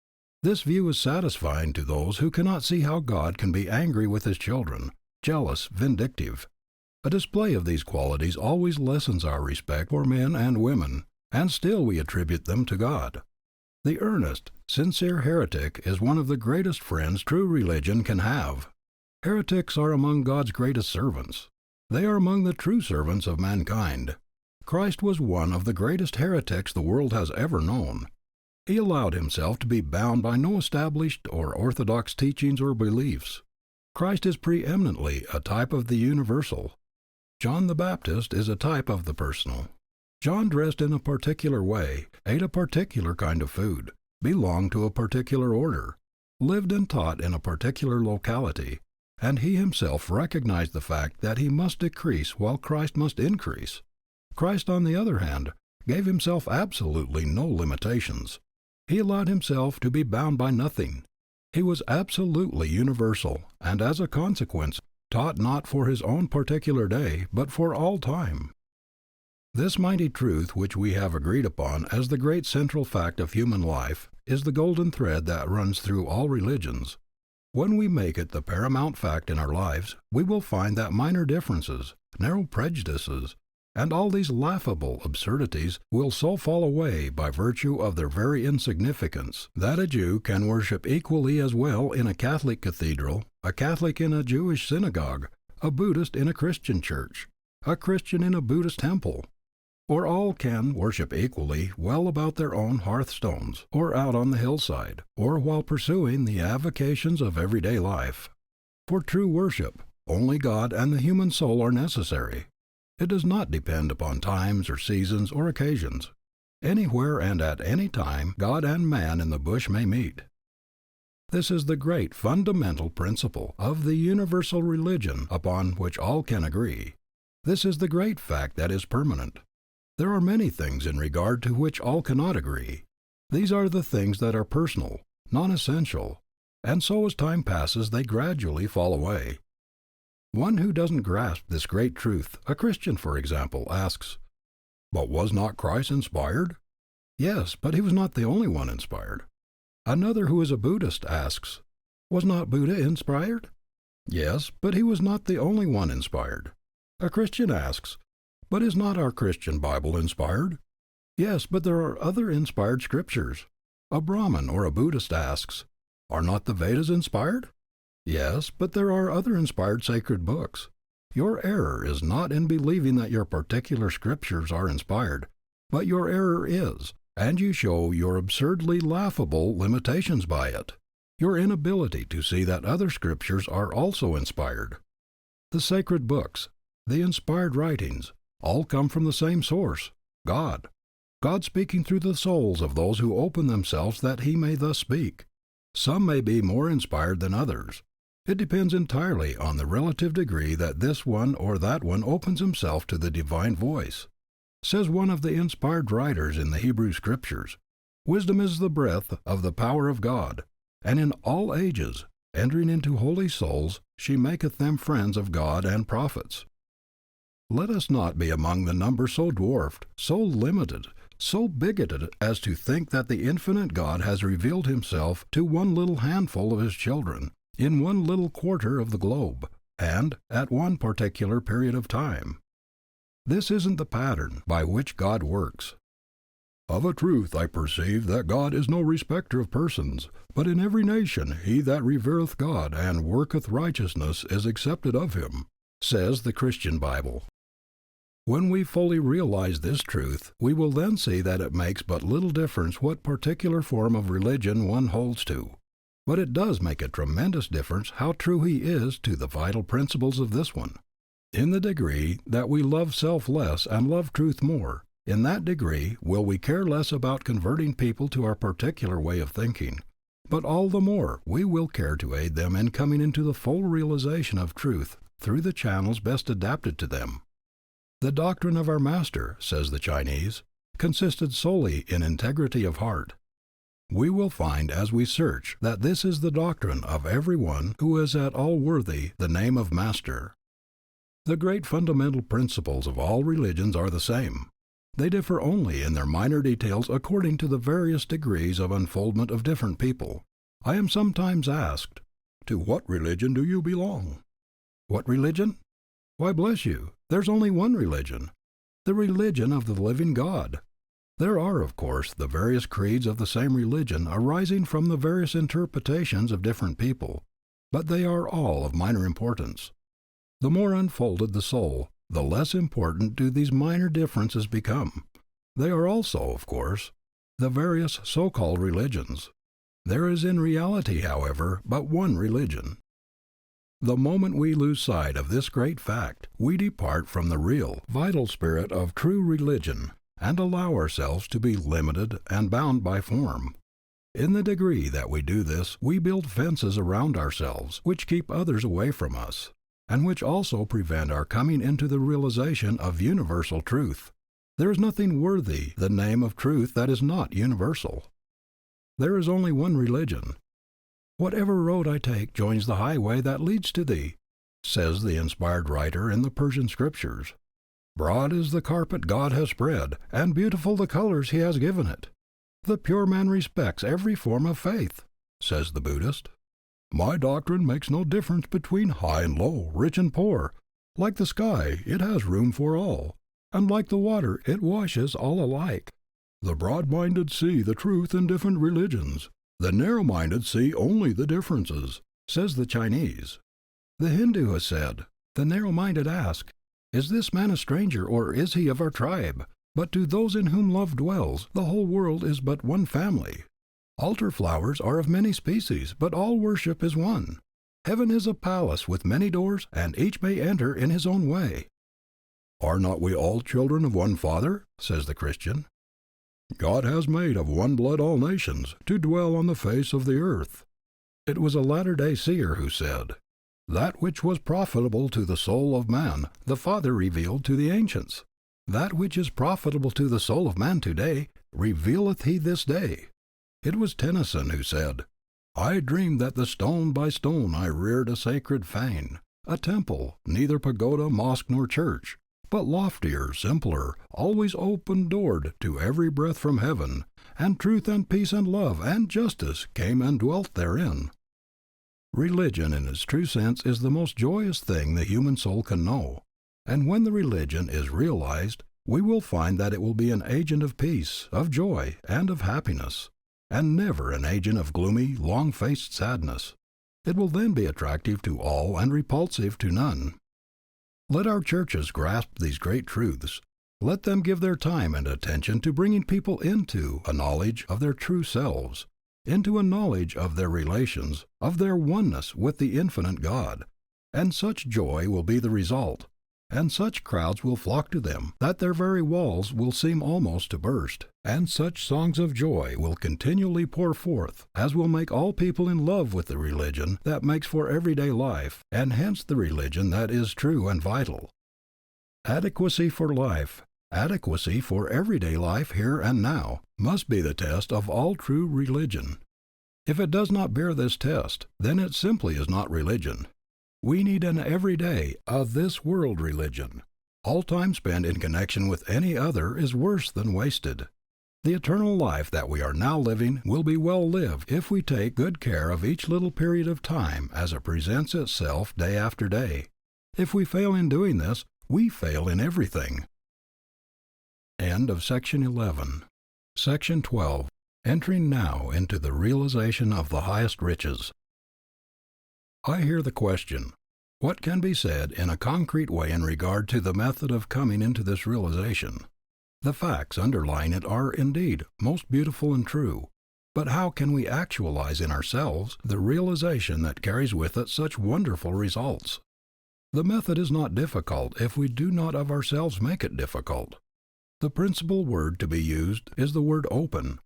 This view is satisfying to those who cannot see how God can be angry with His children, jealous, vindictive. A display of these qualities always lessens our respect for men and women, and still we attribute them to God. The earnest, sincere heretic is one of the greatest friends true religion can have. Heretics are among God's greatest servants. They are among the true servants of mankind. Christ was one of the greatest heretics the world has ever known. He allowed Himself to be bound by no established or orthodox teachings or beliefs. Christ is preeminently a type of the universal. John the Baptist is a type of the personal. John dressed in a particular way, ate a particular kind of food, belonged to a particular order, lived and taught in a particular locality, and he himself recognized the fact that he must decrease while Christ must increase. Christ, on the other hand, gave Himself absolutely no limitations. He allowed Himself to be bound by nothing. He was absolutely universal, and as a consequence, taught not for His own particular day, but for all time. This mighty truth which we have agreed upon as the great central fact of human life is the golden thread that runs through all religions. When we make it the paramount fact in our lives, we will find that minor differences, narrow prejudices, and all these laughable absurdities will so fall away by virtue of their very insignificance, that a Jew can worship equally as well in a Catholic cathedral, a Catholic in a Jewish synagogue, a Buddhist in a Christian church, a Christian in a Buddhist temple, or all can worship equally well about their own hearthstones, or out on the hillside, or while pursuing the avocations of everyday life. For true worship, only God and the human soul are necessary. It does not depend upon times or seasons or occasions. Anywhere and at any time, God and man in the bush may meet. This is the great fundamental principle of the universal religion upon which all can agree. This is the great fact that is permanent. There are many things in regard to which all cannot agree. These are the things that are personal, non-essential, and so as time passes they gradually fall away. One who doesn't grasp this great truth, a Christian for example, asks, "But was not Christ inspired?" Yes, but he was not the only one inspired. Another who is a Buddhist asks, "Was not Buddha inspired?" Yes, but he was not the only one inspired. A Christian asks, "But is not our Christian Bible inspired?" Yes, but there are other inspired scriptures. A Brahmin or a Buddhist asks, "Are not the Vedas inspired?" Yes, but there are other inspired sacred books. Your error is not in believing that your particular scriptures are inspired, but your error is, and you show your absurdly laughable limitations by it, your inability to see that other scriptures are also inspired. The sacred books, the inspired writings, all come from the same source, God. God speaking through the souls of those who open themselves that He may thus speak. Some may be more inspired than others. It depends entirely on the relative degree that this one or that one opens himself to the divine voice. Says one of the inspired writers in the Hebrew Scriptures, "Wisdom is the breath of the power of God, and in all ages, entering into holy souls, she maketh them friends of God and prophets." Let us not be among the number so dwarfed, so limited, so bigoted as to think that the infinite God has revealed Himself to one little handful of His children, in one little quarter of the globe, and at one particular period of time. This isn't the pattern by which God works. "Of a truth I perceive that God is no respecter of persons, but in every nation he that revereth God and worketh righteousness is accepted of Him," says the Christian Bible. When we fully realize this truth, we will then see that it makes but little difference what particular form of religion one holds to. But it does make a tremendous difference how true he is to the vital principles of this one. In the degree that we love self less and love truth more, in that degree will we care less about converting people to our particular way of thinking, but all the more we will care to aid them in coming into the full realization of truth through the channels best adapted to them. The doctrine of our Master, says the Chinese, consisted solely in integrity of heart. We will find as we search that this is the doctrine of every one who is at all worthy the name of Master. The great fundamental principles of all religions are the same. They differ only in their minor details according to the various degrees of unfoldment of different people. I am sometimes asked, "To what religion do you belong?" What religion? Why, bless you, there's only one religion, the religion of the living God. There are, of course, the various creeds of the same religion arising from the various interpretations of different people, but they are all of minor importance. The more unfolded the soul, the less important do these minor differences become. They are also, of course, the various so-called religions. There is in reality, however, but one religion. The moment we lose sight of this great fact, we depart from the real, vital spirit of true religion, and allow ourselves to be limited and bound by form. In the degree that we do this, we build fences around ourselves, which keep others away from us, and which also prevent our coming into the realization of universal truth. There is nothing worthy the name of truth that is not universal. There is only one religion. "Whatever road I take joins the highway that leads to thee," says the inspired writer in the Persian Scriptures. "Broad is the carpet God has spread, and beautiful the colors He has given it. The pure man respects every form of faith," says the Buddhist. "My doctrine makes no difference between high and low, rich and poor. Like the sky, it has room for all, and like the water, it washes all alike. The broad-minded see the truth in different religions. The narrow-minded see only the differences," says the Chinese. The Hindu has said, "The narrow-minded ask, is this man a stranger or is he of our tribe? But to those in whom love dwells, the whole world is but one family. Altar flowers are of many species, but all worship is one. Heaven is a palace with many doors, and each may enter in his own way." "Are not we all children of one Father?" says the Christian. "God has made of one blood all nations, to dwell on the face of the earth." It was a latter-day seer who said, "That which was profitable to the soul of man, the Father revealed to the ancients. That which is profitable to the soul of man today, revealeth He this day." It was Tennyson who said, "I dreamed that the stone by stone I reared a sacred fane, a temple, neither pagoda, mosque, nor church, but loftier, simpler, always open-doored to every breath from heaven, and truth and peace and love and justice came and dwelt therein." Religion in its true sense is the most joyous thing the human soul can know, and when the religion is realized, we will find that it will be an agent of peace, of joy, and of happiness, and never an agent of gloomy, long-faced sadness. It will then be attractive to all and repulsive to none. Let our churches grasp these great truths. Let them give their time and attention to bringing people into a knowledge of their true selves, into a knowledge of their relations, of their oneness with the infinite God, and such joy will be the result, and such crowds will flock to them, that their very walls will seem almost to burst, and such songs of joy will continually pour forth, as will make all people in love with the religion that makes for everyday life, and hence the religion that is true and vital. Adequacy for life, adequacy for everyday life here and now, must be the test of all true religion. If it does not bear this test, then it simply is not religion. We need an everyday, this world religion. All time spent in connection with any other is worse than wasted. The eternal life that we are now living will be well lived if we take good care of each little period of time as it presents itself day after day. If we fail in doing this, we fail in everything. End of section 11. Section 12. Entering now into the realization of the highest riches. I hear the question, what can be said in a concrete way in regard to the method of coming into this realization? The facts underlying it are, indeed, most beautiful and true, but how can we actualize in ourselves the realization that carries with it such wonderful results? The method is not difficult if we do not of ourselves make it difficult. The principal word to be used is the word open.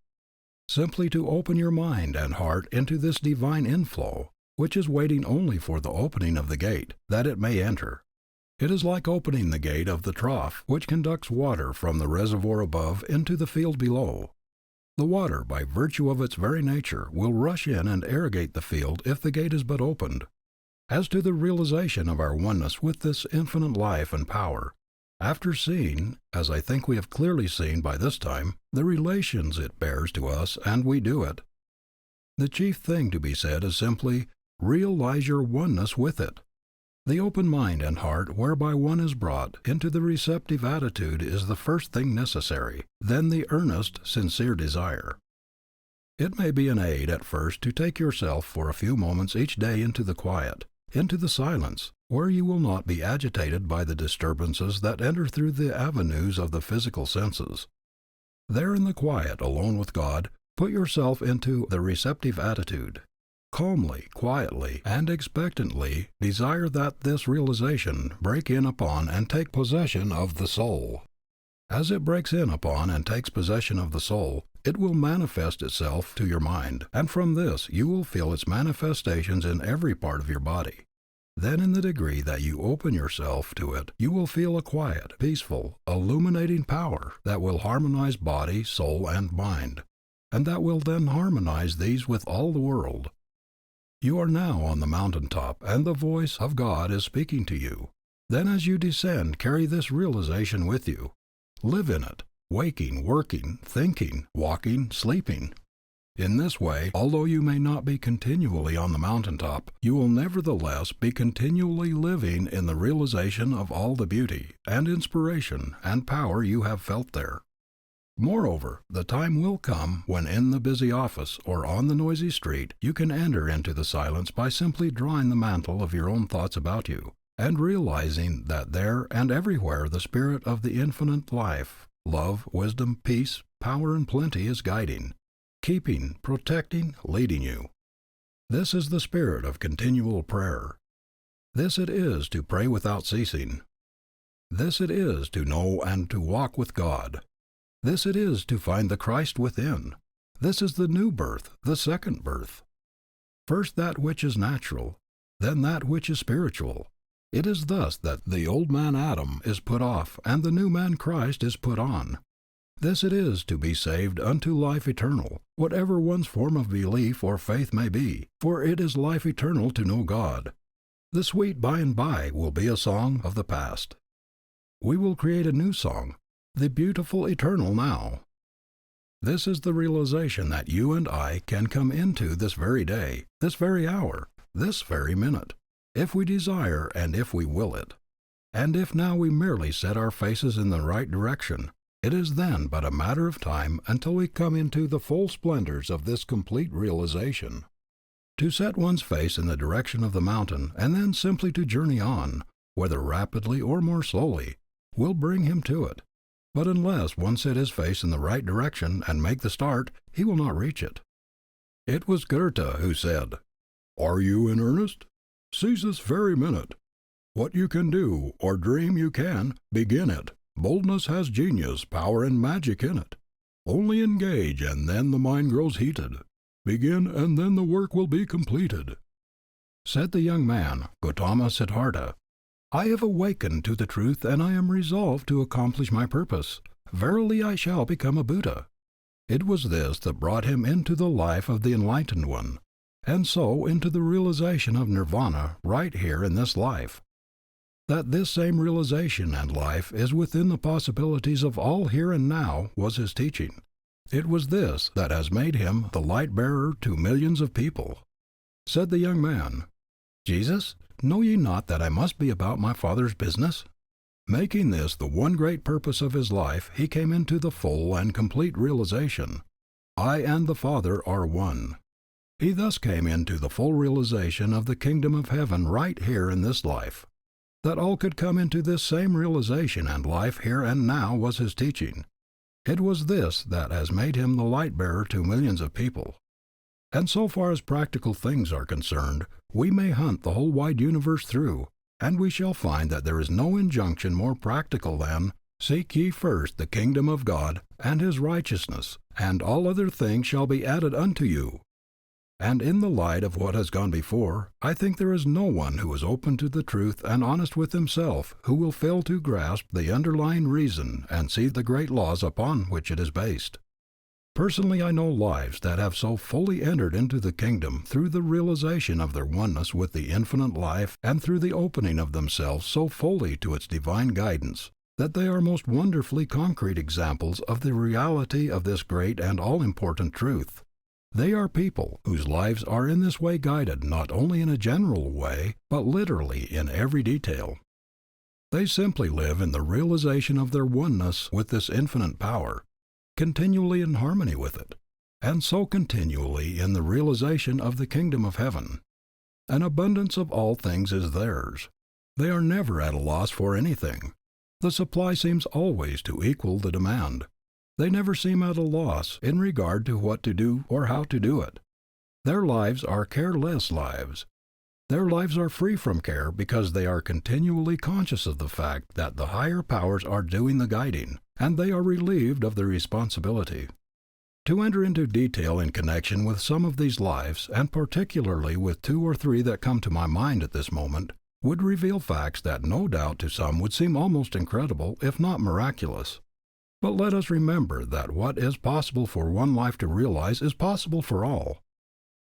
Simply to open your mind and heart into this divine inflow, which is waiting only for the opening of the gate, that it may enter. It is like opening the gate of the trough which conducts water from the reservoir above into the field below. The water, by virtue of its very nature, will rush in and irrigate the field if the gate is but opened. As to the realization of our oneness with this infinite life and power, after seeing, as I think we have clearly seen by this time, the relations it bears to us and we do it, the chief thing to be said is simply, realize your oneness with it. The open mind and heart whereby one is brought into the receptive attitude is the first thing necessary, then the earnest, sincere desire. It may be an aid at first to take yourself for a few moments each day into the quiet, into the silence, where you will not be agitated by the disturbances that enter through the avenues of the physical senses. There in the quiet, alone with God, put yourself into the receptive attitude. Calmly, quietly, and expectantly desire that this realization break in upon and take possession of the soul. As it breaks in upon and takes possession of the soul, it will manifest itself to your mind, and from this you will feel its manifestations in every part of your body. Then in the degree that you open yourself to it, you will feel a quiet, peaceful, illuminating power that will harmonize body, soul, and mind, and that will then harmonize these with all the world. You are now on the mountain top, and the voice of God is speaking to you. Then as you descend, carry this realization with you. Live in it, waking, working, thinking, walking, sleeping. In this way, although you may not be continually on the mountain top, you will nevertheless be continually living in the realization of all the beauty, and inspiration, and power you have felt there. Moreover, the time will come when in the busy office or on the noisy street you can enter into the silence by simply drawing the mantle of your own thoughts about you, and realizing that there and everywhere the spirit of the infinite life, love, wisdom, peace, power, and plenty is guiding, keeping, protecting, leading you. This is the spirit of continual prayer. This it is to pray without ceasing. This it is to know and to walk with God. This it is to find the Christ within. This is the new birth, the second birth. First that which is natural, then that which is spiritual. It is thus that the old man Adam is put off, and the new man Christ is put on. This it is to be saved unto life eternal, whatever one's form of belief or faith may be, for it is life eternal to know God. The sweet by and by will be a song of the past. We will create a new song, the beautiful eternal now. This is the realization that you and I can come into this very day, this very hour, this very minute, if we desire and if we will it. And if now we merely set our faces in the right direction, it is then but a matter of time until we come into the full splendors of this complete realization. To set one's face in the direction of the mountain and then simply to journey on, whether rapidly or more slowly, will bring him to it. But unless one set his face in the right direction and make the start, he will not reach it. It was Goethe who said, "Are you in earnest? Seize this very minute. What you can do, or dream you can, begin it. Boldness has genius, power, and magic in it. Only engage, and then the mind grows heated. Begin, and then the work will be completed." Said the young man, Gautama Siddhartha, "I have awakened to the truth, and I am resolved to accomplish my purpose. Verily I shall become a Buddha." It was this that brought him into the life of the Enlightened One, and so into the realization of Nirvana right here in this life. That this same realization and life is within the possibilities of all here and now was his teaching. It was this that has made him the light bearer to millions of people. Said the young man, "Jesus, know ye not that I must be about my Father's business?" Making this the one great purpose of his life, he came into the full and complete realization, "I and the Father are one." He thus came into the full realization of the kingdom of heaven right here in this life. That all could come into this same realization and life here and now was his teaching. It was this that has made him the light bearer to millions of people. And so far as practical things are concerned, we may hunt the whole wide universe through, and we shall find that there is no injunction more practical than, "Seek ye first the kingdom of God and his righteousness, and all other things shall be added unto you." And in the light of what has gone before, I think there is no one who is open to the truth and honest with himself who will fail to grasp the underlying reason and see the great laws upon which it is based. Personally, I know lives that have so fully entered into the kingdom through the realization of their oneness with the infinite life and through the opening of themselves so fully to its divine guidance, that they are most wonderfully concrete examples of the reality of this great and all-important truth. They are people whose lives are in this way guided not only in a general way, but literally in every detail. They simply live in the realization of their oneness with this infinite power, continually in harmony with it, and so continually in the realization of the kingdom of heaven. An abundance of all things is theirs. They are never at a loss for anything. The supply seems always to equal the demand. They never seem at a loss in regard to what to do or how to do it. Their lives are careless lives. Their lives are free from care because they are continually conscious of the fact that the higher powers are doing the guiding, and they are relieved of their responsibility. To enter into detail in connection with some of these lives, and particularly with 2 or 3 that come to my mind at this moment, would reveal facts that no doubt to some would seem almost incredible, if not miraculous. But let us remember that what is possible for one life to realize is possible for all.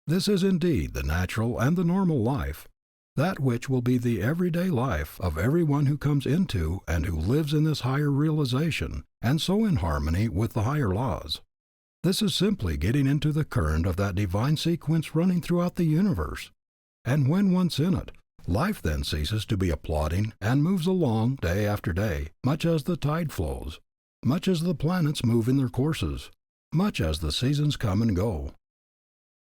This is indeed the natural and the normal life, that which will be the everyday life of everyone who comes into and who lives in this higher realization, and so in harmony with the higher laws. This is simply getting into the current of that divine sequence running throughout the universe. And when once in it, life then ceases to be a plodding and moves along day after day, much as the tide flows, much as the planets move in their courses, much as the seasons come and go.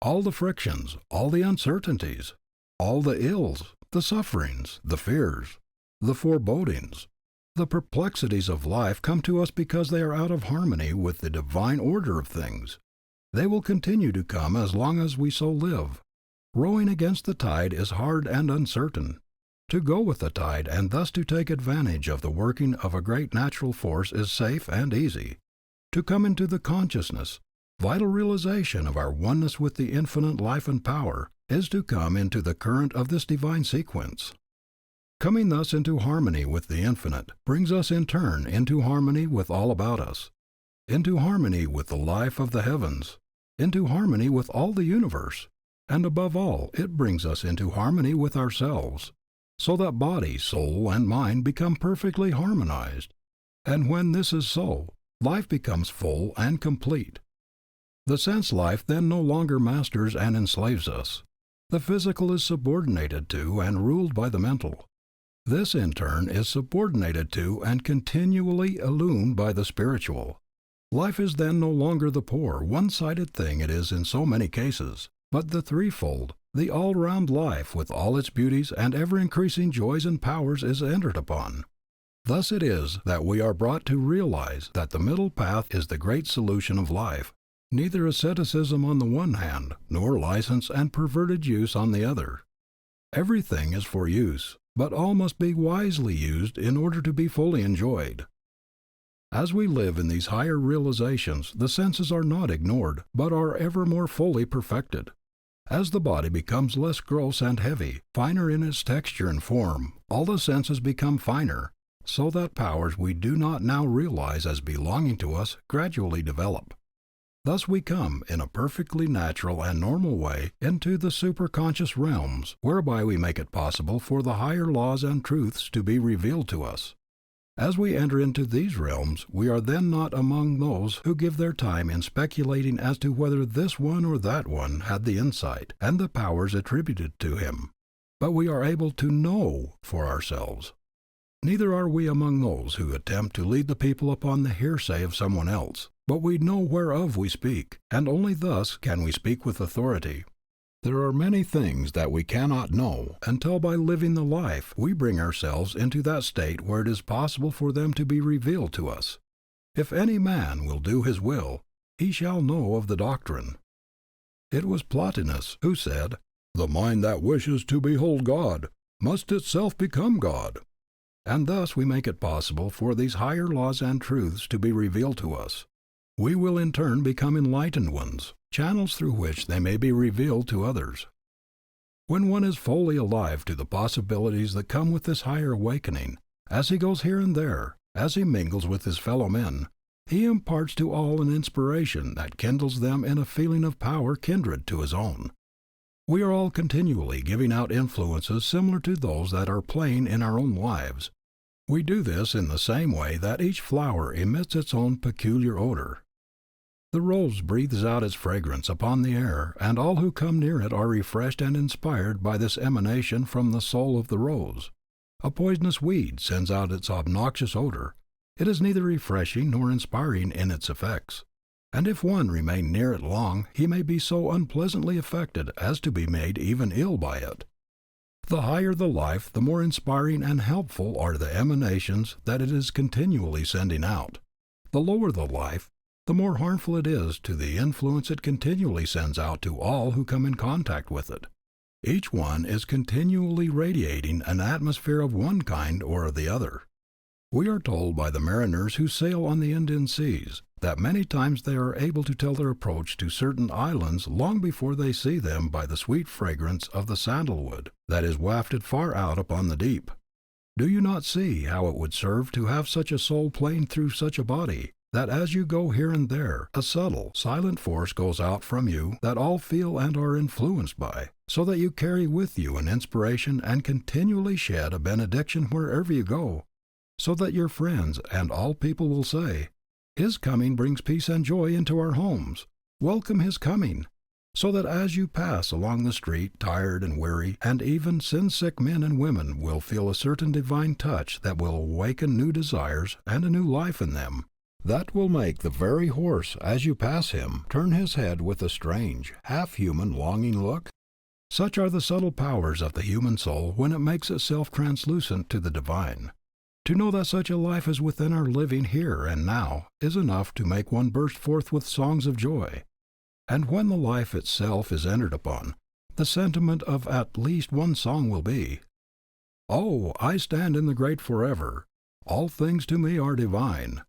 All the frictions, all the uncertainties, all the ills, the sufferings, the fears, the forebodings, the perplexities of life come to us because they are out of harmony with the divine order of things. They will continue to come as long as we so live. Rowing against the tide is hard and uncertain. To go with the tide and thus to take advantage of the working of a great natural force is safe and easy. To come into the consciousness, vital realization of our oneness with the infinite life and power is to come into the current of this divine sequence. Coming thus into harmony with the infinite brings us in turn into harmony with all about us, into harmony with the life of the heavens, into harmony with all the universe, and above all it brings us into harmony with ourselves, so that body, soul, and mind become perfectly harmonized. And when this is so, life becomes full and complete. The sense life then no longer masters and enslaves us. The physical is subordinated to and ruled by the mental. This in turn is subordinated to and continually illumined by the spiritual. Life is then no longer the poor, one-sided thing it is in so many cases. but the threefold, the all-round life with all its beauties and ever-increasing joys and powers is entered upon. Thus it is that we are brought to realize that the middle path is the great solution of life, neither asceticism on the one hand, nor license and perverted use on the other. Everything is for use, but all must be wisely used in order to be fully enjoyed. As we live in these higher realizations, the senses are not ignored, but are ever more fully perfected. As the body becomes less gross and heavy, finer in its texture and form, all the senses become finer, so that powers we do not now realize as belonging to us gradually develop. Thus we come, in a perfectly natural and normal way, into the superconscious realms, whereby we make it possible for the higher laws and truths to be revealed to us. As we enter into these realms, we are then not among those who give their time in speculating as to whether this one or that one had the insight and the powers attributed to him, but we are able to know for ourselves. Neither are we among those who attempt to lead the people upon the hearsay of someone else, but we know whereof we speak, and only thus can we speak with authority. There are many things that we cannot know until by living the life we bring ourselves into that state where it is possible for them to be revealed to us. If any man will do his will, he shall know of the doctrine. It was Plotinus who said, "The mind that wishes to behold God must itself become God." And thus we make it possible for these higher laws and truths to be revealed to us. We will in turn become enlightened ones, channels through which they may be revealed to others. When one is fully alive to the possibilities that come with this higher awakening, as he goes here and there, as he mingles with his fellow men, he imparts to all an inspiration that kindles them in a feeling of power kindred to his own. We are all continually giving out influences similar to those that are playing in our own lives. We do this in the same way that each flower emits its own peculiar odor. The rose breathes out its fragrance upon the air, and all who come near it are refreshed and inspired by this emanation from the soul of the rose. A poisonous weed sends out its obnoxious odor. It is neither refreshing nor inspiring in its effects. And if one remain near it long, he may be so unpleasantly affected as to be made even ill by it. The higher the life, the more inspiring and helpful are the emanations that it is continually sending out. The lower the life, the more harmful it is to the influence it continually sends out to all who come in contact with it. Each one is continually radiating an atmosphere of one kind or the other. We are told by the mariners who sail on the Indian seas that many times they are able to tell their approach to certain islands long before they see them by the sweet fragrance of the sandalwood that is wafted far out upon the deep. Do you not see how it would serve to have such a soul playing through such a body, that as you go here and there, a subtle, silent force goes out from you that all feel and are influenced by, so that you carry with you an inspiration and continually shed a benediction wherever you go, so that your friends and all people will say, "His coming brings peace and joy into our homes. Welcome his coming," so that as you pass along the street tired and weary, and even sin-sick men and women will feel a certain divine touch that will awaken new desires and a new life in them, that will make the very horse, as you pass him, turn his head with a strange, half-human, longing look? Such are the subtle powers of the human soul when it makes itself translucent to the divine. To know that such a life is within our living here and now is enough to make one burst forth with songs of joy. And when the life itself is entered upon, the sentiment of at least one song will be, "Oh, I stand in the great forever. All things to me are divine.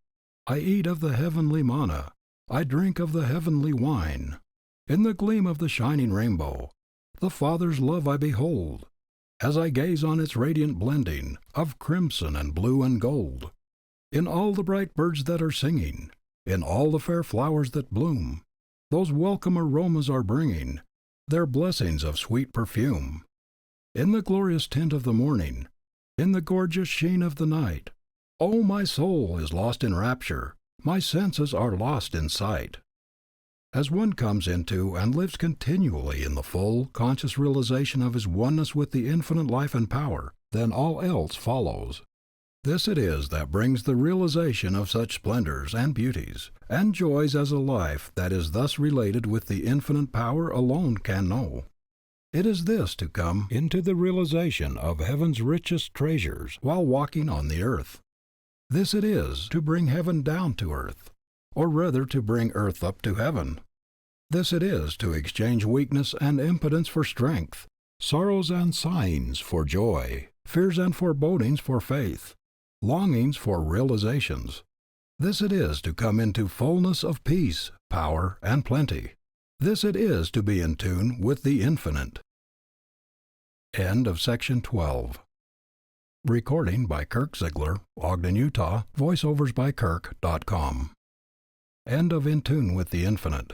I eat of the heavenly manna. I drink of the heavenly wine. In the gleam of the shining rainbow, the Father's love I behold, as I gaze on its radiant blending of crimson and blue and gold. In all the bright birds that are singing, in all the fair flowers that bloom, those welcome aromas are bringing their blessings of sweet perfume. In the glorious tint of the morning, in the gorgeous sheen of the night, oh, my soul is lost in rapture, my senses are lost in sight." As one comes into and lives continually in the full, conscious realization of his oneness with the infinite life and power, then all else follows. This it is that brings the realization of such splendors and beauties and joys as a life that is thus related with the infinite power alone can know. It is this to come into the realization of heaven's richest treasures while walking on the earth. This it is to bring heaven down to earth, or rather to bring earth up to heaven. This it is to exchange weakness and impotence for strength, sorrows and sighings for joy, fears and forebodings for faith, longings for realizations. This it is to come into fullness of peace, power, and plenty. This it is to be in tune with the infinite. End of section 12. Recording by Kirk Ziegler, Ogden, Utah. Voiceovers by Kirk.com. End of In Tune with the Infinite.